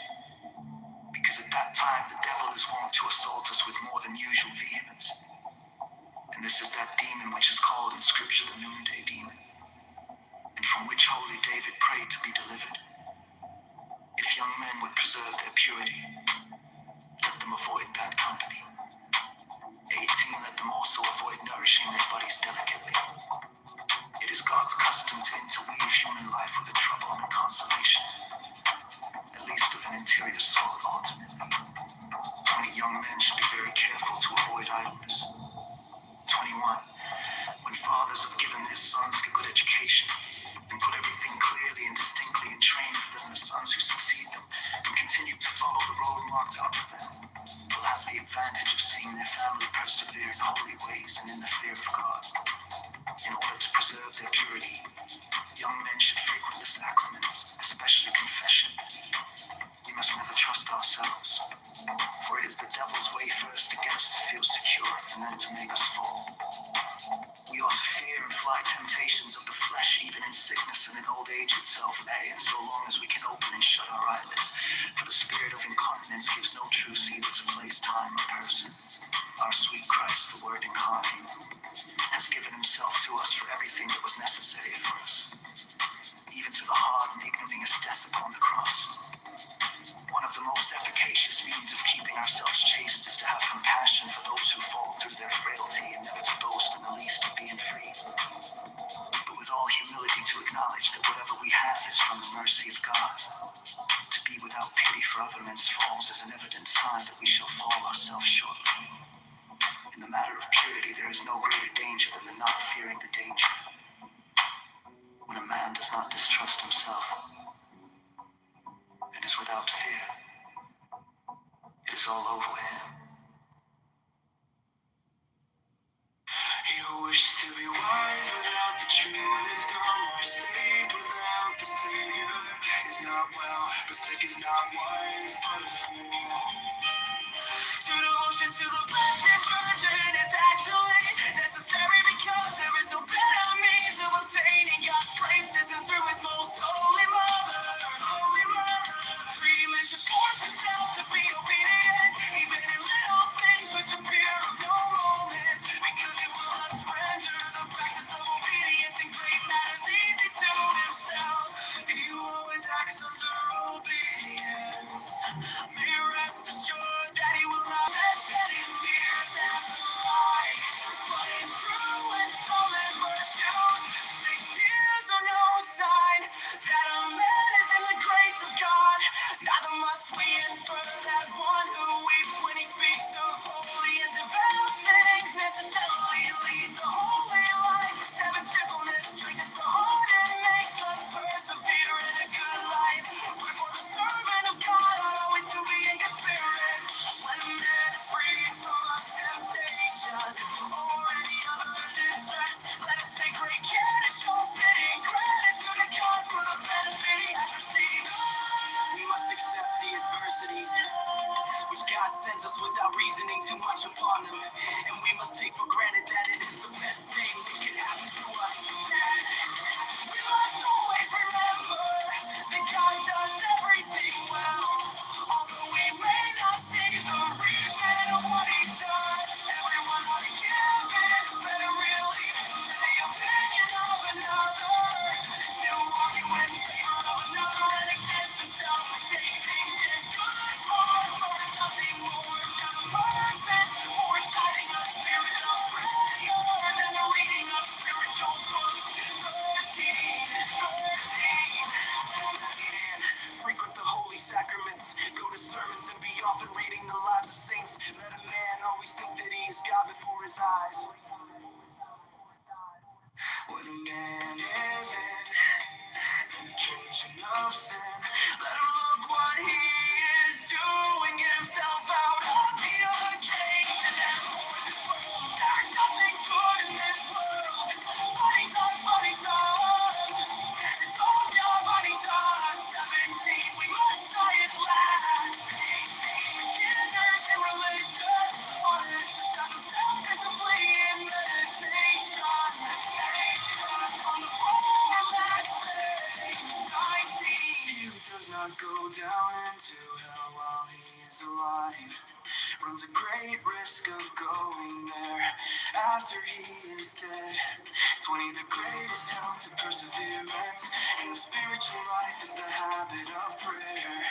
Because at that time the devil is wont to assault us with more than usual vehemence. And this is that demon which is called in Scripture the noonday demon, and from which holy David prayed to be delivered. If young men would preserve their purity, let them avoid bad company. 18, let them also avoid nourishing their bodies delicately. It is God's custom to interweave human life with a trouble and consolation, at least of an interior sort ultimately. Only young men should be very careful to avoid idleness. 21, when fathers have given their sons a good education and put everything clearly and distinctly in train for them, the sons who succeed them and continue to follow the road marked out for them will have the advantage of seeing their family persevere in holy ways and in the fear of God. In order to preserve their purity, young men should frequent the sacraments, especially confession. We must never trust ourselves, for it is the devil's way first to get us to feel secure and then to make us fall. We ought to fear and fly temptations of the flesh, even in sickness and in old age itself, and so long as we can open and shut our eyelids. For the spirit of incontinence gives no truce either to place, time, or person. Our sweet Christ, the Word incarnate, has given himself to us for everything that was necessary for us, even to the hard and ignominious death upon the cross. One of the most efficacious means of keeping ourselves chaste is to have compassion for those who fall through their frailty, and never to boast in the least of being free, but with all humility to acknowledge that whatever we have is from the mercy of God. To be without pity for other men's falls is an evident sign that we shall fall ourselves shortly. In the matter of purity, there is no greater danger than the not fearing the danger. When a man does not distrust himself and is without fear, it is all over with him. He who wishes to be wise without the true wisdom, or saved without the Savior, is not well, but sick is not wise, but a fool. True devotion to the Blessed Virgin is actually necessary, because there is no better means of obtaining God's graces than through his most holy mother. Free man should force himself to be obedient, even in little things which appear of no moment, because he will not surrender the practice of obedience in great matters easy to himself. He who always acts under obedience may rest assured that he will not shed in tears and the like, but in true and solid virtues. 6 tears are no sign that a man is in the grace of God. Neither must we infer that one who weeps when he speaks of holy and devout things necessarily leads a holy life. 7, gentleness strengthens the heart and makes us persevere in a good life. Wherefore the servant of God ought always to be in good spirits. When a man is free from temptation or any other distress, let him take great care to show fitting gratitude to God for the benefit he has received. We must accept the adversities which God sends us without reasoning too much upon them, and we must take for granted that it is the best thing which can happen to us. We must always remember that God does everything well, although we may not see the reason of what he does. Everyone ought to give it better really to the opinion of another, to argue in favor of another and against himself, and take things in good parts, for it's nothing more to the purpose for exciting a spirit of prayer. not go down into hell while he is alive. Runs a great risk of going there after he is dead. 20, the greatest help to perseverance in the spiritual life is the habit of prayer,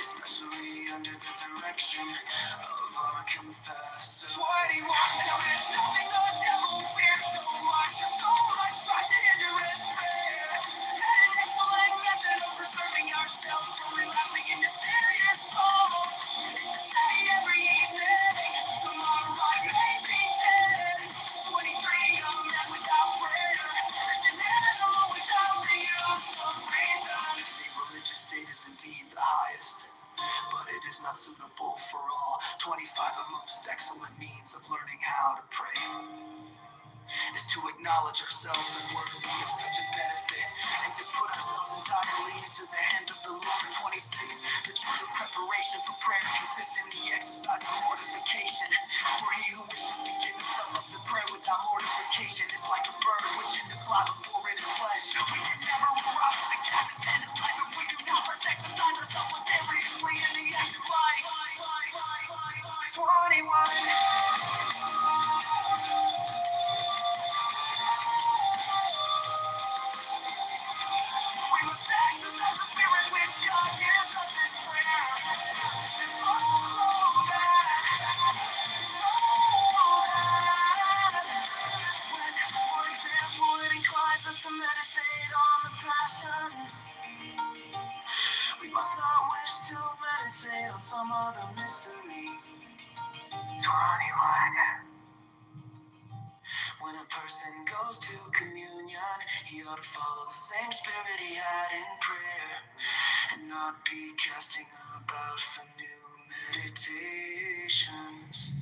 especially under the direction of our confessor. 21, there is nothing the devil fears so much, or so much tries to hinder his prayer. An excellent method of preserving ourselves from relapsing into serious faults is to say every evening, tomorrow I may be dead. 23, a man without prayer is an animal without the use of reason. The religious state is indeed the highest, but it is not suitable for all. 25, a most excellent means of learning how to pray is to acknowledge ourselves unworthy of such a benefit and to put ourselves entirely into the hands of the Lord. 26, the true preparation for prayer consists in the exercise of mortification. For he who wishes to give himself up to prayer without mortification is like a bird wishing to fly before it is fledged. We can never rob the cat's intended life if we do not first exercise ourselves laboriously in the active life. 21. We must exercise the spirit which God gives us in prayer. And follow that. When, for example, it inclines us to meditate on the passion, we must not wish to meditate on some other mystery. 21. When a person goes to communion, he ought to follow the same spirit he had in prayer and not be casting about for new meditations.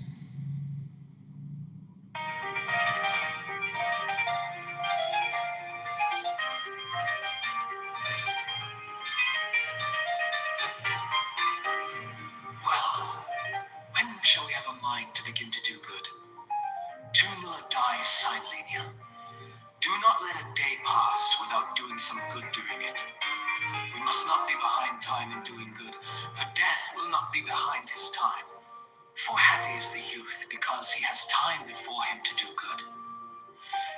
Well, when shall we have a mind to begin to do good? Tu nulla dies sine linea. Do not let a day pass without doing some good during it. We must not be behind time in doing good, for death will not be behind his time. For happy is the youth, because he has time before him to do good.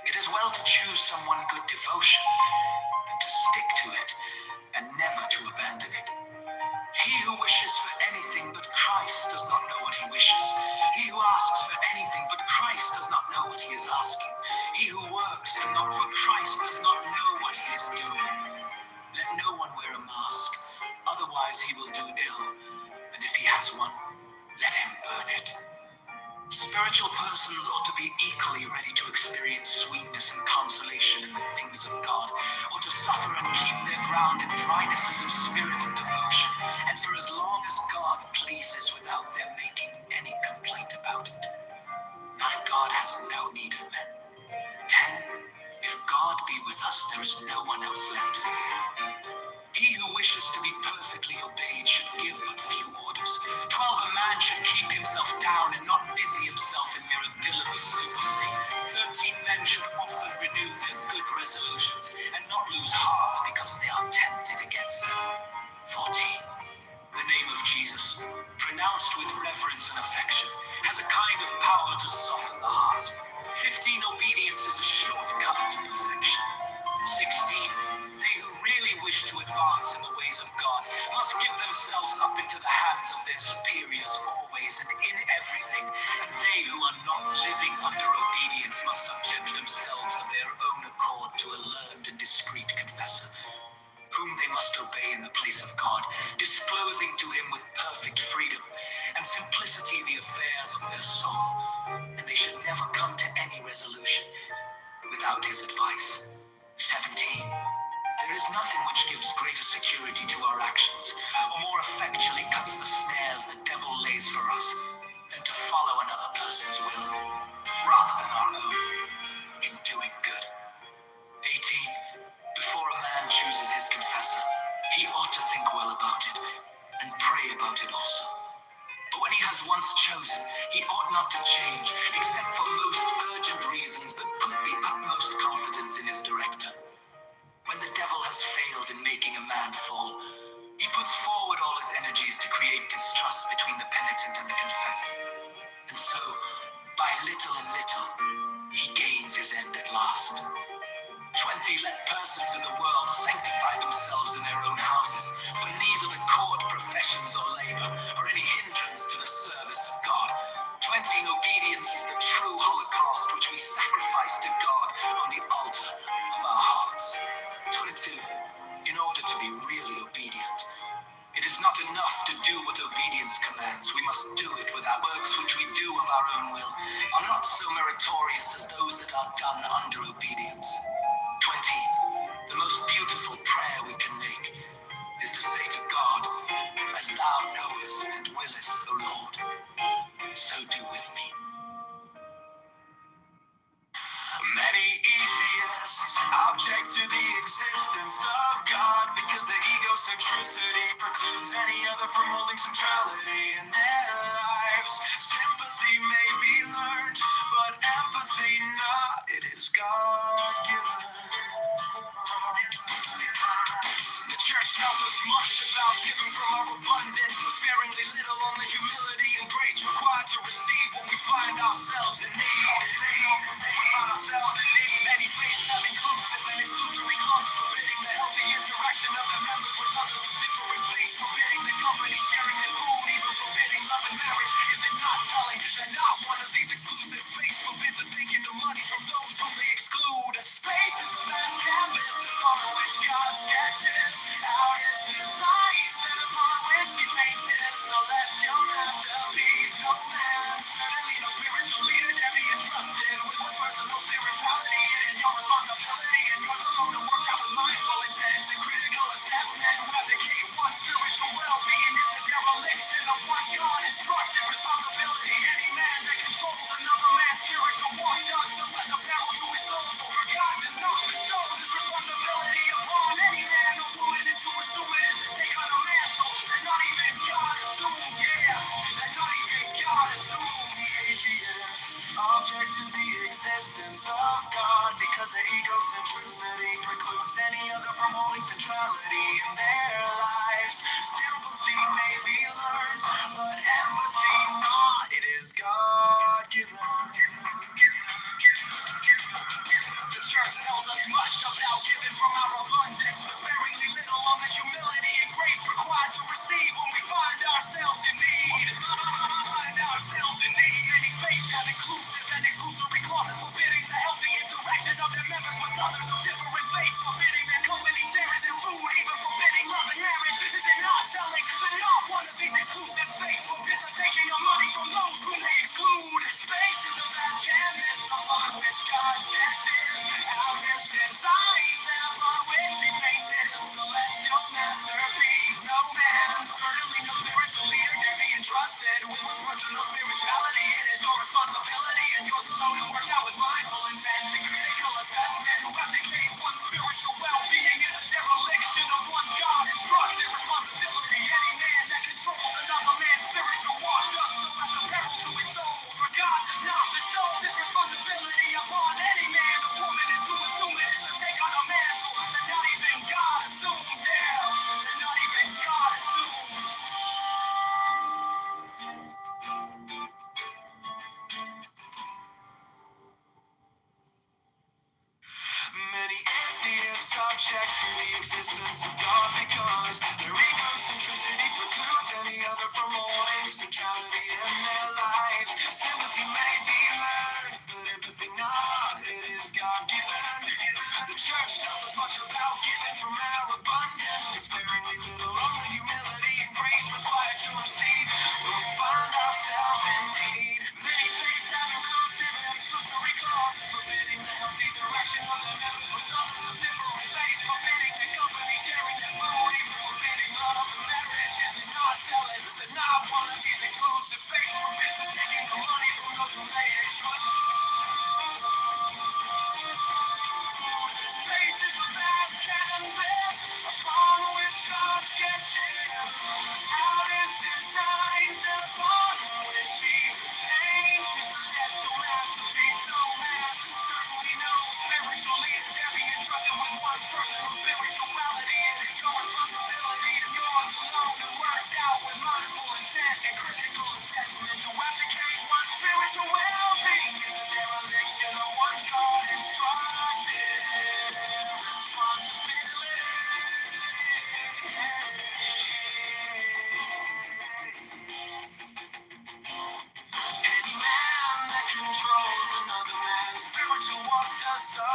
It is well to choose some one good devotion, and to stick to it, and never to abandon it. He who wishes for anything but Christ does not know what he wishes. He who asks for anything but Christ does not know what he is asking. He who works and not for Christ does not know what he is doing. Let no one wear a mask, otherwise he will do ill, and if he has one, let him burn it. Spiritual persons ought to be equally ready to experience sweetness and consolation in the things of God, or to suffer and keep their ground in drynesses of spirit and devotion, and for as long as God pleases without their making any complaint about it. Now God has no need of men. 10. If God be with us, there is no one else left to fear. He who wishes to be perfectly obeyed should give but few orders. 12. A man should keep himself down and not busy himself in mirabilibus superse. 13. Men should often renew their good resolutions and not lose heart because they are tempted against them. 14. The name of Jesus, pronounced with reverence and affection, has a kind of power to soften the heart. 15. Obedience is a shortcut to perfection. 16. They who really wish to advance in the ways of God must give themselves up into the hands of their superiors always and in everything, and they who are not living under obedience must subject themselves of their own accord to a learned and discreet confessor, whom they must obey in the place of God, disclosing to him with perfect freedom and simplicity the affairs of their soul, and they should never come to any resolution without his advice. 17. There is nothing which gives greater security to our actions, or more effectually cuts the snares the devil lays for us, than to follow another person's will, rather than our own, in doing good. 18. Before a man chooses his confessor, he ought to think well about it, and pray about it also. But when he has once chosen, he ought not to change, except for most urgent reasons, but put the utmost confidence in his director. When the devil has failed in making a man fall, he puts holding centrality in their lives. Sympathy may be learned, but empathy not. It is God-given. The church tells us much about giving from our abundance, but sparingly little on the humility and grace required to receive when we find ourselves in need. Many faiths have inclusive and exclusory clauses forbidding the healthy interaction of the members with others of different faiths, forbidding the company, sharing their food, even forbidding love and marriage. Is it not telling that not one of these exclusive faiths forbids a taking the money from those whom they exclude? Space is the vast canvas upon which God sketches out his designs, and upon which he paints his celestial masterpiece. No man, certainly no spiritual leader, dare be entrusted with one's personal spirituality. It is your responsibility and yours alone to work out with mindful intent and critical assessment. To abdicate one's spiritual well-being is a dereliction of one's God-instructed responsibility. Any man that controls another man's spiritual walk does so at the peril to his soul. For God does not bestow this responsibility upon any man or woman, and to assume it is to take on a mantle that not even God assumes. That not even God assumes. The atheist object to the existence of God, because their egocentricity precludes any other from holding centrality in their lives. Sympathy may be learned, but empathy not. It is God-given. The church tells us much about giving from our abundance, but sparingly little on the humility and grace required to receive when we find ourselves in need. Many faiths have inclusive and exclusory clauses forbidding the healthy interaction of their members with others of different faiths, forbidding their company, sharing their food, even forbidding love and marriage. Is it not telling that not one of these exclusive faiths forbids the taking of money from those whom they exclude? Space is a vast canvas upon which God sketches out his designs, and upon which he paints his celestial masterpiece. No man, certainly no spiritual leader, dare be entrusted with one's personal spirituality. It is your responsibility and yours alone to work out with mindful intent and critical assessment. To abdicate one's spiritual well-being is a dereliction of one's God-instructed responsibility. Any man that controls another man's spiritual walk does so at the peril to his soul. For God does not bestow this responsibility upon any man or woman, and to assume it is to take on a mantle that not even God assumes. That not even God assumes. Many atheists object to the existence of God because their egocentricity precludes any other from holding centrality in their lives. Sympathy may be learned, but empathy not. It is God-given. The church tells us much about giving from our abundance, but sparingly little on the humility and grace required to receive when we find ourselves in need. Many faiths have inclusive and exclusory clauses forbidding the healthy direction of their members with others of different faiths, forbidding the company, sharing their food, even forbidding love and marriage. Is it not telling that not one of these exclusive faiths forbids the taking the money from those who may exclude? Space is the vast canvas upon which God sketches out his designs, and upon which he paints his celestial masterpiece. No man, certainly no spiritual leader, dare be entrusted with one's personal spirituality. It is your responsibility and yours alone to work out with mindful intent and critical assessment. To abdicate one's spiritual well-being is a dereliction of one's God-instructed any man that controls another man's spiritual walk does so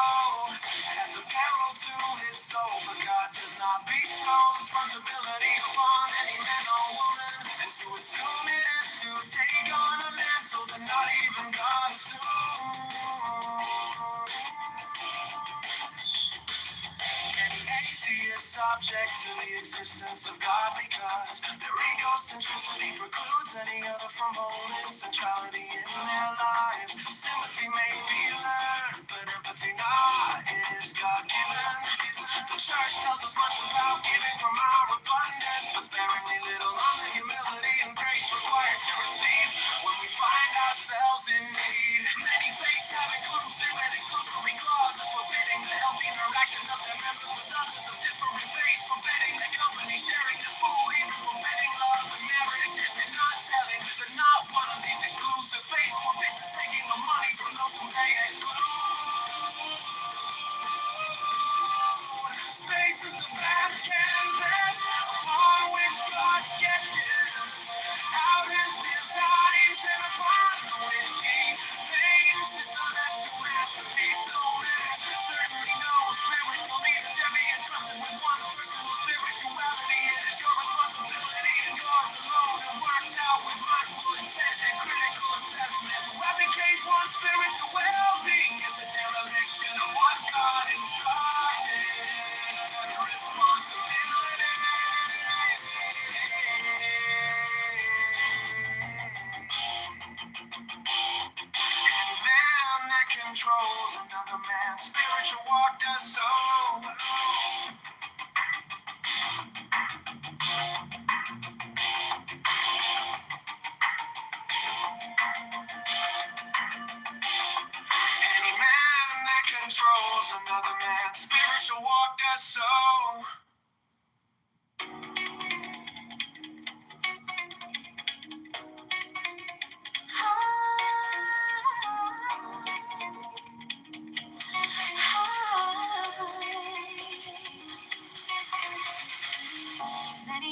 at the peril to his soul. For God does not bestow responsibility upon any man or woman, and to assume it is to take on a mantle that not even God assumes. Many atheists object to the existence of God because their egocentricity precludes any other from holding centrality in their lives. Sympathy may be learned, but empathy not. It is God-given. The church tells us much about giving from our abundance, but sparingly little on the humility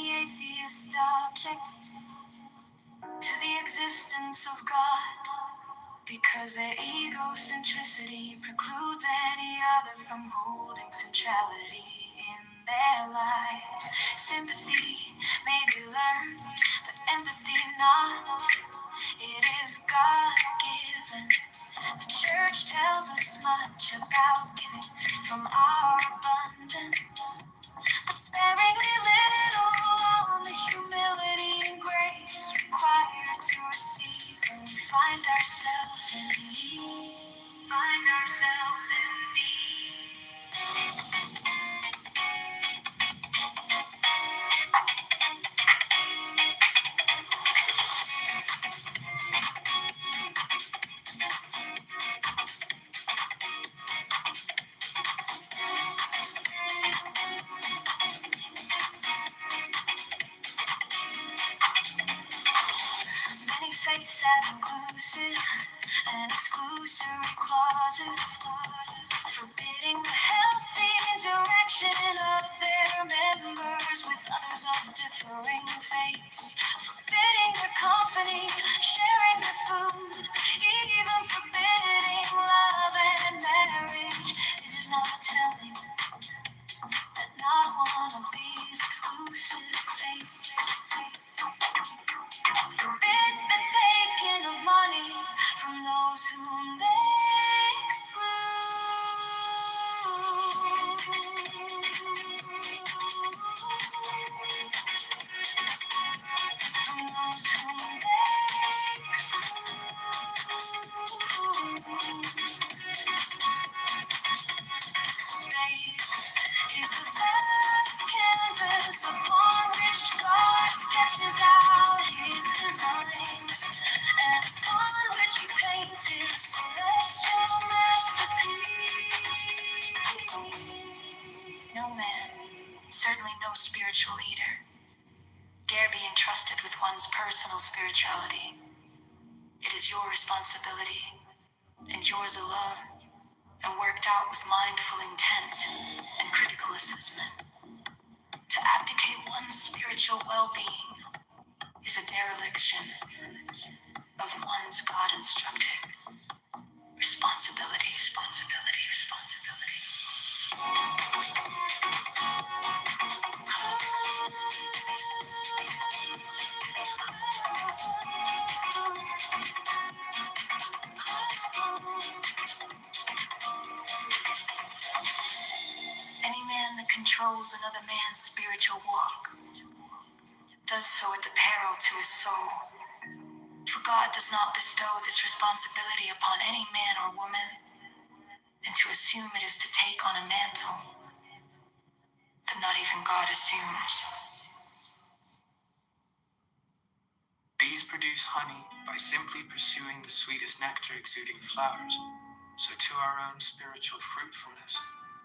many atheists object to the existence of God because their egocentricity precludes any other from holding centrality in their lives. Sympathy may be learned, but empathy not. It is God-given. The church tells us much about giving from our abundance, but sparingly little on the humility and grace required to receive when we find ourselves in need. Find ourselves in many faiths have inclusive and exclusory clauses, forbidding the healthy interaction of their members with others of differing faiths, forbidding their company, sharing their food, even forbidding love and marriage. Is it not telling that not one of these exclusive faiths forbids the taking of money from those whom they exclude? From those whom they Space is the vast canvas upon which God sketches out his designs, and upon which he paints his celestial masterpiece. No man, certainly no spiritual leader, dare be entrusted with one's personal spirituality. It is your responsibility, and yours alone, and worked out with mindful intent and critical assessment. To abdicate one's spiritual well-being is a dereliction of one's God-instructed responsibility. Any man that controls another man's spiritual walk does so at the peril to his soul. For God does not bestow this responsibility upon any man or woman, and to assume it is to take on a mantle that not even God assumes. Bees produce honey by simply pursuing the sweetest nectar exuding flowers. So to our own spiritual fruitfulness,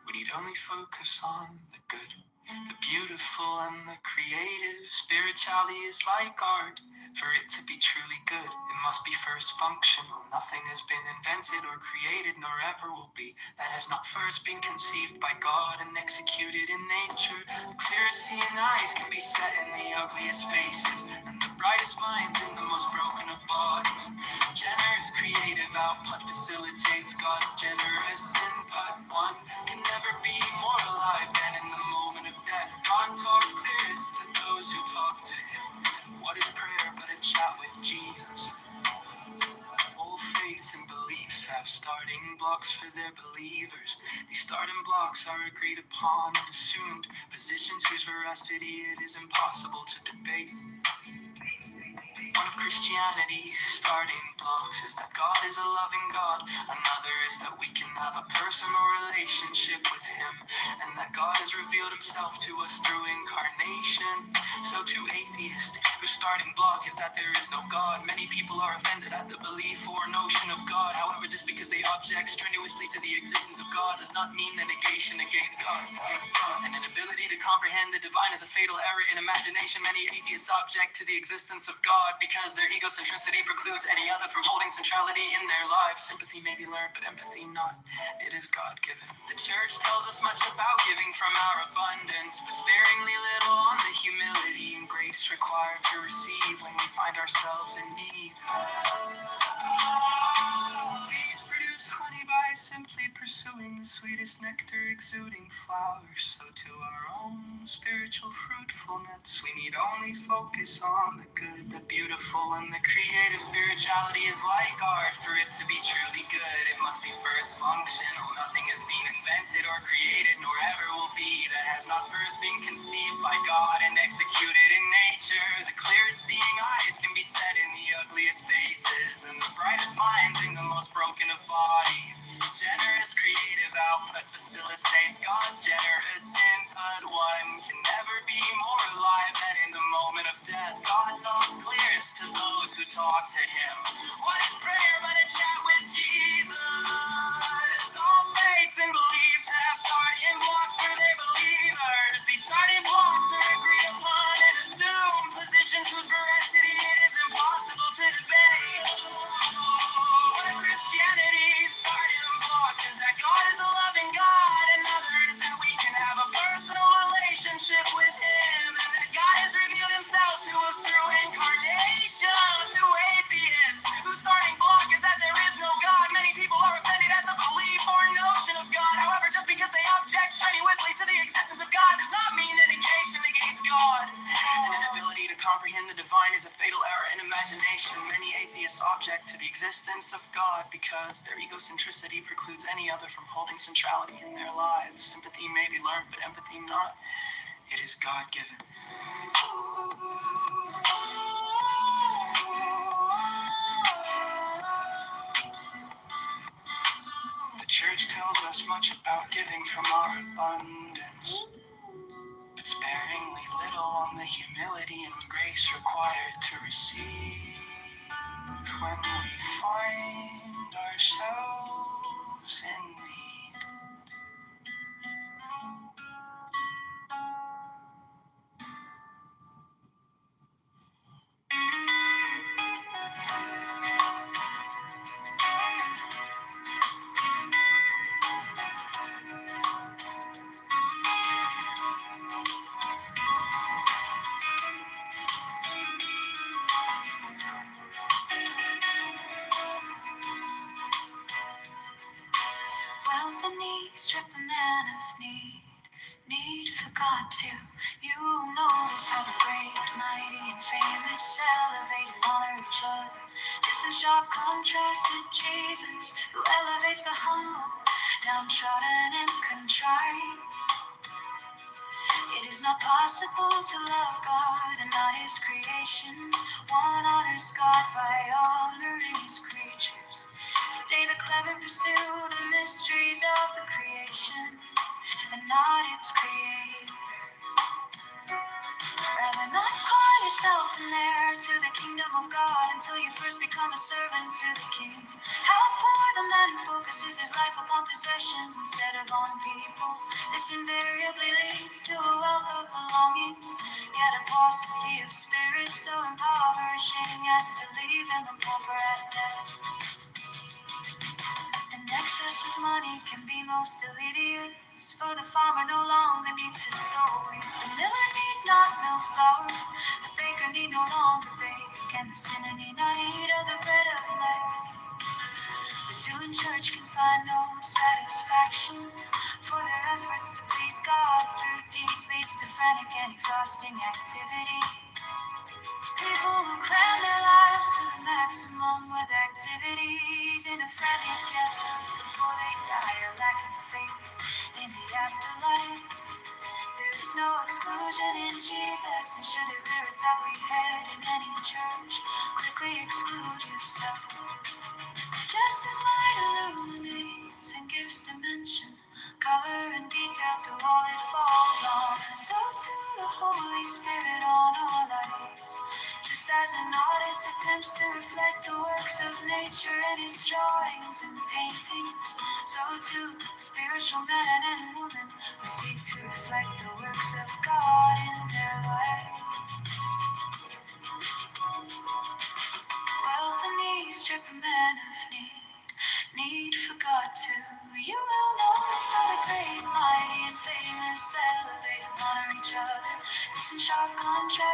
we need only focus on the good, the beautiful, and the creative. Spirituality is like art. For it to be truly good, it must be first functional. Nothing has been invented or created, nor ever will be, that has not first been conceived by God and executed in nature. The clearest seeing eyes can be set in the ugliest faces, and the brightest minds in the most broken of bodies. Generous creative output facilitates God's generous input. One can never be more alive than in the moment of death. God talks clearest to those who talk to him. What is prayer but a chat with Jesus? All faiths and beliefs have starting blocks for their believers. These starting blocks are agreed upon and assumed, positions whose veracity it is impossible to debate. One of Christianity's starting blocks is that God is a loving God. Another is that we can have a personal relationship with him, and that God has revealed himself to us through incarnation. So to atheists, whose starting block is that there is no God, many people are offended at the belief or notion of God. However, just because they object strenuously to the existence of God does not mean the negation against God. An inability to comprehend the divine is a fatal error in imagination. Many atheists object to the existence of God because their egocentricity precludes any other from holding centrality in their lives. Sympathy may be learned, but empathy not. It is God-given. The church tells us much about giving from our abundance, but sparingly little on the humility humility and grace required to receive when we find ourselves in need. Bees produce honey by simply pursuing the sweetest nectar exuding flowers. So to our own spiritual fruitfulness, we need only focus on the good, the beautiful, and the creative. Spirituality is like art. For it to be truly good, it must be first functional. Nothing has been invented or created, nor ever will be, that has not first been conceived by God and executed in nature. The clearest seeing eyes can be set in the ugliest faces, and the brightest minds in the most broken of bodies. Generous creative output facilitates God's generous input. One can never be more alive than in the moment of death. God talks clearest to those who talk to him. What is prayer but a chat with Jesus? All faiths and beliefs have starting blocks for their believers. These starting blocks are agreed upon and assumed positions whose veracity it is impossible to debate. What Christianity's starting blocks is that God is a loving God, and others that we can have a personal relationship with him, and that God has revealed himself to us through incarnation. To atheists, whose starting block is that there is no God, many people are offended at the belief or notion of God. However, just because they object strenuously to the existence of God does not mean that negation negates God. An inability to comprehend the divine is a fatal error in imagination. Many atheists object to the existence of God because their egocentricity precludes any other from holding centrality in their lives. Sympathy may be learned, but empathy not. It is God-given. The church tells us much about giving from our abundance, but sparingly little on the humility and grace required to receive when we find ourselves in need. Wealth and need strip a man of need for God to. You notice how the great, mighty, and famous elevate and honor each other. This in sharp contrast to Jesus, who elevates the humble, downtrodden and contrite. It is not possible to love God and not his creation. One honors God by honoring his creatures. Today the clever pursue the mysteries of the creation and not its creator. Rather not call yourself an heir to the kingdom of God until you first become a servant to the king. How poor the man who focuses his life upon possessions instead of on people. This invariably leads to a wealth of belongings, yet a paucity of spirit so impoverishing as to leave him a pauper at death. An excess of money can be most elitist, for the farmer no longer needs to sow wheat. The miller need not mill flour, the baker need no longer bake, and the sinner need not eat of the bread of life. The doing church can find no satisfaction, for their efforts to please God through deeds leads to frantic and exhausting activity. People who cram their lives to the maximum with activities in a frantic effort before they die are lacking faith in the afterlife. There is no exclusion in Jesus, and should it rear its ugly head in any church, quickly exclude yourself. Just as light illuminates and gives dimension, color and detail to all it falls on, so too the Holy Spirit on our lives. Just as an artist attempts to reflect the works of nature in his drawings and paintings, so too the spiritual man and woman who seek to reflect the works of God in their lives. Wealth and need strip a man of need for God to. You will notice how the great, mighty, and famous elevate and honor each other. This in sharp contrast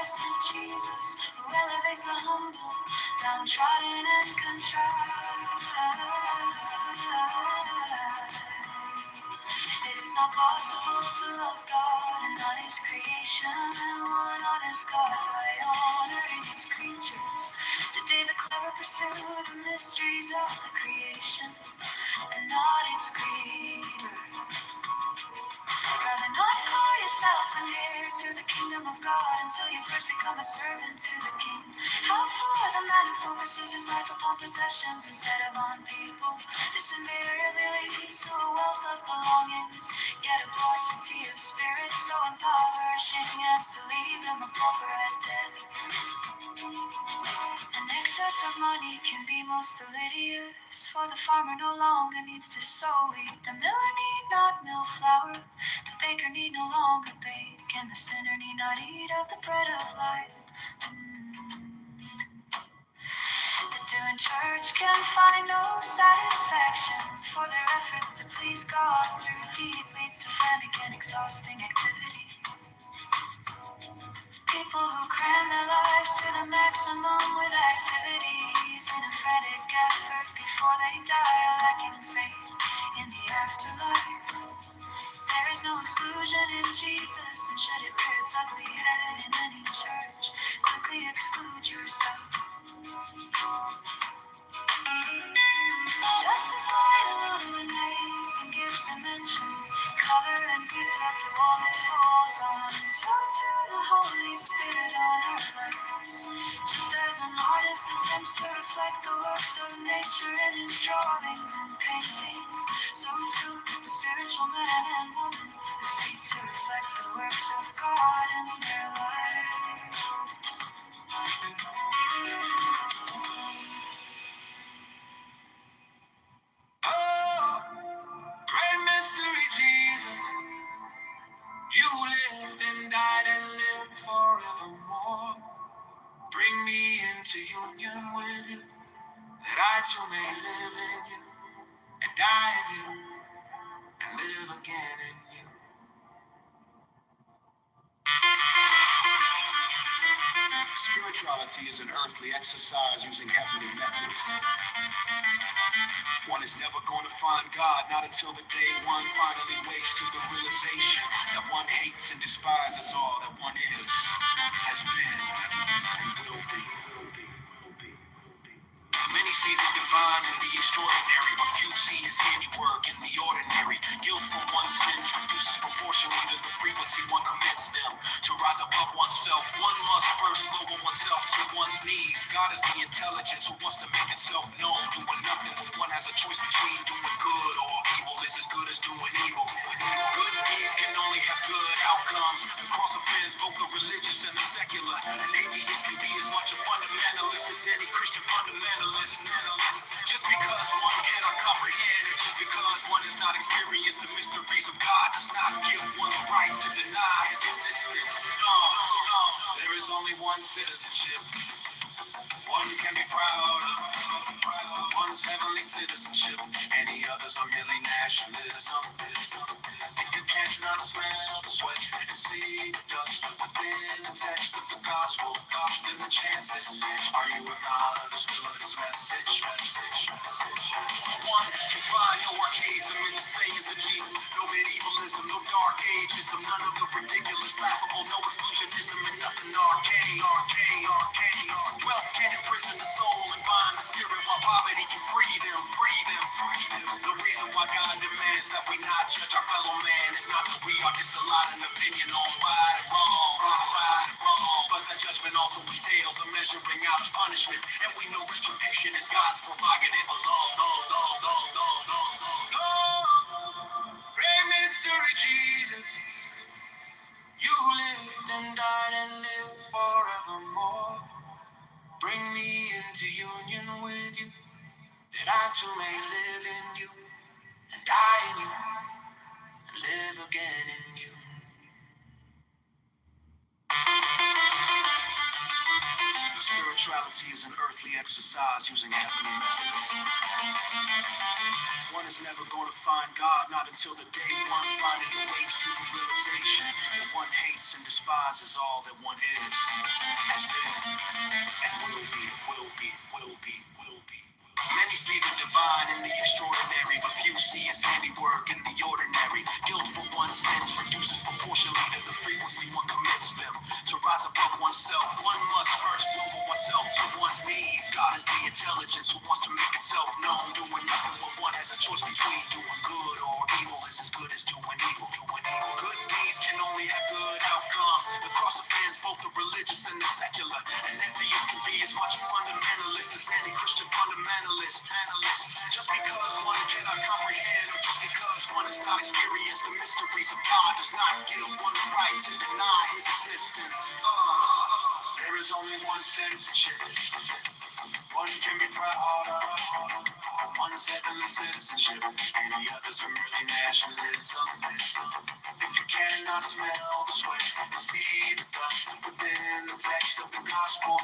Jesus, who elevates the humble, downtrodden and contrite. It is not possible to love God and not His creation, and one honors God by honoring His creatures. Today the clever pursue the mysteries of the creation and not its creator. Rather not call yourself an heir to the kingdom of God until you first become a servant to the King. How poor the man who focuses his life upon possessions instead of on people. This invariably leads to a wealth of belongings, yet a paucity of spirit so impoverishing as to leave him a pauper at death. An excess of money can be most deleterious, for the farmer no longer needs to sow wheat. The miller need not mill flour, the baker need no longer bake, and the sinner need not eat of the bread of life. The doing church can find no satisfaction, for their efforts to please God through deeds leads to frantic and exhausting activity. People who cram their lives to the maximum with activities in a frantic effort before they die, lacking faith in the afterlife. There is no exclusion in Jesus, and should it rear its ugly head in any church, quickly exclude yourself. Just as light illuminates and gives dimension, color and detail to all it falls on, so too the Holy Spirit on our lives. Just as an artist attempts to reflect the works of nature in his drawings and paintings, so too the spiritual man and woman who seek to reflect the works of God in their lives. Oh, great mystery, Jesus. You lived and died and lived forevermore. Bring me into union with you, that I too may live in you, and die in you, and live again in you. Spirituality is an earthly exercise using heavenly methods. One is never going to find God, not until the day one finally wakes to the realization that one hates and despises all that one is, has been, and will be. Many see the divine in the extraordinary, but few see his handiwork in the ordinary. Guilt for one's sins reduces proportionally to the frequency one commits them. To rise above oneself, one must first lower oneself to one's knees. God is the intelligence who wants to make itself known, doing nothing when one has a choice between doing good or evil is as good as doing evil. Good deeds can only have good outcomes. The cross offends both the religious and the secular. An atheist can be as much a fundamentalist as any Christian fundamentalist. Just because one cannot comprehend, or just because one has not experienced the mysteries of God, does not give one the right to deny his existence. No. There is only one citizenship one can be proud of. One's heavenly citizenship, any others are merely nationalism. If you cannot smell the sweat and see the dust within the text of the gospel, then the chances are you have not understood its message. One can find no archaism in the sayings of Jesus, no medievalism, no dark ageism, none of the ridiculous, laughable, no exclusionism, and nothing arcane. Wealth can imprison the soul and bind the spirit, while poverty can free them. The reason why God demands that we not judge our fellow man is not that we are disallowed an opinion on right and wrong, but that judgment also entails the measuring out of punishment, and we know retribution is God's prerogative alone. Oh, great mystery, Jesus. You lived and died and lived forevermore. Bring me into union with you, that I too may live in you, and die in you, and live again in you. Spirituality is an earthly exercise using heavenly methods. One is never going to find God, not until the day one finally awakes to the realization that one hates and despises all that one is, has been, and will be, will be, will be, will be. Many see the divine in the extraordinary, but few see his handiwork in the ordinary. Guilt for one's sins reduces proportionally to the frequency one commits them. To rise above oneself, one must first lower oneself to one's knees. God is the intelligence who wants to make itself known, doing nothing when one has a choice between doing good or evil is as good as doing evil. Doing evil. Good deeds can only have good outcomes. The cross offends both the religious and the secular. An atheist can be as much a fundamentalist as any Christian fundamentalist. Just because one cannot comprehend, or just because one has not experienced the mysteries of God, does not give one the right to deny his existence. There is only one citizenship. One can be proud of. One's heavenly citizenship. Any others are merely nationalism. If you cannot smell the sweat and see the dust within the text of the gospel,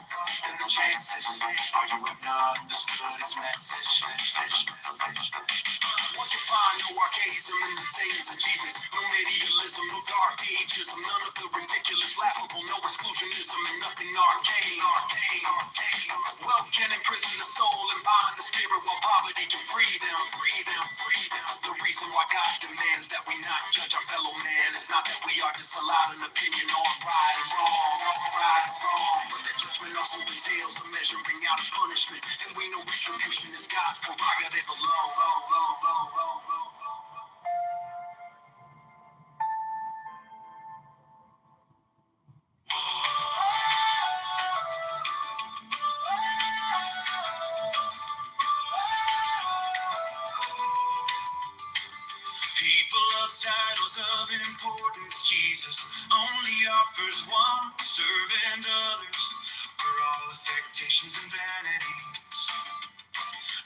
then the chances are you have not understood its message. One can find no archaism in the sayings of Jesus. No medialism, no dark ageism, none of the ridiculous, laughable, no exclusionism, and nothing arcane. Wealth can imprison the soul and bind the spirit, while poverty can free them. The reason why God demands that we not judge our fellow man is not that we are disallowed an opinion on right and wrong, but that judgment also entails the measuring out of punishment, and we know retribution is God's prerogative alone. People of titles of importance, Jesus only offers one, serving others for all affectations and vanities.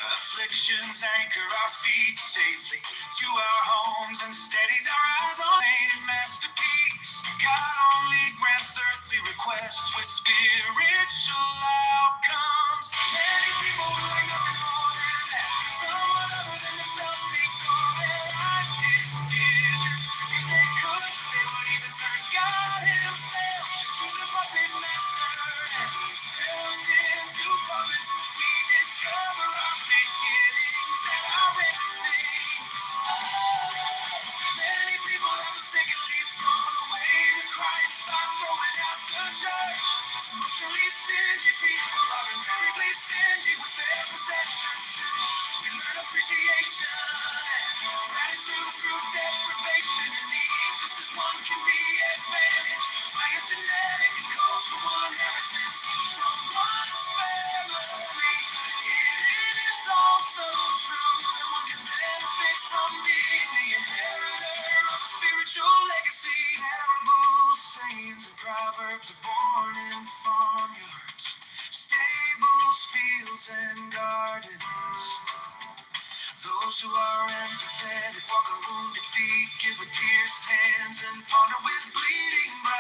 Afflictions anchor our feet safely to our homes and steadies our eyes on painted masterpiece. God only grants earthly requests with spiritual outcomes. Many people would like nothing more than that. Someone other than themselves take all their life decisions. If they could, they would even turn God himself to the puppet master and themselves into puppets. We discover our beginnings and our endings. Many people have mistakenly thrown away the Christ by throwing out the church. Emotionally stingy people are invariably stingy with their possessions too. We learn appreciation and gratitude through deprivation, and each just as one can be advantaged by a genetic and cultural inheritance from one's family. It is also true that one can benefit from being the inheritor of a spiritual legacy. Parables, sayings, and proverbs are born in farmyards, stables, fields, and gardens. Those who are empathetic walk on wounded feet, give with pierced hands, and ponder with bleeding brow.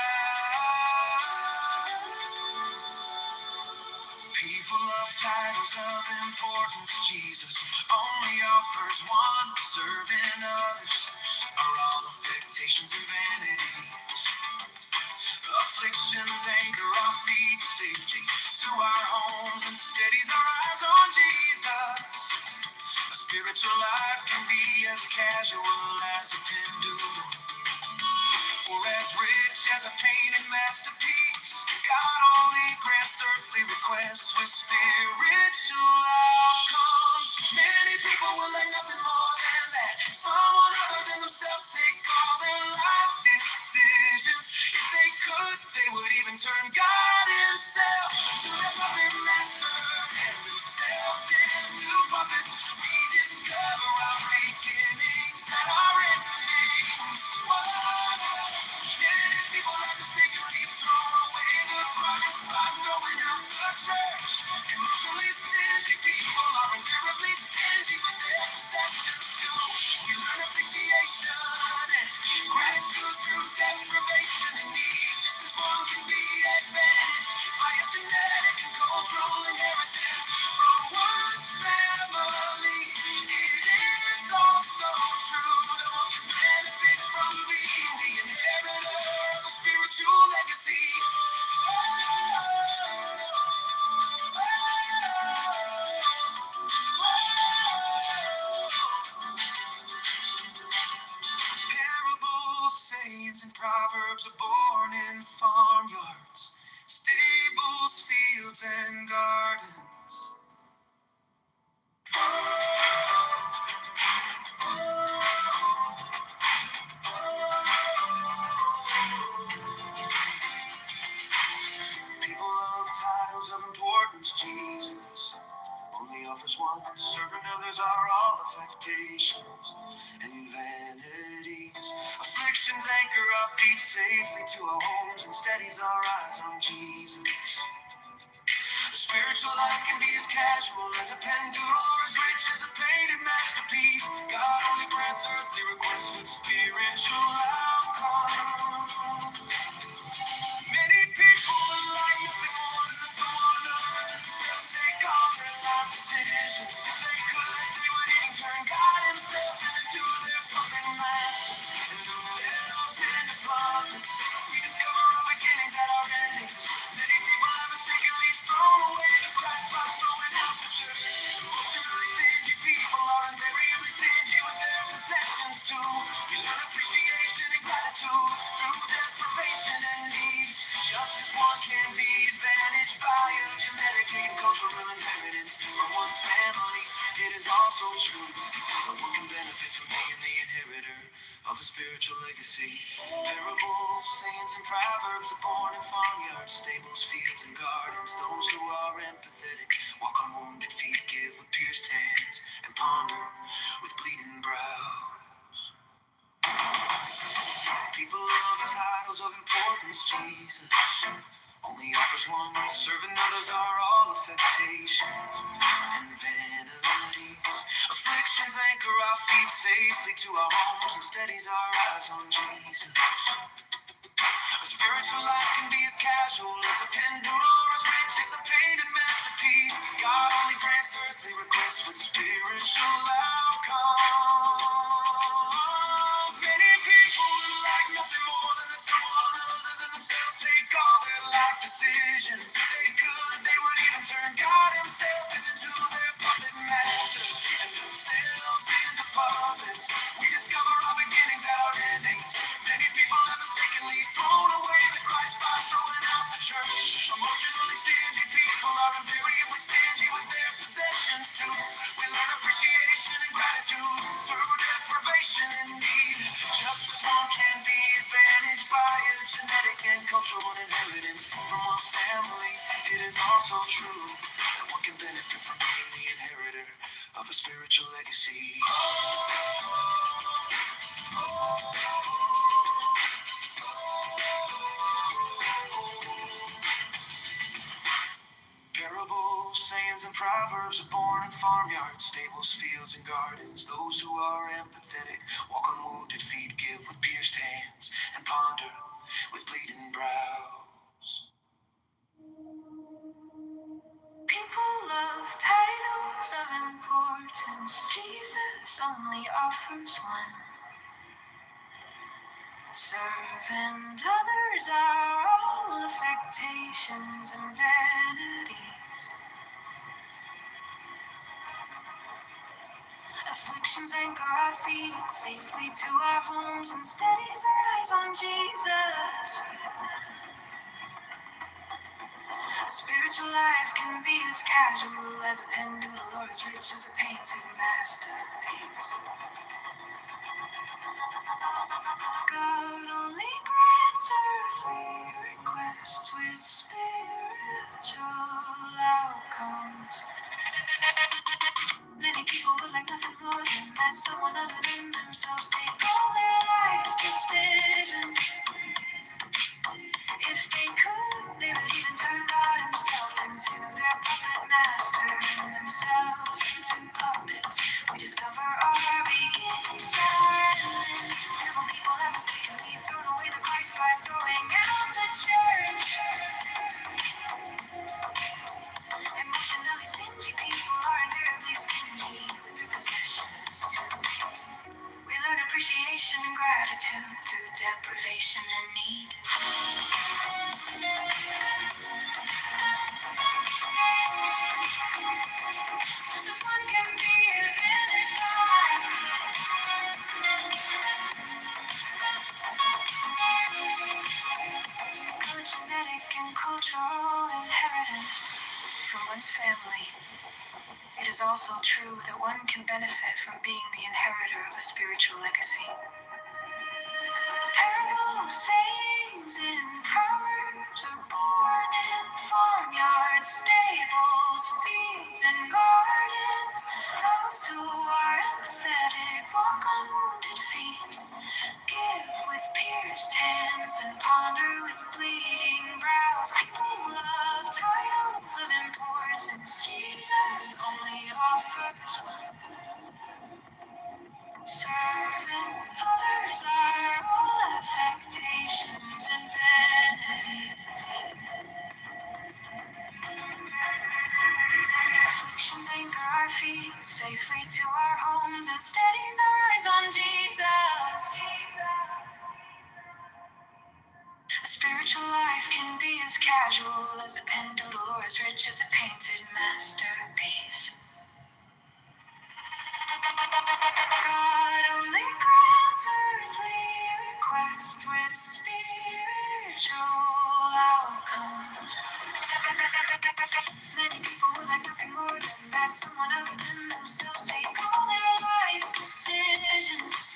People of titles of importance, Jesus only offers one, serving others are all affectations and vanities. Afflictions anchor our feet safely to our homes and steadies our eyes on Jesus. A spiritual life can be as casual as a pendulum, or as rich as a painted masterpiece. God only grants earthly requests with spiritual outcomes. Many people will like nothing more than that. Someone other than themselves take all their life decisions. If they could, they would even turn God in titles of importance, Jesus only offers one. Serving others are all affectations and vanities. Afflictions anchor our feet safely to our homes and steadies our eyes on Jesus. A spiritual life can be as casual as a pen doodle or as rich as a painted masterpiece. God only grants earthly requests with spiritual outcomes. Many people would like nothing more than the someone other than themselves take on their life decisions. If they could, they would even turn God Himself into their puppet master and themselves into puppets. We discover our beginnings at our endings. Many people have mistakenly thrown away the Christ by throwing out the church. Emotionally stingy people are invariably stingy with their possessions too. We learn appreciation and gratitude through deprivation and need. Just as one can be advantaged by a genetic and cultural inheritance from one's family, it is also true that one can benefit from being the inheritor of a spiritual legacy. Parables, sayings, and proverbs are born in farmyards, stables, fields, and gardens. Those who are empathetic walk on wounded feet, give with pierced hands, and ponder with bleeding brow. People love titles of importance, Jesus only offers one. Serving others are all affectations and vanities. Afflictions anchor our feet safely to our homes and steadies our eyes on Jesus. A spiritual life can be as casual as a pen doodle or as rich as a painted masterpiece. God only grants earthly requests with spiritual outcomes. Many people would like nothing more than that someone other than themselves take all their life decisions. If they could, they would even turn God Himself into their puppet master and themselves into puppets. We discover our beginnings at our endings. Many people have mistakenly thrown away the Christ by throwing out the church. Emotionally stingy people are invariably stingy with their possessions too. We learn appreciation and gratitude through deprivation and need. Just as one can be advantaged by a genetic and cultural inheritance from one's family, it is also true that one can benefit from being the inheritor of a spiritual legacy. Parables, sayings, and proverbs are born in farmyards, stables, fields, and gardens. Those who are empathetic walk on wounded feet, give with pierced hands, and ponder with bleeding brows. People love titles of importance. Jesus only offers one. Servant others are all affectations and vanities. Afflictions anchor our feet safely to our homes and steadies our eyes on Jesus. A spiritual life can be as casual as a pen doodle or as rich as a painted masterpiece. God only grants earthly requests with spiritual outcomes. Many people would like nothing more than that someone other than themselves take all their life decisions. If they could, they would even turn God Himself into their puppet master and themselves into puppets. We discover our beginnings at our ending. Little people have mistakenly thrown away the Christ by throwing out the church. Emotionally stingy people are invariably stingy with their possessions too. We learn appreciation and gratitude through deprivation and need. Just as one can be advantaged by a genetic and cultural inheritance from one's family, it is also true that one can benefit from being the inheritor of a spiritual legacy. Parables, sayings, and proverbs are born in farmyards, as a pen doodle or as rich as a painted masterpiece. God only grants earthly request with spiritual outcomes. Many people would like nothing more than that someone other than themselves take all their life decisions.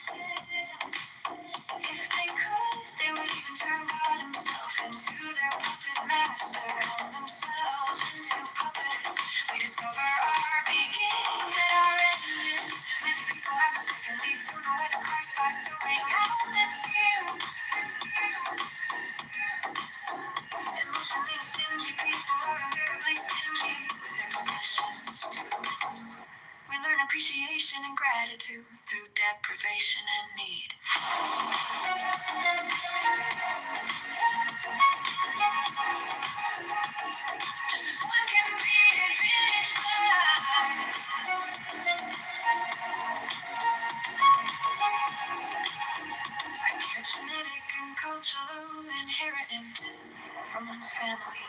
If they could, they would even turn God himself into their puppet master and themselves into puppets. We discover our beginnings and our endings. Many people have mistakenly thrown away the Christ by throwing out this view. Emotionally stingy people are invariably stingy with their possessions too. We learn appreciation and gratitude through deprivation and need. Just as one can be advantaged by genetic and cultural inheritance from one's family,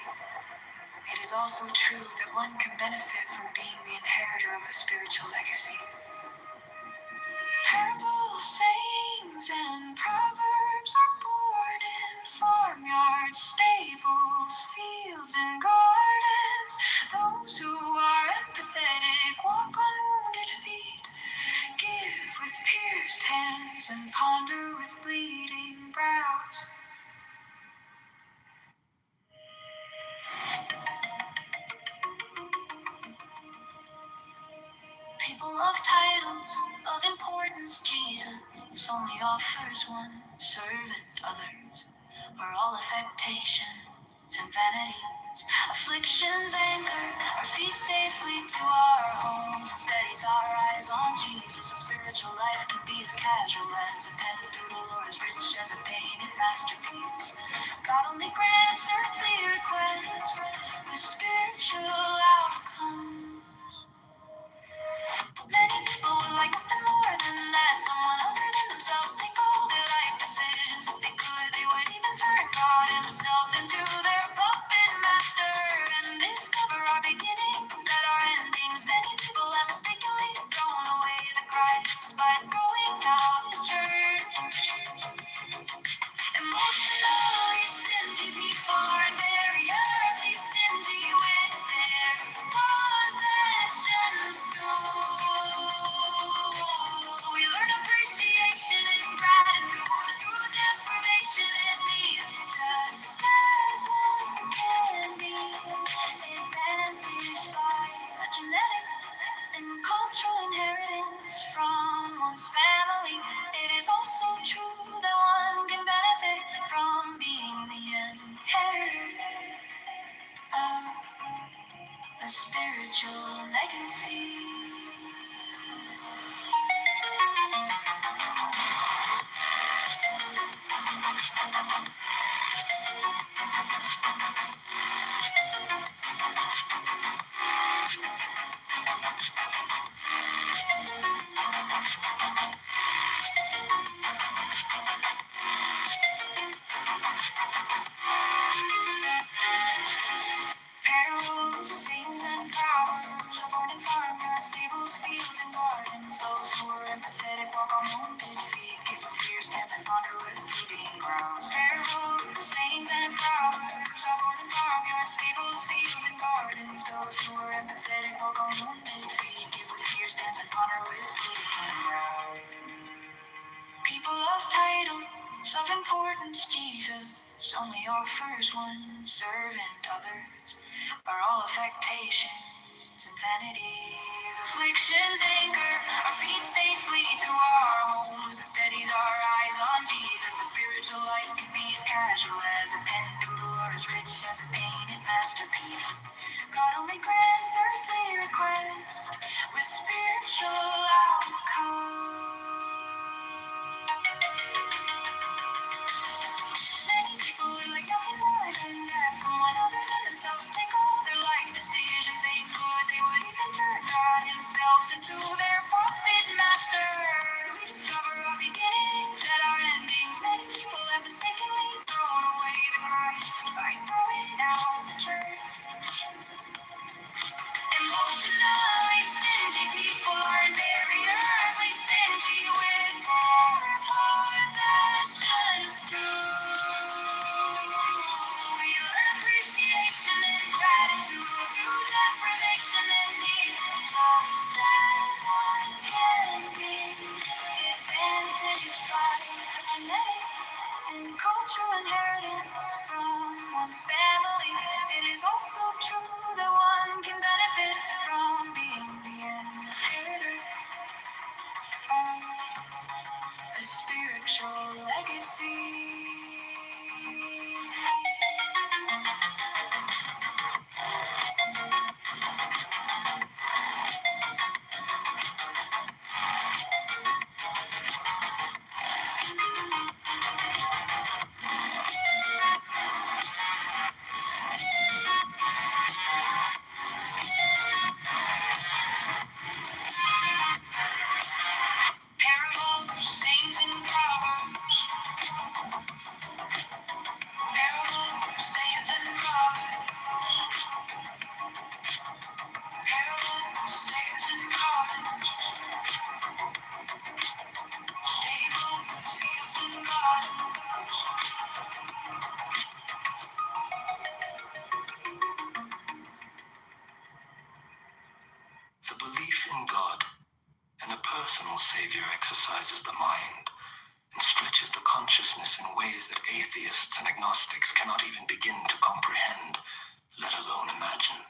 it is also true that one can benefit from being the inheritor of a spiritual legacy. Parables, sayings, and proverbs are born in farmyards, stables, fields, and gardens. Those who are empathetic walk on wounded feet, give with pierced hands, and ponder with bleeding brows. People of titles, of importance, Jesus only offers one, servant others, are all affectations and vanities. Afflictions anchor our feet safely to our homes and steadies our eyes on Jesus. A spiritual life can be as casual as a pen doodle or as rich as a painted masterpiece. God only grants earthly requests with spiritual outcomes. Many people would like nothing more than that someone other than themselves take all their life decisions. If they could, they would even turn God himself into their puppet master and discover our beginnings and our endings. Many people have mistakenly thrown away the Christ by throwing out the church. Emotionally stingy people are invariably stingy with their possessions too. We learn appreciation and gratitude through deprivation and need. Just as one can be advantaged by a genetic and cultural inheritance from one's family, it is also true that one can benefit from being the inheritor of a spiritual legacy. Parables, sayings, and proverbs are born in farmyards, stables, fields, and gardens. Those who are empathetic walk on wounded feet, give with fear stands and ponder with bleeding brows. Parables, sayings, and proverbs are born in farmyards, stables, fields, and gardens. Those who are empathetic walk on wounded feet, give with fear stands and ponder with bleeding brows. People of title, of importance, Jesus only offers one, servant others are all affectations and vanities. Afflictions anchor our feet safely to our homes and steadies our eyes on Jesus. A spiritual life can be as casual as a pen doodle or as rich as a painted masterpiece. God only grants earthly requests with spiritual outcomes. Many people would like nothing more than that someone other than themselves take all their life decisions. They could, they would even turn God himself into their puppet master. We discover our beginnings and our endings. Many people have mistakenly thrown away the Christ by throwing out the church. Emotionally stingy people are invariably stingy with their possessions too. We learn appreciation and gratitude through deprivation and need, just as one can be advantaged by a genetic and cultural inheritance from one's family. It is also true that one can benefit from being the inheritor of a spiritual legacy. Parables, sayings, and proverbs. Parables, sayings, and proverbs. Parables, sayings, and proverbs. Tables, fields, and gardens. The belief in God and a personal savior exercises the mind and stretches the consciousness in ways that atheists and agnostics cannot even begin to comprehend, let alone imagine.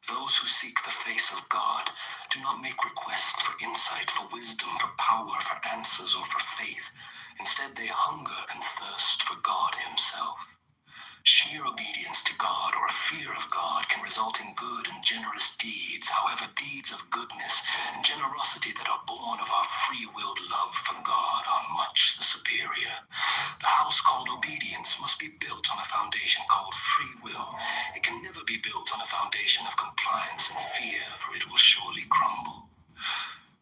Those who seek the face of God do not make requests for insight, for wisdom, for power, for answers, or for faith. Instead, they hunger and thirst for God Himself. Sheer obedience to God or a fear of God can result in good and generous deeds. However, deeds of goodness and generosity that are born of our free-willed love for God are much the superior. The house called obedience must be built on a foundation called free will. It can never be built on a foundation of compliance and fear, for it will surely crumble.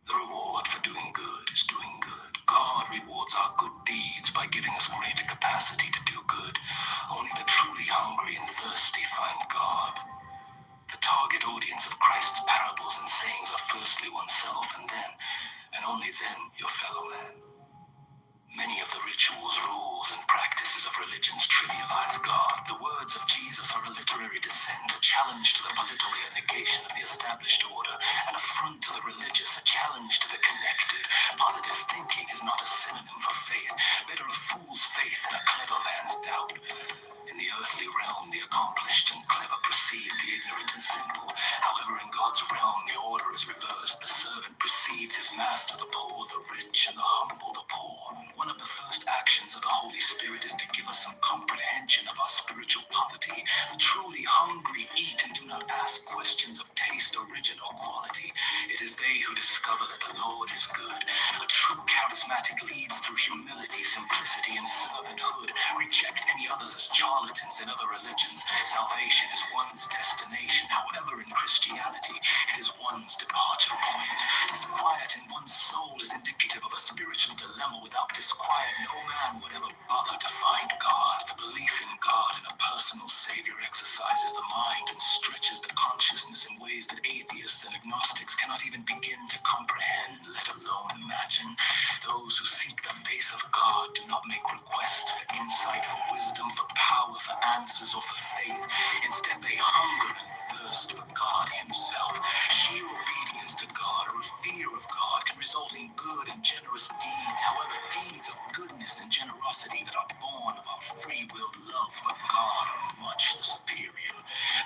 The reward for doing good is doing good. God rewards our good deeds by giving us greater capacity to do good. Only the truly hungry and thirsty find God. The target audience of Christ's parables and sayings are firstly oneself, and then, and only then, your fellow man. Many of the rituals, rules, and practices of religions trivialize God. The words of Jesus are a literary dissent, a challenge to the political negation of the established order, an affront to the religious, a challenge to the connected. Positive thinking is not a synonym for faith. Better a fool's faith than a clever man's doubt. In the earthly realm, the accomplished and clever precede the ignorant and simple. However, in God's realm, the order is reversed. The servant precedes his master, the poor, the rich, and the humble, the poor. One of the first actions of the Holy Spirit is to give us some comprehension of our spiritual poverty. The truly hungry eat and do not ask questions of taste, origin, or quality. It is they who discover that the Lord is good. A true charismatic leads through humility, simplicity, and servanthood. Reject any others as charlatans in other religions. Salvation is one's destination. However, in Christianity, it is one's departure point. Disquiet in one's soul is indicative of a spiritual dilemma. Without disquiet, no man would ever bother to find God. The belief in God and a personal savior exercises the mind and stretches the consciousness in ways that atheists and agnostics cannot even begin to comprehend, let alone imagine. Those who seek the face of God do not make requests for insight, for wisdom, for power, for answers, or for faith. Instead, they hunger and thirst for God Himself. Sheer obedience to God or a fear of God can result in good and generous deeds. However, deeds of goodness and generosity that are born of our free-willed love for God are much the superior.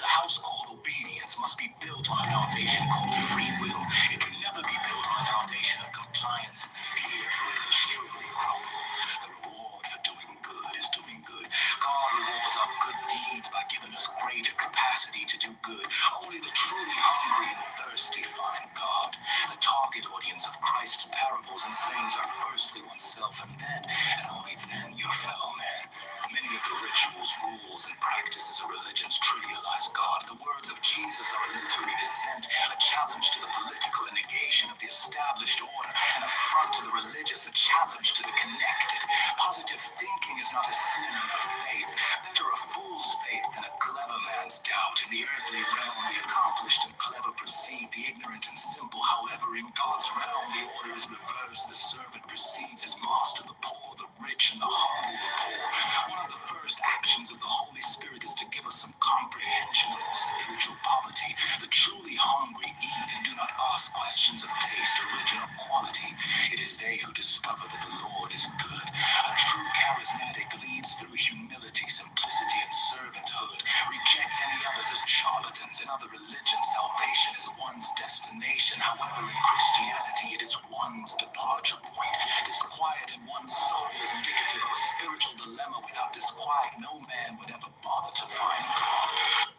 The house called obedience must be built on a foundation called free will. It can never be built on a foundation of compliance and fear, for it will surely crumble. The reward for doing good is doing good. God rewards our good deeds by giving us greater capacity to do good. Only the truly hungry and thirsty find God. The target audience of Christ's parables and sayings are firstly oneself, and then, and only then, your fellow man. Many of the rituals, rules, and practices of religions trivialize God. The words of Jesus are a literary dissent, a challenge to the political and negation of the established order, an affront to the religious, a challenge to the connected. Positive thinking is not a synonym for faith. Better a fool's faith than a clever man's doubt. In the earthly realm, the accomplished and clever proceed, the ignorant and simple. However, in God's realm, the order is reversed. The servant precedes his master, the poor, the rich, and the humble, the poor. One of the first actions of the Holy Spirit is to give us some comprehension of spiritual poverty. The truly hungry eat and do not ask questions of taste, origin, or quality. It is they who discover that the Lord is good. A true charismatic leads through humility, simplicity, and servanthood. Reject any others as charlatans. In other religions, salvation is one's destination. However, in Christianity, it is one's departure point. Disquiet in one's soul is indicative of a spiritual dilemma. Without disquiet, no man would ever bother to find God.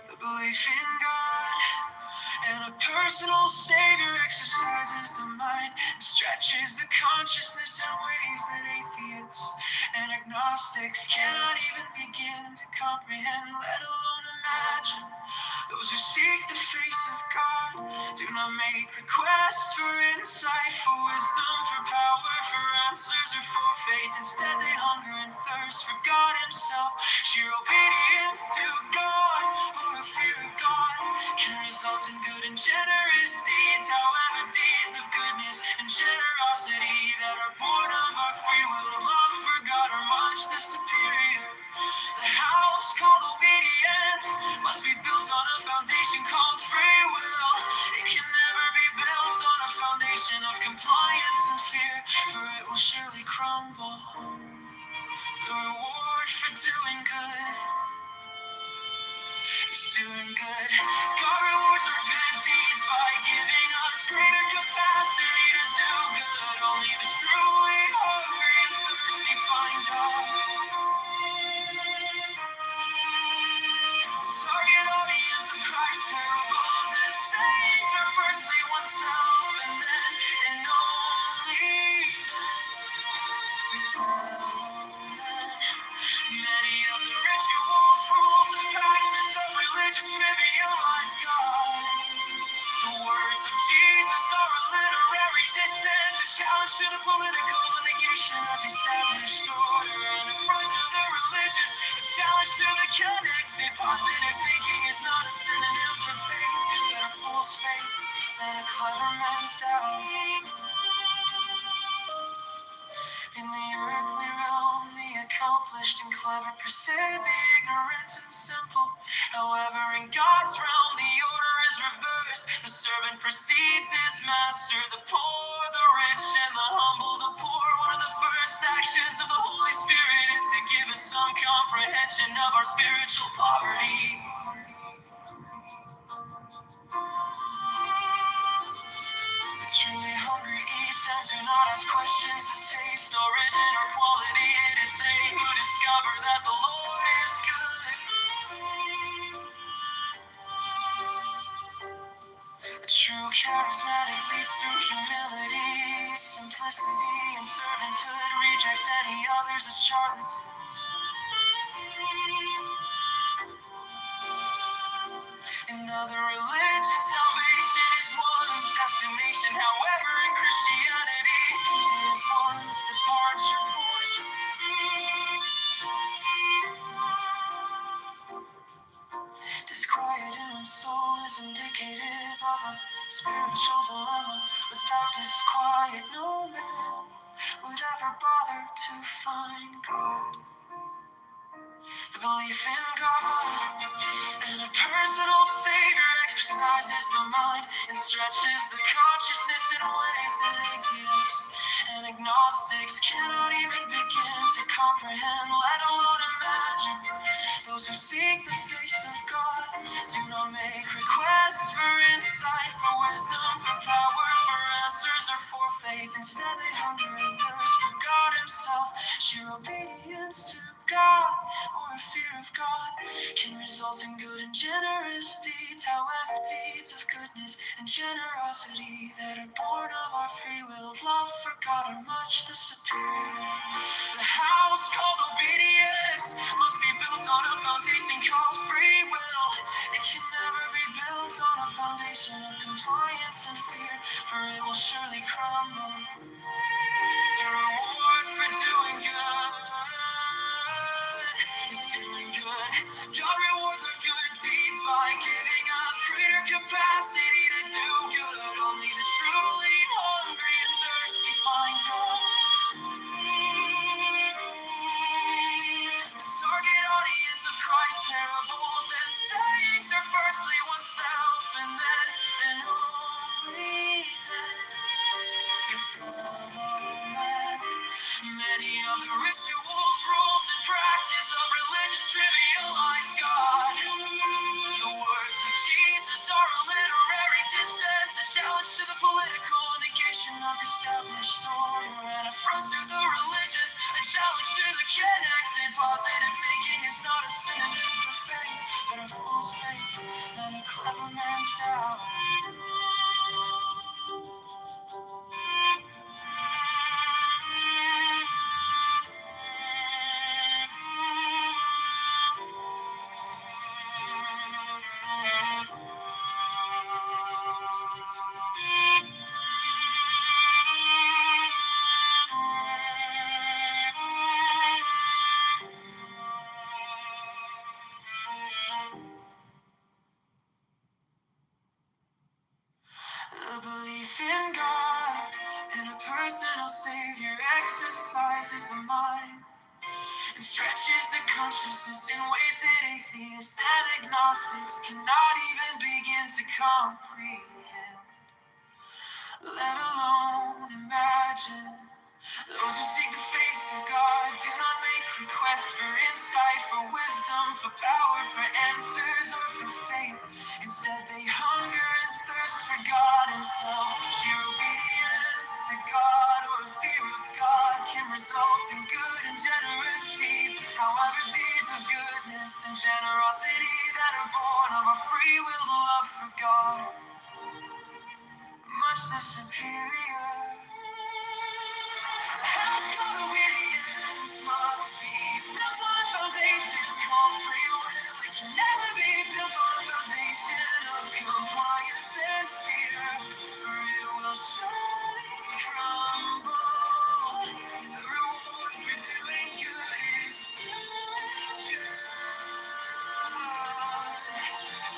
The belief in God and a personal savior exercises the mind and stretches the consciousness in ways that atheists and agnostics cannot even begin to comprehend, let alone imagine. Those who seek the face of God do not make requests for insight, for wisdom, for power, for answers, or for faith. Instead, they hunger and thirst for God Himself. Sheer obedience to God or a fear of God can result in good and generous deeds. However, deeds of goodness and generosity that are born of our free will, love for God are much the superior. The house called obedience must be built on a foundation called free will. It can never be built on a foundation of compliance and fear, for it will surely crumble. The reward for doing good is doing good. God rewards our good deeds by giving us greater capacity to do good. Only the truly hungry and thirsty find God. The target audience of Christ's parables and sayings are firstly oneself, and then and only many of the rituals, rules, and practice of religion trivialize God. The words of Jesus are a literary dissent, a challenge to the political, a negation of the established order, an affront to the religious, a challenge to the connected. Positive thinking is not a synonym for faith, but a fool's faith and a clever man's doubt. In the earthly realm, the accomplished and clever precede the ignorant and simple. However, in God's realm, the order is reversed. The servant precedes his master, the poor, the rich, and the humble, the poor. One of the first actions of the Holy Spirit is to give us some comprehension of our spiritual poverty. The truly hungry eat and do not ask questions of taste, origin, or quality. It is they who discover that the Lord is good. A true charismatic leads through humility, simplicity, and servanthood. Reject any others as charlatans. In other religions, salvation is one's destination. However, in Christianity, it is one's departure point. Disquiet in one's soul is indicative of a spiritual dilemma. Without disquiet, no man would ever bother to find God. The belief in God and a personal savior exercises the mind and stretches the consciousness in ways that atheists and agnostics cannot even begin to comprehend, let alone imagine. Those who seek the face of God do not make requests for insight, for wisdom, for power, for answers, or for faith. Instead, they hunger and thirst for God Himself. Sheer obedience to God or a fear of God can result in good and generous deeds. However, deeds of goodness and generosity that are born of our free will, love for God are much the superior. The house called obedience must be built on a foundation called free will. It can never be foundation of compliance and fear, for it will surely crumble. The reward for doing good is doing good. God rewards our good deeds by giving us greater capacity to do good. Only the truly hungry and thirsty find God. The target audience of Christ's parables and sayings are firstly oneself and then and only then your fellow man. Many of the rituals, rules, and practice of religion trivialize God. The words of Jesus are a literary dissent, a challenge to the political negation of established order, an affront to the religious, a challenge to the connected. Positive thinking is not a synonym for faith, but a fool's faith and a clever man's doubt. The belief in God and a personal savior exercises the mind and stretches the consciousness in ways that atheists and agnostics cannot even begin to comprehend, let alone imagine. Those who seek the face of God do not make requests for insight, for wisdom, for power, for answers, or for faith. Instead, they hunger and thirst for God Himself. Sheer obedience to God or a fear of God can result in good and generous deeds. However, deeds of goodness and generosity that are born of a free will love for God, much the superior. Obedience must be built on a foundation called free will. It can never be built on a foundation of compliance and fear, for it will surely crumble. The reward for doing good is doing good.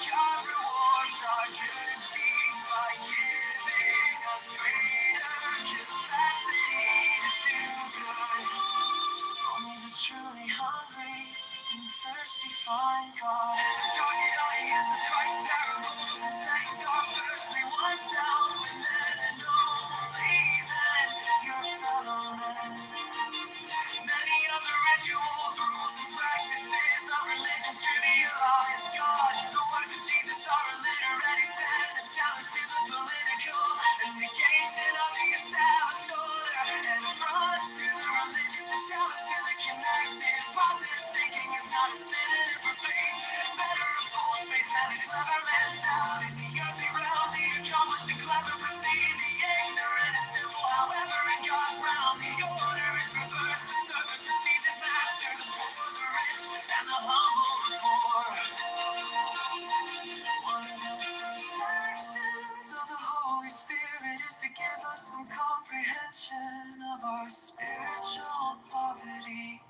God rewards our good deeds by giving us greater capacity to do good. Only the truly hungry and thirsty find God. The target audience of Christ's parables and sayings are firstly oneself and then and only then your fellow man. Many of the rituals, rules, and practices of religion trivialize God. The words of Jesus are a literary set, a challenge to the political, a negation of the established order, and a front to the religious, a challenge to the connected. Positive thinking is not a synonym for faith. Better a fool's faith than a clever man's doubt. In the earthly realm, the accomplished and clever perceive the ignorant and simple. However, in God's realm, the order is reversed. The servant precedes his master, the poor, the rich, and the humble, the poor. One of the first actions of the Holy Spirit is to give us some comprehension of our spiritual poverty.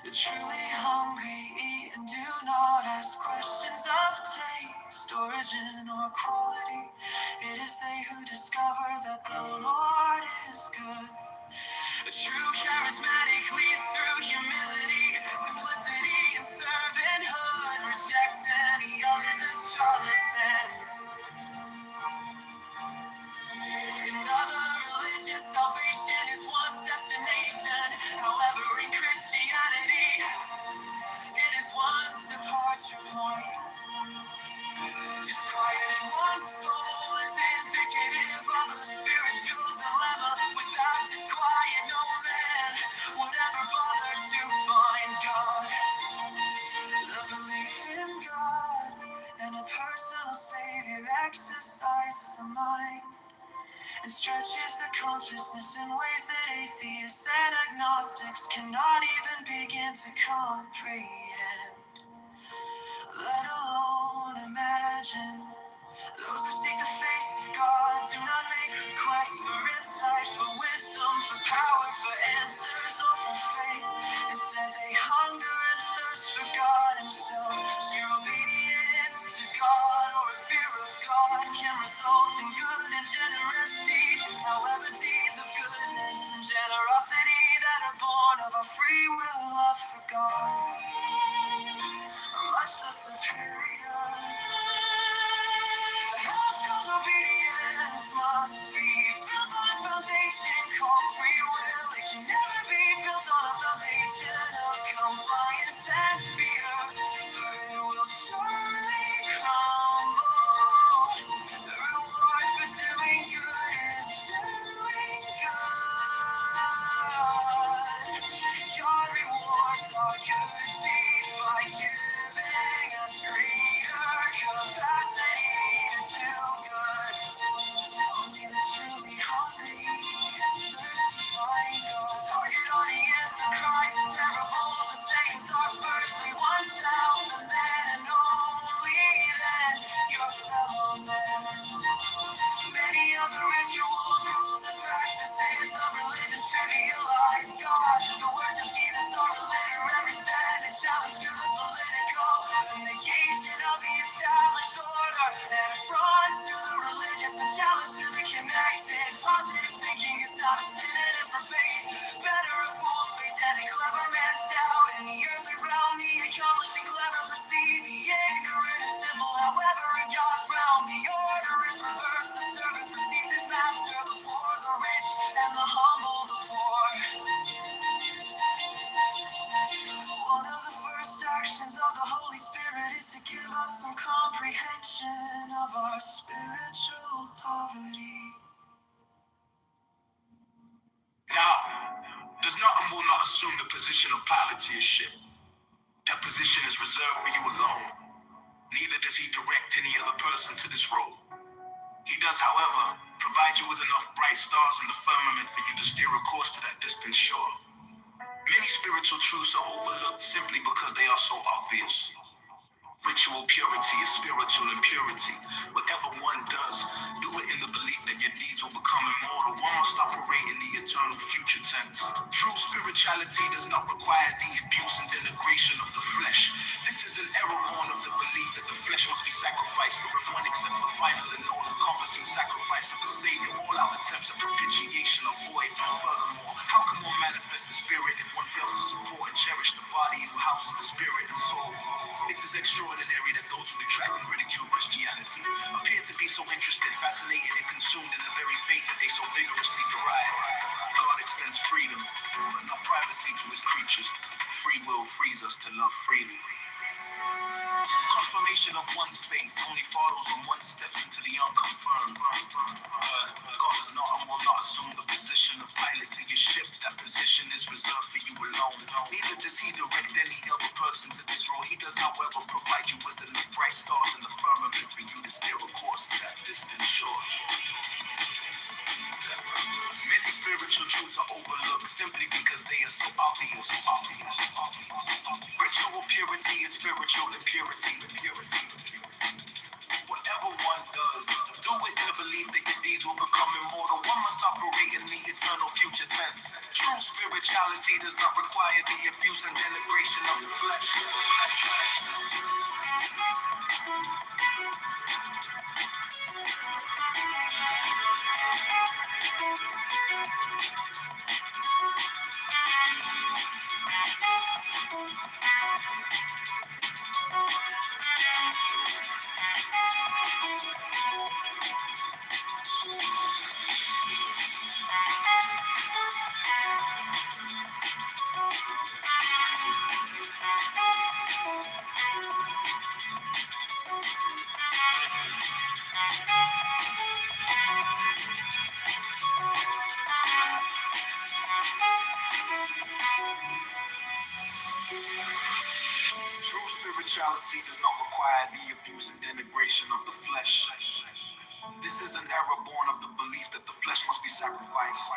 The truly hungry eat and do not ask questions of taste, origin, or quality. It is they who discover that the Lord is good. A true charismatic leads through humility, simplicity, and servanthood. Rejects any others as charlatans. In other religions, salvation is one's destination. However, in Christianity, it is one's departure point. Disquieting one's soul is indicative of a spiritual dilemma. Without disquiet, no man would ever bother to find God. The belief in God and a personal Savior exercises the mind and stretches the consciousness in ways that atheists and agnostics cannot even begin to comprehend. Let can result in good and generous deeds. However, deeds of goodness and generosity that are born of our free will love for God are much the superior. The house called obedience must be built on a foundation called free will. It can never be built on a foundation of compliance and fear, for it will surely crumble. The reward for doing good is doing good. God rewards our good deeds by giving us greater capacity to do good. Only the truly hungry and thirsty find God. Target audience of Christ, parables and sayings are firstly oneself, and then and only then your fellow man. Many of the rituals, rules, and practices of religion trivialize God. The words of Jesus are a literary set, a challenge to the political, a negation of the established order, and affront to the religious, a challenge to the connected. Positive thinking is not a synonym for faith. Better a fool's faith than a clever man's doubt. In the earthly realm, the accomplished and clever proceed, the ignorant and simple. However, in God's realm, the order is reversed. The servant precedes his master, the poor, the rich, and the humble, the poor. One of the first actions of the Holy Spirit is to give us some comprehension of our spiritual poverty. Now, does not and will not assume the position of politicship. That position is reserved for you alone. Neither does he direct any other person to this role. He does, however, provide you with enough bright stars in the firmament for you to steer a course to that distant shore. Many spiritual truths are overlooked simply because they are so obvious. Ritual purity is spiritual impurity. Whatever one does, do it in the belief that your deeds will become immortal. One must operate in the eternal future tense. True spirituality does not require the abuse and denigration of the flesh. This is an error born of the belief that the flesh must be sacrificed, for if one accepts the final and all-encompassing sacrifice of the Savior, all our attempts at propitiation are void. Furthermore, how can one manifest the Spirit if one fails to support and cherish the body who houses the spirit and soul? It is extraordinary that those who detract and ridicule Christianity appear to be so interested, fascinated, and consumed in the very faith that they so vigorously deride. God extends freedom, but not privacy to his creatures. Free will frees us to love freely. Confirmation of one's faith only follows when one steps into the unconfirmed. God does not and will not assume the position of pilot to your ship. That position is reserved for you alone. Neither does he direct any other person to this role. He does, however, provide you with enough bright stars in the firmament for you to steer a course to that distant shore. Many spiritual truths are overlooked simply because they are so obvious. Ritual purity is spiritual impurity. Whatever one does, do it in the belief that your deeds will become immortal. One must operate in the eternal future tense. True spirituality does not require the abuse and denigration of the flesh. True spirituality does not require the abuse and denigration of the flesh. This is an error born of the belief that the flesh must be sacrificed.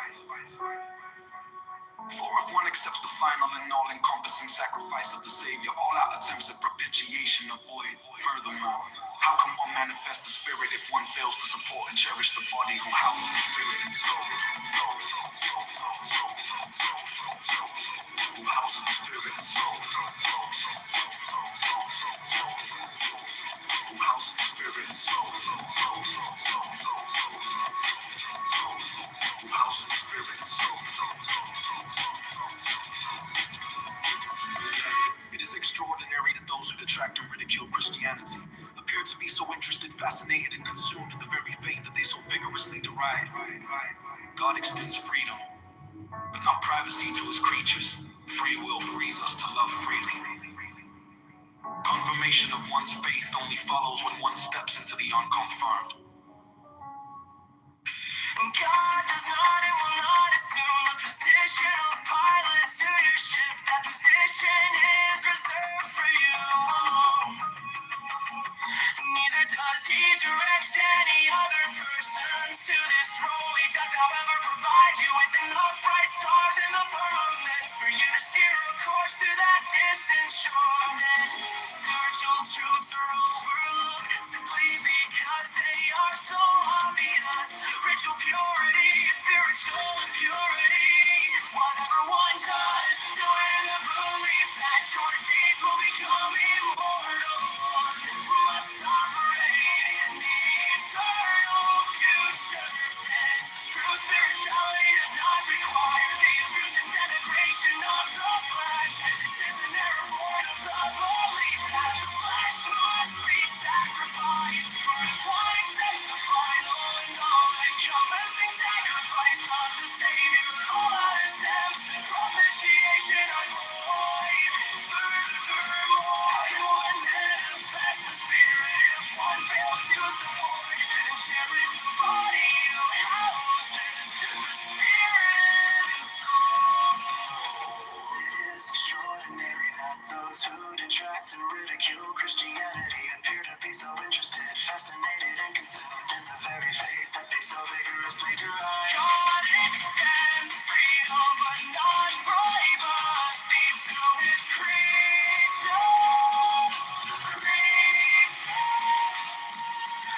For if one accepts the final and all-encompassing sacrifice of the Savior, all our attempts at propitiation are void. Furthermore, how can one manifest the Spirit if one fails to support and cherish the body who houses the Spirit and soul? Who houses the Spirit and soul? Who houses the Spirit and soul? Christianity appear to be so interested, fascinated, and consumed in the very faith that they so vigorously deride. God extends freedom, but not privacy to his creatures. Free will frees us to love freely. Confirmation of one's faith only follows when one steps into the unconfirmed. God does not and will not assume the position of pilot to your ship. That position is reserved for you alone. Neither does he direct any other person to this role. He does, however, provide you with enough bright stars in the firmament for you to steer a course to that distant shore. Many spiritual truths are overlooked simply because they are so obvious. Ritual purity is spiritual impurity. Whatever one does, do it in the belief that your deeds will become immortal. Must operate in the eternal future tense. True spirituality does not require the abuse and denigration of the flesh. This is an error born of the belief that the flesh must be sacrificed. For if one accepts the final and all-encompassing sacrifice of the Savior, all our attempts at propitiation are void. Furthermore, how can one manifest the Spirit if one fails to support and cherish the body who houses the Spirit and soul? It is extraordinary that those who detract and ridicule Christianity appear to be so interested, fascinated, and consumed in the very faith that they so vigorously derive. God extends freedom, but not privacy to his creatures.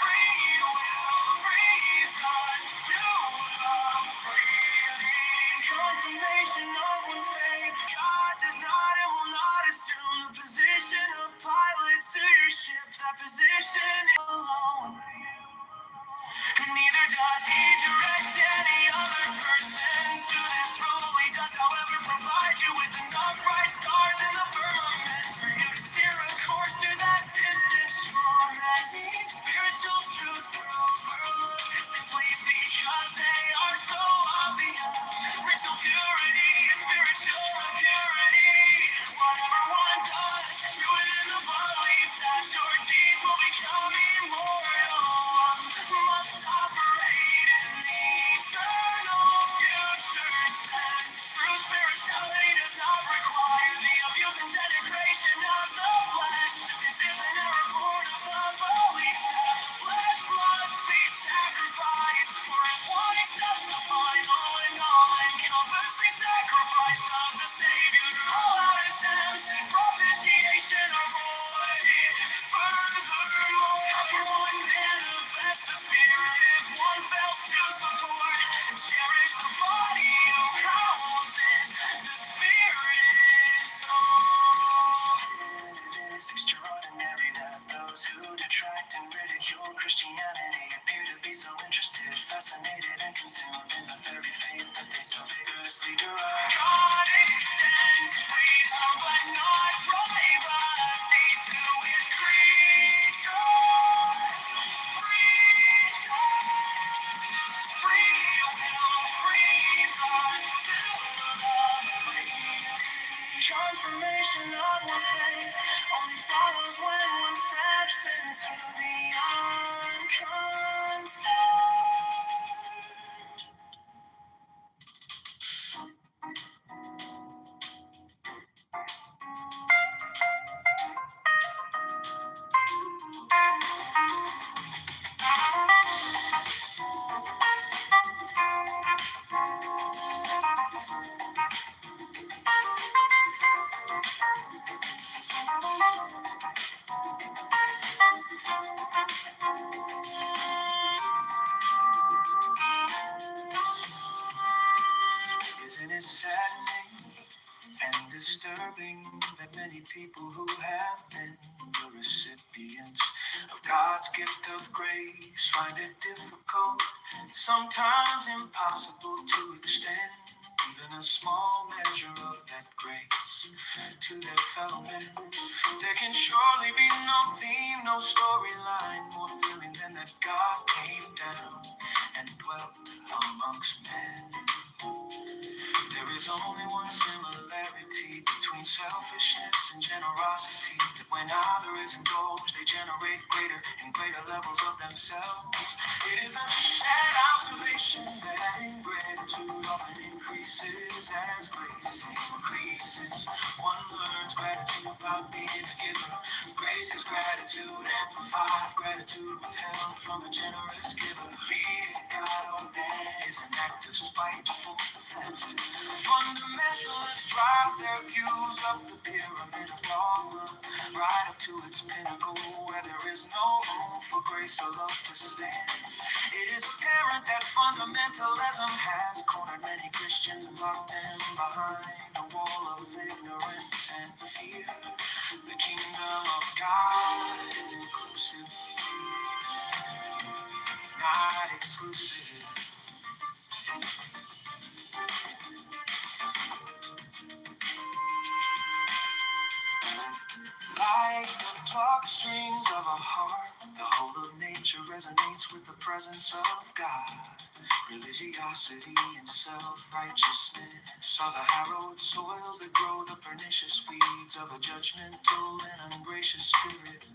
Free will frees us to love freely. Confirmation of one's faith. God does not and will not assume the position of pilot to your ship. That position alone. Neither does he direct any other person to this role. He does, however, provide you with enough bright stars in the firmament for you to steer a course to that distant shore. Many spiritual truths are overlooked simply because they are so obvious. Ritual purity is spiritual impurity. Whatever one does, do it in the belief that your deeds will become immortal. Must operate in the eternal future tense. True spirituality does not require the abuse and denigration of the flesh. This is an error born of the belief that the flesh must be sacrificed. For if one accepts the final and all-encompassing sacrifice of the Savior, all our attempts at propitiation are void. Furthermore, how can one manifest the Spirit if one fails to support and cherish the body who houses the Spirit and soul? It is extraordinary that those who detract and ridicule Christianity appear to be so interested, fascinated, and consumed in the very faith that they so vigorously derive. God extends freedom, but not privacy to his creatures. Free will frees us to love freely. Confirmation of one's faith only follows when one steps into the unconfirmed. Isn't it saddening and disturbing that many people who have been the recipients of God's gift of grace find it difficult, sometimes impossible to extend even a small measure of that grace to their fellow men. There can surely be no theme, no storyline more thrilling than that God came down and dwelt amongst men. There is only one similarity between selfishness and generosity, that when others indulge, they generate greater and greater levels of themselves. It is a sad observation that ingratitude often increases as grace increases. One learns gratitude about being a giver. Grace is gratitude amplified, gratitude withheld from a generous giver. Be it God or man is an act of spiteful theft. Fundamentalists drive their views up the pyramid of dogma, right up to its pinnacle, where there is no room for grace or love to stand. It is apparent that fundamentalism has cornered many Christians and locked them behind a wall of ignorance and fear. The kingdom of God is inclusive, not exclusive. Like the plucked strings of a harp, the whole of nature resonates with the presence of God. Religiosity and self-righteousness are the harrowed soils that grow the pernicious weeds of a judgmental and ungracious spirit.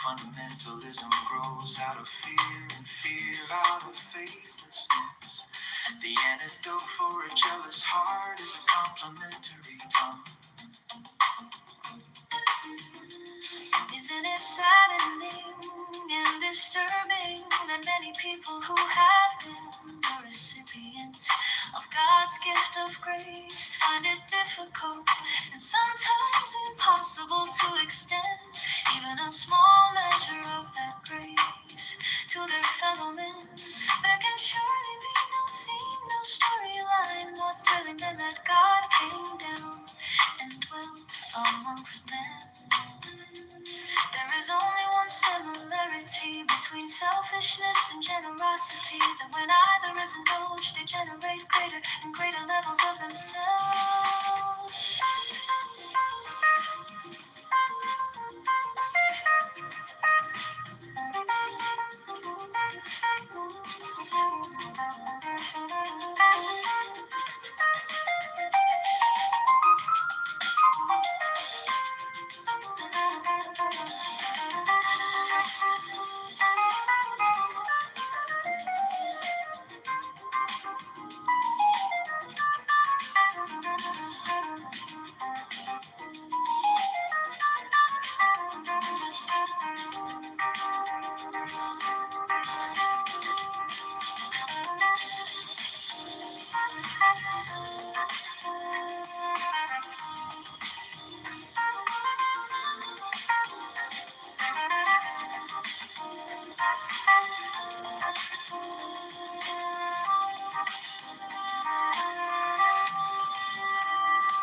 Fundamentalism grows out of fear, and fear out of faithlessness. The antidote for a jealous heart is a complimentary tongue. Isn't it saddening and disturbing that many people who have been the recipients of God's gift of grace find it difficult and sometimes impossible to extend even a small measure of that grace to their fellow men? There can surely be no theme, no storyline more thrilling than that God came down and dwelt amongst men. There is only one similarity between selfishness and generosity, that when either is indulged, they generate greater and greater levels of themselves.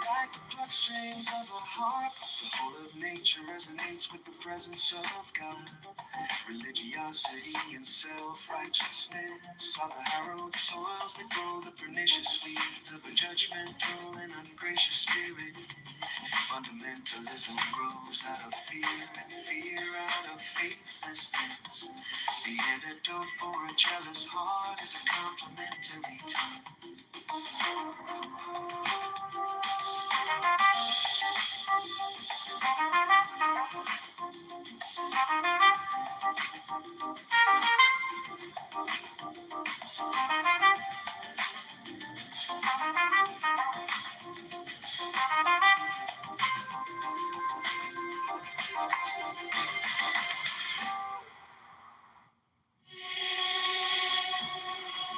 Like the bloodstreams of a harp, the whole of nature resonates with the presence of God. Religiosity and self-righteousness are the harrowed soils that grow the pernicious weeds of a judgmental and ungracious spirit. Fundamentalism grows out of fear, and fear out of faithlessness. The antidote for a jealous heart is a complimentary tongue.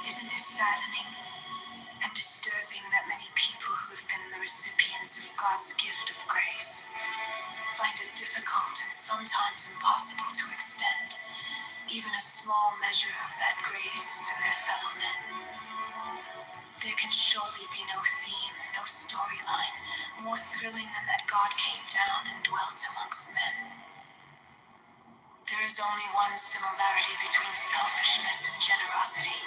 Isn't it saddening and disturbing that many people who have been the recipients of God's gift of grace find it difficult and sometimes impossible to extend even a small measure of that grace to their fellow men? There can surely be no theme, no storyline more thrilling than that God came down and dwelt amongst men. There is only one similarity between selfishness and generosity,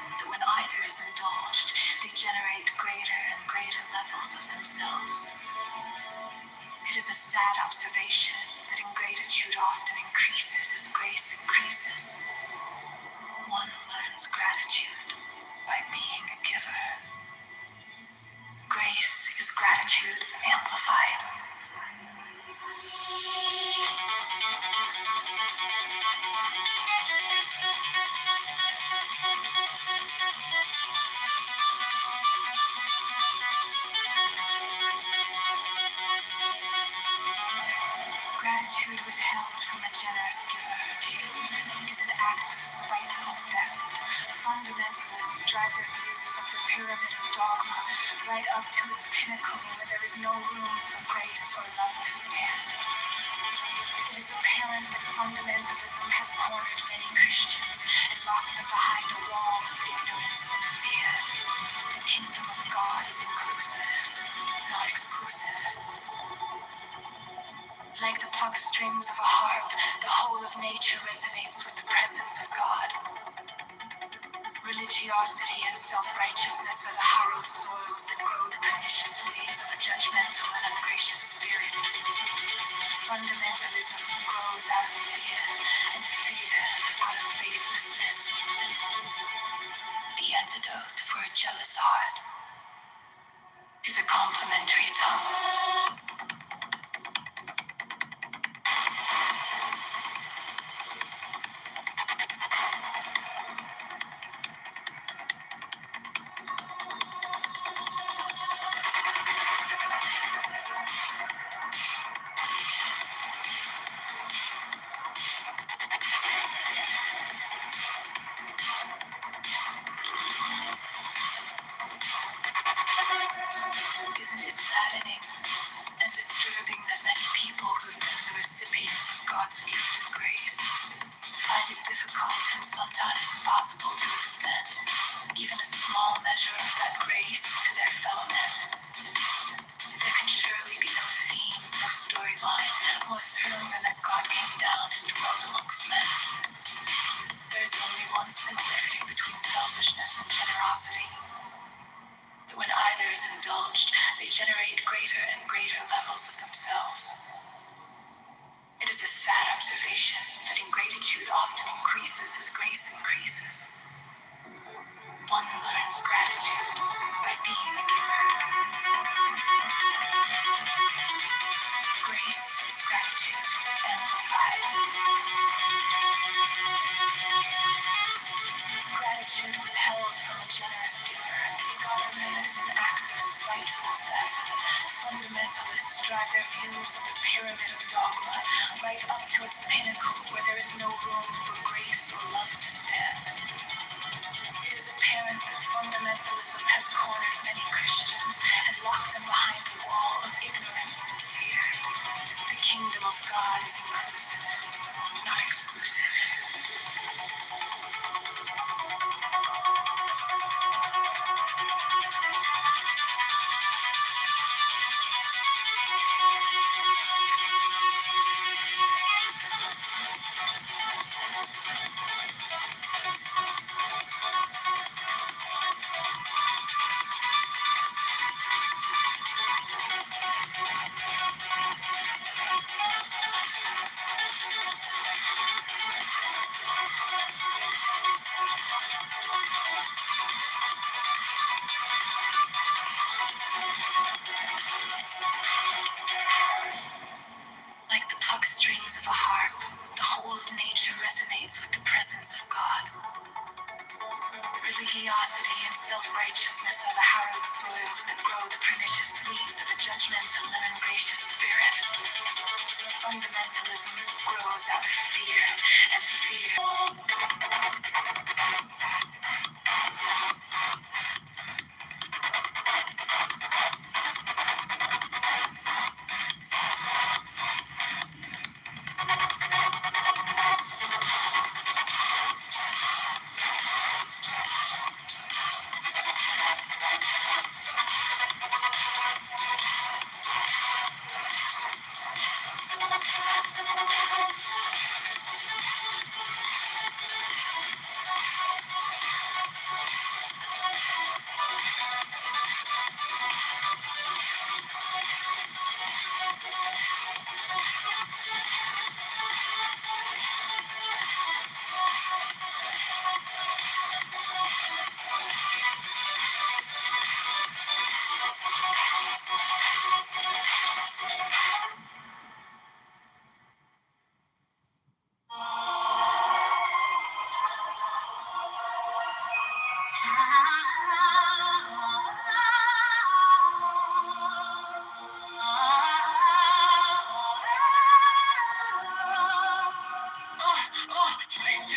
that when When either is indulged, they generate greater and greater levels of themselves. It is a sad observation that ingratitude often increases as grace increases. One learns gratitude by being a giver. Grace is gratitude amplified. Gratitude withheld from a generous giver is an act of spiteful theft. Fundamentalists drive their views up the pyramid of dogma, right up to its pinnacle where there is no room for grace or love to stand. It is apparent that fundamentalism has cornered many Christians and locked them behind a wall of ignorance and fear. The kingdom of God is inclusive, not exclusive. Like the plucked strings of a harp, the whole of nature resonates with the presence of God. Religiosity and self-righteousness are the harrowed soils that grow the pernicious weeds of a judgmental and ungracious spirit. Fundamentalism grows out of fear, and fear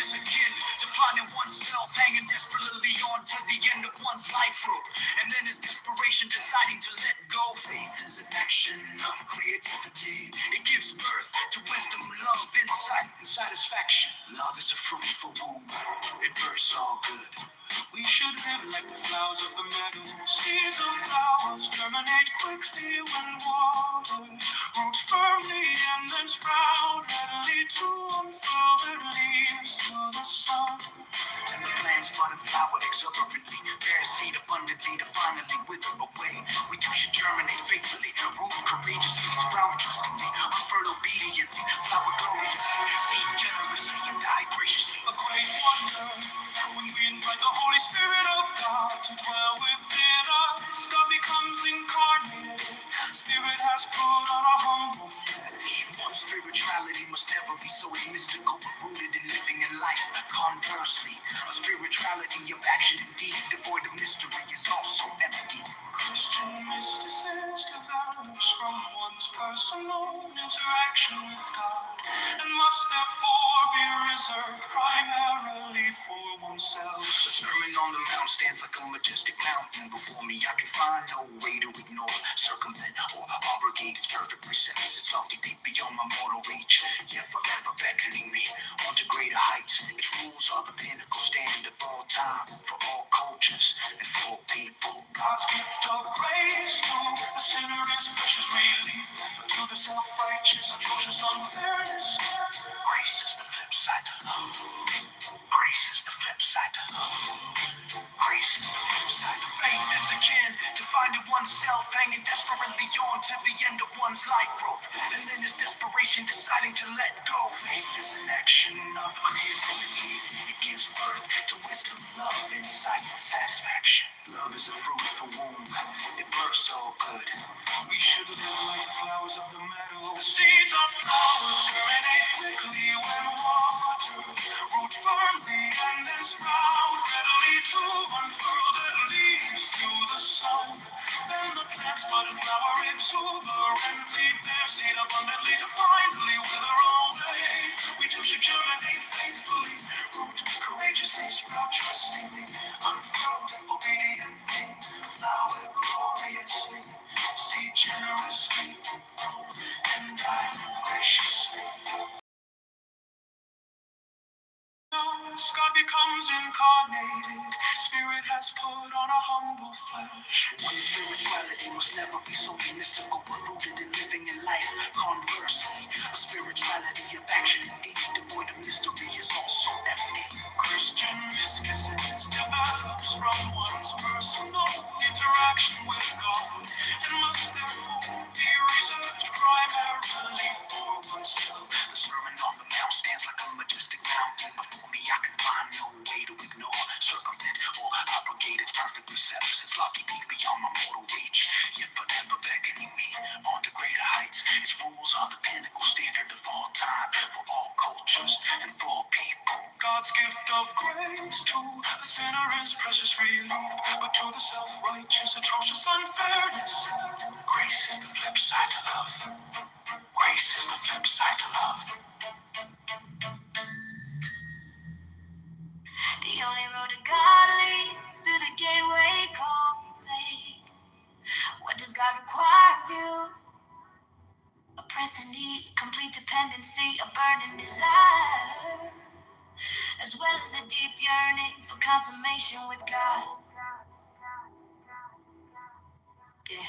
is akin to finding oneself hanging desperately on to the end of one's life rope. And then is desperation deciding to let go. Faith is an action of creativity. It gives birth to wisdom, love, insight, and satisfaction. Love is a fruitful womb. It births all good. We should live like the flowers of the meadow. Seeds of flowers germinate quickly when watered. Root firmly and then sprout readily to unfurl their leaves to the sun. And the plants bud and flower exuberantly, bear seed abundantly to finally wither away. We too should germinate faithfully, root courageously, sprout trustingly, unfurl obediently, flower gloriously, seed generously, and die graciously. A great wonder when we invite the Holy Spirit of God to dwell within us. God becomes incarnated. Spirit has put on a humble flesh. One's spirituality must never be so mystical, rooted in living in life. Conversely, a spirituality of action indeed, devoid of mystery, is also empty. Christian mysticism develops from one's personal interaction with God, and must therefore be reserved primarily for oneself. The Sermon on the Mount stands like a majestic mountain before me. I can find no way to ignore, circumvent, or abrogate its perfect precepts. Its lofty peak beyond my mortal reach, yet forever beckoning me on to greater heights. Its rules are the pinnacle standard of all time, for all cultures and for all people. God's gift of grace to the sinner is precious relief, but to the self-righteous, atrocious unfairness. Grace is the flip side to love. Grace is the flip side to love. Grace is the flip side to faith is akin to finding oneself hanging desperately on to the end of one's life rope. And then is desperation deciding to let go. Faith is an action of creativity. It gives birth to wisdom, love, insight, and satisfaction. Love is a fruitful womb. It births all good. We should live like the flowers of the meadow. The seeds of flowers germinate quickly when watered. Root firmly and then sprout readily to unfurl their leaves to the sun. Then the plants bud and flower exuberantly, bear seed abundantly to finally wither away. We too should germinate faithfully, root courageously, sprout trustingly, unfurl obediently, flower gloriously, seed generously, and die graciously. God becomes incarnated. Spirit has put on a humble flesh. One's spirituality must never be so mystical, but rooted in living in life. Conversely, a spirituality of action indeed, devoid of mystery, is also empty. Christian mysticism develops from one's personal interaction with God, and must therefore be reserved primarily for oneself. The Sermon on the Mount stands like a majestic mountain before me. I can find no way to ignore, circumvent, or abrogate its perfect precepts. Its lofty peak beyond my mortal reach, yet forever beckoning me on to greater heights. Its rules are the pinnacle standard of all time, for all cultures and for all people. God's gift of grace to the sinner is precious relief, but to the self-righteous, atrocious unfairness. Grace is the flip side to love. Grace is the flip side to love. The only road to God leads through the gateway called faith. What does God require of you? A pressing need, complete dependency, a burning desire, as well as a deep yearning for consummation with God. Yeah.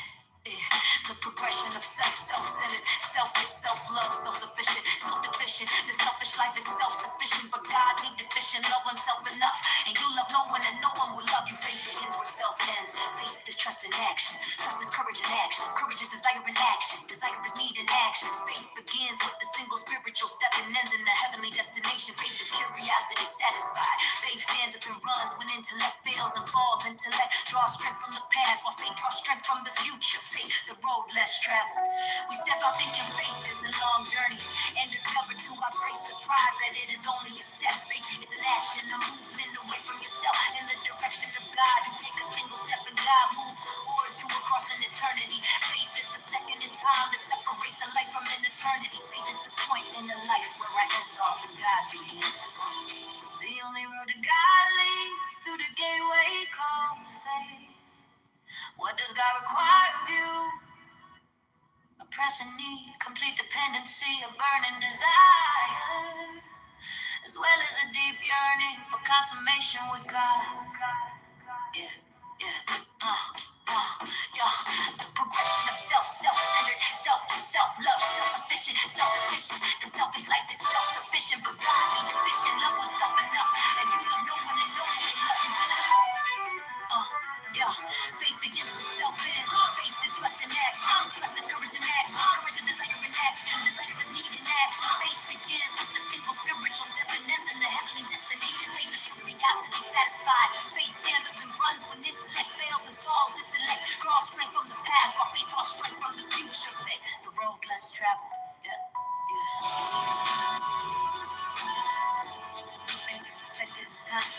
The progression of self-centered, selfish, self-love, self-sufficient, self-deficient. The selfish life is self-sufficient, but godly deficient. Love oneself enough, and you love no one, and no one will love you. Faith begins where self ends. Faith is trust in action. Trust is courage in action. Courage is desire in action. Desire is need in action. Faith begins with the single spiritual step and ends in a heavenly destination. Faith is curiosity satisfied. Faith stands up and runs when intellect fails and falls. Intellect draws strength from the past, while faith draws strength from the future. Faith, the road less traveled. We step out thinking faith is a long journey, and discover to our great surprise that it is only a step. Faith is an action, a movement away from yourself in the direction of God. You take a single step and God moves towards you across an eternity. Faith is the second in time that separates a life from an eternity. Faith is the point in the life where I ends off and God begins. through the gateway called faith. What does God require of you? A pressing need, complete dependency, a burning desire, as well as a deep yearning for consummation with God. Yeah, yeah, yeah. The progression of self-centered, self-love, self-sufficient, the selfish life is self-sufficient, but God ain't efficient. Love oneself enough, and you love no one and no one will love you enough. Yeah. Faith begins with self-is. Faith is trust in action. Trust is courage in action. Courage is desire in action. Desire is need in action. Faith begins with the simple spiritual stepping into the heavenly destination. Faith is curiosity satisfied. Faith stands up and runs when intellect fails and falls. Intellect draws strength from the past, while faith draws strength from the future. Faith, the road less traveled. Yeah, faith is the second time.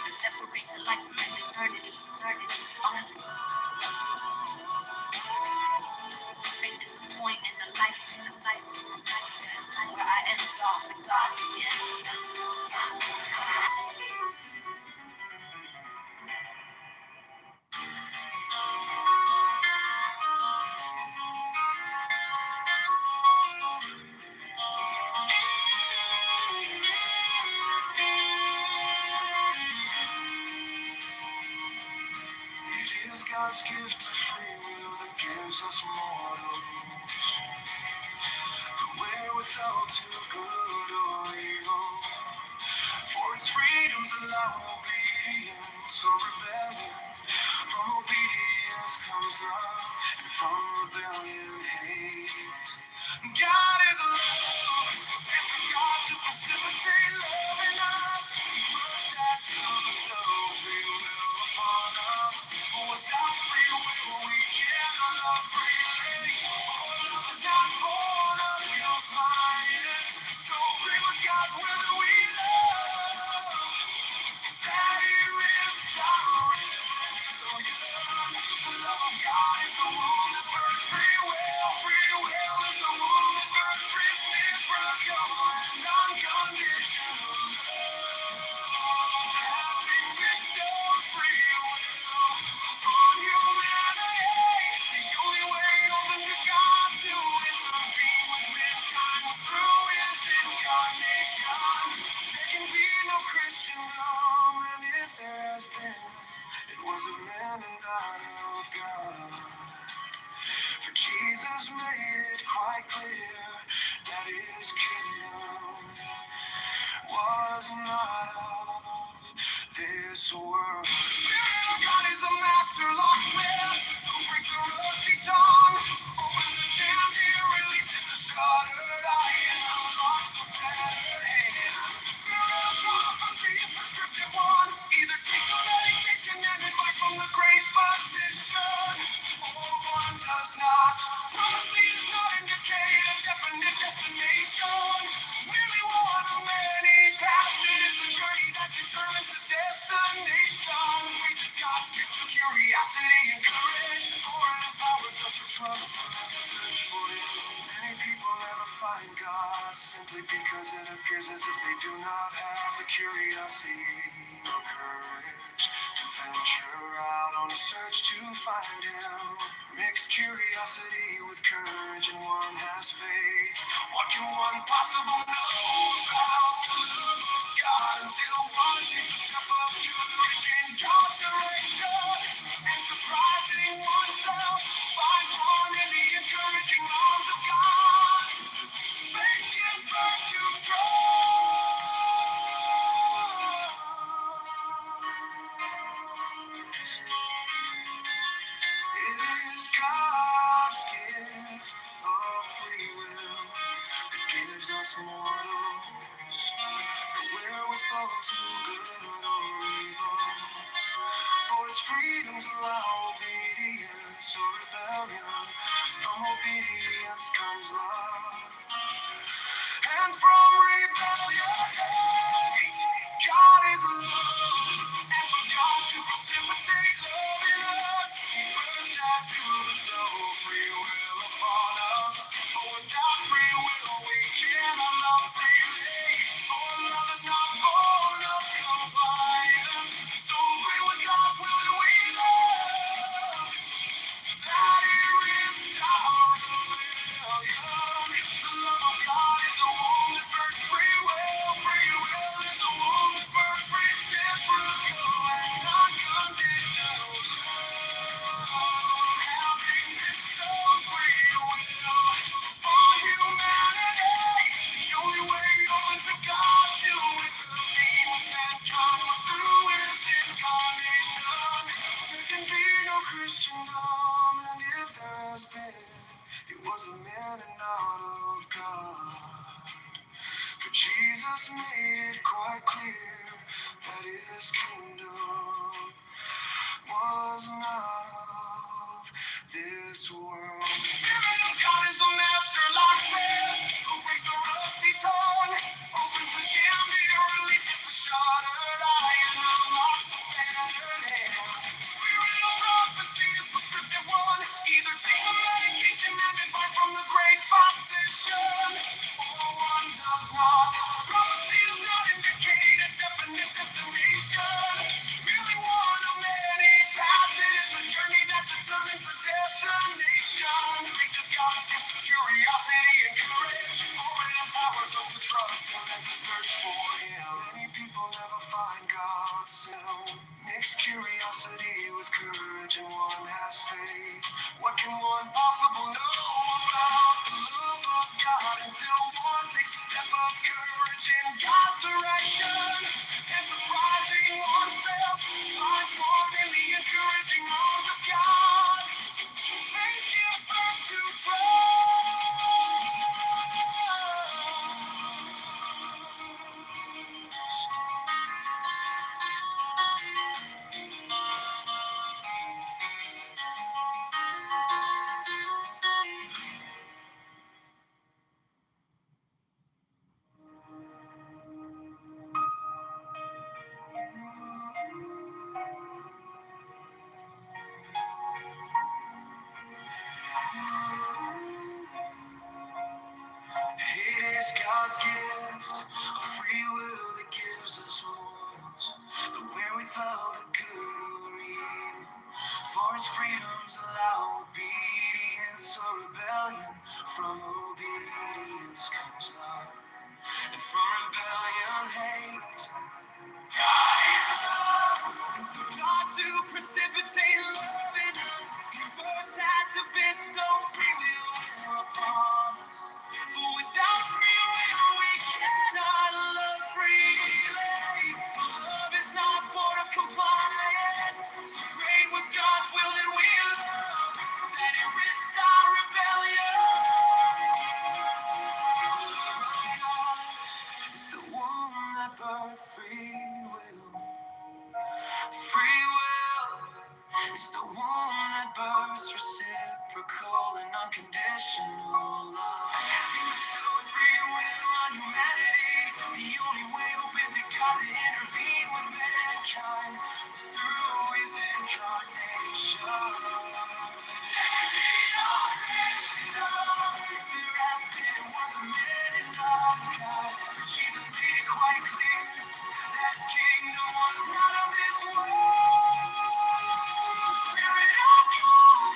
It separates a life from an eternity. Faith is a point in the life where I end off and God begins. It is God's gift of free will that gives us mortal the wherewithal to good or evil. For its freedoms allow obedience or rebellion. From obedience comes love, and from rebellion hate. God is love, and for God to precipitate love in us, He first had to bestow free will upon us. For without free will, we cannot love freely. For love is not born of compliance. So great was God's will that we love. That He restored rebellion. The love of God is the womb that births free will. Free will is the womb that births reciprocal and unconditional love. Having bestowed free will on humanity, the only way open to God to intervene with mankind was through His incarnation. There can be no Christendom, and if there has been, it was of men and not of God. For Jesus made it quite clear that His kingdom was not of this world. The Spirit of God is a master locksmith who breaks the rusty tongue, opens the jammed ear, releases the shuttered eye, and unlocks the fettered hand. The Spirit of prophecy is prescriptive one, either takes the medication and advice from the great physician, or one does not. Prophecy does not indicate a definite destination, merely one of many paths. It is the journey that determines the destination. Faith is God's gift of curiosity and courage, for it empowers us to trust and search for Him. Many people never find God simply because it appears as if they do not have the curiosity or courage to venture out on a search to find Him. Mixed curiosity with courage, and one has faith. What can one possibly know about the love of God until one takes a step of courage in God's direction, and surprising oneself finds one in the encouraging arms of God? Faith gives birth to trust. It is God's gift of free will that gives us mortals the wherewithal to good or evil. For its freedoms allow obedience or rebellion. From obedience comes love, and from rebellion hate. God is love, and for God to precipitate love in us, He first had to bestow free will upon us. For without free will, we cannot love freely. For love is not born of God's gift, a free will that gives us morals, the wherewithal to good or evil. For its freedoms allow obedience or rebellion. From obedience comes love, and from rebellion hate. God is love. And for God to precipitate love in us, He first had to bestow free will upon us. For without free will, we cannot love freely. For love is not born of compliance. So great was God's will that we love, that He risked our rebellion. It's the womb that birthed free will. Free will. It's the womb that births reciprocal and unconditional love. Having bestowed free will on humanity, the only way open to God to intervene with mankind was through His incarnation. If there has been, it wasn't man enough, God. For Jesus made it quite clear that His kingdom was not of this world. The Spirit of God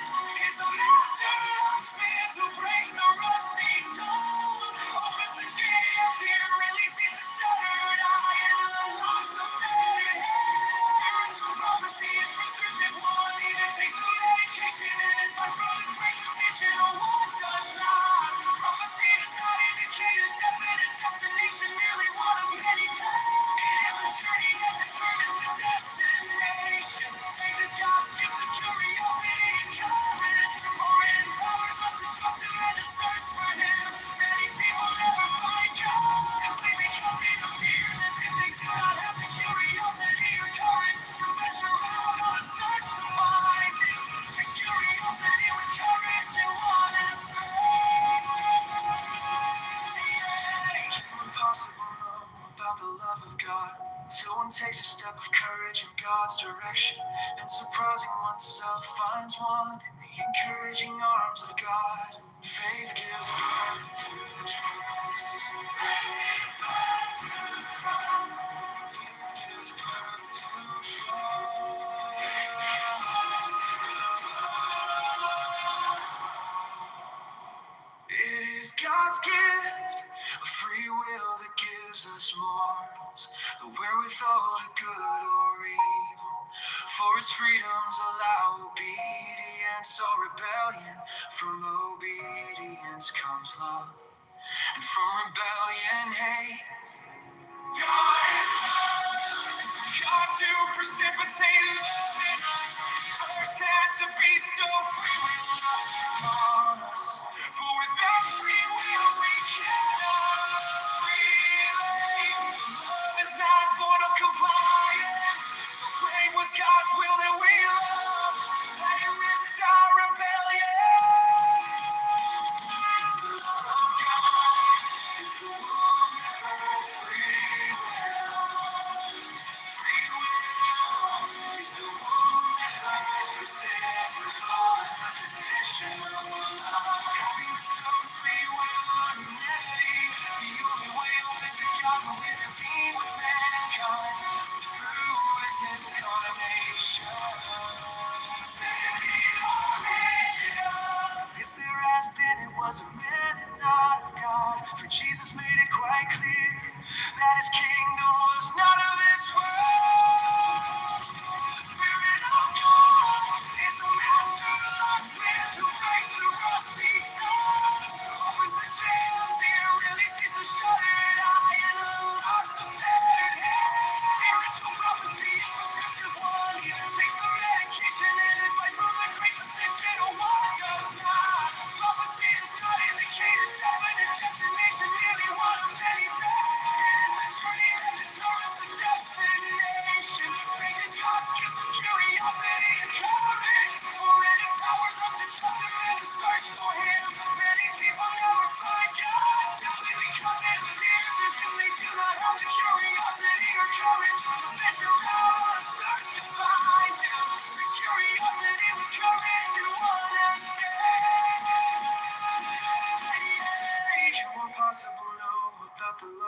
is a master locksmith who breaks the rusty tool, opens the jailed ear, releases the shuttered eye, and unlocks the fettered head. Spiritual prophecy is prescriptive one, either takes the medication and advice from the great physician, or one does not. Prophecy does not indicate a definite destination, merely one of many paths. It is the journey that determines the destination. Faith is God's gift of curiosity and courage, for it empowers us to trust Him and to search for Him. Many people never find God simply because it appears as if they do not have the curiosity or courage to venture out on a search to find Him. It's curiosity with courage and one has faith. Impossible know about the love of God until one takes a step of courage in God's direction, and surprising oneself finds one in the encouraging arms of God. Faith gives birth to trust. Faith gives birth to trust. Faith gives birth to trust. It is God's gift, a free will that gives us morals, the wherewithal to good or evil. For its freedoms allow obedience or rebellion. From obedience comes love, and from rebellion hate. God is love. God to precipitate love in us, first had to bestow free will upon us. For without free will, we cannot love freely. Love is not born of compliance. So great was God's will that we love, that He risked our rebellion. The love of God is the one that burns free will. Free will is the one that lies reciprocal and unconditional love. Having bestowed free will on humanity, the only way open to God will intervene with mankind was through His incarnation. If there has been, it was a man and not of God. For Jesus made it quite clear that His kingdom was not of this world. The Spirit of God is a master locksmith who breaks the rusty tool, opens the jailed ear, releases the shuttered eye, and unlocks the fettered head. Spiritual prophecy is prescriptive one, either takes the medication and advice from the great physician, or one does not. Prophecy does not indicate a definite destination, merely one of many paths. It is the journey that determines the destination. Faith is God's gift of curiosity and courage, for it empowers us to trust Him and to search for Him. Many people never find God simply because it appears as if they do not have the curiosity or courage to venture out on a search to find Him. It's curiosity with courage and one has faith. Can one possible know about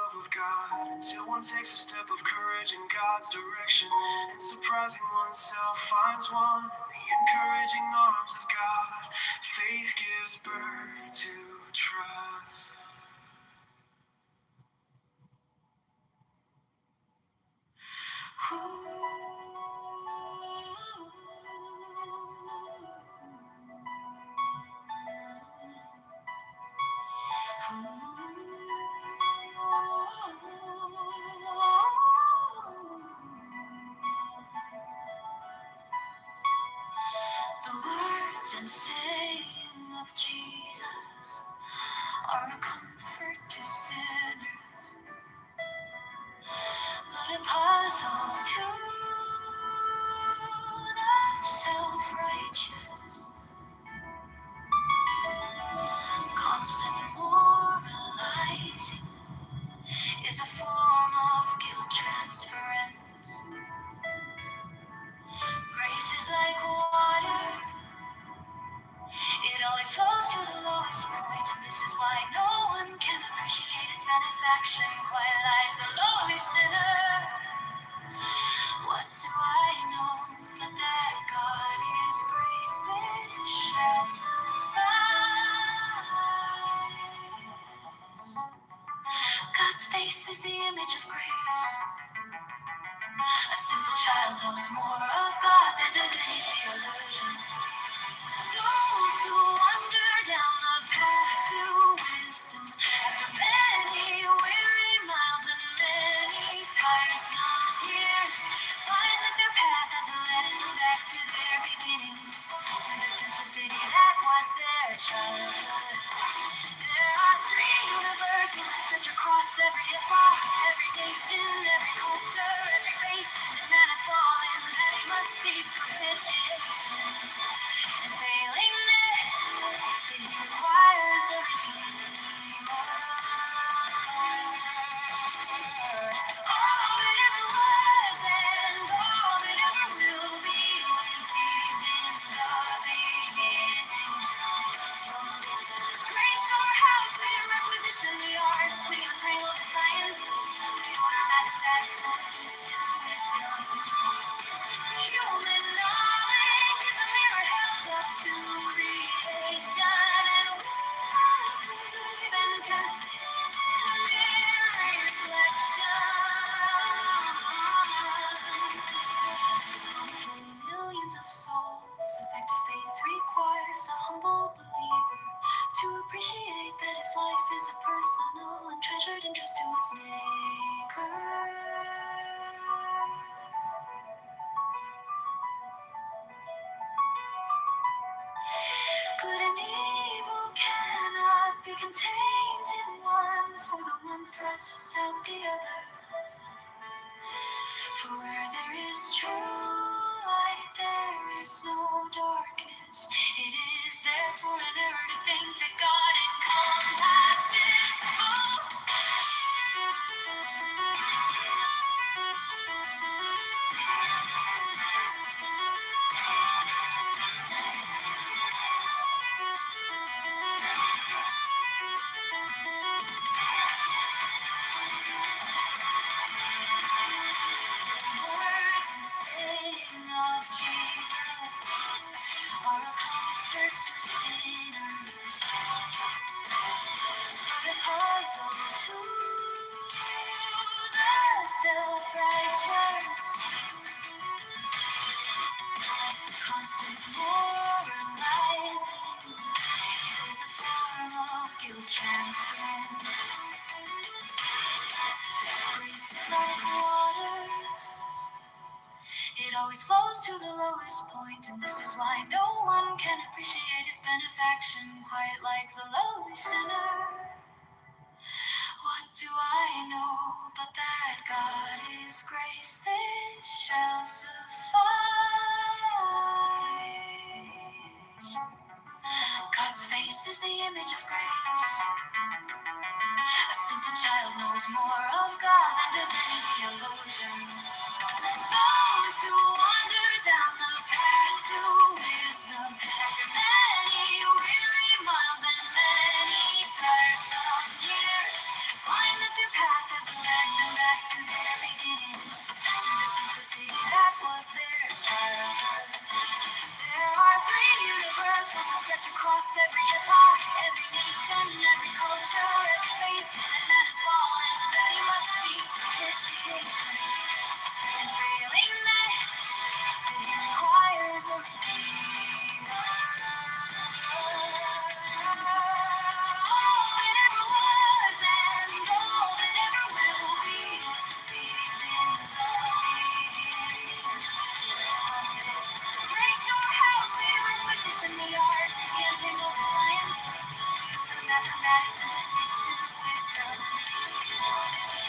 love of God until one takes a step of courage in God's direction. And surprising oneself finds one in the encouraging arms of God. Faith gives birth to trust. The words and saying of Jesus are a comfort to sinners, but a puzzle to the self-righteous. Constant moralizing is a form of guilt transference. Grace is like water, it always flows to the lowest point, and this is why no one can appreciate its benefaction quite like the lowly sinner. What do I know but that God is grace that shall suffice? God's face is the image of grace. A simple child knows more of God than does any theologian. Those who wander down the path to wisdom after many weary miles and many tiresome years find that their path has led them back to their beginnings, to the simplicity that was their childhood. There are three universes that stretch across every epoch, every nation, every culture, every faith, and man has fallen that he must seek propitiation. And failing this, it requires a redeemer. All that ever was and all that ever will be was conceived in the beginning. From this great storehouse, we requisition the arts, we untangle the sciences, we order mathematics, competition, wisdom. Human knowledge is a mirror held up to creation, and we receive and consider their reflection. Many millions of souls, effective faith requires a humble believer to appreciate that his life is a personal and treasured interest to his maker. Good and evil cannot be contained in one, for the one thrusts out the other. For where there is true light, there is no darkness. It is therefore an error to think that God encompasses both. Words and saying of Jesus are a comfort to sinners, but a puzzle to the self-righteous. Constant moralizing is a form of guilt transference. Grace is like water, it always flows to the lowest point, and this is why no one can appreciate its benefaction quite like the lowly sinner. What do I know but that God is grace that shall suffice? God's face is the image of grace. A simple child knows more of God than does any theologian. Those who wander down the path to wisdom after many weary miles and many tiresome years find that their path has back to their beginnings, to the simplicity that was their childhood. There are three universals that stretch across every epoch, every nation, every culture, every faith, and that is fallen, that you must seek propitiation. And failing this, it requires a redeemer. All that ever was and all that ever will be was conceived in the beginning. From this great storehouse we requisition the arts, we untangle the sciences, we open mathematics, meditation, wisdom.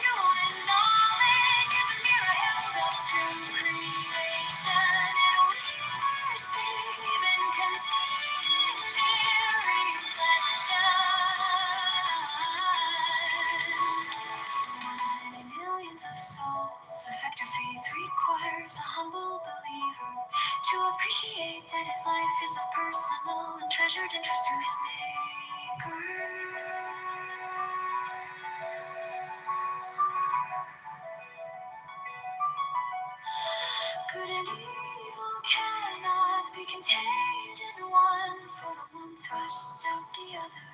Human knowledge is a mirror held up to creation, and we perceive and conceive mere reflection. Many millions of souls, effective faith requires a humble believer to appreciate that his life is of personal and treasured interest to his maker. Good and evil cannot be contained in one, for the one thrusts out the other.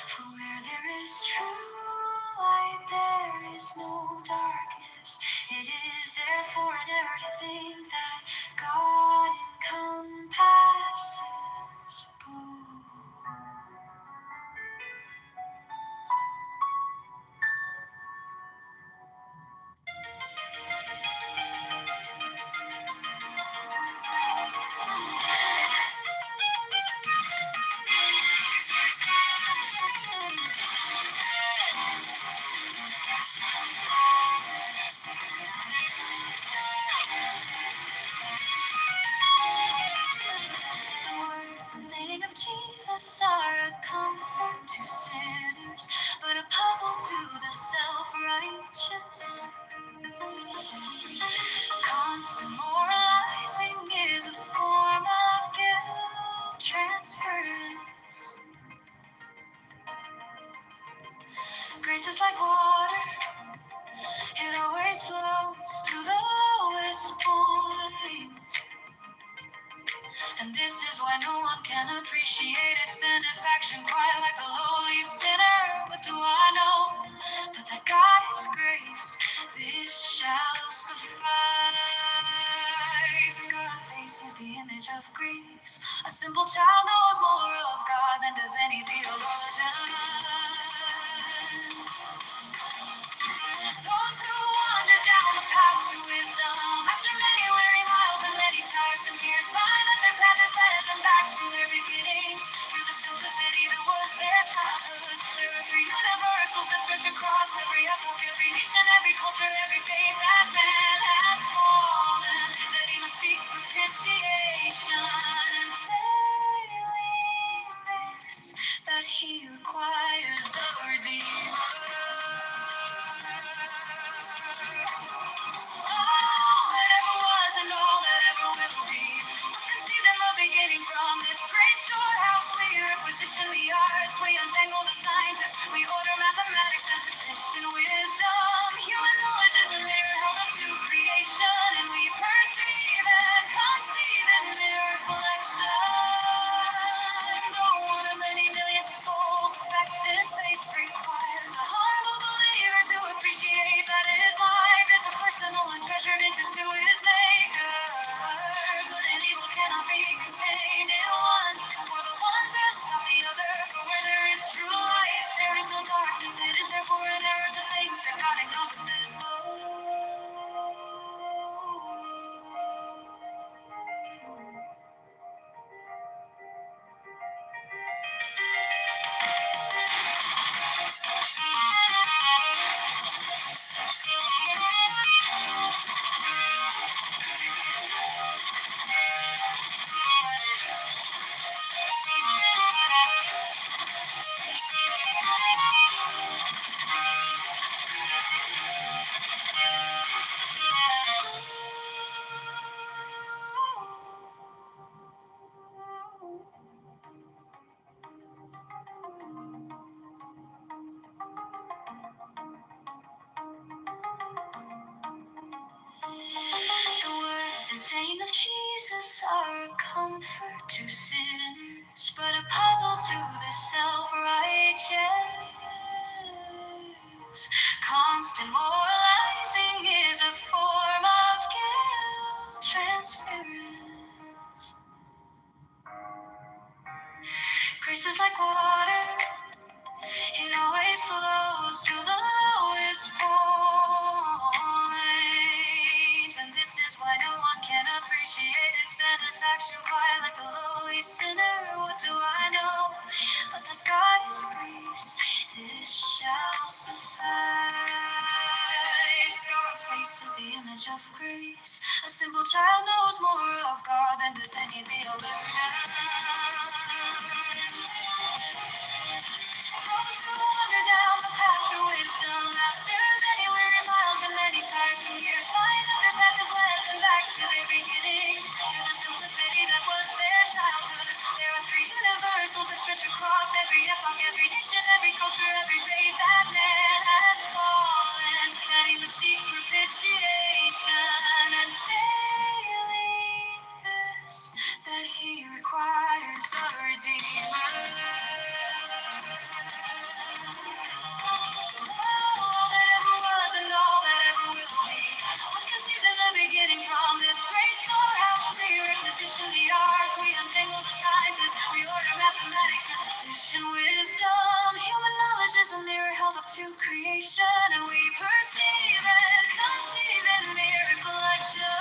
For where there is true light, there is no darkness. It is therefore an error to think that God encompasses both. The words and saying of Jesus are a comfort to sinners, but a puzzle to the self-righteous. Constant moralizing is a form of guilt transference. Grace is like water, it always flows to the lowest point. And this is why no one can appreciate its benefaction quite like the lowly sinner. What do I know but that God is grace? This shall suffice. God's face is the image of grace. A simple child knows more of God than does any theologian. Those who wander down the path to wisdom, after many weary miles and many tiresome years, find that their path has led them back to their beginnings, to the simplicity that was their childhood. There are three universals that stretch across every epoch, every nation, every culture, every faith, that man has fallen, that he must seek propitiation, and failing this, that he requires a redeemer. All that ever was and all that ever will be was conceived in the beginning. From this great storehouse we requisition the arts, we untangle the sciences, we order mathematics and petition wisdom. Human knowledge is a mirror held up to creation, and we perceive and conceive in mere reflection. Though one of many millions of souls, effective faith requires a humble believer to appreciate that his life is a personal and treasured interest to his maker. Good and evil cannot be contained in one, for the one thrusts out the other. For where there is true light, there is no darkness. It is therefore an error to think saying of Jesus are a comfort to sinners, but a puzzle to the self-righteous. Constant moralizing is a form of guilt transference. Grace is like water, it always flows to the lowest point. And this is why no one can appreciate its benefaction quite like a lowly sinner. What do I know? But that God is grace, this shall suffice. God's face is the image of grace. A simple child knows more of God than does any theologian. Those who wander down the path to wisdom, after many weary miles and many tiresome years, find that their path has led them back to their beginnings, to the simplicity that was their childhood. There are three universals that stretch across every epoch, every nation, every culture, every faith that man has fallen, that he must seek propitiation, and failing this, that he requires a redeemer. All that ever was and all that ever will be was conceived in the beginning from this great storehouse. We requisition the arts, we untangle the sciences, we order mathematics and petition wisdom. Human knowledge is a mirror held up to creation, and we perceive and conceive in mere reflection.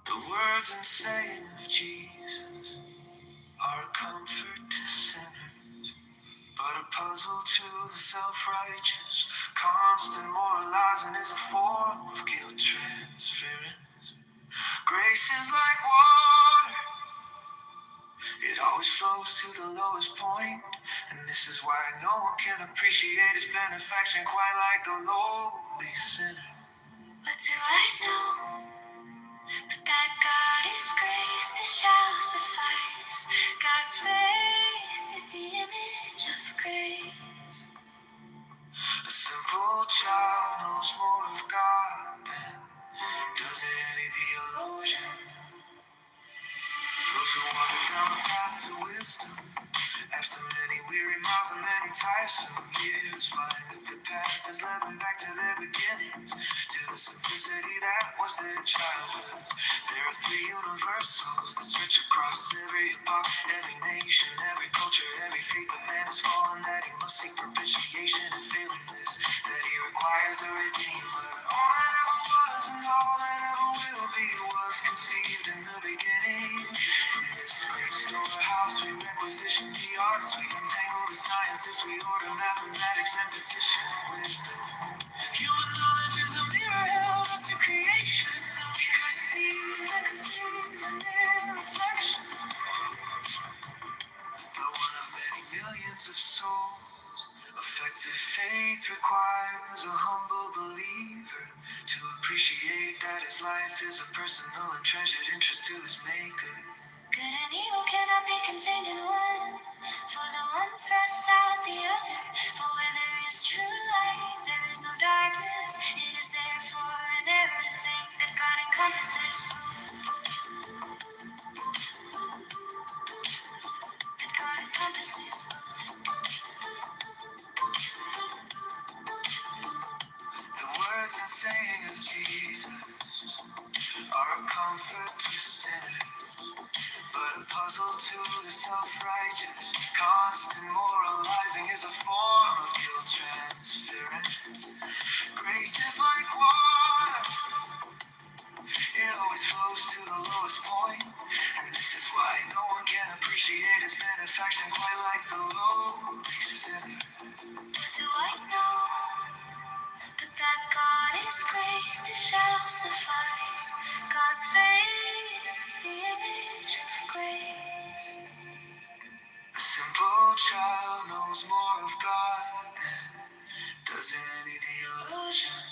The words and saying of Jesus are a comfort to sinners, but a puzzle to the self-righteous. Constant moralizing is a form of guilt transference. Grace is like water, it always flows to the lowest point, and this is why no one can appreciate its benefaction quite like the lowly sinner. What do I know? But that God is grace, this shall suffice. God's face is the image of grace. A simple child knows more of God than does any theologian. Those who wander down the path to wisdom, after many weary miles and many tiresome years, find that the path has led them back to their beginnings, to the simplicity that was their childhood. There are three universals that stretch across every epoch, every nation, every culture, every faith that man has fallen, that he must seek propitiation, and failing this, that he requires a redeemer. All that ever was and all that ever will be was conceived in the beginning. From this great storehouse we requisition the arts, we untangle the sciences, we order mathematics and petition wisdom. Human knowledge is a mirror held up to creation, and we perceive and conceive in their reflection. The one of many millions of souls, effective faith requires a humble believer to appreciate that his life is a personal and treasured interest to his maker. Good and evil cannot be contained in one, for the one thrusts out the other. For where there is true light, there is no darkness. It is therefore an error to think that God encompasses The words and saying of Jesus are a comfort to sinners, but a puzzle to the self-righteous. Constant moralizing is a form of guilt transference. Grace is like water, it always flows to the lowest point, and this is why no one can appreciate his benefaction quite like the lowly sinner. do I know? But that God is grace, this shall suffice. God's face is the grace. A simple child knows more of God than does any theologian.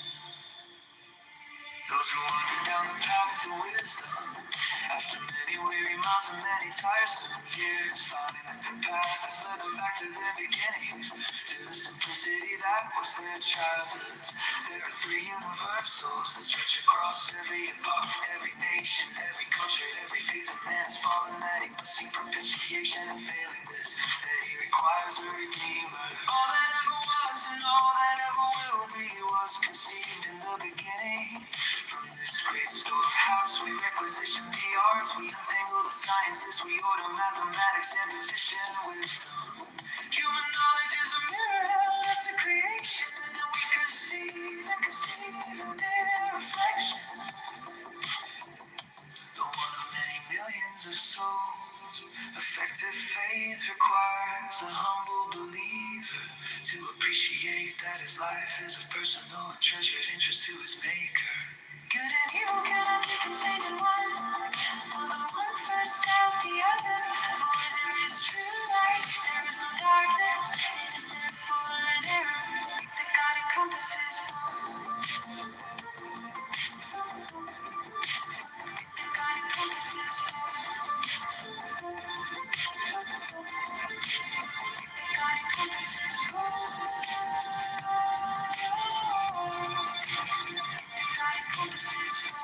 Those who wander down the path to wisdom, after many weary miles and many tiresome years, finding that the path has led them back to their beginnings, to the simplicity that was their childhoods. There are three universals that stretch across every epoch, every nation, every culture, every faith. And man's fallen, that he must seek propitiation, and failing this, that he requires a redeemer. All that ever was and all that ever will be was conceived in the beginning. From this great storehouse we requisition the arts, we untangle the sciences, we order mathematics and position wisdom. Human knowledge is a mirror held up to creation, and we conceive and conceive in their reflection. The one of many millions of souls. Effective faith requires a humble believer to appreciate that his life is of personal and treasured interest to his maker. Good and evil cannot be contained in one. For the one first out the other. For where there is true light, there is no darkness. It is therefore an error that God encompasses both. That God encompasses both. That God encompasses both. That God encompasses both.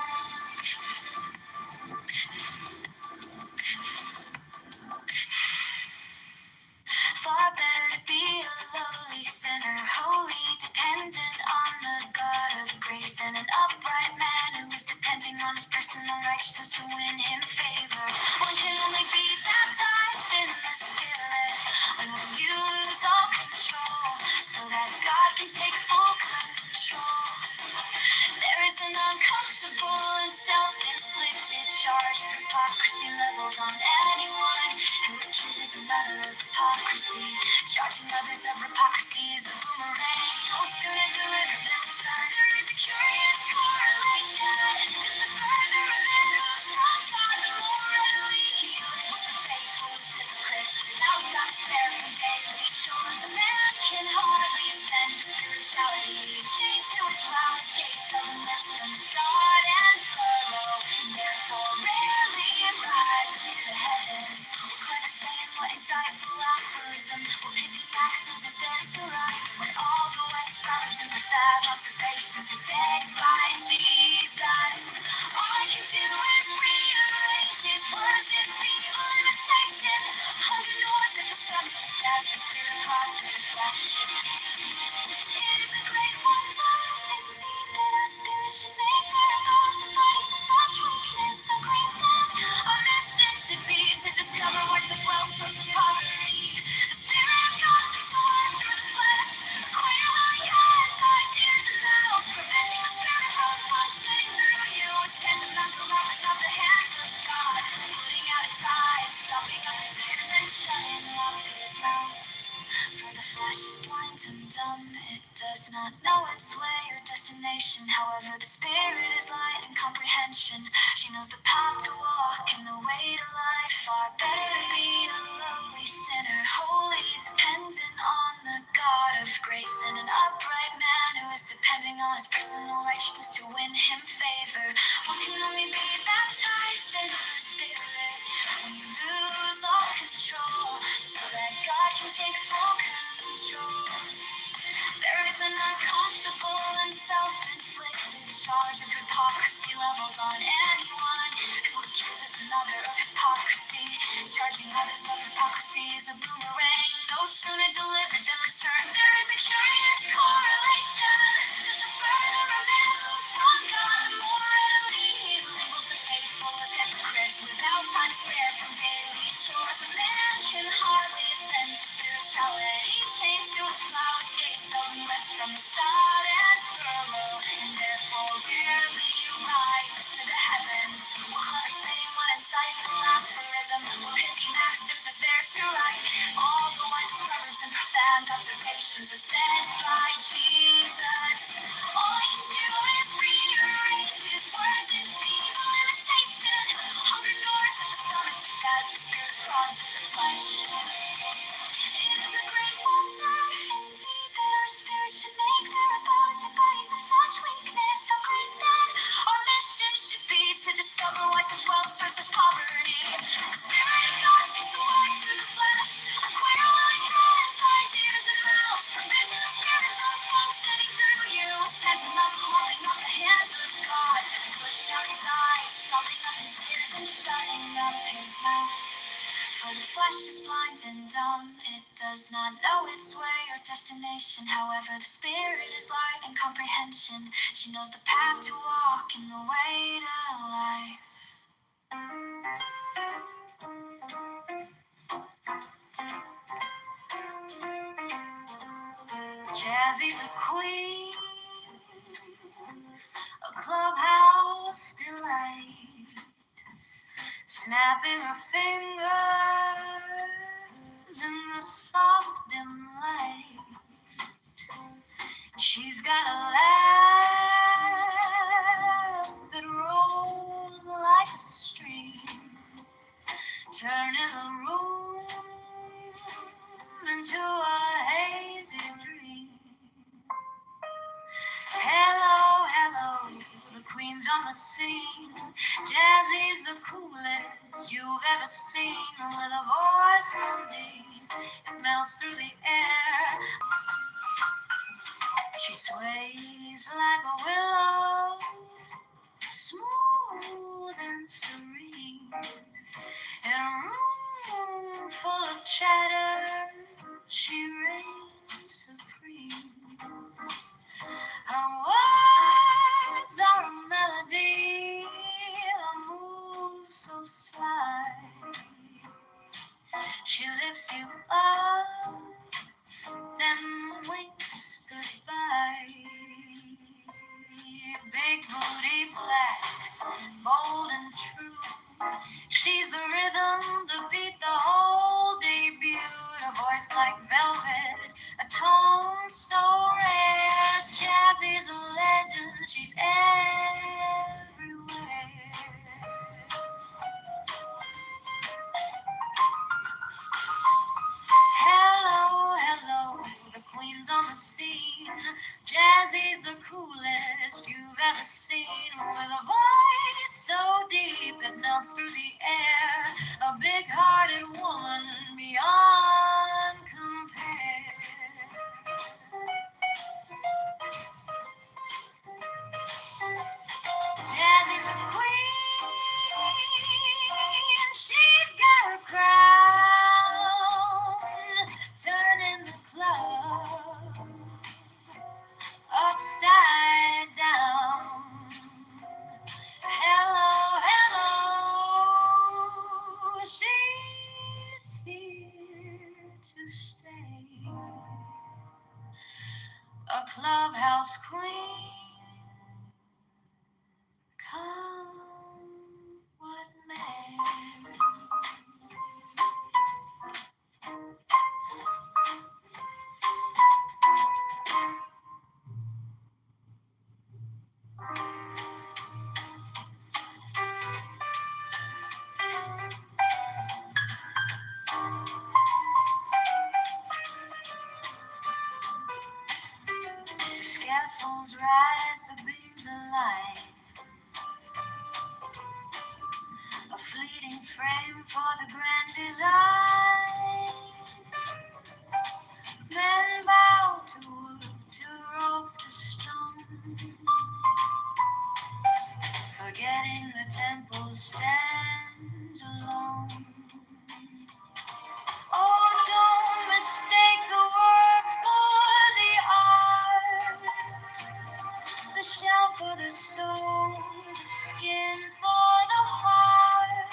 Far better to be a lowly sinner, wholly dependent on the God of grace, than an upright man who is depending on his personal righteousness to win him favor. One can only be baptized in the Spirit when you lose all control, so that God can take full control. There is an uncomfortable and self-inflicted charge of hypocrisy leveled on anyone who accuses another of hypocrisy. Charging others of hypocrisy is a boomerang. No sooner delivered than returned. There is a curious correlation that the further a man moves from God, the more readily he labels the faithful as hypocrites. Without time spare from daily chores, a man can hardly ascend to spirituality. Chained to his plow, his gates seldom left from sod and furrow, and therefore rarely rises to the heavens. What clever saying, what insightful aphorism, what pithy maxims is there to write, when all the wisest proverbs and profound observations were said by Jesus. All I can do is rearrange his words in feeble imitation. Hunger gnaws at the stomach just as the spirit prods at the flesh. It is a great wonder indeed that our spirits should make their bones and bodies of such weakness so great that our mission should be to discover where such wealth sources poverty. The Spirit of God seeks to work through the flesh, acquainted willing hands, eyes, ears, and mouths, preventing the Spirit from functioning through you. It's tantamount to lopping off the hands of God, putting out his eyes, stopping up his ears, and shutting up his mouth. For the flesh is blind and dumb, it does not know its way or destination. However, the Spirit is light and comprehension. She knows the path to walk and the way to life. Far better to be a lowly sinner, wholly dependent on the God of grace, than an upright man who is depending on his personal righteousness to win him favor. One can only be baptized in the Spirit when you lose all control, so that God can take full control. There is an uncomfortable and self-inflicted charge of hypocrisy leveled on anyone who accuses another of hypocrisy. Charging others of hypocrisy is a boomerang. No sooner delivered than returned. There is a curious correlation that the further a man moves from God, the more readily he labels the faithful as hypocrites. Without time spared from daily chores, a man can hardly ascend to spirituality. Chained to his plow, his gates seldom left from the sod and furrow, and therefore rarely rises to the heavens. What clever saying, what insightful aphorism, what pithy maxims is there mouth. For the flesh is blind and dumb, it does not know its way or destination. However, the spirit is light and comprehension. She knows the path to walk and the way to life. Jazzy's a queen, a clubhouse delight, snapping her fingers in the soft dim light. She's got a laugh that rolls like a stream, turning the room into a hazy dream. Hello, hello, the queen's on the scene. Jazzy's the coolest you've ever seen, with a voice so deep it melts through the air. She sways like a willow, smooth and serene. In a room full of chatter, she reigns supreme. Her words are a melody, her moves so sly. She lifts you up, then winks goodbye. Big booty black, bold and true. She's the rhythm, the beat, the whole debut. A voice like velvet, a tone so rare. Jazzy's a legend, she's everywhere. Hello, hello, the queen's on the scene. Jazzy's the coolest you've ever seen, with a voice so deep it melts through the air. A big-hearted woman beyond compare. Jazzy's a queen, she's got her crown, turning the club upside down. Hello, hello, she's here to stay. A clubhouse queen, come what may. Scaffolds rise, the beams align. A fleeting frame for the grand design. Men bow to wood, to rope, to stone, forgetting the temple stands alone. Oh, don't mistake the work for the art, the shell for the soul, the skin for the heart.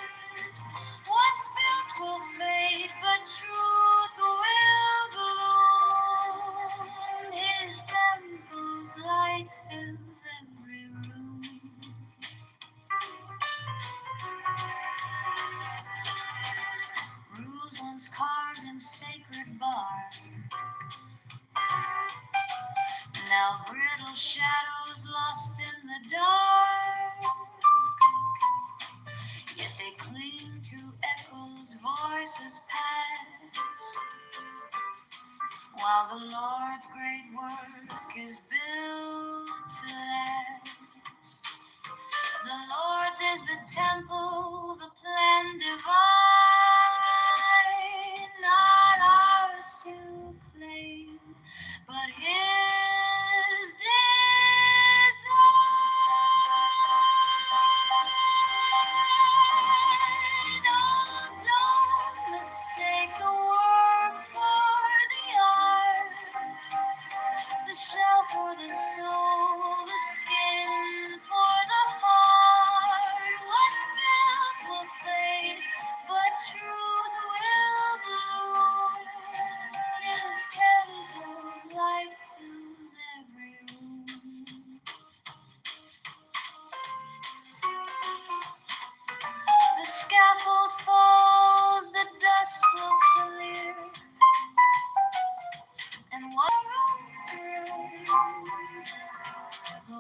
What's built will fade, but truth will bloom. His temple's light fills every room. Rules once carved in sacred bark, now brittle shadows lost in the dark. Yet they cling to echoes, voices past, while the Lord's great work is built to last. The Lord's is the temple, the plan divine, not ours to claim, but His design.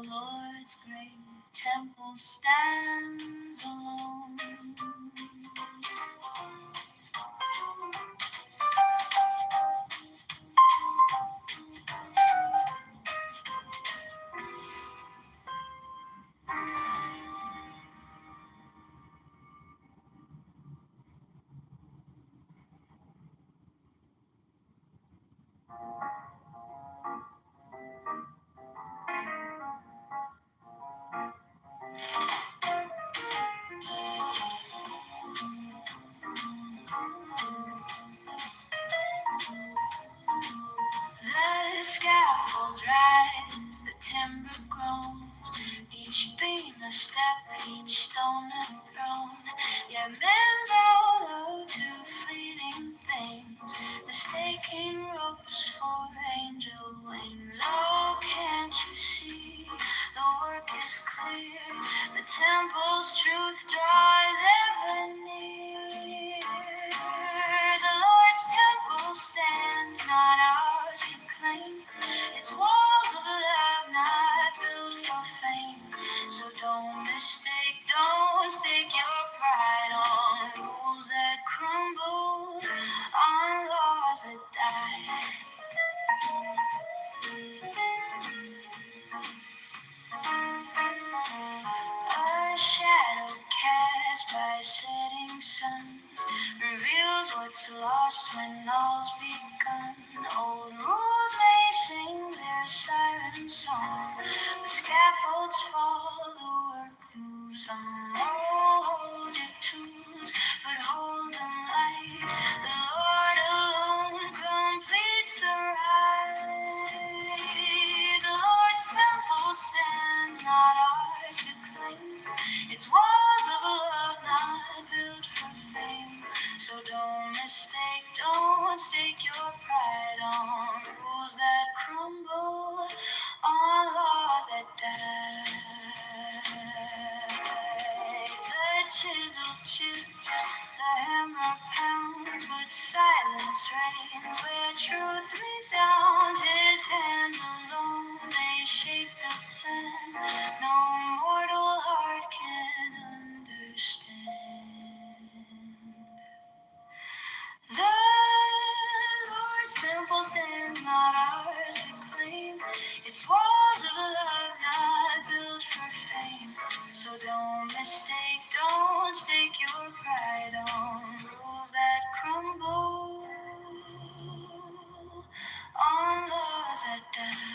the Lord's great temple stands alone. The scaffolds rise, the timber groans, each beam a step, each stone a throne. Yet men bow low to fleeting things, mistaking ropes for angel wings. Oh, can't you see the work is clear? The temple's truth draws ever near. The Lord's temple stands, not ours to claim. Its walls of love, not built for fame. So don't stake your pride on rules that crumble, on laws that die. A shadow cast by setting suns reveals what's lost when all's begun. Old rules may sing their siren song, the scaffolds fall, the work moves on. Oh, hold your tools, but hold them light. The Lord alone completes the right. The Lord's temple stands, not ours to claim. Its walls of love, not built for fame. So don't stake your pride on rules that crumble, on laws that die. The chisel chips, the hammer pounds, but silence reigns where truth resounds. His hands alone, they shape the plan no mortal heart can understand. The Lord's temple stands, not ours to claim. Its walls of love, not built for fame. So don't stake your pride on rules that crumble, on laws that die.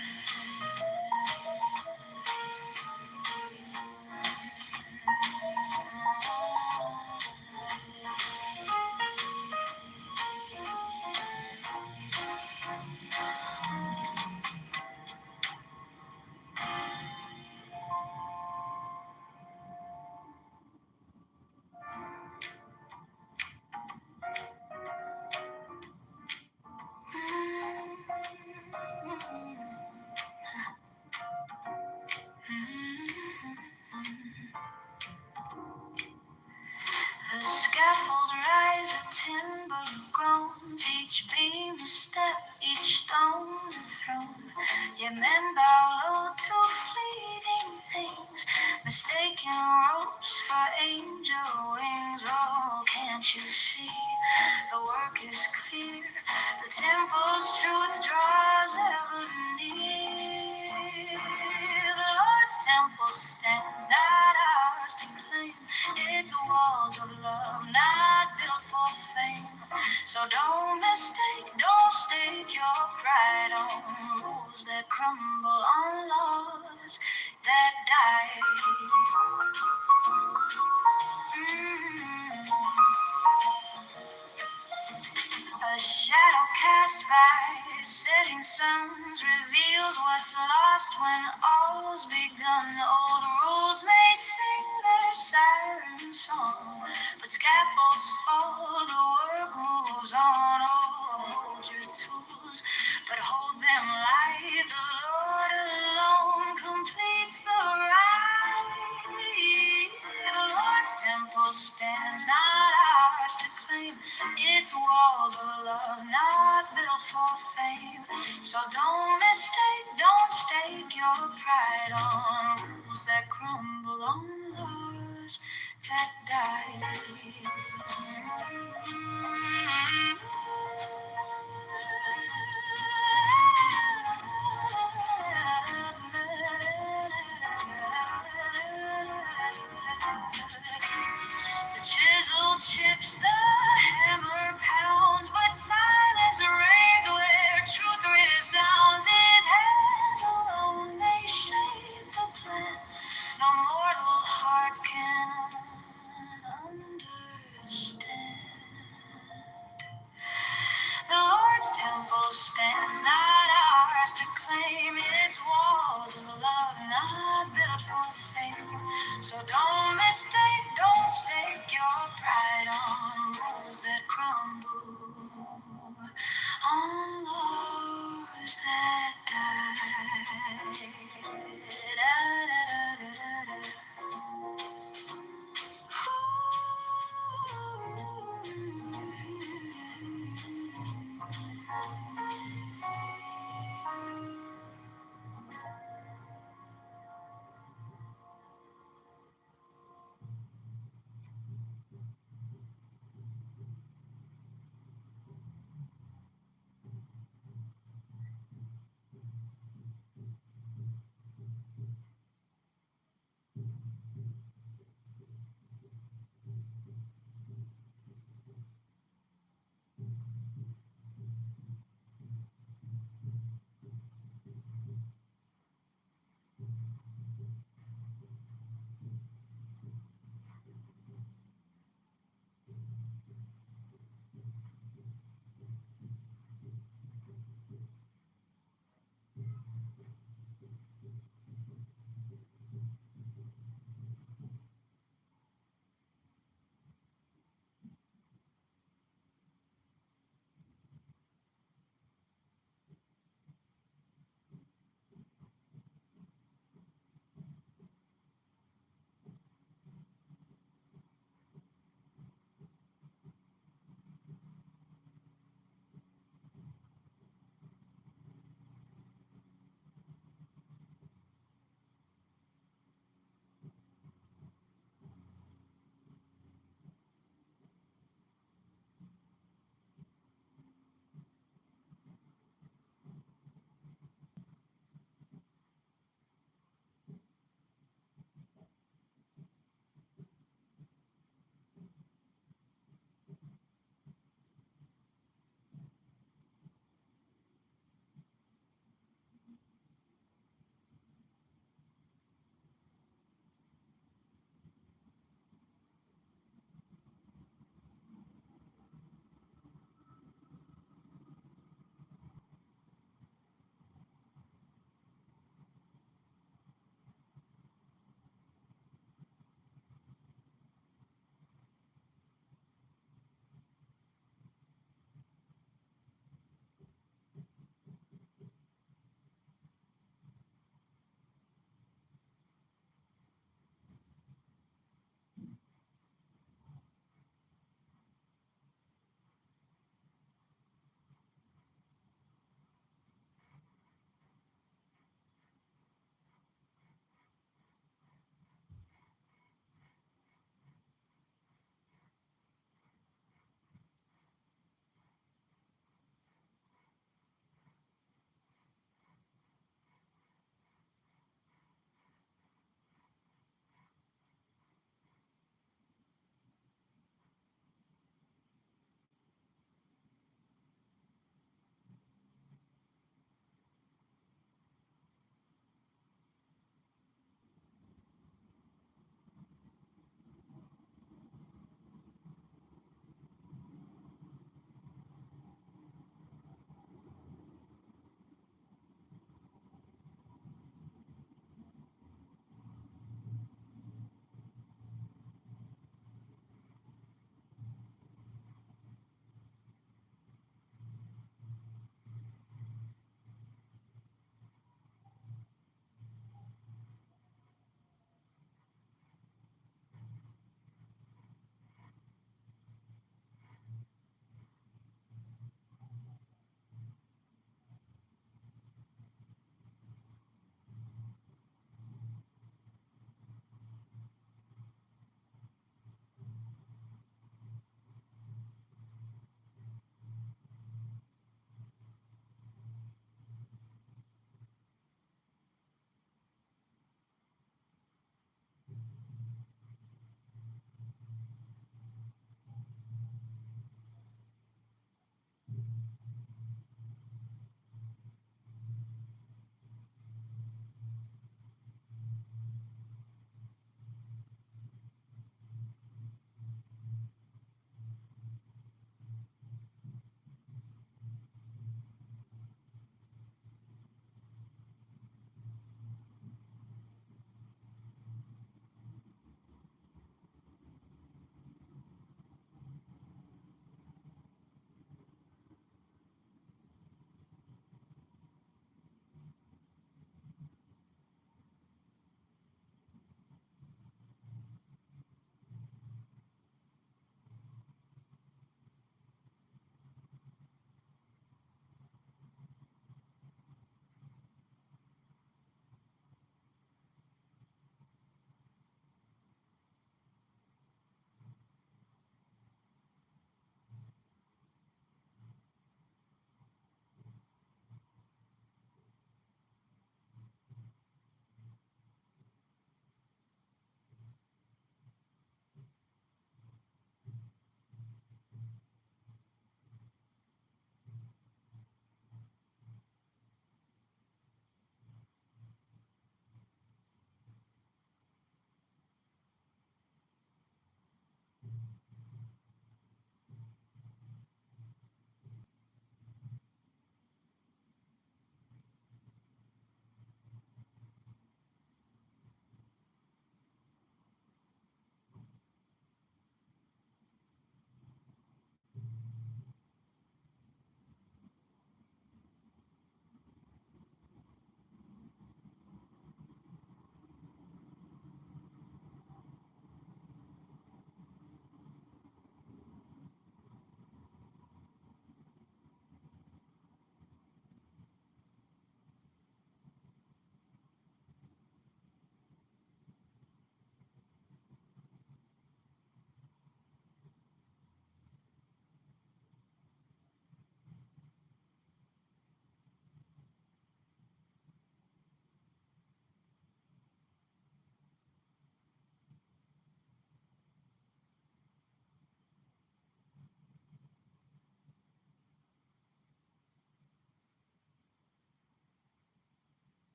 The scaffolds rise, a timber groans, each beam a step, each stone a throne. Yet men bow low to fleeting things, mistaking ropes for angel wings. Oh, can't you see the work is clear? The temple's truth draws ever near. The Lord's temple stands, not ours to claim. Its walls of love, not built for fame. So don't stake your pride on rules that crumble, on laws that die. A shadow cast by setting suns reveals what's lost when all's begun. Old rules may sing their siren song, but scaffolds fall, the work moves on. Oh, hold your tools, but hold them light. The Lord alone completes the right. The Lord's temple stands, not ours to claim. Its walls of love, not built for fame. So don't stake your pride on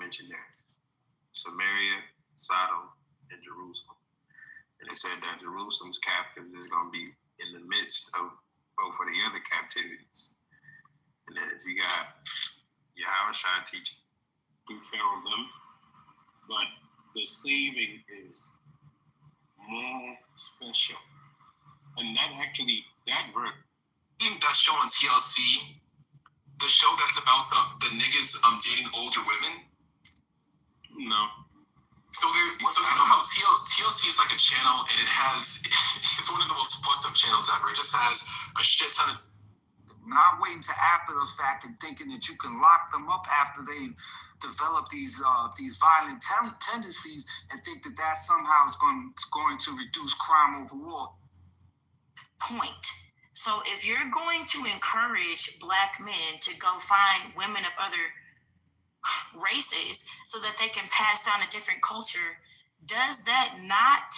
mentioned there: Samaria, Sodom, and Jerusalem. And they said that Jerusalem's captives is going to be in the midst of both of the other captivities. And then you got Yahushua teaching. We found them, but the saving is more special. And that verse. I think that show on TLC, the show that's about the niggas dating older women. No. So you know how TLC is like a channel, and it's one of the most fucked up channels ever. It just has a shit ton of. Not waiting to after the fact and thinking that you can lock them up after they've developed these violent tendencies and think that somehow is going to reduce crime overall. Point. So if you're going to encourage Black men to go find women of other races so that they can pass down a different culture, does that not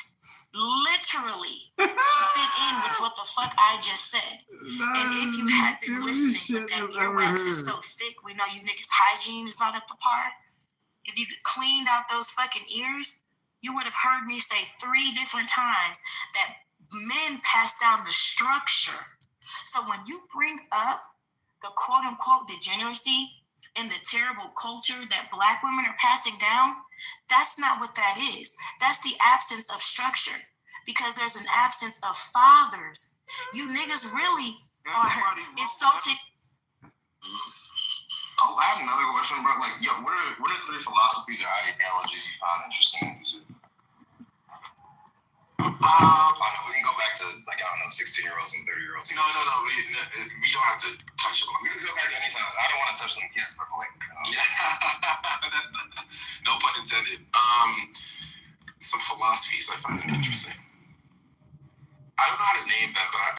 literally fit in with what the fuck I just said? And if you had been listening, that earwax is so thick, we know you niggas' hygiene is not at the par. If you cleaned out those fucking ears, you would have heard me say 3 different times that men pass down the structure. So when you bring up the quote unquote degeneracy and the terrible culture that Black women are passing down, that's not what that is. That's the absence of structure, because there's an absence of fathers. You niggas really are insulting. Oh, I have another question, bro. Like, yo, what are 3 philosophies or ideologies you found interesting? I know we can go back to, like, I don't know, 16-year-olds and 30-year-olds. No. We don't have to touch them. We can go back anytime. I don't want to touch them kids, but like, that's no pun intended. Some philosophies I find interesting. I don't know how to name them, but